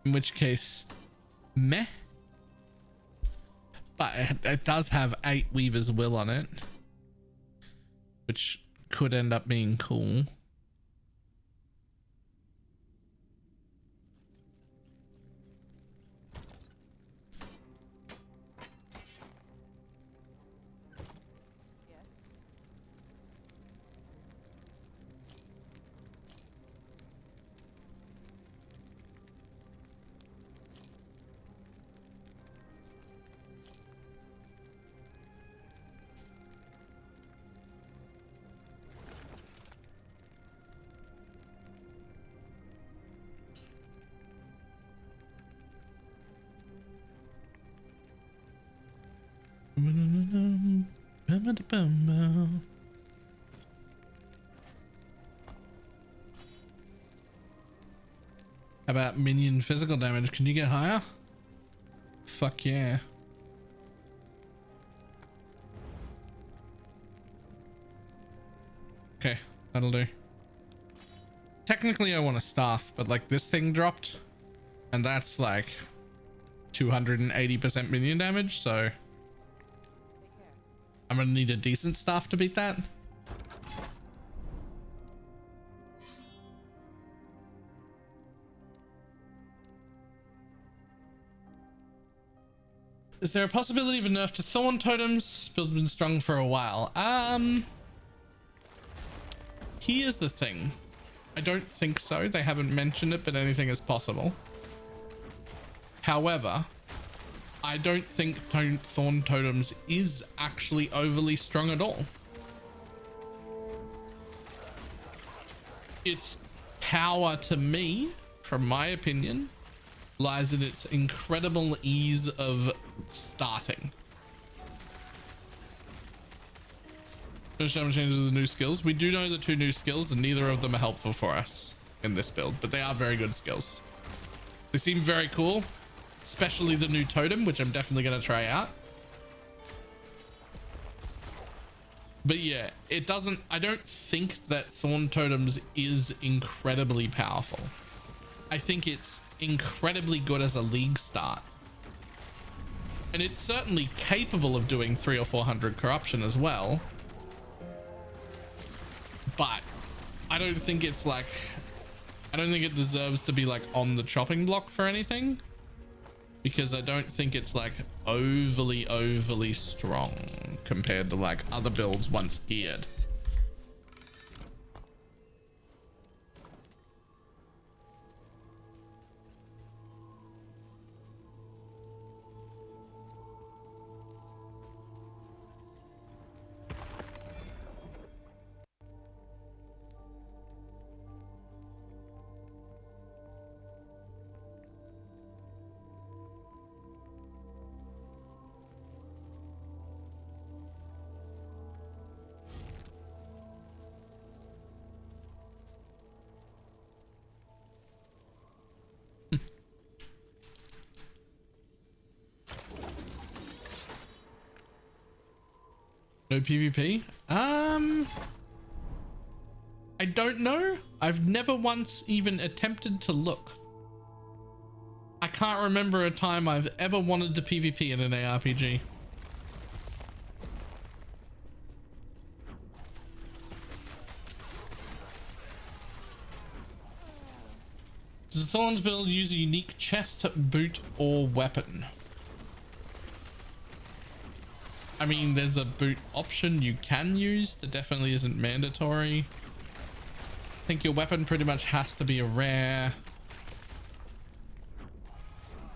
In which case, meh. But it does have 8 Weaver's Will on it, which could end up being cool. Yes. How about minion physical damage? Can you get higher? Fuck yeah. Okay, that'll do. Technically I want a staff, but like this thing dropped and that's like 280% minion damage, so Take care. I'm gonna need a decent staff to beat that. Is there a possibility of a nerf to Thorn Totems? Build's been strong for a while. Here's the thing. I don't think so. They haven't mentioned it, but anything is possible. However, I don't think Thorn Totems is actually overly strong at all. Its power to me, from my opinion, lies in its incredible ease of starting. First time changes the new skills. We do know the 2 new skills and neither of them are helpful for us in this build, but they are very good skills. They seem very cool, especially the new totem, which I'm definitely going to try out. But yeah, I don't think that Thorn Totems is incredibly powerful. I think it's incredibly good as a league start. And it's certainly capable of doing 300 or 400 corruption as well. But I don't think it's like, I don't think it deserves to be like on the chopping block for anything. Because I don't think it's like overly strong compared to like other builds once geared. No PvP? I don't know. I've never once even attempted to look. I can't remember a time I've ever wanted to PvP in an ARPG. Does the Thorns build use a unique chest, boot, or weapon? I mean, there's a boot option you can use that definitely isn't mandatory. I think your weapon pretty much has to be a rare.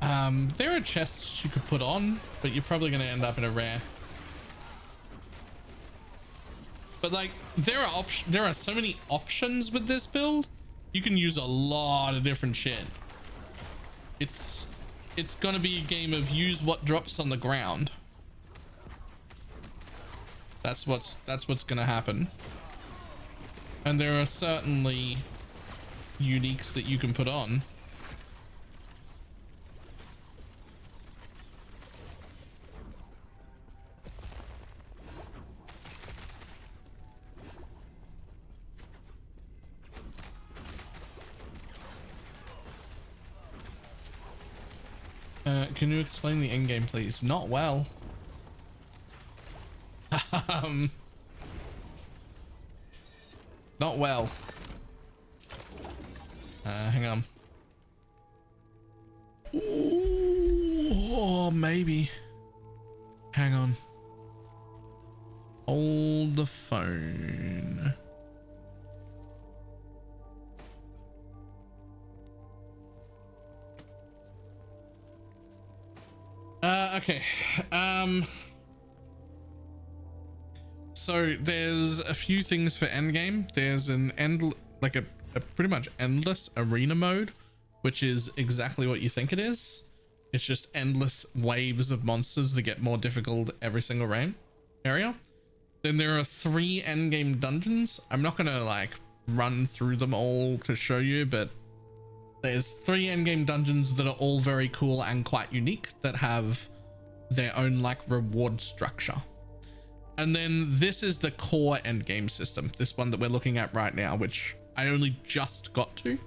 There are chests you could put on, but you're probably going to end up in a rare. But like there are so many options with this build. You can use a lot of different shit. It's gonna be a game of use what drops on the ground. That's what's gonna happen. And there are certainly uniques that you can put on. Can you explain the end game, please? Not well. Not well. Hang on. Ooh, oh, maybe. Hang on. Hold the phone. Okay. So there's a few things for endgame. There's an a pretty much endless arena mode, which is exactly what you think it is. It's just endless waves of monsters that get more difficult every single area. Then there are 3 endgame dungeons. I'm not gonna like run through them all to show you, but there's 3 endgame dungeons that are all very cool and quite unique, that have their own like reward structure. And then this is the core endgame system, this one that we're looking at right now, which I only just got to.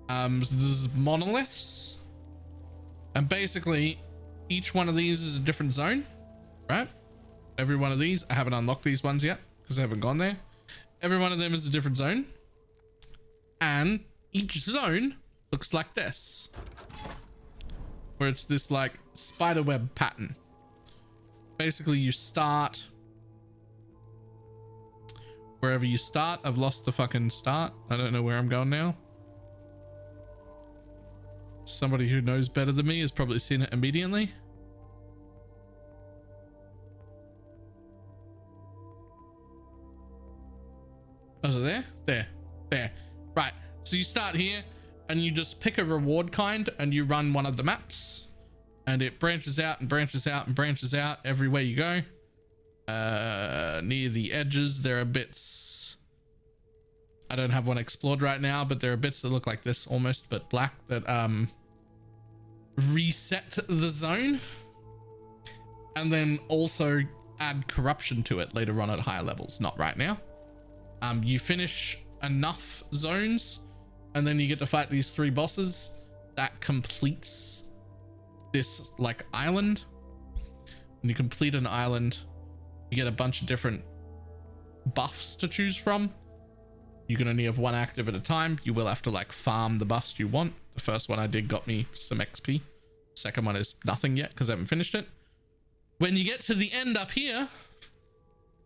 So this is monoliths, and basically each one of these is a different zone, right? Every one of these, I haven't unlocked these ones yet because I haven't gone there. Every one of them is a different zone, and each zone looks like this, where it's this like spider web pattern. Basically you start wherever you start. I've lost the fucking start. I don't know where I'm going now. Somebody who knows better than me has probably seen it immediately. Oh, is it there? There. Right. So you start here and you just pick a reward kind and you run one of the maps, and it branches out and branches out and branches out everywhere you go. Near the edges, there are bits. I don't have one explored right now, but there are bits that look like this almost, but black, that reset the zone, and then also add corruption to it later on at higher levels. Not right now. You finish enough zones, and then you get to fight these 3 bosses. That completes this like island. When you complete an island, you get a bunch of different buffs to choose from. You can only have 1 active at a time. You will have to like farm the buffs you want. The first one I did got me some XP. Second one is nothing yet because I haven't finished it. When you get to the end up here,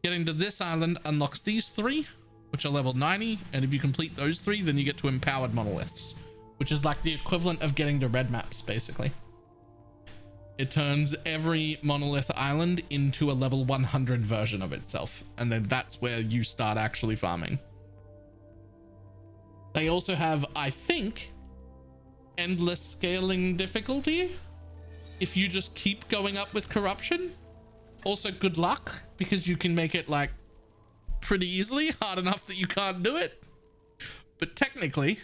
getting to this island unlocks these 3, which are level 90. And if you complete those 3, then you get to empowered monoliths, which is like the equivalent of getting to red maps, basically. It turns every monolith island into a level 100 version of itself, and then that's where you start actually farming. They also have, I think, endless scaling difficulty if you just keep going up with corruption. Also, good luck, because you can make it like pretty easily, hard enough that you can't do it. But technically,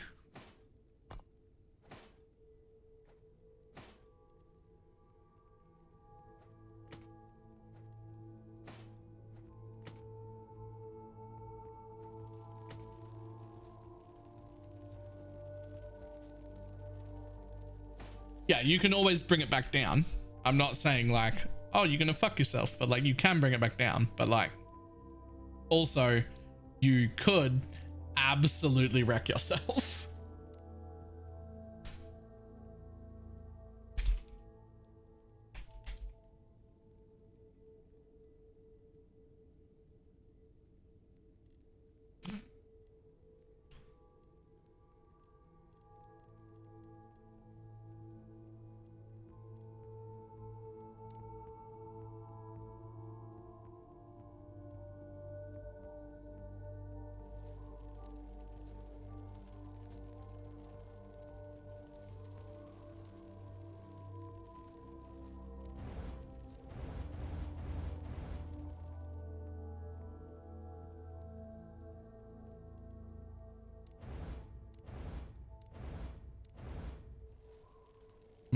yeah, you can always bring it back down. I'm not saying like, oh, you're gonna fuck yourself, but like you can bring it back down. But like, also, you could absolutely wreck yourself.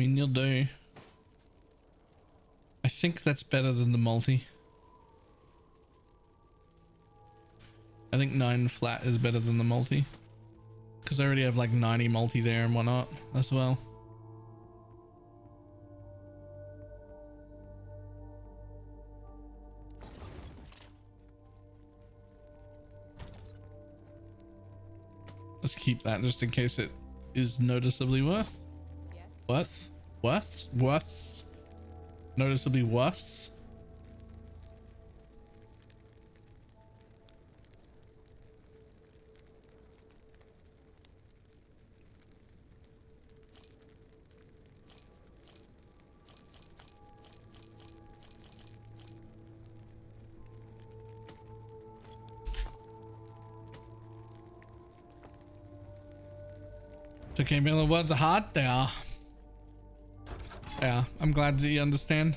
mean, you'll do. I think that's better than the multi. I think 9 flat is better than the multi. Because I already have like 90 multi there and whatnot as well. Let's keep that just in case it is noticeably worth. Yes. Worth? Noticeably worse? It's okay, Miller. Words are hard. They are. Yeah, I'm glad that you understand.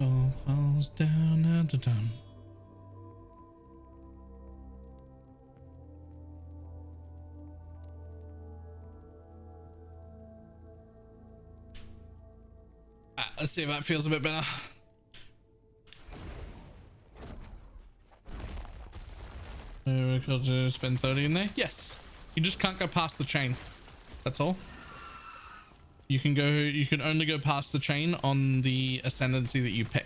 All falls down at a time. Let's see if that feels a bit better. We could spend 30 in there. Yes. You just can't go past the chain. That's all. You can only go past the chain on the ascendancy that you pick.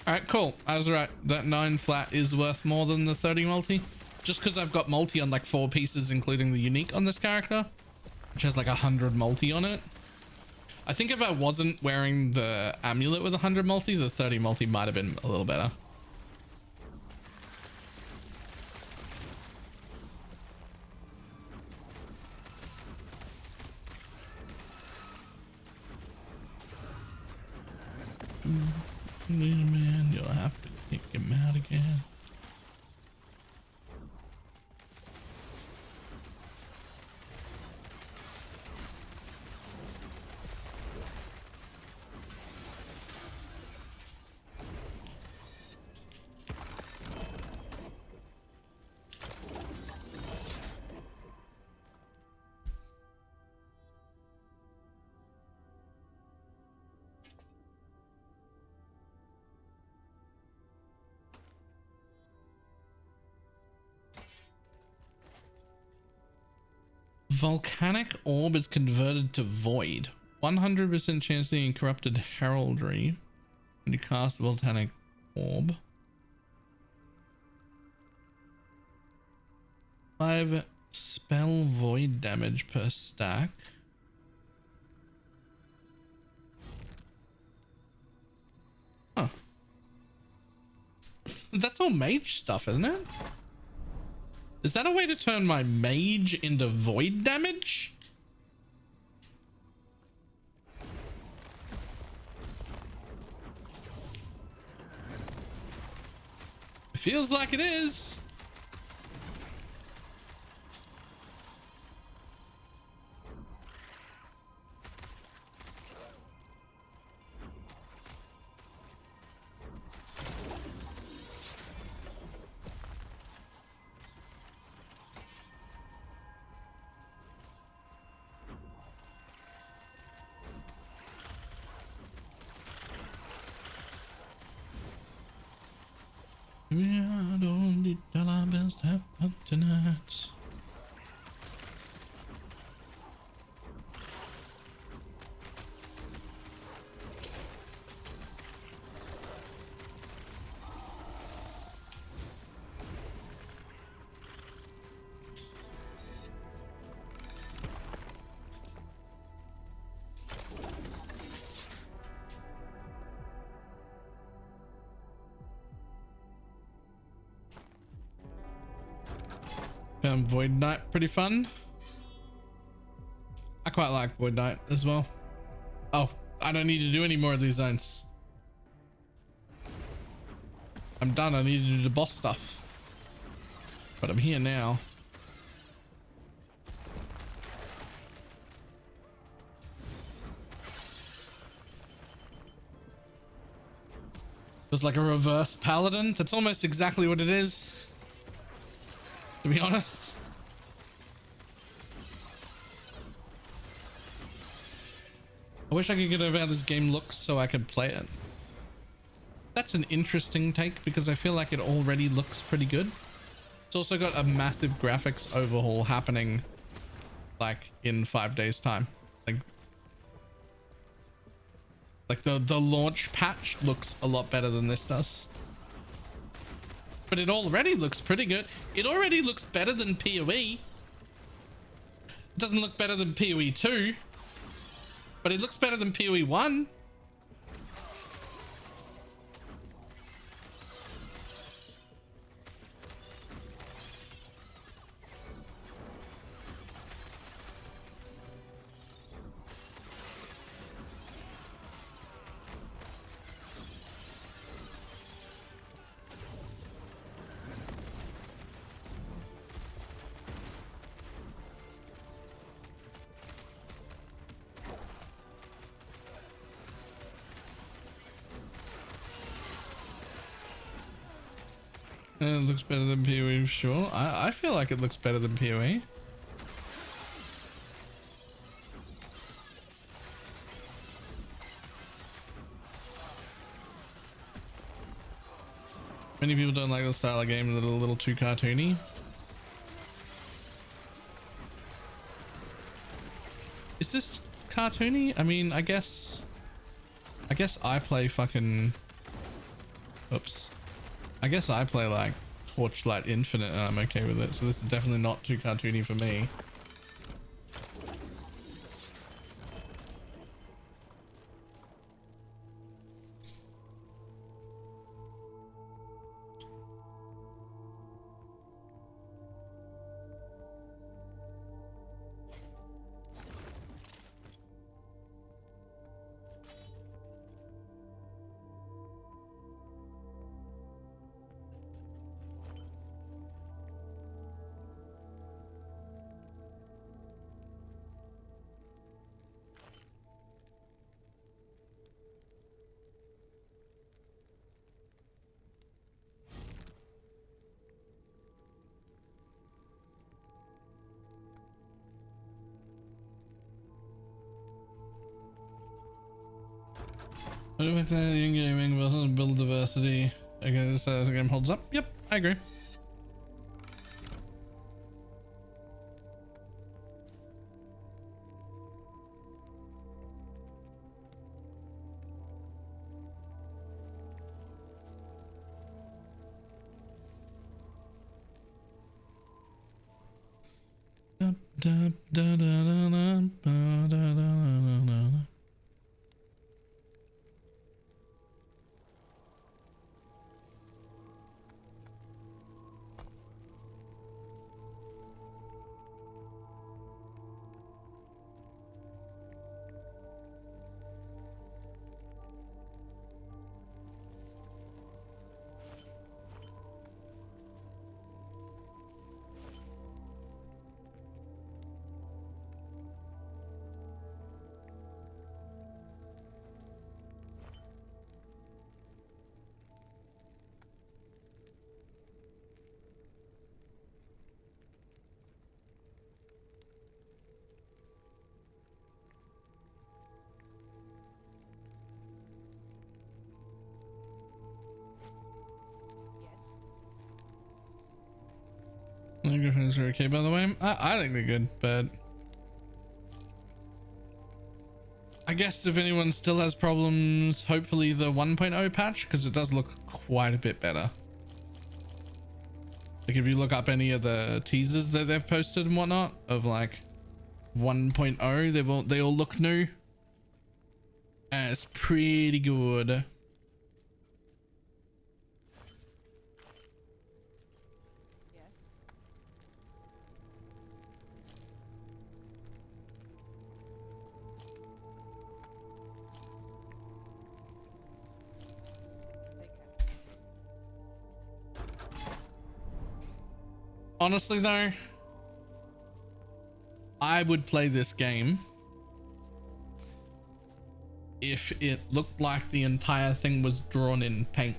All right, cool. I was right. That 9 flat is worth more than the 30 multi. Just because I've got multi on like 4 pieces, including the unique on this character, which has like 100 multi on it. I think if I wasn't wearing the amulet with 100 multi, the 30 multi might have been a little better. Man, you'll have to kick him out again. Volcanic orb is converted to void. 100% chance of the corrupted heraldry when you cast volcanic orb. 5 spell void damage per stack. Huh. That's all mage stuff, isn't it? Is that a way to turn my mage into void damage? It feels like it is. We are only tell our best, have fun tonight. Found Void Knight pretty fun. I quite like Void Knight as well. Oh, I don't need to do any more of these zones. I'm done. I need to do the boss stuff. But I'm here now. It's like a reverse paladin. That's almost exactly what it is, to be honest. I wish I could get over how this game looks so I could play it. That's an interesting take because I feel like it already looks pretty good. It's also got a massive graphics overhaul happening like in 5 days time. Like the launch patch looks a lot better than this does. But it already looks pretty good. It already looks better than PoE. It doesn't look better than PoE 2, but it looks better than PoE 1. It looks better than PoE, sure. I feel like it looks better than PoE. Many people don't like the style of game, that are a little too cartoony. Is this cartoony? I mean, I guess I play fucking... Oops. I guess I play like Torchlight Infinite and I'm okay with it. So this is definitely not too cartoony for me. Gaming versus build diversity. Okay, this game holds up. Yep, I agree. The Griffins are okay, by the way. I think they're good, but I guess if anyone still has problems, hopefully the 1.0 patch, because it does look quite a bit better. Like if you look up any of the teasers that they've posted and whatnot of like 1.0, they all look new, and it's pretty good. Yes. Honestly though, I would play this game if it looked like the entire thing was drawn in paint.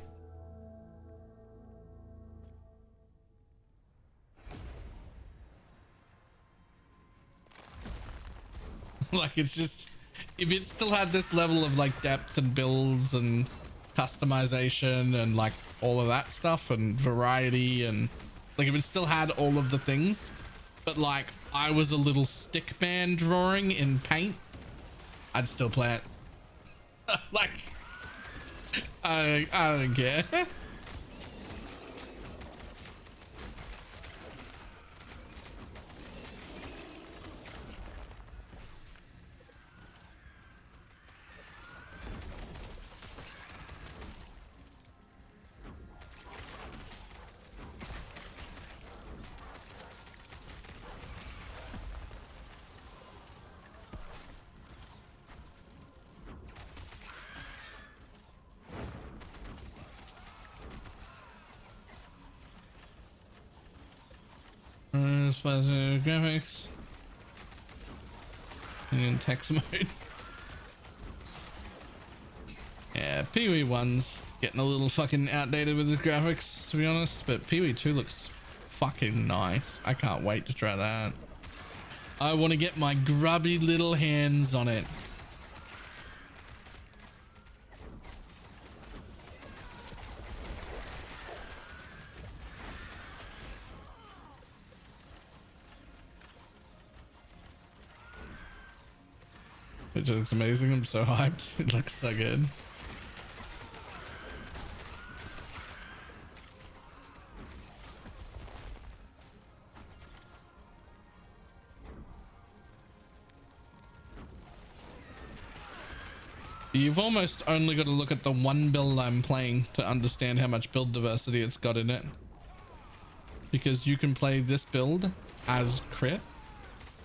Like, it's just, if it still had this level of like depth and builds and customization and like all of that stuff and variety, and like if it still had all of the things, but like I was a little stick man drawing in paint, I'd still play it. Like, I don't care. Graphics and in text mode. Yeah, Pee-wee 1's getting a little fucking outdated with his graphics, to be honest, but Pee-wee 2 looks fucking nice. I can't wait to try that. I want to get my grubby little hands on it. Which looks amazing. I'm so hyped. It looks so good. You've almost only got to look at the one build I'm playing to understand how much build diversity it's got in it. Because you can play this build as crit.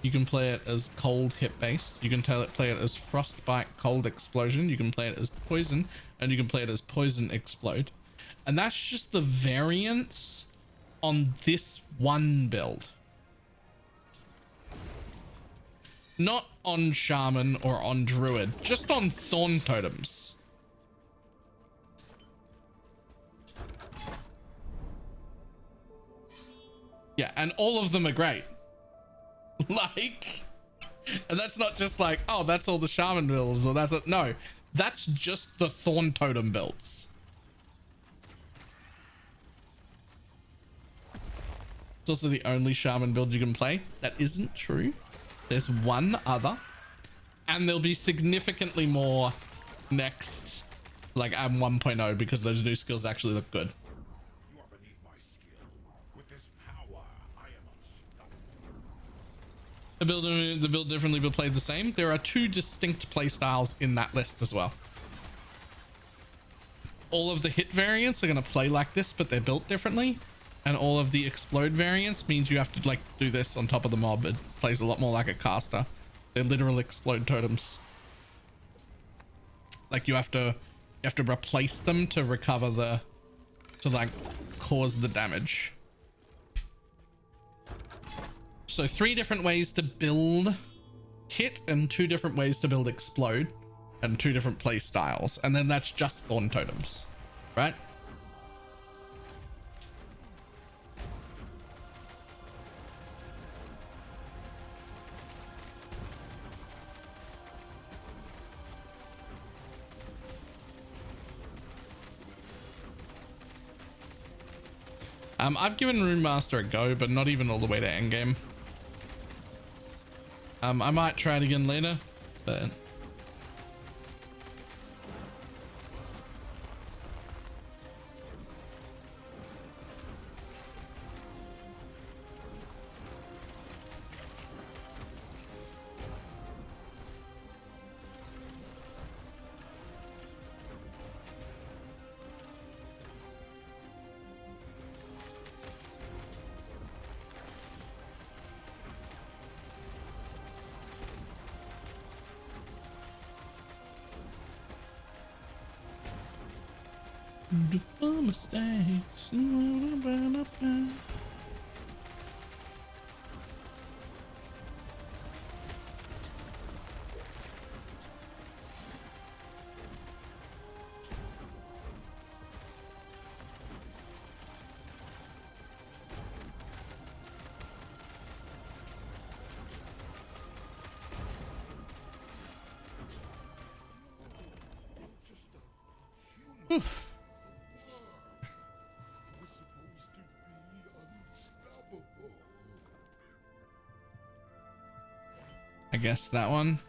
You can play it as cold hit based. You can play it as frostbite cold explosion. You can play it as poison, and you can play it as poison explode. And that's just the variants on this one build. Not on shaman or on druid, just on thorn totems. Yeah, and all of them are great. Like, and that's not just like, oh, that's all the shaman builds, or that's it. No, that's just the thorn totem builds. It's also the only shaman build you can play. That isn't true. There's one other, and there'll be significantly more next, like at 1.0, because those new skills actually look good. You are beneath my skill. With this power, I am unstoppable. The build differently but played the same. There are two distinct play styles in that list as well. All of the hit variants are going to play like this, but they're built differently. And all of the explode variants means you have to like do this on top of the mob. It plays a lot more like a caster. They're literal explode totems. Like you have to replace them to recover to like cause the damage. So 3 different ways to build hit and 2 different ways to build explode and 2 different play styles. And then that's just thorn totems, right? I've given Rune Master a go, but not even all the way to endgame. I might try it again later, but mistakes. Was supposed to be unstoppable. I guess that one.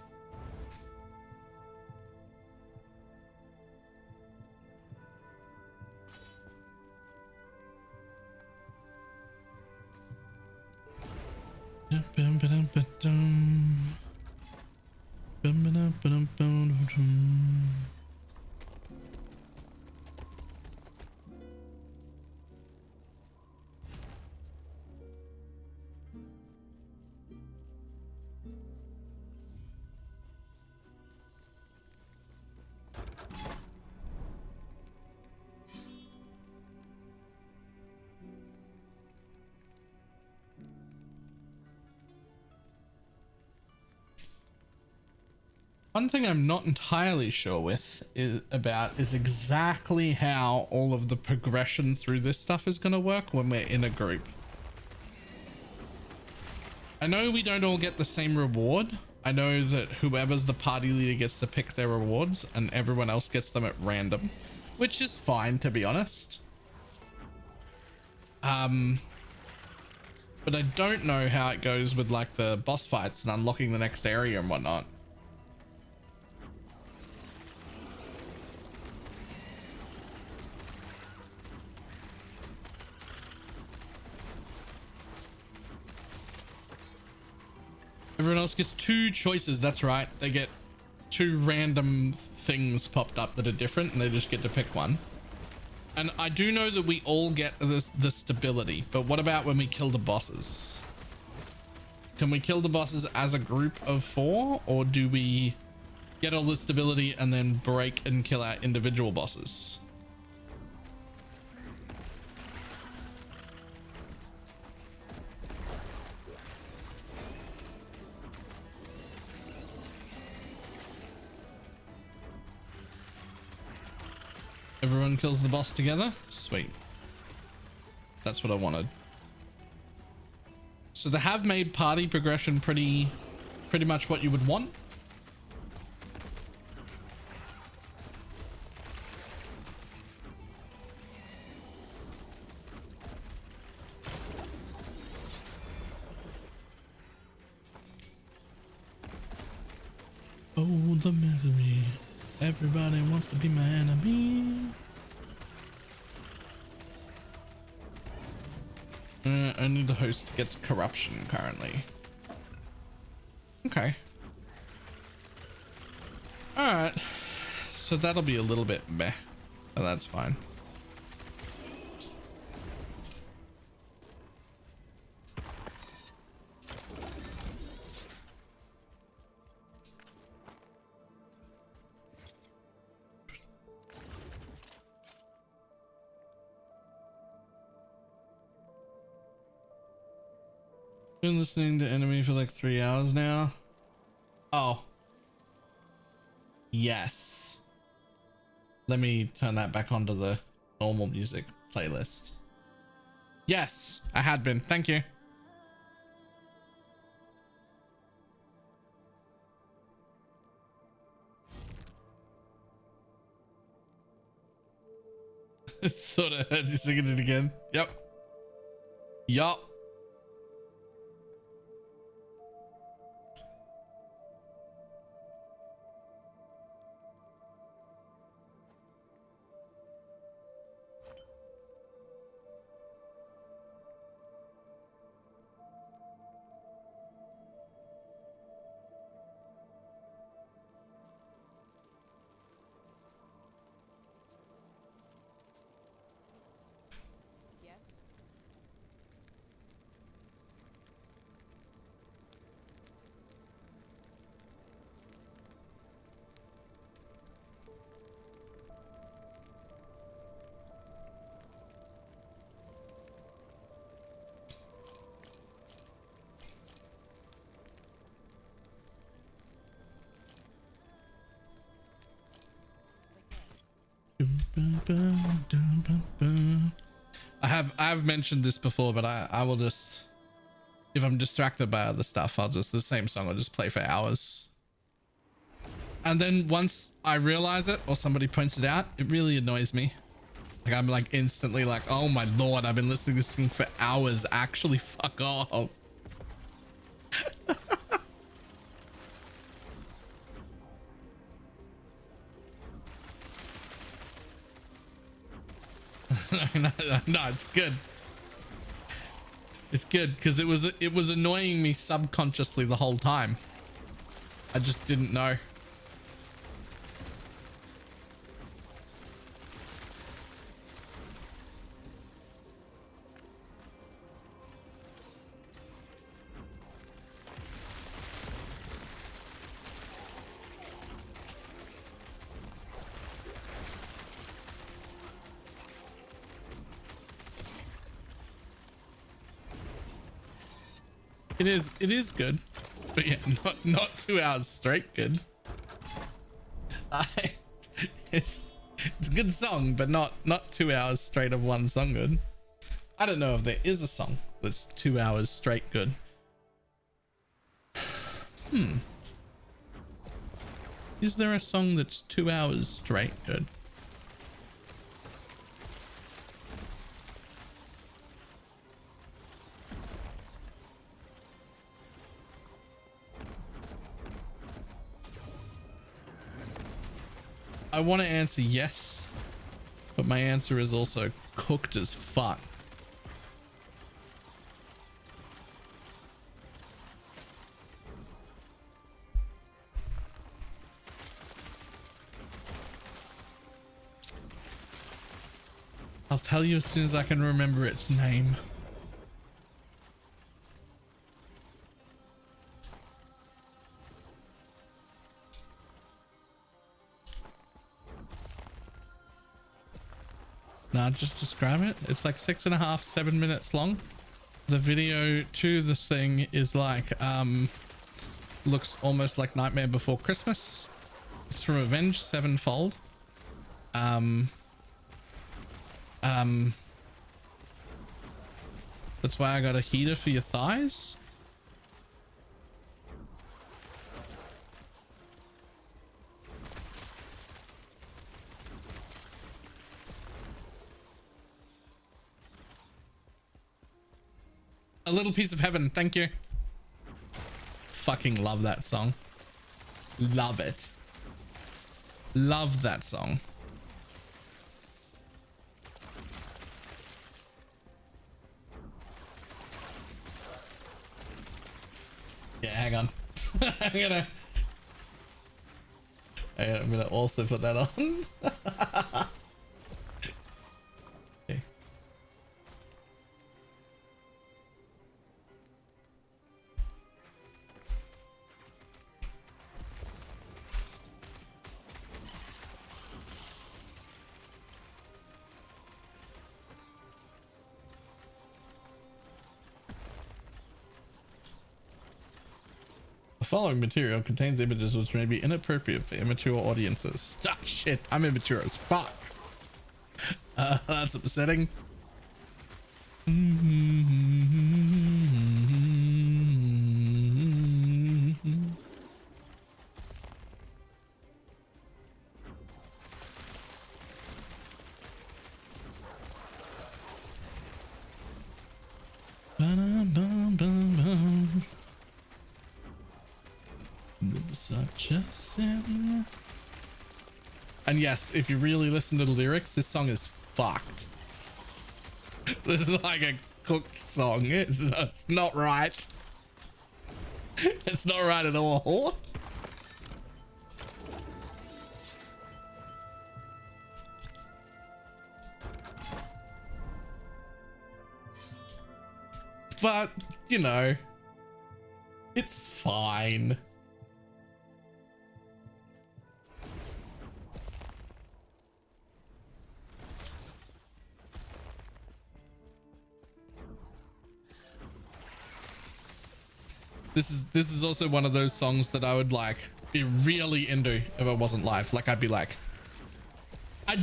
One thing I'm not entirely sure with is exactly how all of the progression through this stuff is going to work when we're in a group. I know we don't all get the same reward. I know that whoever's the party leader gets to pick their rewards and everyone else gets them at random, which is fine, to be honest. But I don't know how it goes with like the boss fights and unlocking the next area and whatnot. Everyone else gets two choices. That's right. They get two random things popped up that are different and they just get to pick one. And I do know that we all get the stability, but what about when we kill the bosses? Can we kill the bosses as a group of 4, or do we get all the stability and then break and kill our individual bosses? Everyone kills the boss together. Sweet. That's what I wanted. So they have made party progression pretty much what you would want. Oh, the misery. Everybody wants to be my enemy. Only the host gets corruption currently. Okay. Alright. So that'll be a little bit meh. But that's fine. Been listening to Enemy for like 3 hours now. Oh. Yes. Let me turn that back onto the normal music playlist. Yes, I had been. Thank you. Thought I heard you singing it again. Yep. Yup. Yes. I've mentioned this before, but I will just, if I'm distracted by other stuff, I'll just, the same song will just play for hours. And then once I realize it or somebody points it out, it really annoys me. Like I'm like instantly like, oh my lord, I've been listening to this thing for hours. Actually, fuck off. No, it's good. It's good because it was annoying me subconsciously the whole time. I just didn't know. It is good, but yeah, not 2 hours straight good. It's a good song, but not 2 hours straight of one song good. I don't know if there is a song that's 2 hours straight good. Is there a song that's 2 hours straight good? I want to answer yes, but my answer is also cooked as fuck. I'll tell you as soon as I can remember its name. Nah, just describe it. It's like 6.5, 7 minutes long. The video to this thing is like, looks almost like Nightmare Before Christmas. It's from Avenged Sevenfold. That's why I got a heater for your thighs. A Little Piece of Heaven, thank you. Fucking love that song. Love it. Love that song. Yeah, hang on. I'm gonna also put that on. Okay. The following material contains images which may be inappropriate for immature audiences. Ah, shit, I'm immature as fuck. That's upsetting. Such a sin. And yes, if you really listen to the lyrics, this song is fucked. This is like a cooked song. It's not right. It's not right at all. But, you know, it's fine. This is also one of those songs that I would like be really into if it wasn't live. Like I'd be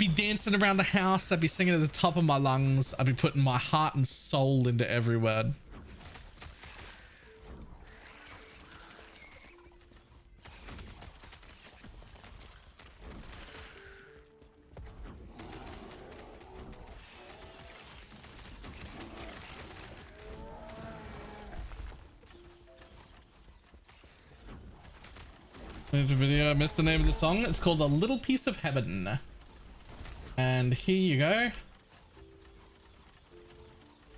dancing around the house. I'd be singing at the top of my lungs. I'd be putting my heart and soul into every word. Video. I missed the name of the song. It's called A Little Piece of Heaven. And here you go.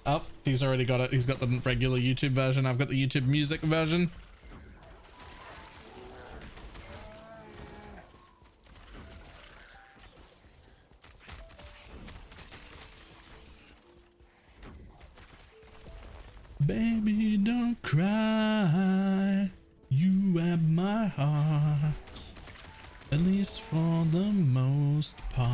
Oh, he's already got it. He's got the regular YouTube version. I've got the YouTube music version. Baby, don't cry. You have my heart. At least for the most part.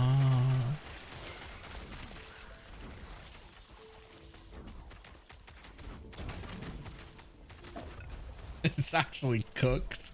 It's actually cooked.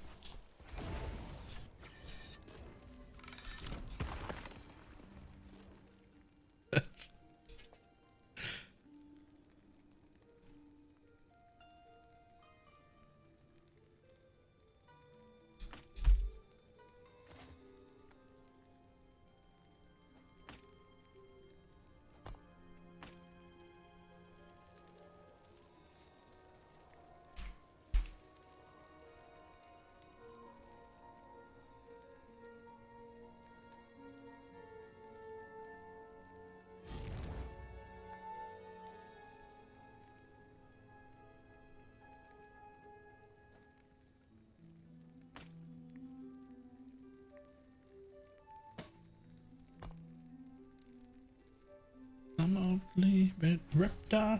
I'm only been ripped out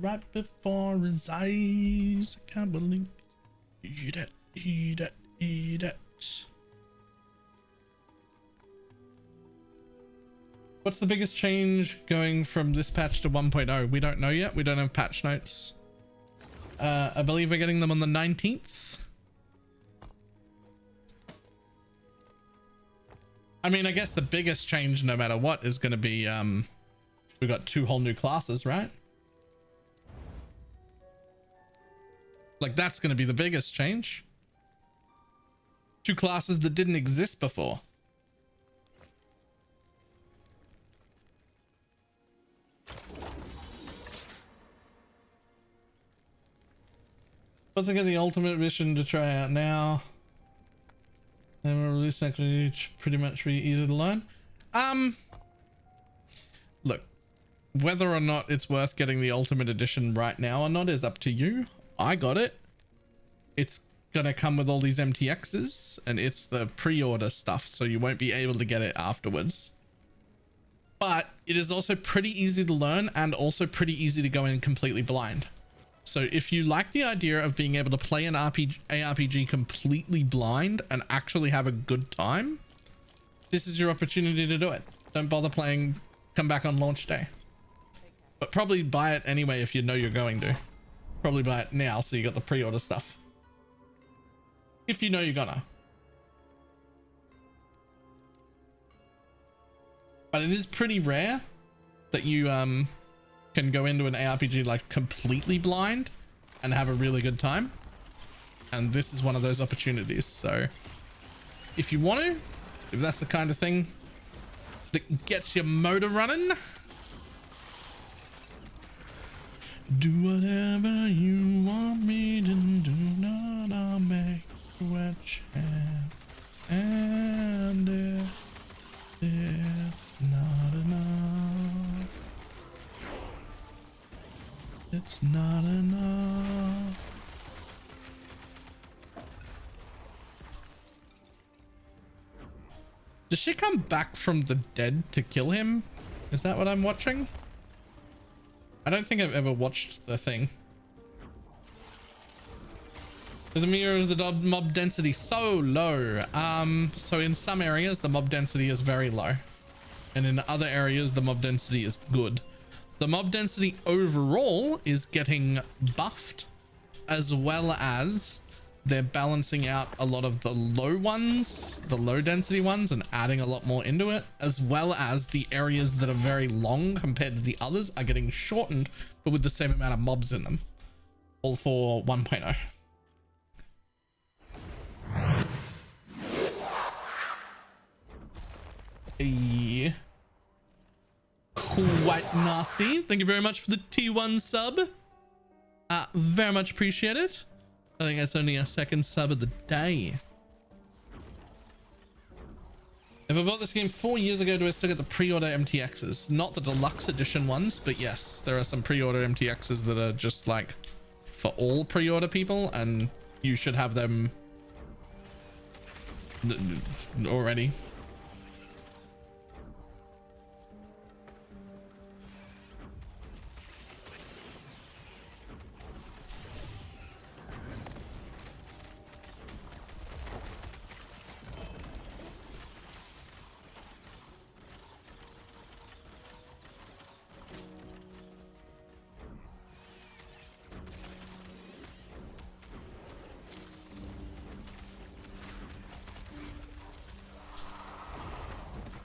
right before his eyes. I can't believe. Eat it, eat it, eat it. What's the biggest change going from this patch to 1.0? We don't know yet. We don't have patch notes. I believe we're getting them on the 19th. I mean, I guess the biggest change, no matter what, is going to be, we've got 2 whole new classes, right? Like, that's going to be the biggest change. 2 classes that didn't exist before. Let's get the ultimate mission to try out now. And we'll release next week, pretty much be easy to learn. Look, whether or not it's worth getting the ultimate edition right now or not is up to you. I got it. It's gonna come with all these MTXs and it's the pre-order stuff, so you won't be able to get it afterwards. But it is also pretty easy to learn and also pretty easy to go in completely blind. So if you like the idea of being able to play an ARPG completely blind and actually have a good time, this is your opportunity to do it. Don't bother playing, come back on launch day. But probably buy it anyway if you know you're going to. Probably buy it now so you got the pre-order stuff. If you know you're gonna. But it is pretty rare that you can go into an ARPG like completely blind and have a really good time. And this is one of those opportunities. So if you want to, if that's the kind of thing that gets your motor running, do whatever you want me to do, not I'll make you a chance. And if it's not enough, it's not enough. Does she come back from the dead to kill him? Is that what I'm watching? I don't think I've ever watched the thing. As a mirror is the mob density so low. So in some areas the mob density is very low. And in other areas the mob density is good. The mob density overall is getting buffed, as well as they're balancing out a lot of the low ones, the low density ones, and adding a lot more into it, as well as the areas that are very long compared to the others are getting shortened, but with the same amount of mobs in them. All for 1.0. Hey. Quite nasty. Thank you very much for the T1 sub. Very much appreciate it. I think that's only our second sub of the day. If I bought this game 4 years ago, do I still get the pre-order MTXs? Not the deluxe edition ones, but yes, there are some pre-order MTXs that are just like for all pre-order people, and you should have them already.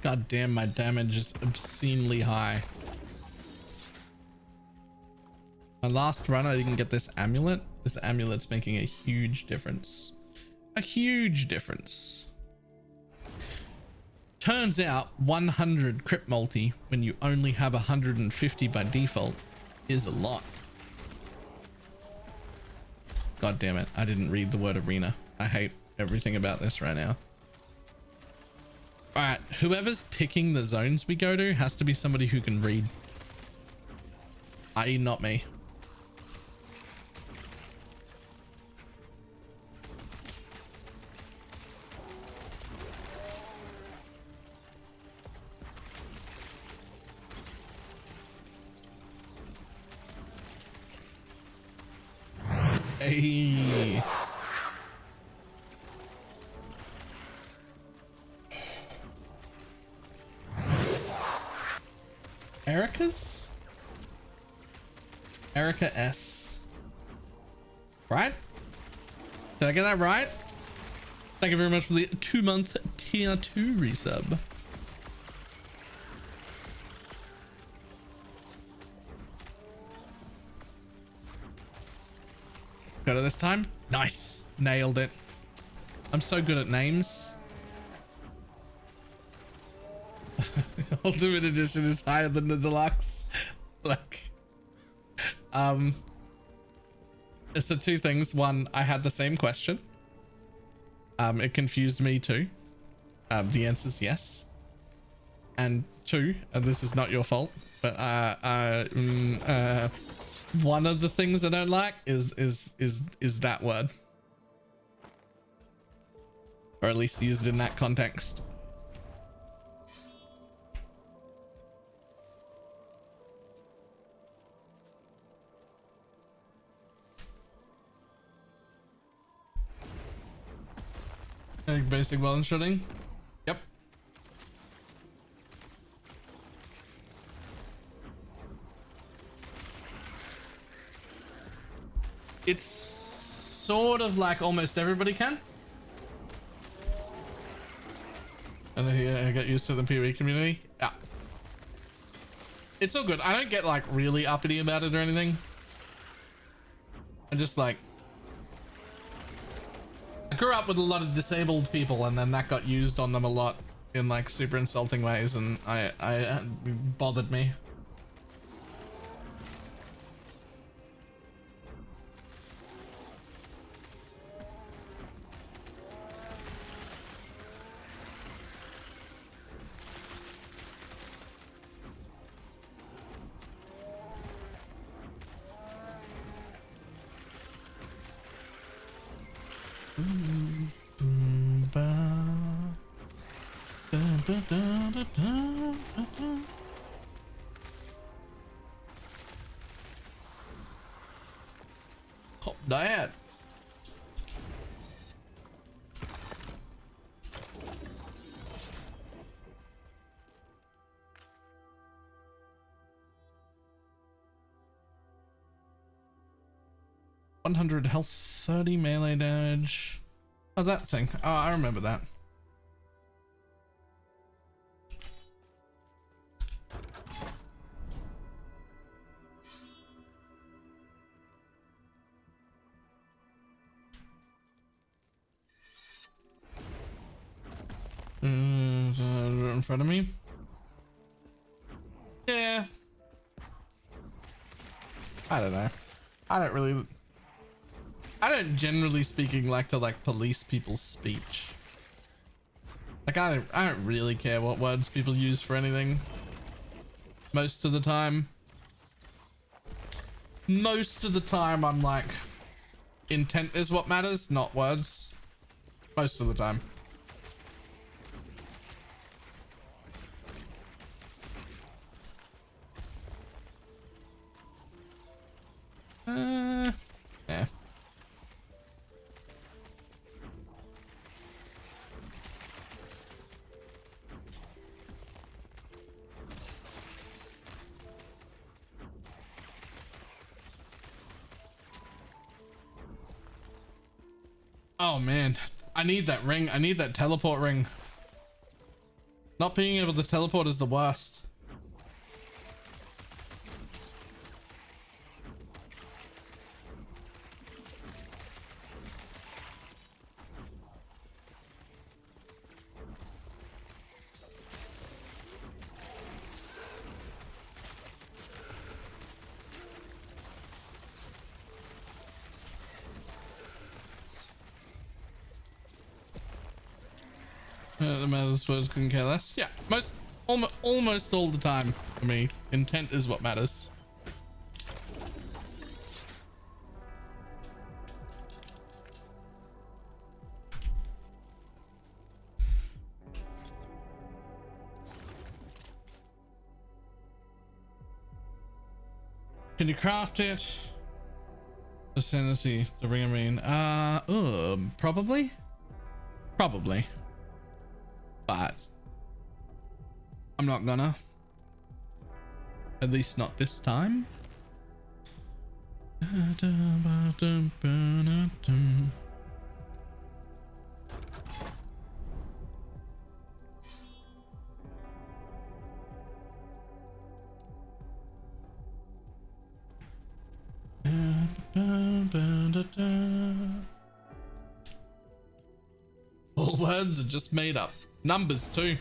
God damn, my damage is obscenely high. My last run, I didn't get this amulet. This amulet's making a huge difference. A huge difference. Turns out 100 crit multi when you only have 150 by default is a lot. God damn it. I didn't read the word arena. I hate everything about this right now. All right, whoever's picking the zones we go to has to be somebody who can read, i.e. not me. Hey. Erica S. Right? Did I get that right? Thank you very much for the 2-month tier 2 resub. Got it this time? Nice. Nailed it. I'm so good at names. Ultimate edition is higher than the deluxe. Like, so 2 things. One, I had the same question. It confused me too. The answer is yes. And 2, and this is not your fault, but one of the things I don't like is that word, or at least used in that context. Basic balance shooting. Yep. It's sort of like almost everybody can. And then I get used to the PvE community. Yeah. It's all good. I don't get like really uppity about it or anything. I just like, I grew up with a lot of disabled people, and then that got used on them a lot in like super insulting ways, and I bothered me. Cop that. $100 health, 30 melee damage. Oh, that thing. Oh, I remember that. In front of me. Yeah. I don't know. I don't generally speaking like to like police people's speech. Like I don't really care what words people use for anything. Most of the time. Most of the time I'm like, intent is what matters, not words. Most of the time. Yeah. Oh man, I need that ring. I need that teleport ring. Not being able to teleport is the worst. The matters words couldn't care less. Yeah, almost all the time for me. Intent is what matters. Can you craft it? The sanity, the ring, I mean. Probably. But I'm not gonna. At least not this time. All words are just made up. Numbers too.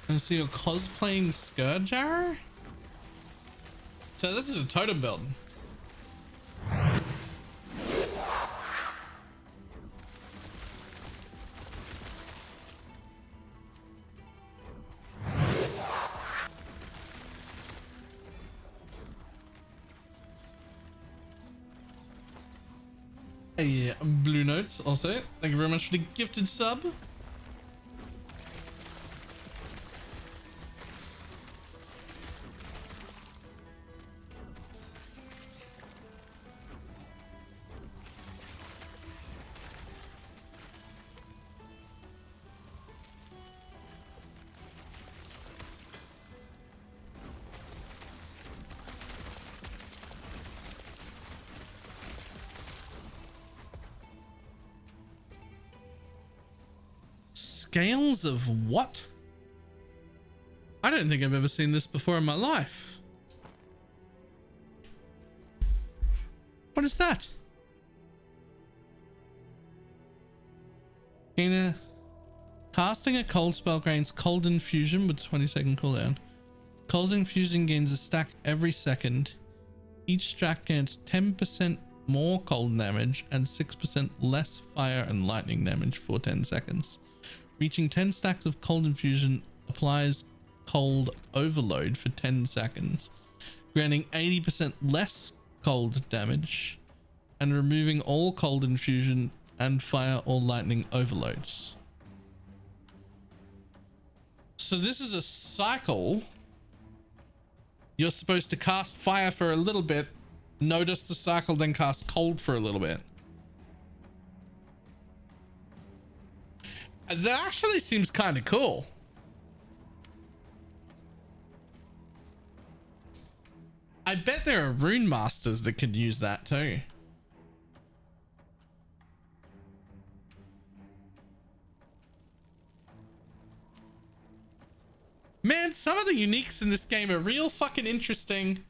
And so you're cosplaying Scourge Arrow? So this is a totem build. Hey, Blue Notes also. Thank you very much for the gifted sub. Scales of what? I don't think I've ever seen this before in my life. What is that? Casting a cold spell gains cold infusion with 20-second cooldown. Cold infusion gains a stack every second. Each stack gains 10% more cold damage and 6% less fire and lightning damage for 10 seconds. Reaching 10 stacks of cold infusion applies cold overload for 10 seconds, granting 80% less cold damage and removing all cold infusion and fire or lightning overloads. So this is a cycle. You're supposed to cast fire for a little bit, notice the cycle, then cast cold for a little bit. That actually seems kind of cool. I bet there are rune masters that could use that too. Man, some of the uniques in this game are real fucking interesting.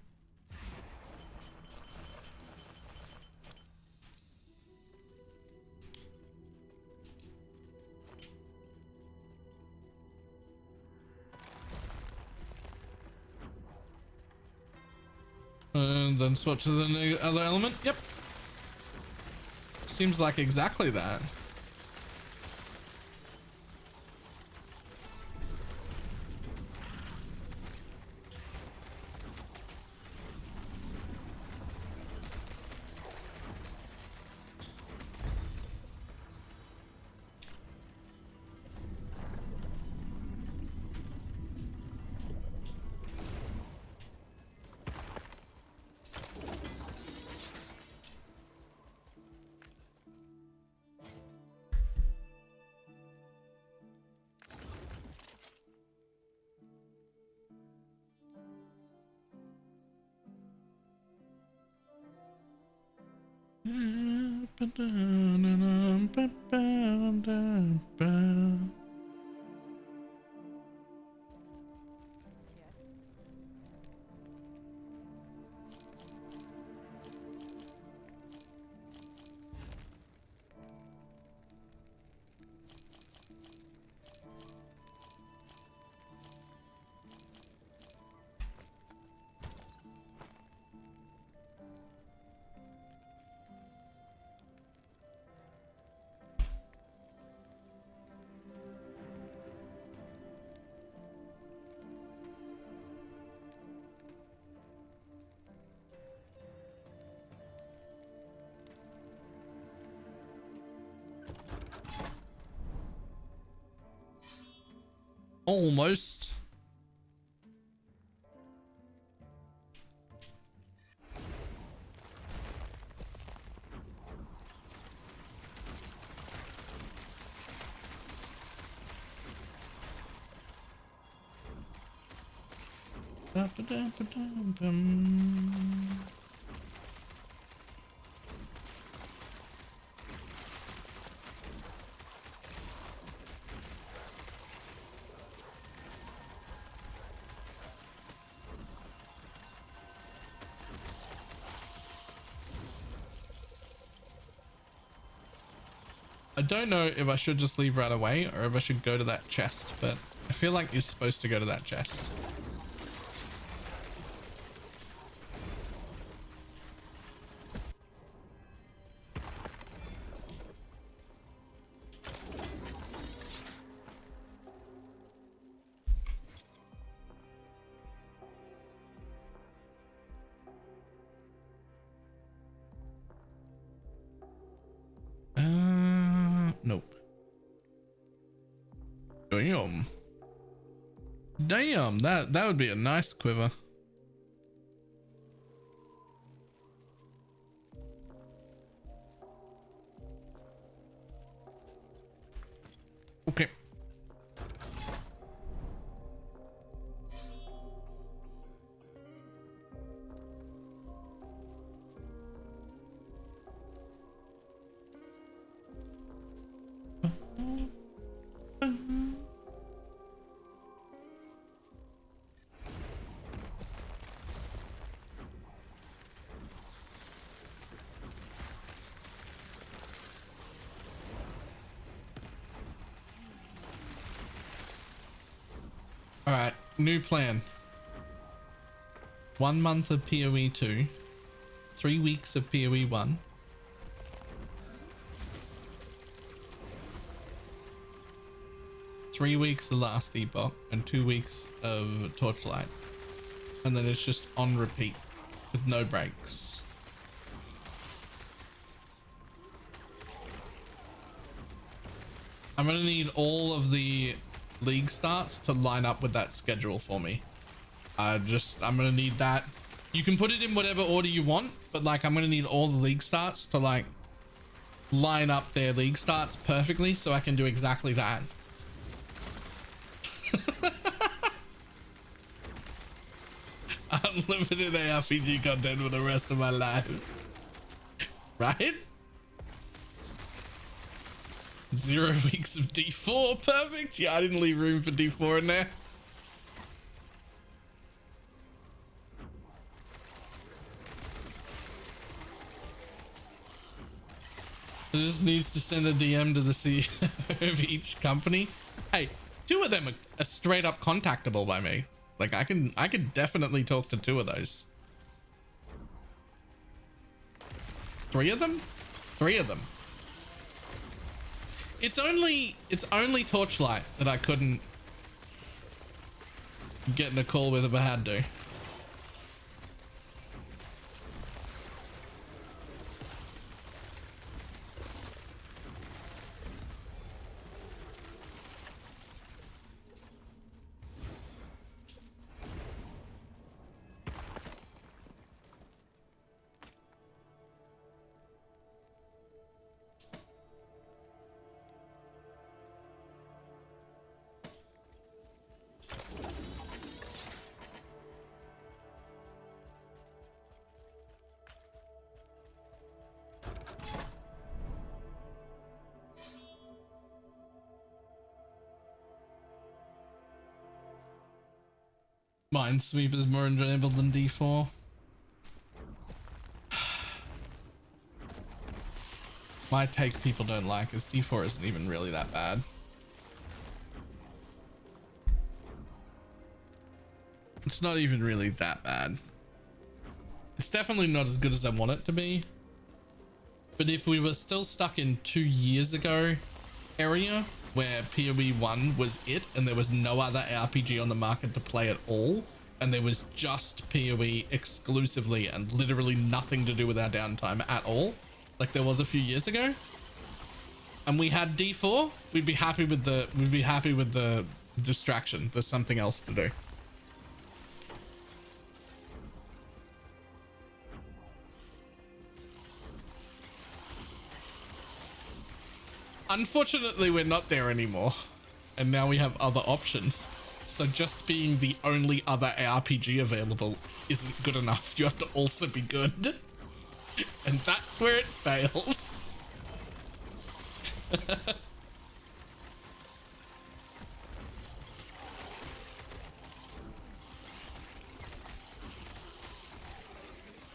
And then swap to the other element. Yep. Seems like exactly that. Yes. Almost. I don't know if I should just leave right away or if I should go to that chest, but I feel like you're supposed to go to that chest. Nope. Damn. Damn, that would be a nice quiver. Okay. All right, new plan. 1 month of PoE 2, 3 weeks of PoE 1. Three weeks of Last Epoch and 2 weeks of Torchlight, and then it's just on repeat with no breaks. I'm gonna need all of the league starts to line up with that schedule for me. I'm gonna need that. You can put it in whatever order you want, but like I'm gonna need all the league starts to like line up their league starts perfectly so I can do exactly that. Unlimited ARPG content for the rest of my life. Right? 0 weeks of D4. Perfect. Yeah, I didn't leave room for D4 in there. It just needs to send a DM to the CEO of each company. Hey, 2 of them are straight up contactable by me. Like I can definitely talk to 2 of those. 3 of them? 3 of them. It's only Torchlight that I couldn't get in a call with if I had to. Minesweep is more enjoyable than D4. My take people don't like is D4 isn't even really that bad. It's not even really that bad. It's definitely not as good as I want it to be. But if we were still stuck in 2 years ago area where PoE 1 was it and there was no other RPG on the market to play at all, and there was just PoE exclusively and literally nothing to do with our downtime at all, like there was a few years ago, and we had D4, we'd be happy with the distraction. There's something else to do. Unfortunately, we're not there anymore, and now we have other options. So just being the only other RPG available isn't good enough. You have to also be good, and that's where it fails.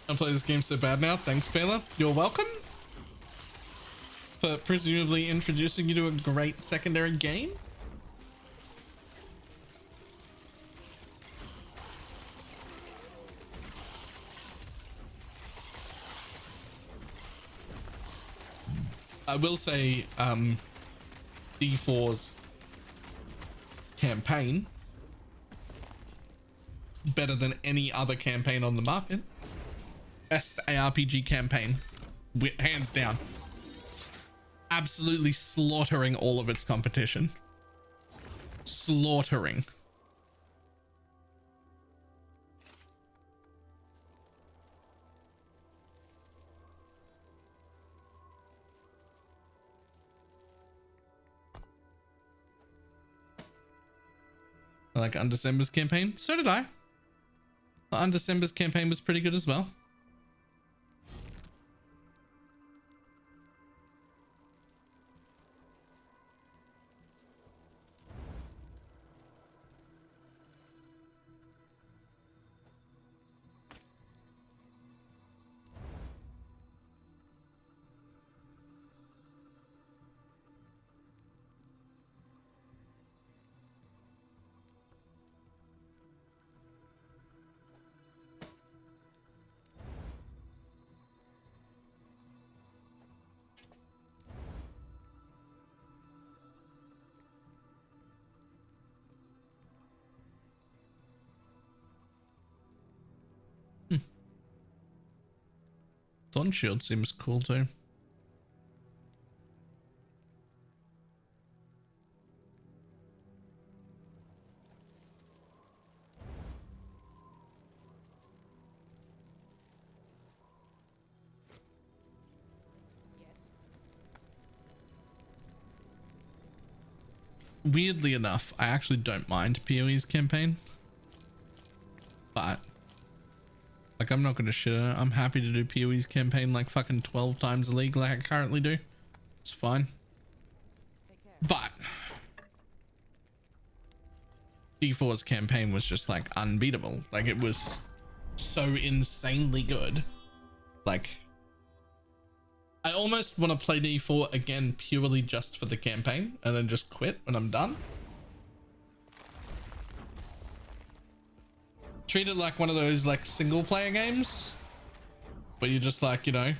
I play this game so bad now. Thanks, Baylor. You're welcome. For presumably introducing you to a great secondary game. I will say D4's campaign better than any other campaign on the market. Best ARPG campaign, hands down. Absolutely slaughtering all of its competition. Slaughtering. I like Undecember's campaign. So did I. Undecember's campaign was pretty good as well. Dawn Shield seems cool too. Weirdly enough, I actually don't mind PoE's campaign, but like I'm not gonna shit on it. I'm happy to do PoE's campaign like fucking 12 times a league like I currently do. It's fine. But D4's campaign was just like unbeatable. Like it was so insanely good. Like I almost want to play D4 again purely just for the campaign and then just quit when I'm done. Treat it like one of those like single player games where you just like, you know,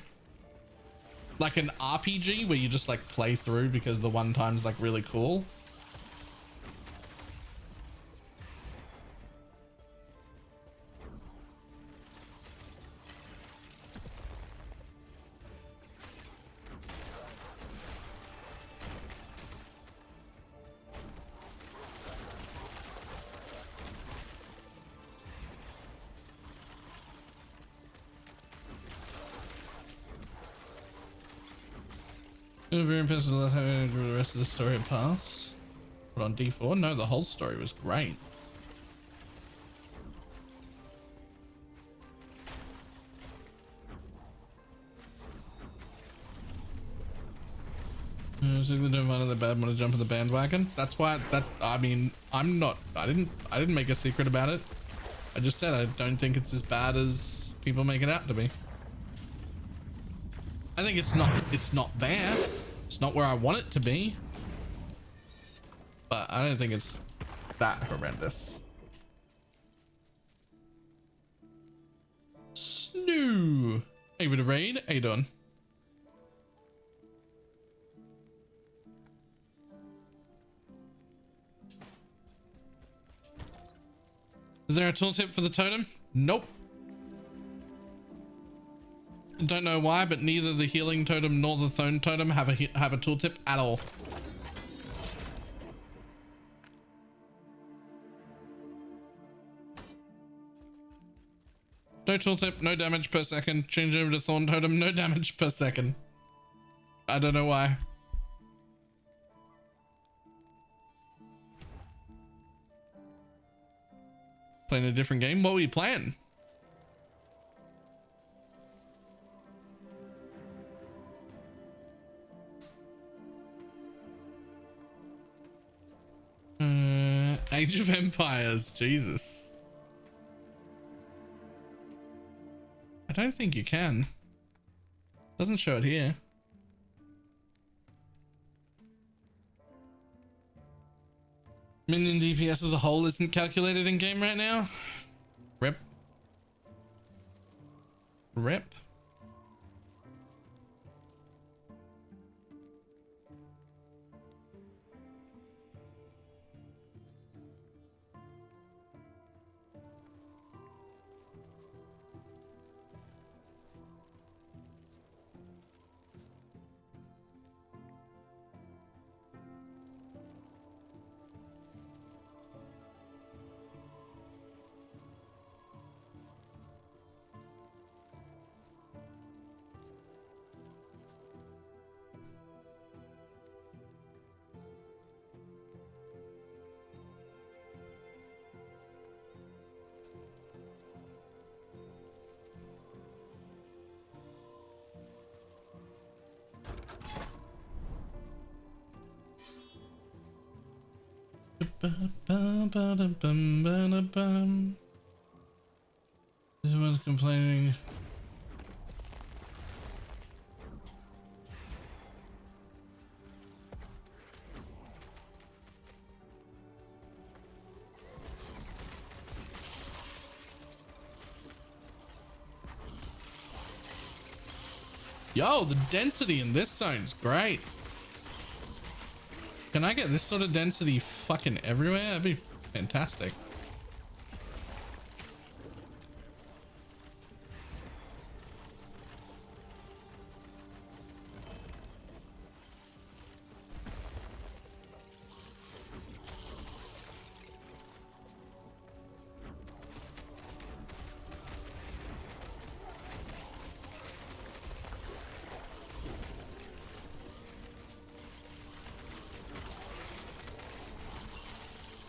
like an RPG where you just like play through because the one time's like really cool. I'm very impressed with the last time the rest of the story pass. But on D4, no, the whole story was great. Simply don't mind the bad, want to jump on the bandwagon. That's why I mean, I didn't make a secret about it. I just said I don't think it's as bad as people make it out to be. I think it's not there. It's not where I want it to be. But I don't think it's that horrendous. Snoo. Hey, with a raid. How you doing? Is there a tooltip for the totem? Nope. Don't know why, but neither the healing totem nor the thorn totem have a tooltip at all. No tooltip, no damage per second. Change over to thorn totem, no damage per second. I don't know why. Playing a different game? What were you playing? Age of Empires, Jesus. I don't think you can. Doesn't show it here. Minion DPS as a whole isn't calculated in game right now. Rip. Rip. This one's complaining. Yo, the density in this zone's great. Can I get this sort of density fucking everywhere? That'd be fantastic.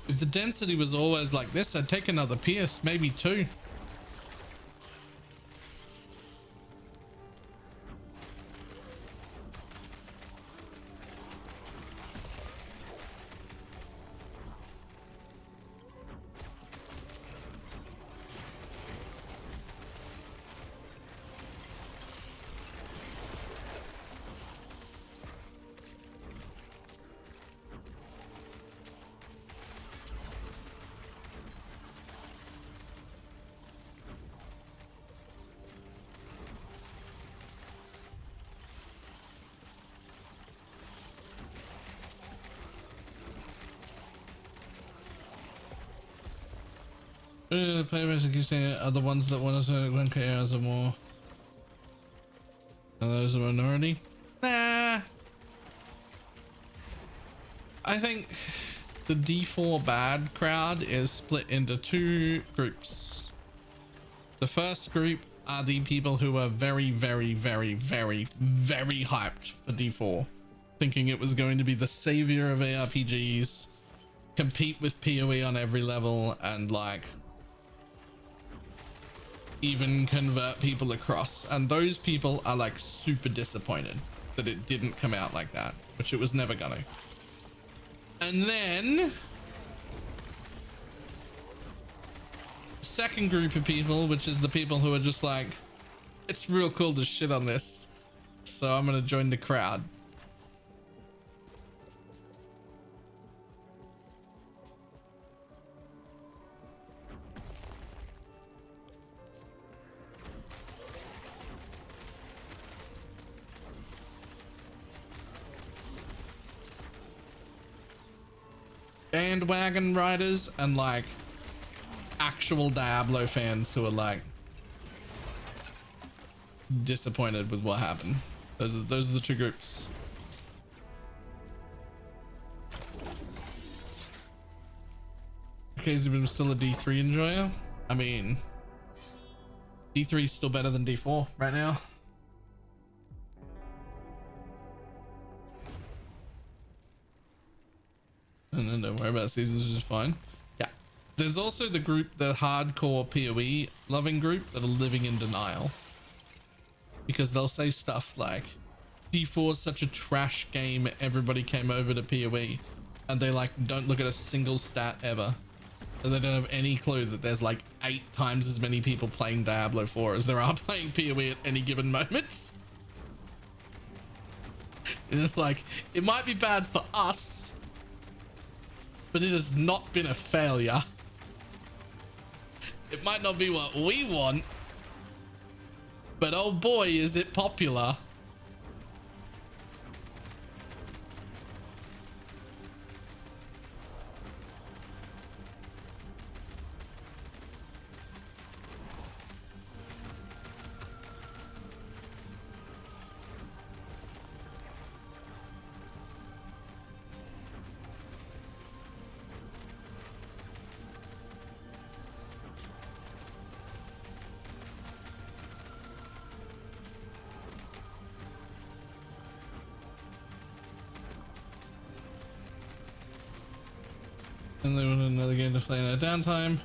If the density was always like this, I'd take another pierce, maybe two. Players keep saying are the ones that want us to 1k hours or more. Are those a minority? Nah. I think the D4 bad crowd is split into two groups. The first group are the people who are very, very, very, very, very hyped for D4, thinking it was going to be the savior of ARPGs, compete with PoE on every level, and like even convert people across. And those people are like super disappointed that it didn't come out like that, which it was never gonna. And then second group of people, which is the people who are just like, it's real cool to shit on this, so I'm gonna join the crowd. Bandwagon riders and like actual Diablo fans who are like disappointed with what happened. Those are the two groups. Okay, so I'm still a D3 enjoyer. I mean, D3 is still better than D4 right now. And then don't worry about seasons, which is fine. Yeah. There's also the group, the hardcore PoE loving group that are living in denial. Because they'll say stuff like, D4 is such a trash game, everybody came over to PoE. And they like don't look at a single stat ever. And they don't have any clue that there's like 8 times as many people playing Diablo 4 as there are playing PoE at any given moment. And it's like, it might be bad for us, but it has not been a failure. It might not be what we want, but oh boy, is it popular. And they want another game to play in their downtime.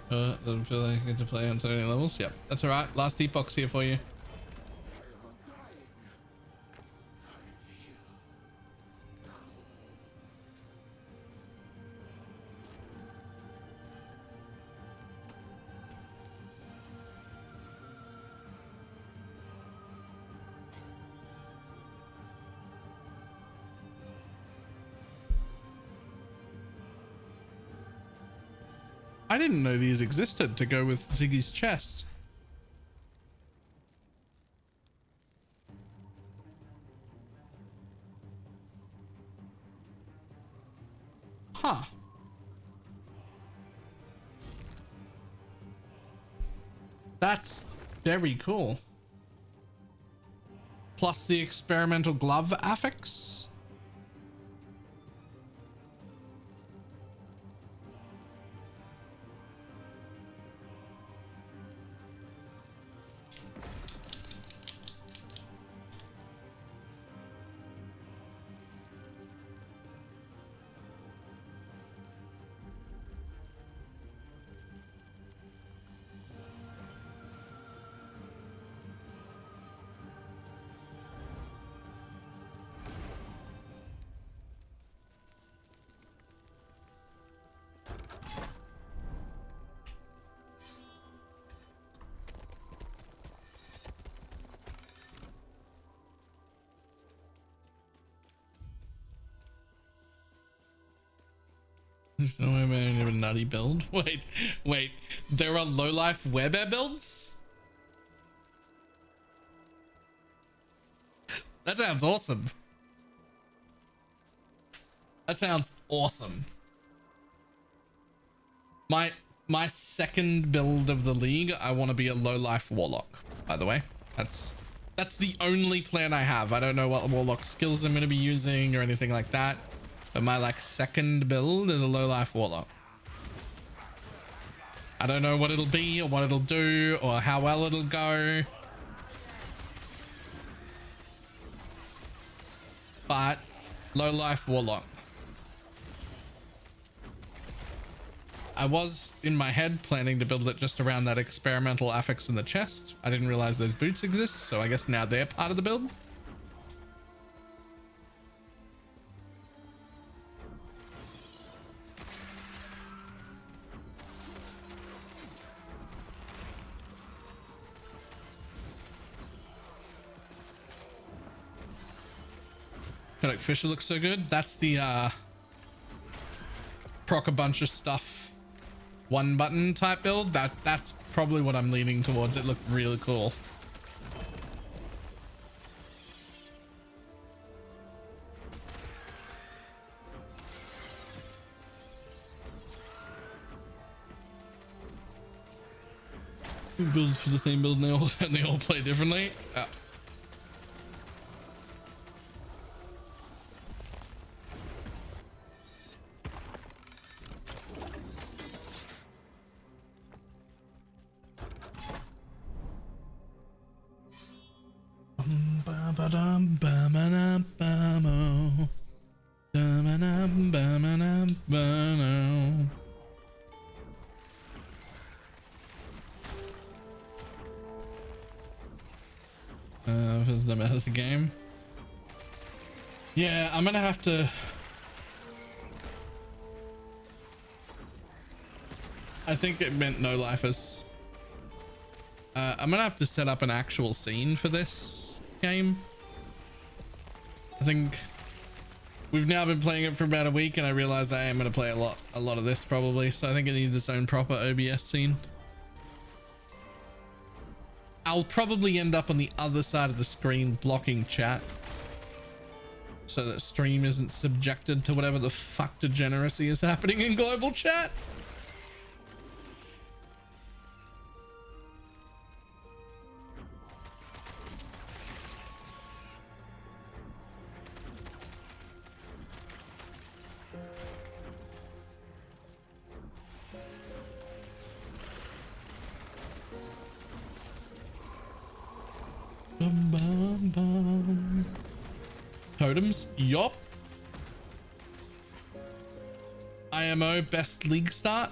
Doesn't feel like I get to play on so many levels. Yep, that's all right. Last epoch here for you. I didn't know these existed to go with Ziggy's chest. Huh. That's very cool. Plus the experimental glove affix. There's no way I have a nutty build. Wait, there are low life werebear builds? That sounds awesome. That sounds awesome. My my second build of the league, I want to be a low life warlock, by the way. That's the only plan I have. I don't know what warlock skills I'm going to be using or anything like that, but my like second build is a low life warlock. I don't know what it'll be or what it'll do or how well it'll go, but low life warlock. I was in my head planning to build it just around that experimental affix in the chest. I didn't realize those boots exist, so I guess now they're part of the build. Like Fisher looks so good. That's the proc a bunch of stuff one button type build. That's probably what I'm leaning towards. It looked really cool. Builds for the same build and they all play differently. Is them out of the game. Yeah, I'm gonna have to. I think it meant no lifers. I'm gonna have to set up an actual scene for this game. I think we've now been playing it for about a week and I realized I am going to play a lot of this probably, so I think it needs its own proper OBS scene. I'll probably end up on the other side of the screen blocking chat so that stream isn't subjected to whatever the fuck degeneracy is happening in global chat. Totems, yup. IMO best league start.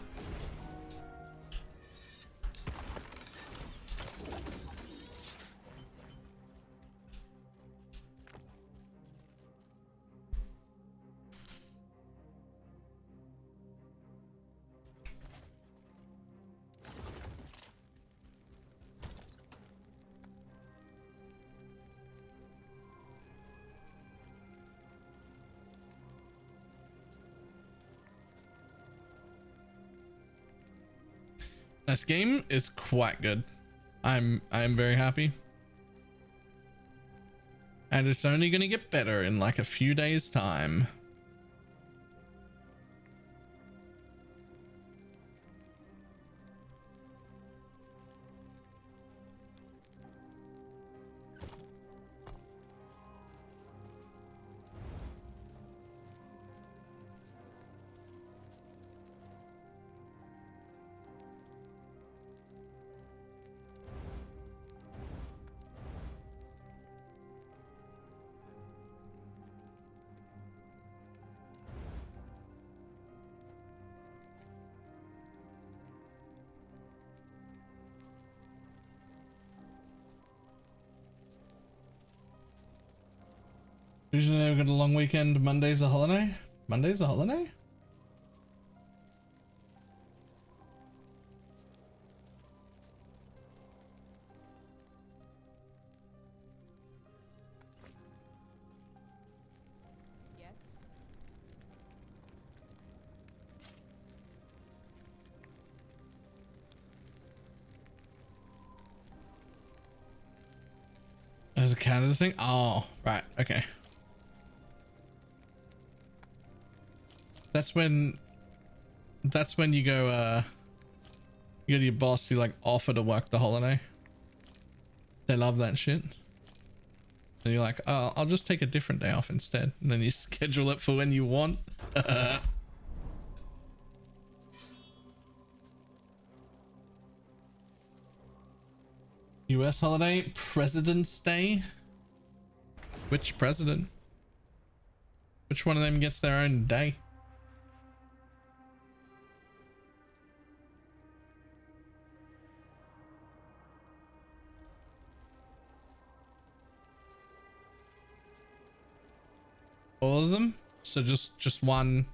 This game is quite good. I'm very happy. And it's only going to get better in like a few days' time. Usually I've got a long weekend. Monday's a holiday. Monday's a holiday? Yes. There's a Canada thing? Oh, right. Okay. That's when you go You go to your boss, you like offer to work the holiday. They love that shit. And you're like, oh, I'll just take a different day off instead. And then you schedule it for when you want. US holiday, President's Day. Which president? Which one of them gets their own day? All of them? So just one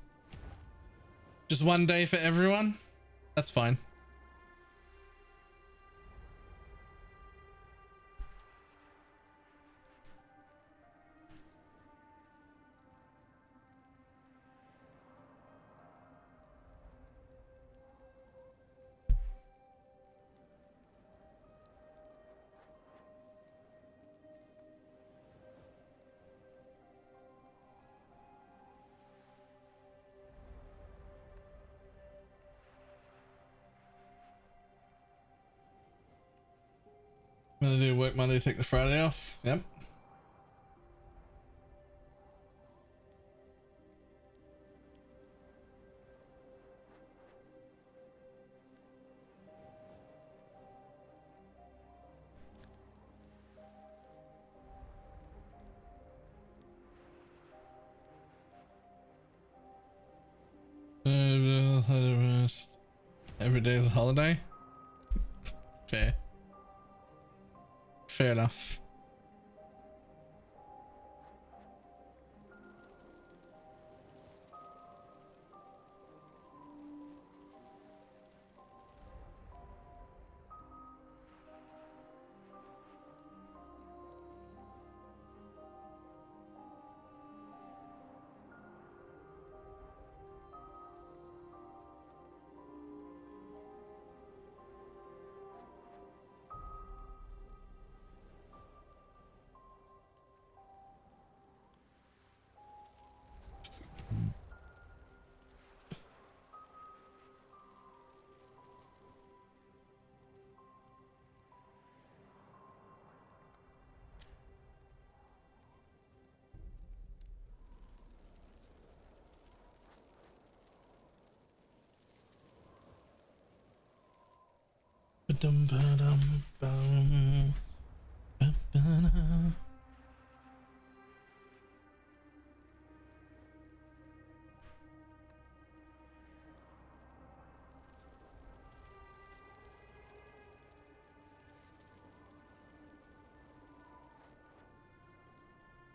day for everyone? That's fine. I'm gonna do work Monday, take the Friday off. Yep. Every day is a holiday. Fair. Fair enough.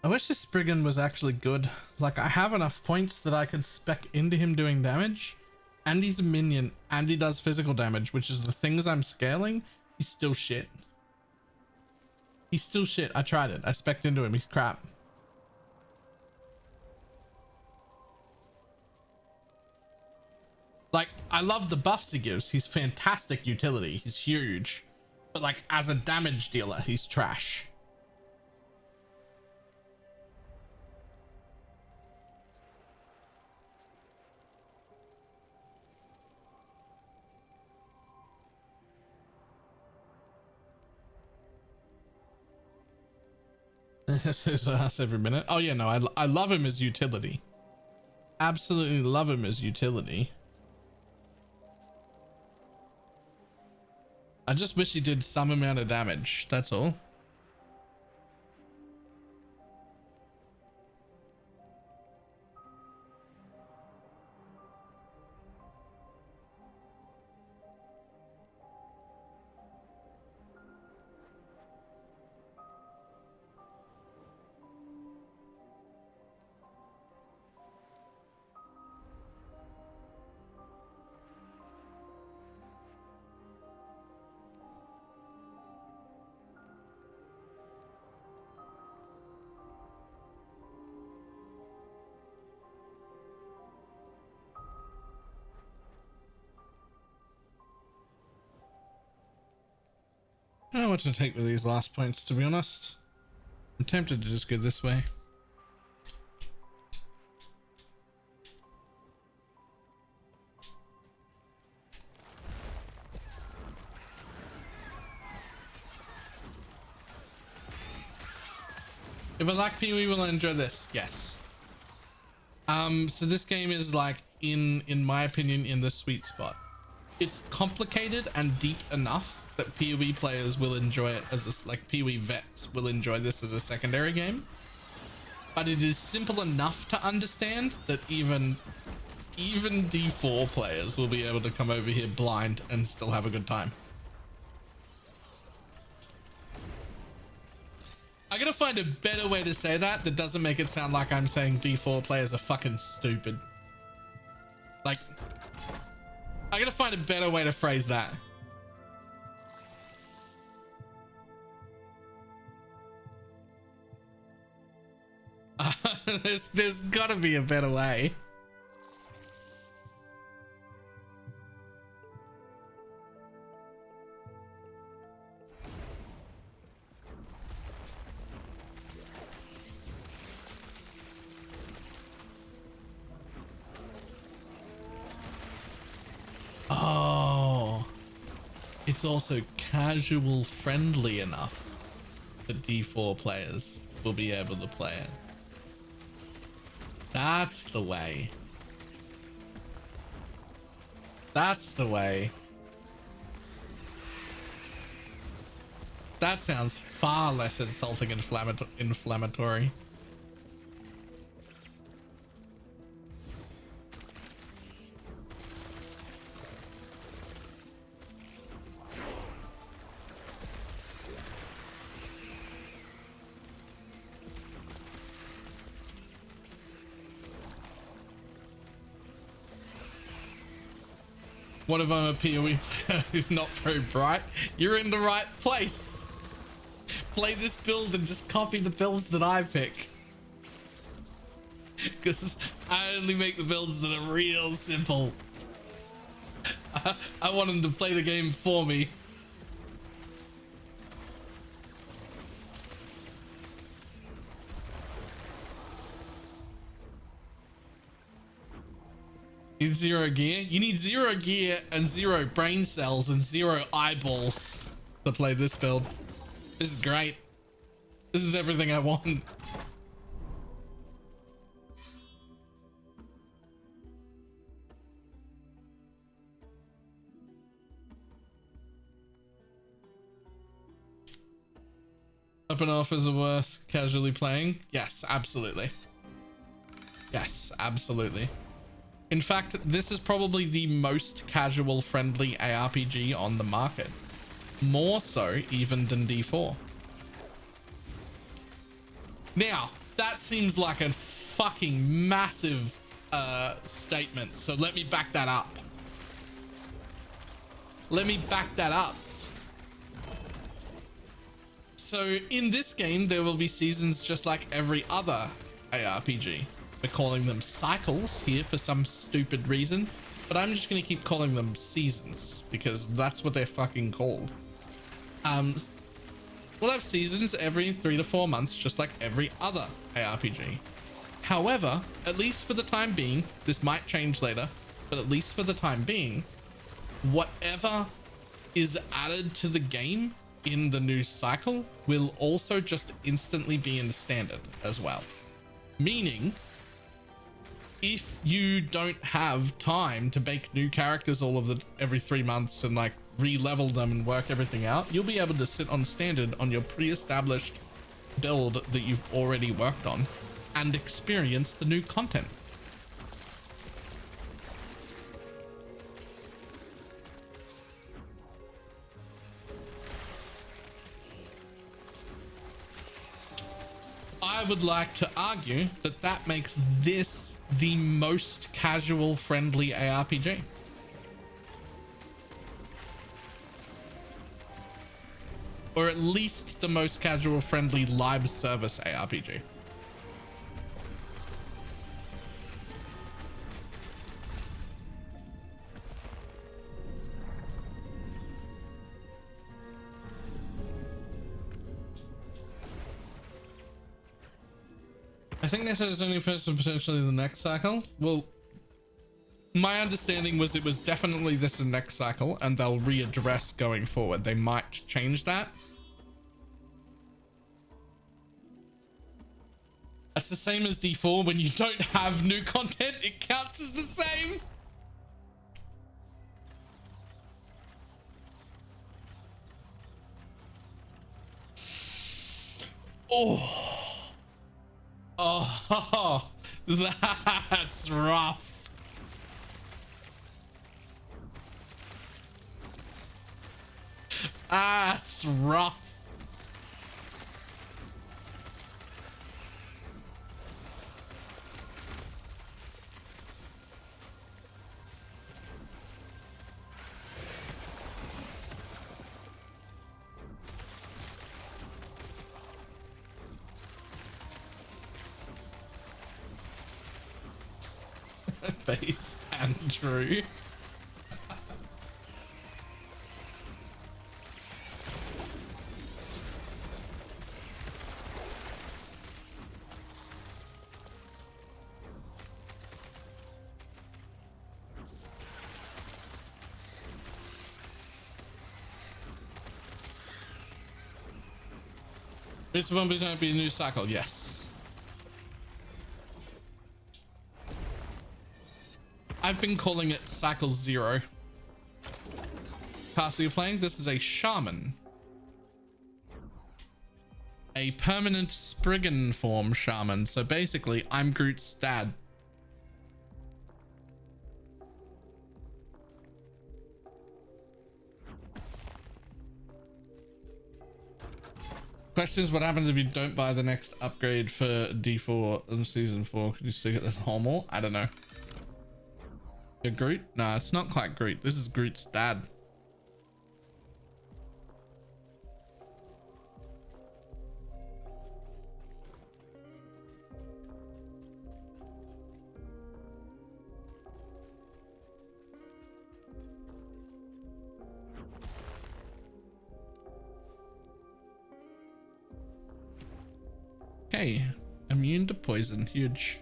I wish this Spriggan was actually good. Like, I have enough points that I could spec into him doing damage, and he's a minion, and he does physical damage, which is the things I'm scaling. He's still shit. He's still shit. I tried it. I spec'd into him. He's crap. Like, I love the buffs he gives. He's fantastic utility. He's huge. But like, as a damage dealer, he's trash. His ass every minute. Oh yeah, no, I love him as utility. Absolutely love him as utility. I just wish he did some amount of damage. That's all. I don't know what to take with these last points, to be honest. I'm tempted to just go this way. If I like PoE, will I enjoy this? Yes. So this game is like, in my opinion, in the sweet spot. It's complicated and deep enough that PoE players will enjoy it as a, like PoE vets will enjoy this as a secondary game. But it is simple enough to understand that even D4 players will be able to come over here blind and still have a good time. I gotta find a better way to say that doesn't make it sound like I'm saying D4 players are fucking stupid. Like, I gotta find a better way to phrase that. There's gotta be a better way. Oh, it's also casual friendly enough that D4 players will be able to play it. That's the way. That's the way. That sounds far less insulting and inflammatory. What if I'm a PoE player who's not very bright? You're in the right place. Play this build and just copy the builds that I pick. Because I only make the builds that are real simple. I want them to play the game for me. Need 0 gear? You need 0 gear and 0 brain cells and 0 eyeballs to play this build. This is great. This is everything I want. Open offers are worth casually playing? Yes, absolutely. Yes, absolutely. In fact, this is probably the most casual friendly ARPG on the market. More so even than D4. Now, that seems like a fucking massive statement. So let me back that up. Let me back that up. So in this game, there will be seasons just like every other ARPG. We're calling them cycles here for some stupid reason, but I'm just going to keep calling them seasons because that's what they're fucking called. We'll have seasons every 3 to 4 months, just like every other ARPG. However, at least for the time being, this might change later, but at least for the time being, whatever is added to the game in the new cycle will also just instantly be in standard as well. Meaning, if you don't have time to make new characters every 3 months and like re-level them and work everything out, you'll be able to sit on standard on your pre-established build that you've already worked on and experience the new content. I would like to argue that that makes this the most casual friendly ARPG. Or at least the most casual friendly live service ARPG. I think this is only first and potentially the next cycle. Well, my understanding was it was definitely this next cycle and they'll readdress going forward. They might change that. That's the same as D4. When you don't have new content, it counts as the same. Oh, oh, that's rough. That's rough. Face Andrew. It's going to be a new cycle, yes. I've been calling it cycle 0. Castle you're playing, this is a shaman. A permanent Spriggan form shaman. So basically, I'm Groot's dad. Question is, what happens if you don't buy the next upgrade for D4 in season 4? Could you still get the normal? I don't know. You're Groot? No, it's not quite Groot. This is Groot's dad. Okay, immune to poison, huge.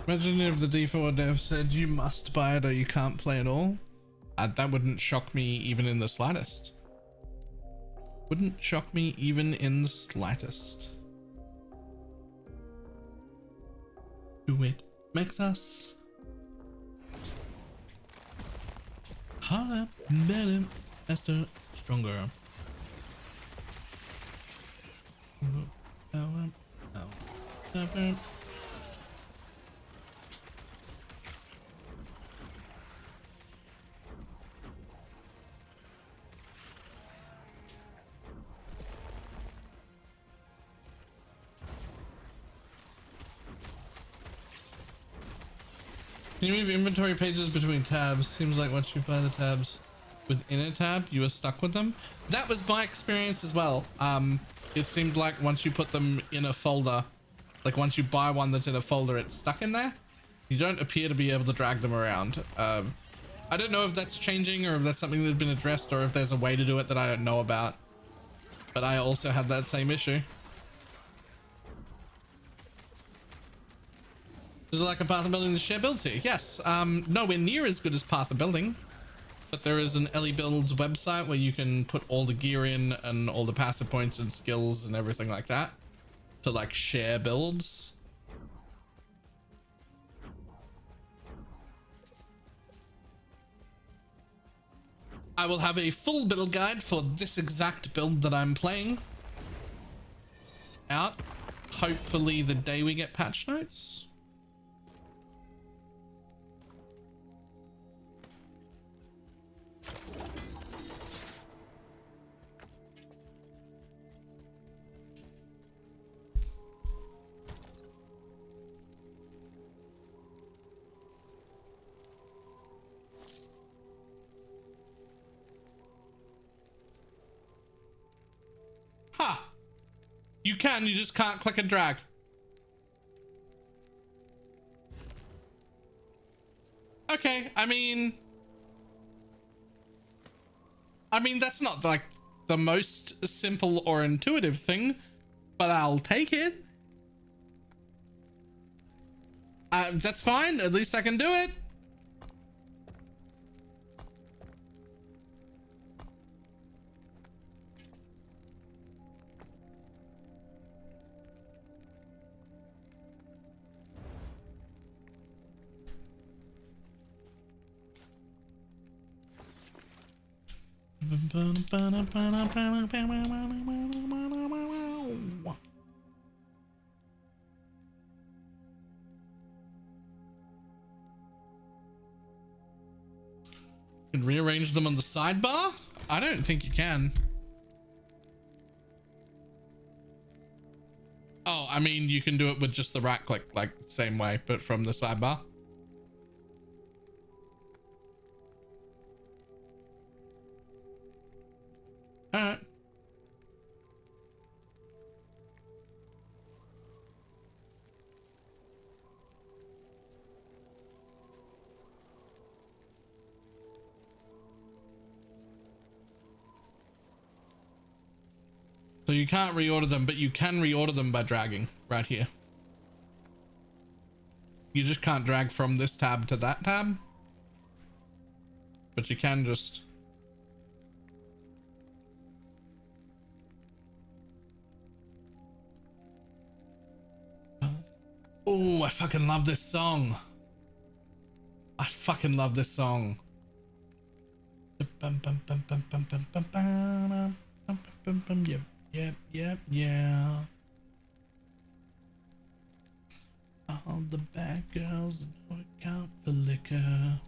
Imagine if the D4 dev said you must buy it or you can't play at all. That wouldn't shock me even in the slightest. Wouldn't shock me even in the slightest. Do it makes us harder, better, faster, stronger. Can you move inventory pages between tabs? Seems like once you buy the tabs within a tab, you are stuck with them. That was my experience as well. It seemed like once you put them in a folder, like once you buy one that's in a folder, it's stuck in there. You don't appear to be able to drag them around. I don't know if that's changing or if that's something that's been addressed or if there's a way to do it that I don't know about. But I also had that same issue. Is it like a Path of Building the share build tier? Yes. Nowhere near as good as Path of Building, but there is an Ellie Builds website where you can put all the gear in and all the passive points and skills and everything like that to like share builds. I will have a full build guide for this exact build that I'm playing out, hopefully the day we get patch notes. Ha! You can, you just can't click and drag. Okay, I mean that's not like the most simple or intuitive thing, but I'll take it. That's fine, at least I can do it. Can rearrange them on the sidebar? I don't think you can. Oh, I mean, you can do it with just the right click, like same way, but from the sidebar. All right. So you can't reorder them, but you can reorder them by dragging right here. You just can't drag from this tab to that tab, but you can just... Oh, I fucking love this song. I fucking love this song. Yeah. All the bad girls don't count for liquor.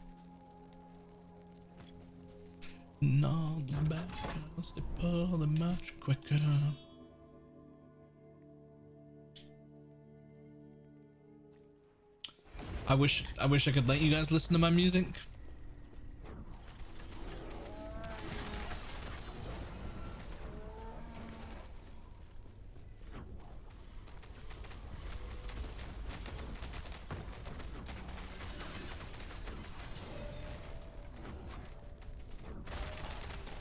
And all the bad girls, they pull them much quicker. I wish I could let you guys listen to my music.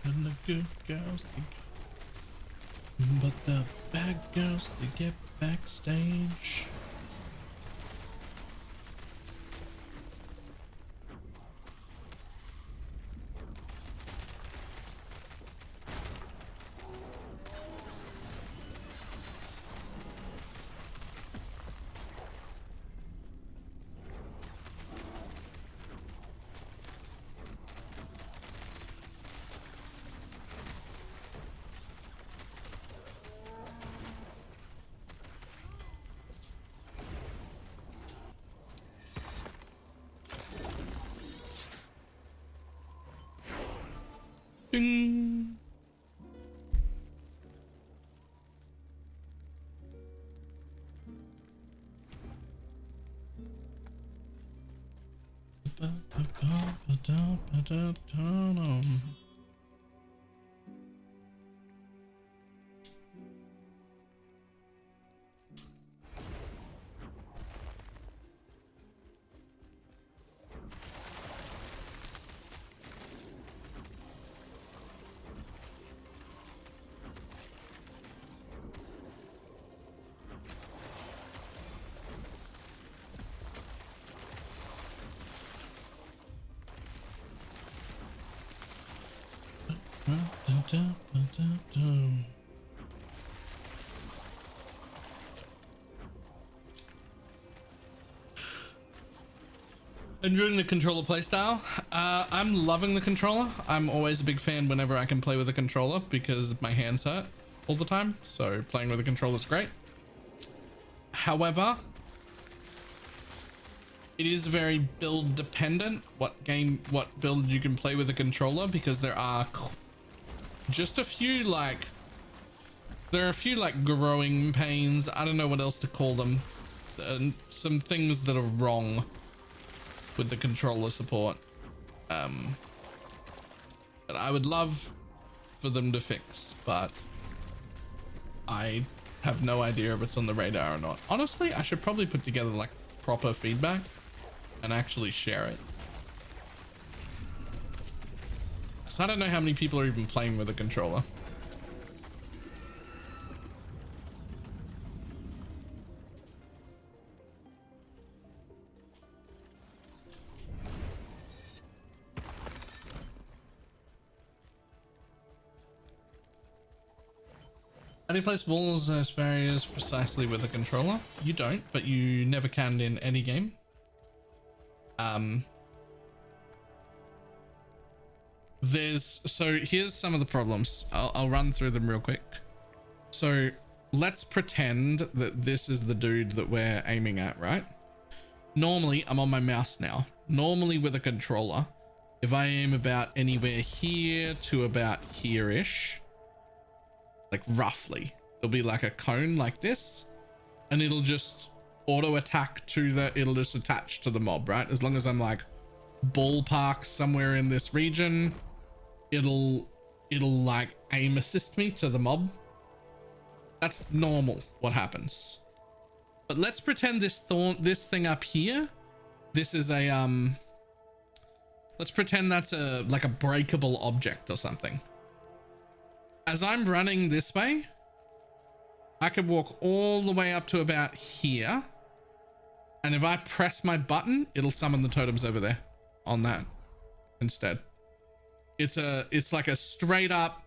And the good girls, but the bad girls, they get backstage. Ding. Enjoying the controller playstyle. I'm loving the controller. I'm always a big fan whenever I can play with a controller because my hands hurt all the time. So playing with a controller is great. However, it is very build dependent what build you can play with a controller, because there are just a few like growing pains. I don't know what else to call them. Some things that are wrong with the controller support that I would love for them to fix, but I have no idea if it's on the radar or not. Honestly, I should probably put together like proper feedback and actually share it. So I don't know how many people are even playing with a controller. How do you place walls as barriers precisely with a controller? You don't, but you never can in any game. So here's some of the problems. I'll run through them real quick. So let's pretend that this is the dude that we're aiming at, right? Normally, I'm on my mouse now. Normally with a controller, if I aim about anywhere here to about here-ish, like roughly, it'll be like a cone like this, and it'll just auto attack to it'll just attach to the mob, right? As long as I'm like ballpark somewhere in this region, it'll like aim assist me to the mob. That's normal what happens. But let's pretend this thing up here, this is a let's pretend that's like a breakable object or something. As I'm running this way, I could walk all the way up to about here, and if I press my button, it'll summon the totems over there on that instead. It's like a straight up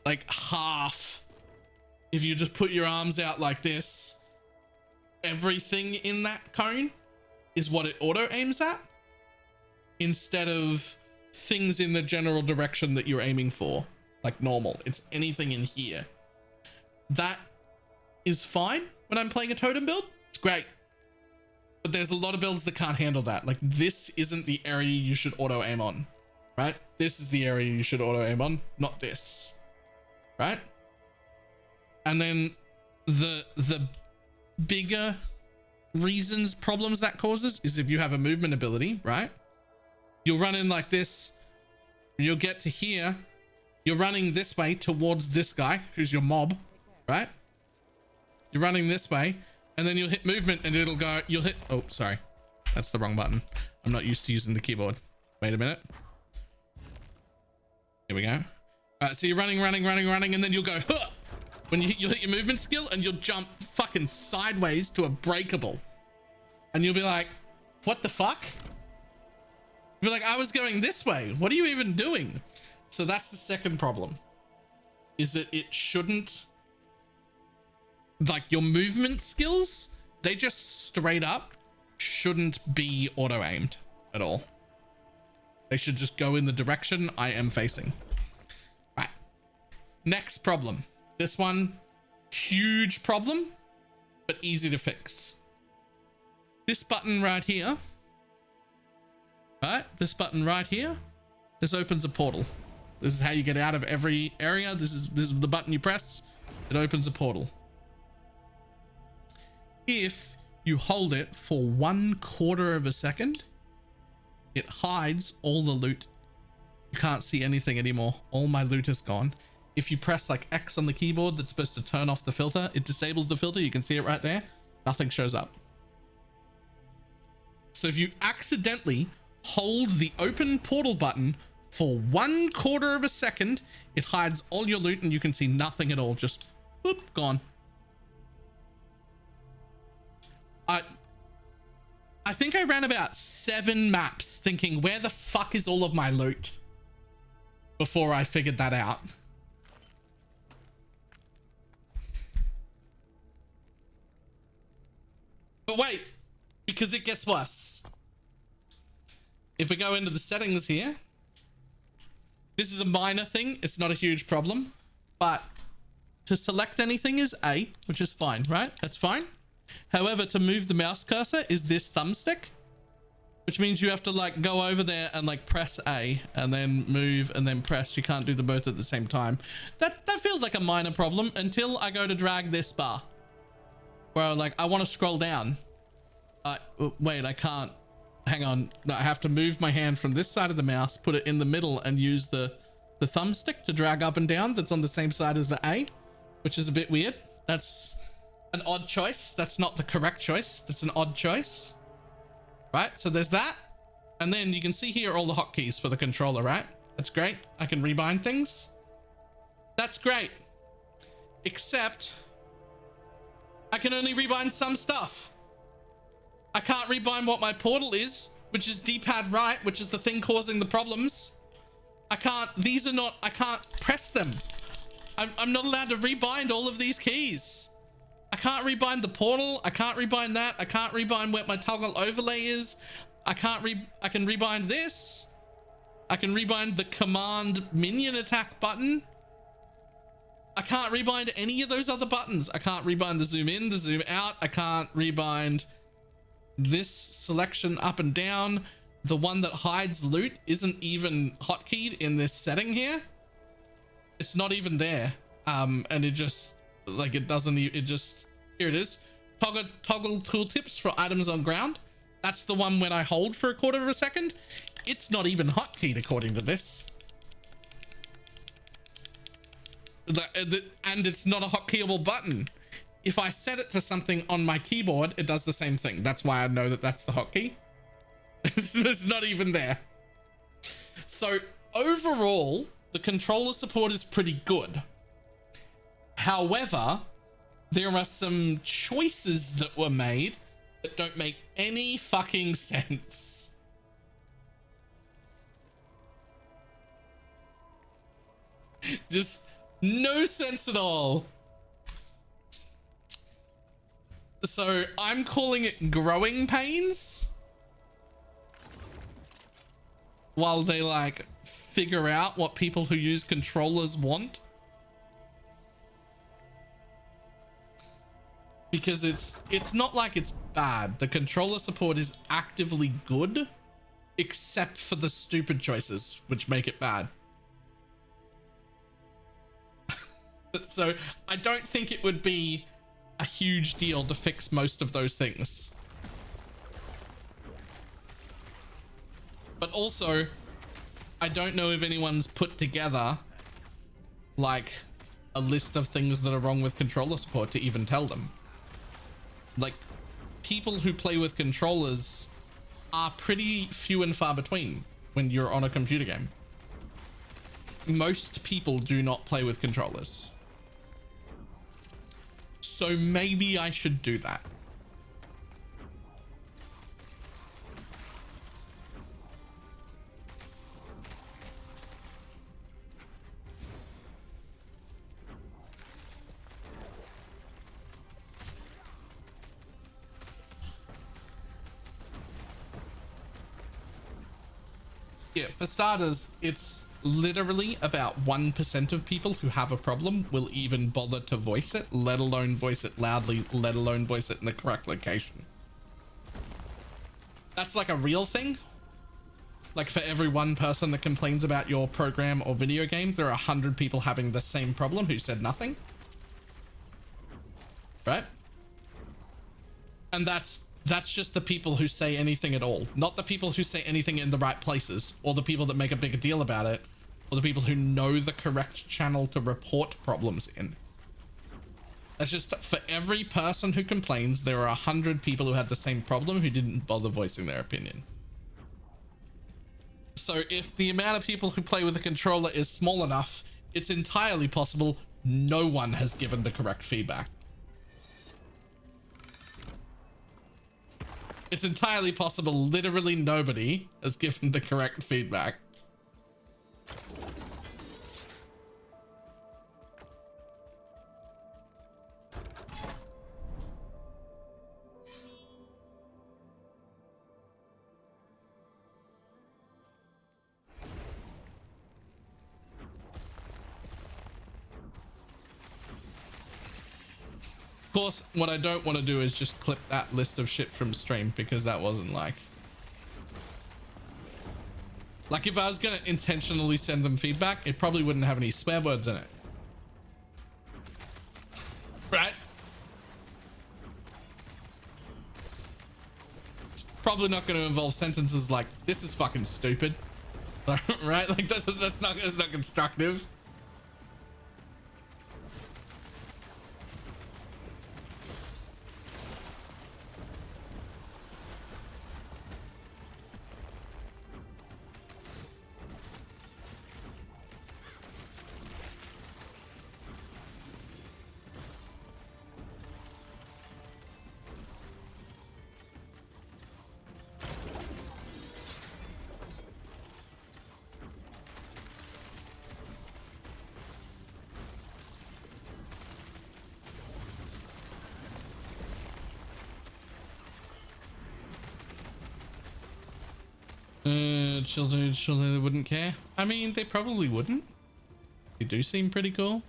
like half. If you just put your arms out like this, everything in that cone is what it auto aims at, instead of things in the general direction that you're aiming for. Like normal, it's anything in here. That is fine when I'm playing a totem build. It's great. But there's a lot of builds that can't handle that. Like this isn't the area you should auto aim on, right? This is the area you should auto aim on, not this, right? And then the bigger problems that causes is if you have a movement ability, right? You'll run in like this, you'll get to here, you're running this way towards this guy who's your mob, right? You're running this way, and then you'll hit movement and it'll go, you'll hit, oh, sorry. That's the wrong button. I'm not used to using the keyboard. Wait a minute. Here we go. All right, so you're running, and then you'll go, huh! When you'll hit your movement skill and you'll jump fucking sideways to a breakable. And you'll be like, what the fuck? You'll be like, I was going this way. What are you even doing? So that's the second problem, is that it shouldn't, like your movement skills, they just straight up shouldn't be auto aimed at all. They should just go in the direction I am facing. Right. Next problem. This one, huge problem, but easy to fix. This button right here, right? This button right here, this opens a portal. This is how you get out of every area. This is the button you press. It opens a portal. If you hold it for 1/4 of a second, it hides all the loot. You can't see anything anymore. All my loot is gone. If you press like X on the keyboard that's supposed to turn off the filter, it disables the filter. You can see it right there. Nothing shows up. So if you accidentally hold the open portal button for 1/4 of a second, it hides all your loot and you can see nothing at all. Just boop, gone. I think I ran about 7 maps thinking, where the fuck is all of my loot, before I figured that out. But wait, because it gets worse. if we go into the settings here, this is a minor thing. It's not a huge problem, but to select anything is A, which is fine, right? That's fine. However, to move the mouse cursor is this thumbstick, which means you have to like go over there and like press A and then move and then press. You can't do them both at the same time. That feels like a minor problem until I go to drag this bar where like I want to scroll down. Wait, I can't. Hang on. No, I have to move my hand from this side of the mouse, put it in the middle and use the thumbstick to drag up and down. That's on the same side as the A, which is a bit weird. That's an odd choice. That's not the correct choice. That's an odd choice. Right, so there's that. And then you can see here all the hotkeys for the controller, right? That's great. I can rebind things. That's great. Except I can only rebind some stuff. I can't rebind what my portal is, which is D-pad right, which is the thing causing the problems. I can't press them. I'm not allowed to rebind all of these keys. I can't rebind the portal. I can't rebind that. I can't rebind where my toggle overlay is. I can rebind this. I can rebind the command minion attack button. I can't rebind any of those other buttons. I can't rebind the zoom in, the zoom out. I can't rebind this selection up and down. The one that hides loot isn't even hotkeyed in this setting here. It's not even there. And it just like it doesn't, it just, here it is. Toggle tooltips for items on ground. That's the one when I hold for a quarter of a second. It's not even hotkeyed according to this. And it's not a hotkeyable button. If I set it to something on my keyboard, it does the same thing. That's why I know that that's the hotkey. It's not even there. So overall, the controller support is pretty good. However, there are some choices that were made that don't make any fucking sense. Just no sense at all. So I'm calling it growing pains while they like figure out what people who use controllers want. Because it's not like it's bad. The controller support is actively good, except for the stupid choices, which make it bad. So I don't think it would be a huge deal to fix most of those things. But also, I don't know if anyone's put together like a list of things that are wrong with controller support to even tell them. Like, people who play with controllers are pretty few and far between when you're on a computer game. Most people do not play with controllers. So maybe I should do that. Yeah, for starters, it's literally about 1% of people who have a problem will even bother to voice it, let alone voice it loudly, let alone voice it in the correct location. That's like a real thing. Like for every one person that complains about your program or video game, there are 100 people having the same problem who said nothing. Right? And that's just the people who say anything at all, not the people who say anything in the right places, or the people that make a bigger deal about it, or the people who know the correct channel to report problems in. That's just for every person who complains, there are 100 people who had the same problem who didn't bother voicing their opinion. So if the amount of people who play with a controller is small enough, it's entirely possible no one has given the correct feedback. It's entirely possible literally nobody has given the correct feedback. Of course, what I don't want to do is just clip that list of shit from stream, because that wasn't like if I was going to intentionally send them feedback, it probably wouldn't have any swear words in it. Right? It's probably not going to involve sentences like, this is fucking stupid. Right? Like that's not constructive. Children, they wouldn't care. I mean, they probably wouldn't. They do seem pretty cool.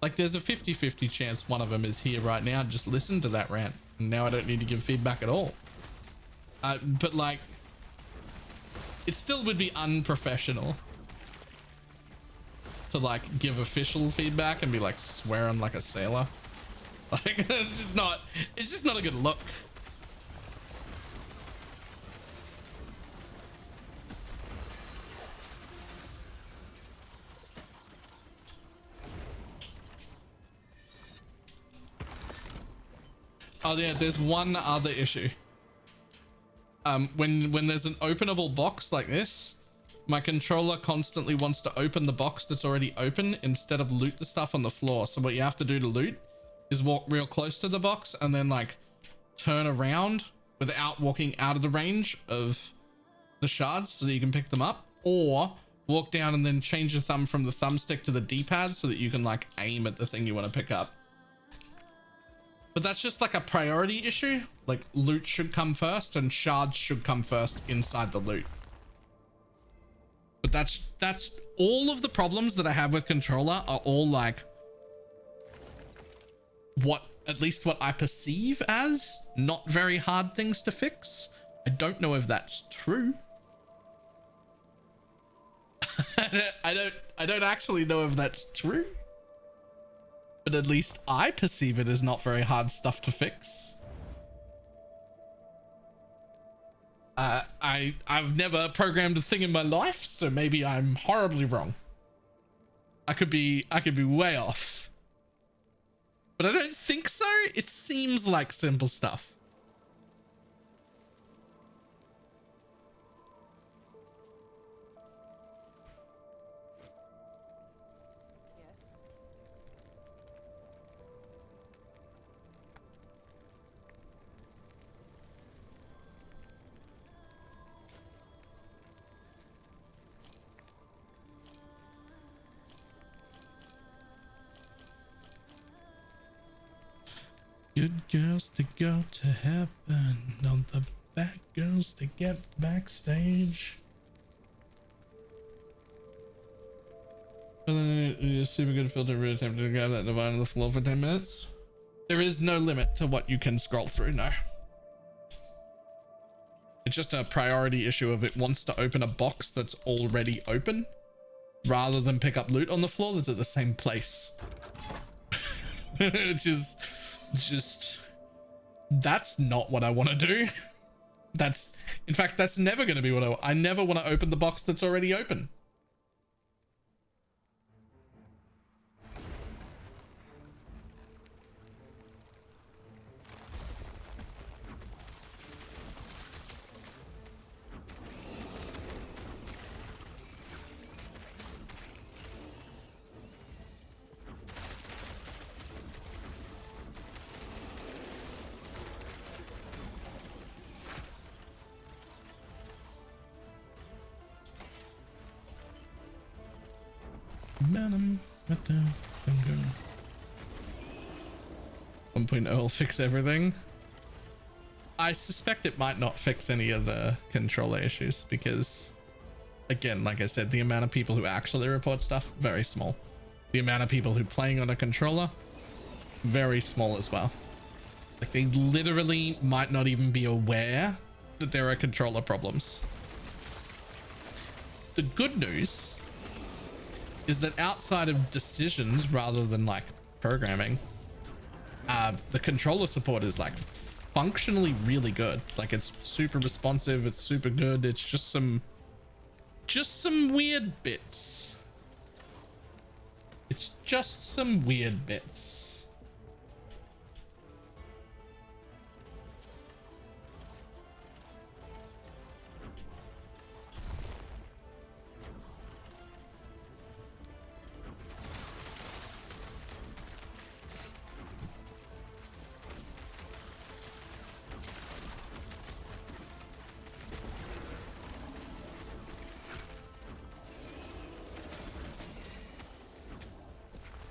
Like, there's a 50-50 chance one of them is here right now. Just listen to that rant. And now I don't need to give feedback at all. But like, it still would be unprofessional to like give official feedback and be like swearing like a sailor. Like, it's just not a good look. Oh yeah, there's one other issue. When there's an openable box like this, my controller constantly wants to open the box that's already open instead of loot the stuff on the floor. So what you have to do to loot is walk real close to the box and then like turn around without walking out of the range of the shards so that you can pick them up, or walk down and then change your thumb from the thumbstick to the D-pad so that you can like aim at the thing you want to pick up. But that's just like a priority issue. Like, loot should come first and shards should come first inside the loot. But that's all of the problems that I have with controller are all like at least what I perceive as not very hard things to fix. I don't know if that's true. I don't actually know if that's true. But at least I perceive it as not very hard stuff to fix. I've never programmed a thing in my life, so maybe I'm horribly wrong. I could be way off. But I don't think so. It seems like simple stuff. Good girls to go to heaven, not the bad girls to get backstage. Super good filter, really tempted to grab that divine on the floor for 10 minutes. There is no limit to what you can scroll through, no. It's just a priority issue of it wants to open a box that's already open rather than pick up loot on the floor that's at the same place. Which is just, that's not what I want to do. In fact, that's never going to be what I never want to open the box that's already open. Venom, 1.0 will fix everything. I suspect it might not fix any of the controller issues because, again, like I said, the amount of people who actually report stuff, very small. The amount of people who playing on a controller, very small as well. Like they literally might not even be aware that there are controller problems. The good news is that outside of decisions rather than like programming, the controller support is like functionally really good. Like it's super responsive, it's super good. It's just some weird bits. It's just some weird bits.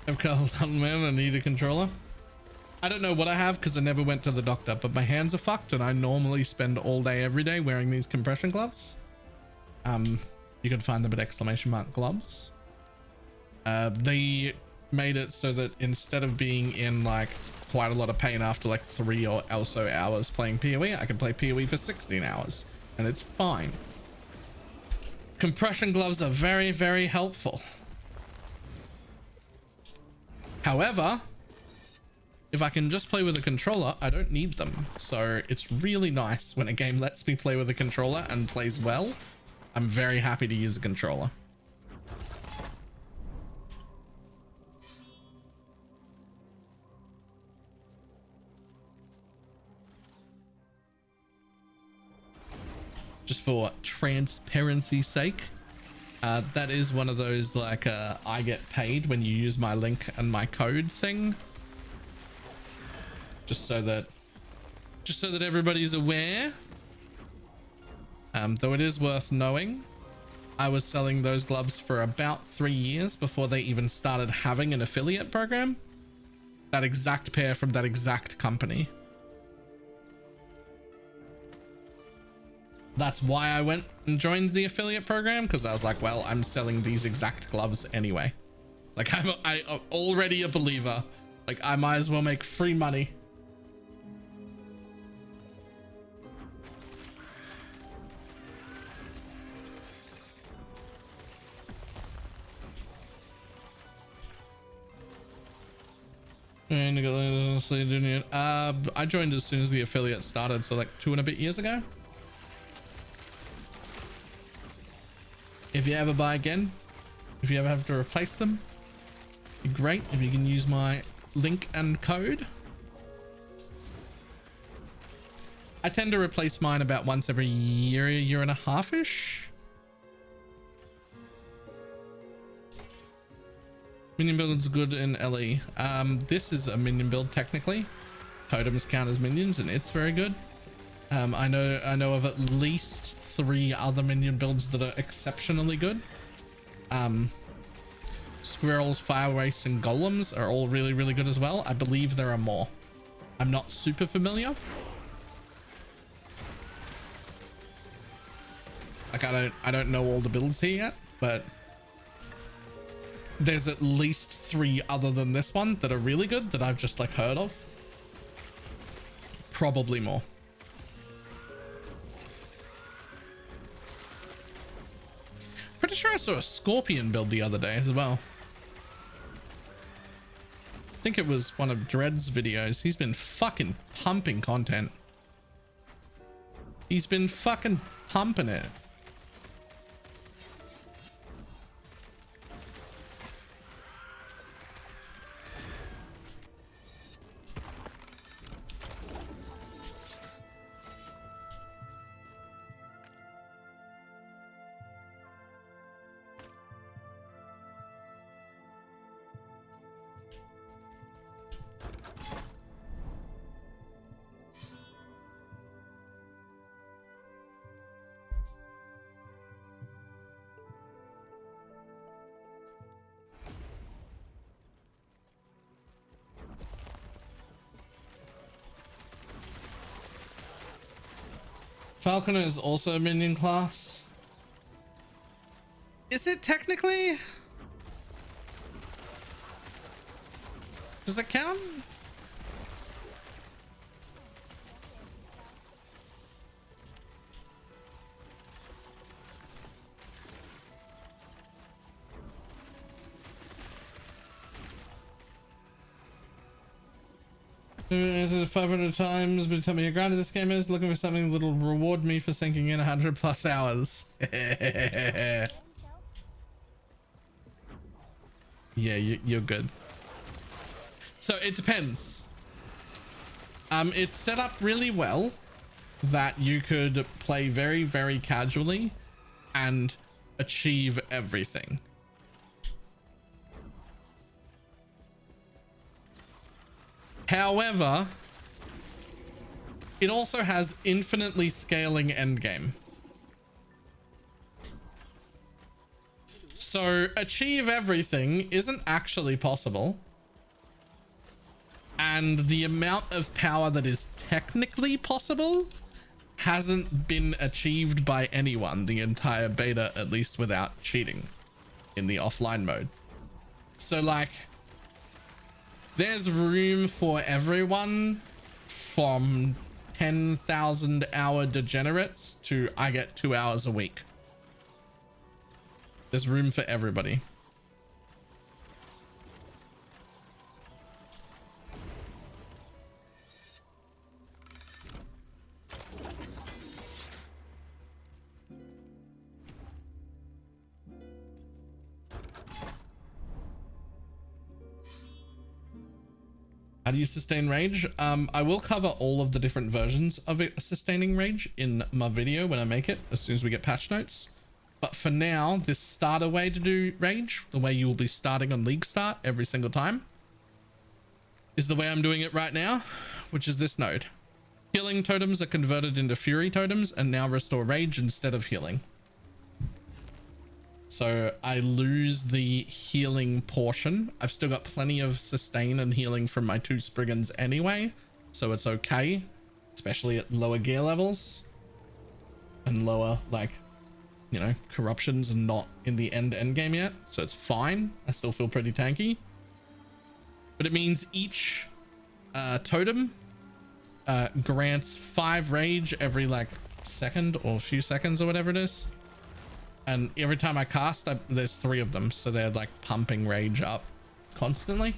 I've called on man, I need a controller. I don't know what I have because I never went to the doctor, but my hands are fucked and I normally spend all day every day wearing these compression gloves. You can find them at !gloves. They made it so that instead of being in like quite a lot of pain after like 3 or so hours playing PoE, I can play PoE for 16 hours and it's fine. Compression gloves are very, very helpful. However, if I can just play with a controller, I don't need them. So it's really nice when a game lets me play with a controller and plays well. I'm very happy to use a controller. Just for transparency's sake. That is one of those like I get paid when you use my link and my code thing. Just so that everybody's aware. Though it is worth knowing, I was selling those gloves for about 3 years before they even started having an affiliate program. That exact pair from that exact company. That's why I went and joined the affiliate program, because I was like, well, I'm selling these exact gloves anyway. Like I'm already a believer. Like I might as well make free money. I joined as soon as the affiliate started, so like 2 and a bit years ago. If you ever buy again, if you ever have to replace them, it'd be great if you can use my link and code. I tend to replace mine about once every year and a half-ish. Minion build's good in LE. This is a minion build technically. Totems count as minions and it's very good. I know of at least 3 other minion builds that are exceptionally good. Squirrels, fire waste, and golems are all really, really good as well. I believe there are more. I'm not super familiar. Like I don't know all the builds here yet, but there's at least 3 other than this one that are really good that I've just like heard of. Probably more. Pretty sure I saw a scorpion build the other day as well. I think it was one of Dread's videos. He's been fucking pumping content. He's been fucking pumping it. Falconer is also a minion class. Is it technically? Does it count? Answered 500 times, but tell me how grounded this game is. Looking for something that'll reward me for sinking in 100 plus hours. Yeah, you're good. So it depends. It's set up really well that you could play very, very casually and achieve everything. However, it also has infinitely scaling endgame. So achieve everything isn't actually possible. And the amount of power that is technically possible hasn't been achieved by anyone the entire beta, at least without cheating in the offline mode. So like, there's room for everyone from 10,000 hour degenerates to I get 2 hours a week. There's room for everybody. How do you sustain rage? I will cover all of the different versions of it sustaining rage in my video when I make it, as soon as we get patch notes. But for now, this starter way to do rage, the way you will be starting on League Start every single time, is the way I'm doing it right now, which is this node. Healing totems are converted into Fury totems and now restore rage instead of healing. So I lose the healing portion. I've still got plenty of sustain and healing from my 2 Spriggans anyway, so it's okay, especially at lower gear levels and lower, like, you know, corruptions and not in the end game yet, so it's fine. I still feel pretty tanky, but it means each totem grants 5 rage every like second or few seconds or whatever it is. And every time I cast, there's 3 of them. So they're like pumping rage up constantly.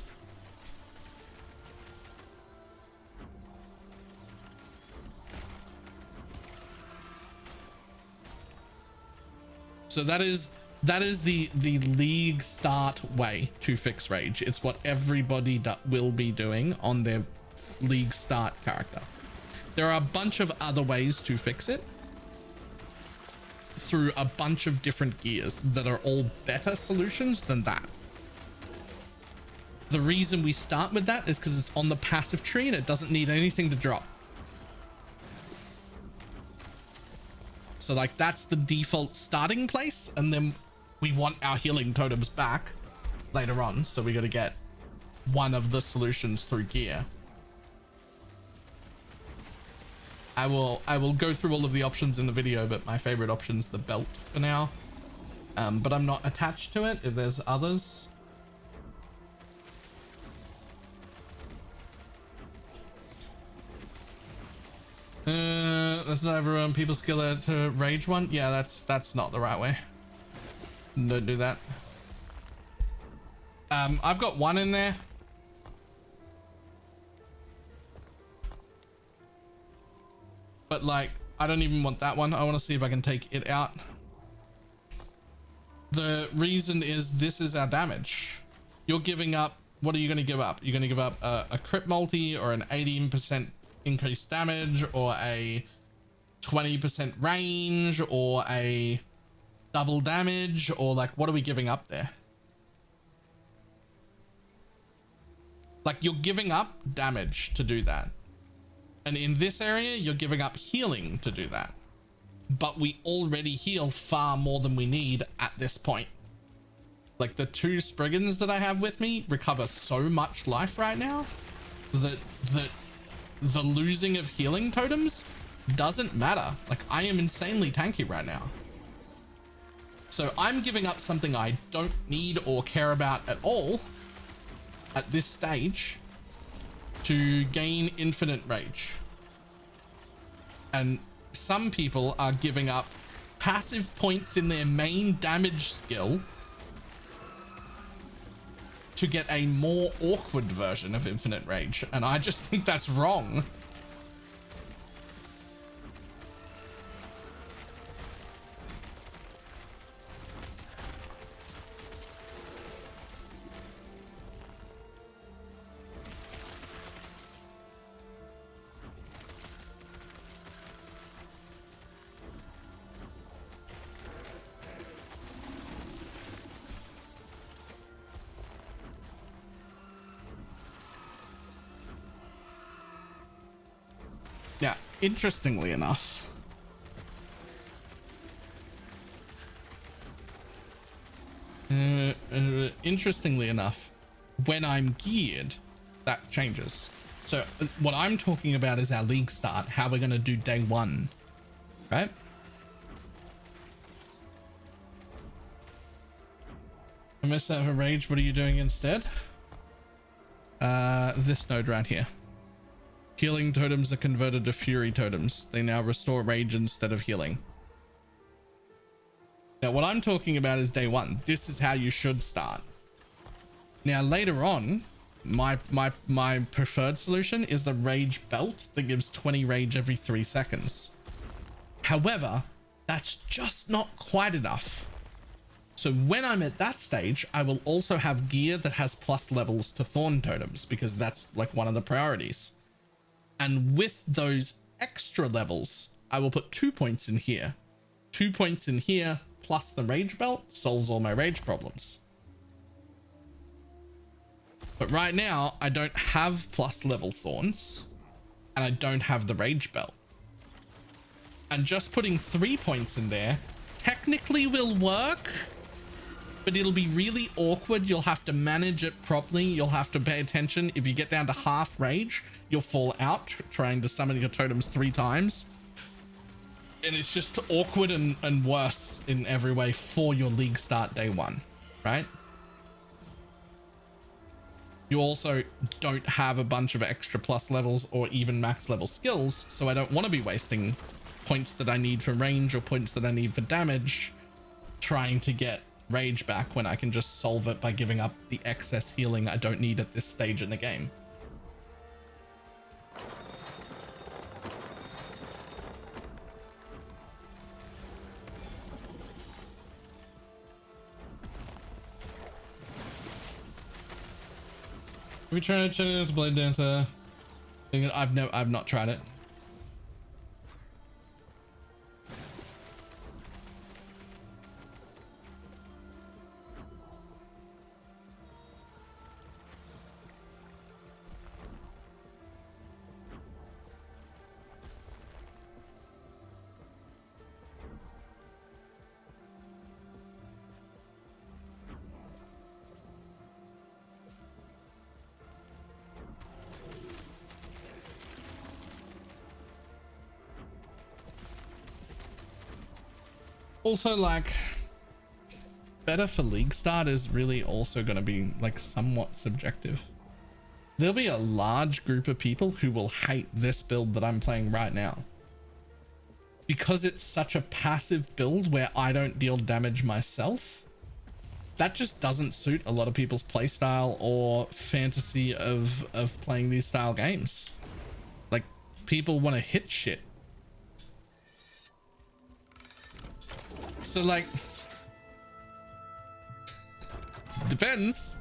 So that is the League Start way to fix rage. It's what everybody will be doing on their League Start character. There are a bunch of other ways to fix it through a bunch of different gears that are all better solutions than that. The reason we start with that is because it's on the passive tree and it doesn't need anything to drop. So like, that's the default starting place, and then we want our healing totems back later on, so we got to get one of the solutions through gear. I will go through all of the options in the video, but my favorite option is the belt for now. But I'm not attached to it if there's others. That's not everyone. People skill it to rage one. Yeah, that's not the right way. Don't do that. I've got 1 in there. But like, I don't even want that one. I want to see if I can take it out. The reason is this is our damage. You're giving up. What are you going to give up? You're going to give up a crit multi or an 18% increased damage or a 20% range or a double damage, or like, what are we giving up there? Like, you're giving up damage to do that. And in this area, you're giving up healing to do that. But we already heal far more than we need at this point. Like, the 2 Spriggans that I have with me recover so much life right now that the losing of healing totems doesn't matter. Like, I am insanely tanky right now. So I'm giving up something I don't need or care about at all at this stage to gain infinite rage. And some people are giving up passive points in their main damage skill to get a more awkward version of infinite rage, and I just think that's wrong. Now, interestingly enough, when I'm geared, that changes. So what I'm talking about is our league start, how we're going to do day one, right? I missed out of rage. What are you doing instead? This node right here. Healing totems are converted to fury totems. They now restore rage instead of healing. Now, what I'm talking about is day one. This is how you should start. Now, later on, my preferred solution is the rage belt that gives 20 rage every 3 seconds. However, that's just not quite enough. So when I'm at that stage, I will also have gear that has plus levels to thorn totems, because that's like one of the priorities. And with those extra levels, I will put 2 points in here. 2 points in here plus the rage belt solves all my rage problems. But right now, I don't have plus level thorns, and I don't have the rage belt. And just putting 3 points in there technically will work, but it'll be really awkward. You'll have to manage it properly. You'll have to pay attention. If you get down to half rage, you'll fall out trying to summon your totems 3 times. And it's just awkward and worse in every way for your league start day one, right? You also don't have a bunch of extra plus levels or even max level skills, so I don't want to be wasting points that I need for range or points that I need for damage trying to get rage back when I can just solve it by giving up the excess healing I don't need at this stage in the game. Have you tried to Blade Dancer? I've not tried it. Also, like, better for league start is really also going to be like somewhat subjective. There'll be a large group of people who will hate this build that I'm playing right now because it's such a passive build where I don't deal damage myself. That just doesn't suit a lot of people's playstyle or fantasy of playing these style games. Like, people want to hit shit. So, like, depends.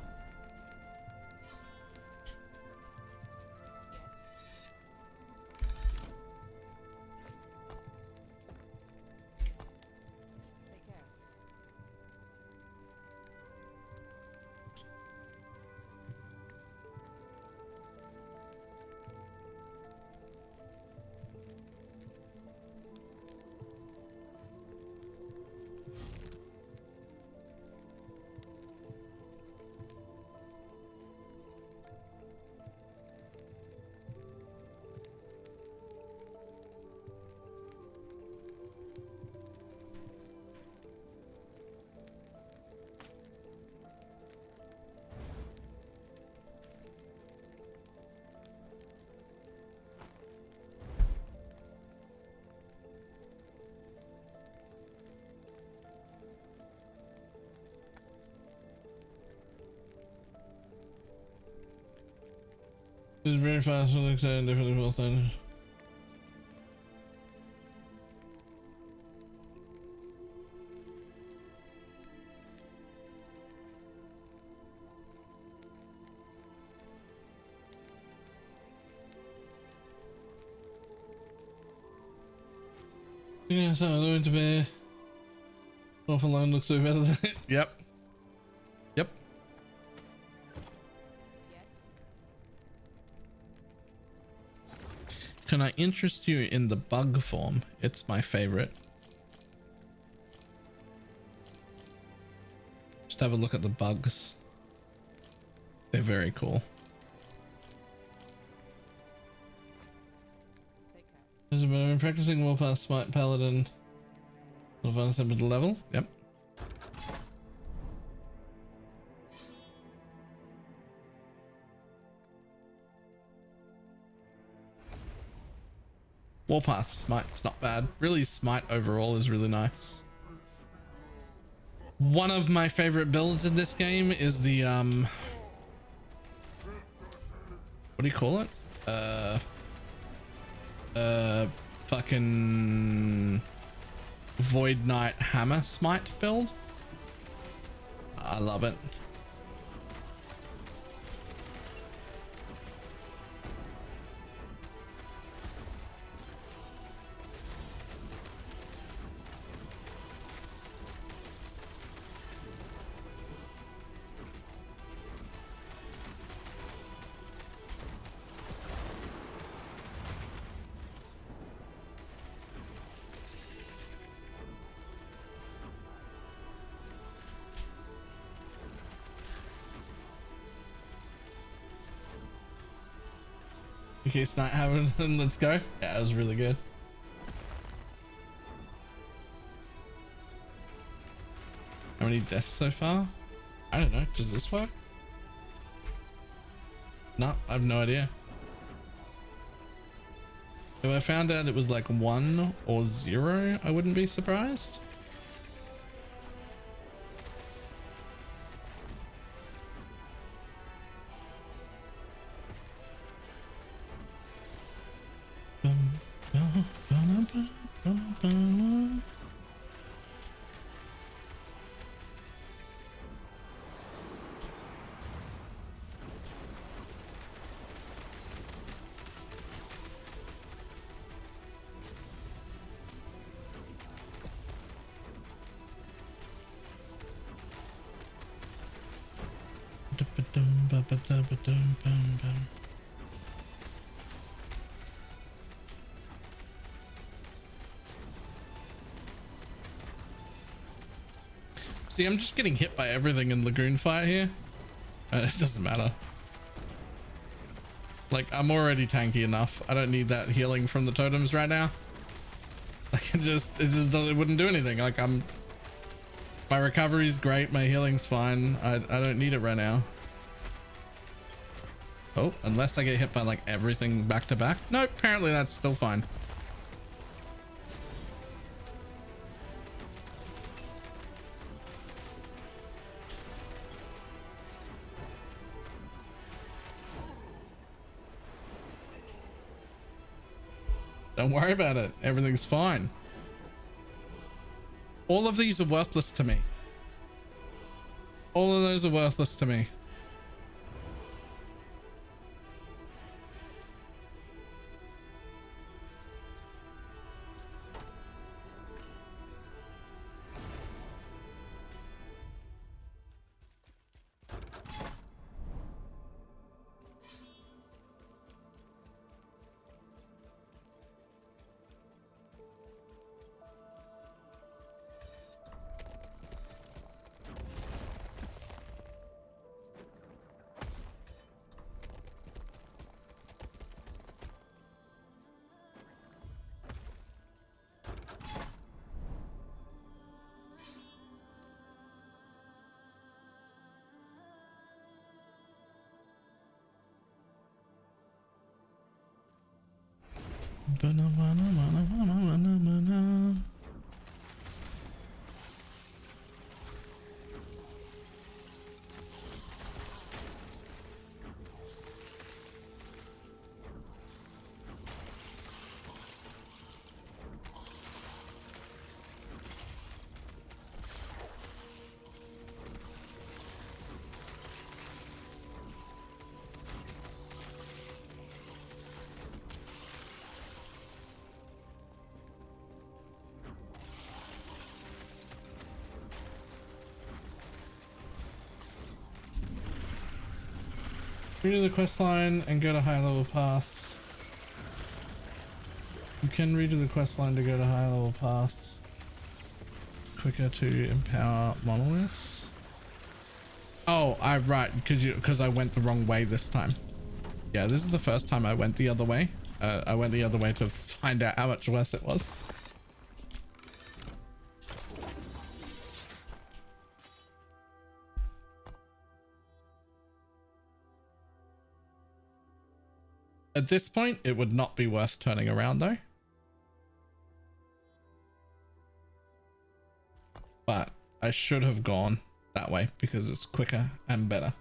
It's very fast, looks differently both then. Yeah, so I'm going to be off alone looks so better than it. Yep. Yep. Yes. Can I interest you in the bug form? It's my favorite. Just have a look at the bugs. They're very cool. Take care. Has been practicing well past Smite Paladin. Advanced at middle level. Yep. Warpath Smite's not bad. Really, Smite overall is really nice. One of my favorite builds in this game is the what do you call it? Fucking Void Knight Hammer Smite build. I love it. Okay, Snipe Hammer, and let's go. Yeah, it was really good. How many deaths so far? I don't know. Does this work? No, I have no idea. If I found out it was like 1 or 0, I wouldn't be surprised. See, I'm just getting hit by everything in Lagoon Fire here. It doesn't matter. Like, I'm already tanky enough. I don't need that healing from the totems right now. Like, it just doesn't, it wouldn't do anything. Like, my recovery is great. My healing's fine. I don't need it right now. Oh, unless I get hit by like everything back to back. No, apparently that's still fine. Don't worry about it. Everything's fine. All of these are worthless to me. All of those are worthless to me. Redo the quest line and go to high level paths. You can redo the quest line to go to high level paths. Quicker to empower monoliths. Oh, right, because I went the wrong way this time. Yeah, this is the first time I went the other way. I went the other way to find out how much worse it was. At this point, it would not be worth turning around though. But I should have gone that way because it's quicker and better.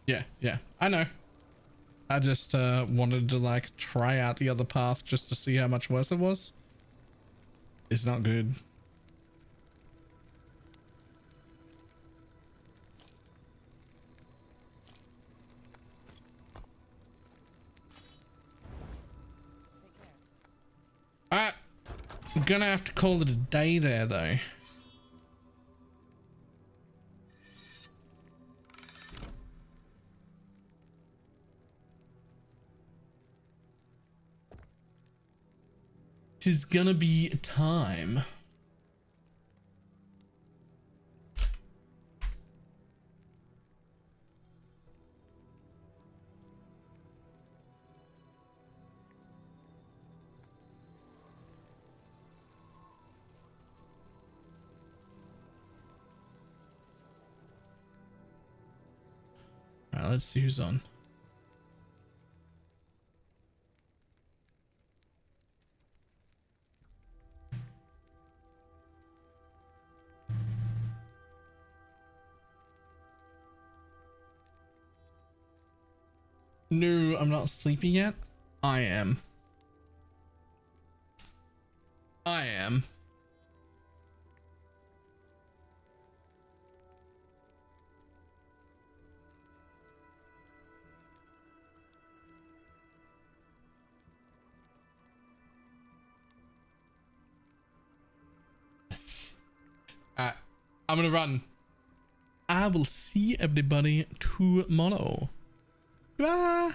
Yes. Yeah, I know. I just wanted to like try out the other path just to see how much worse it was. It's not good. Take care. Alright, I'm gonna have to call it a day there though. Tis gonna be time. All right, let's see who's on. No, I'm not sleepy yet. I am. I am. I'm gonna run. I will see everybody tomorrow. Bye.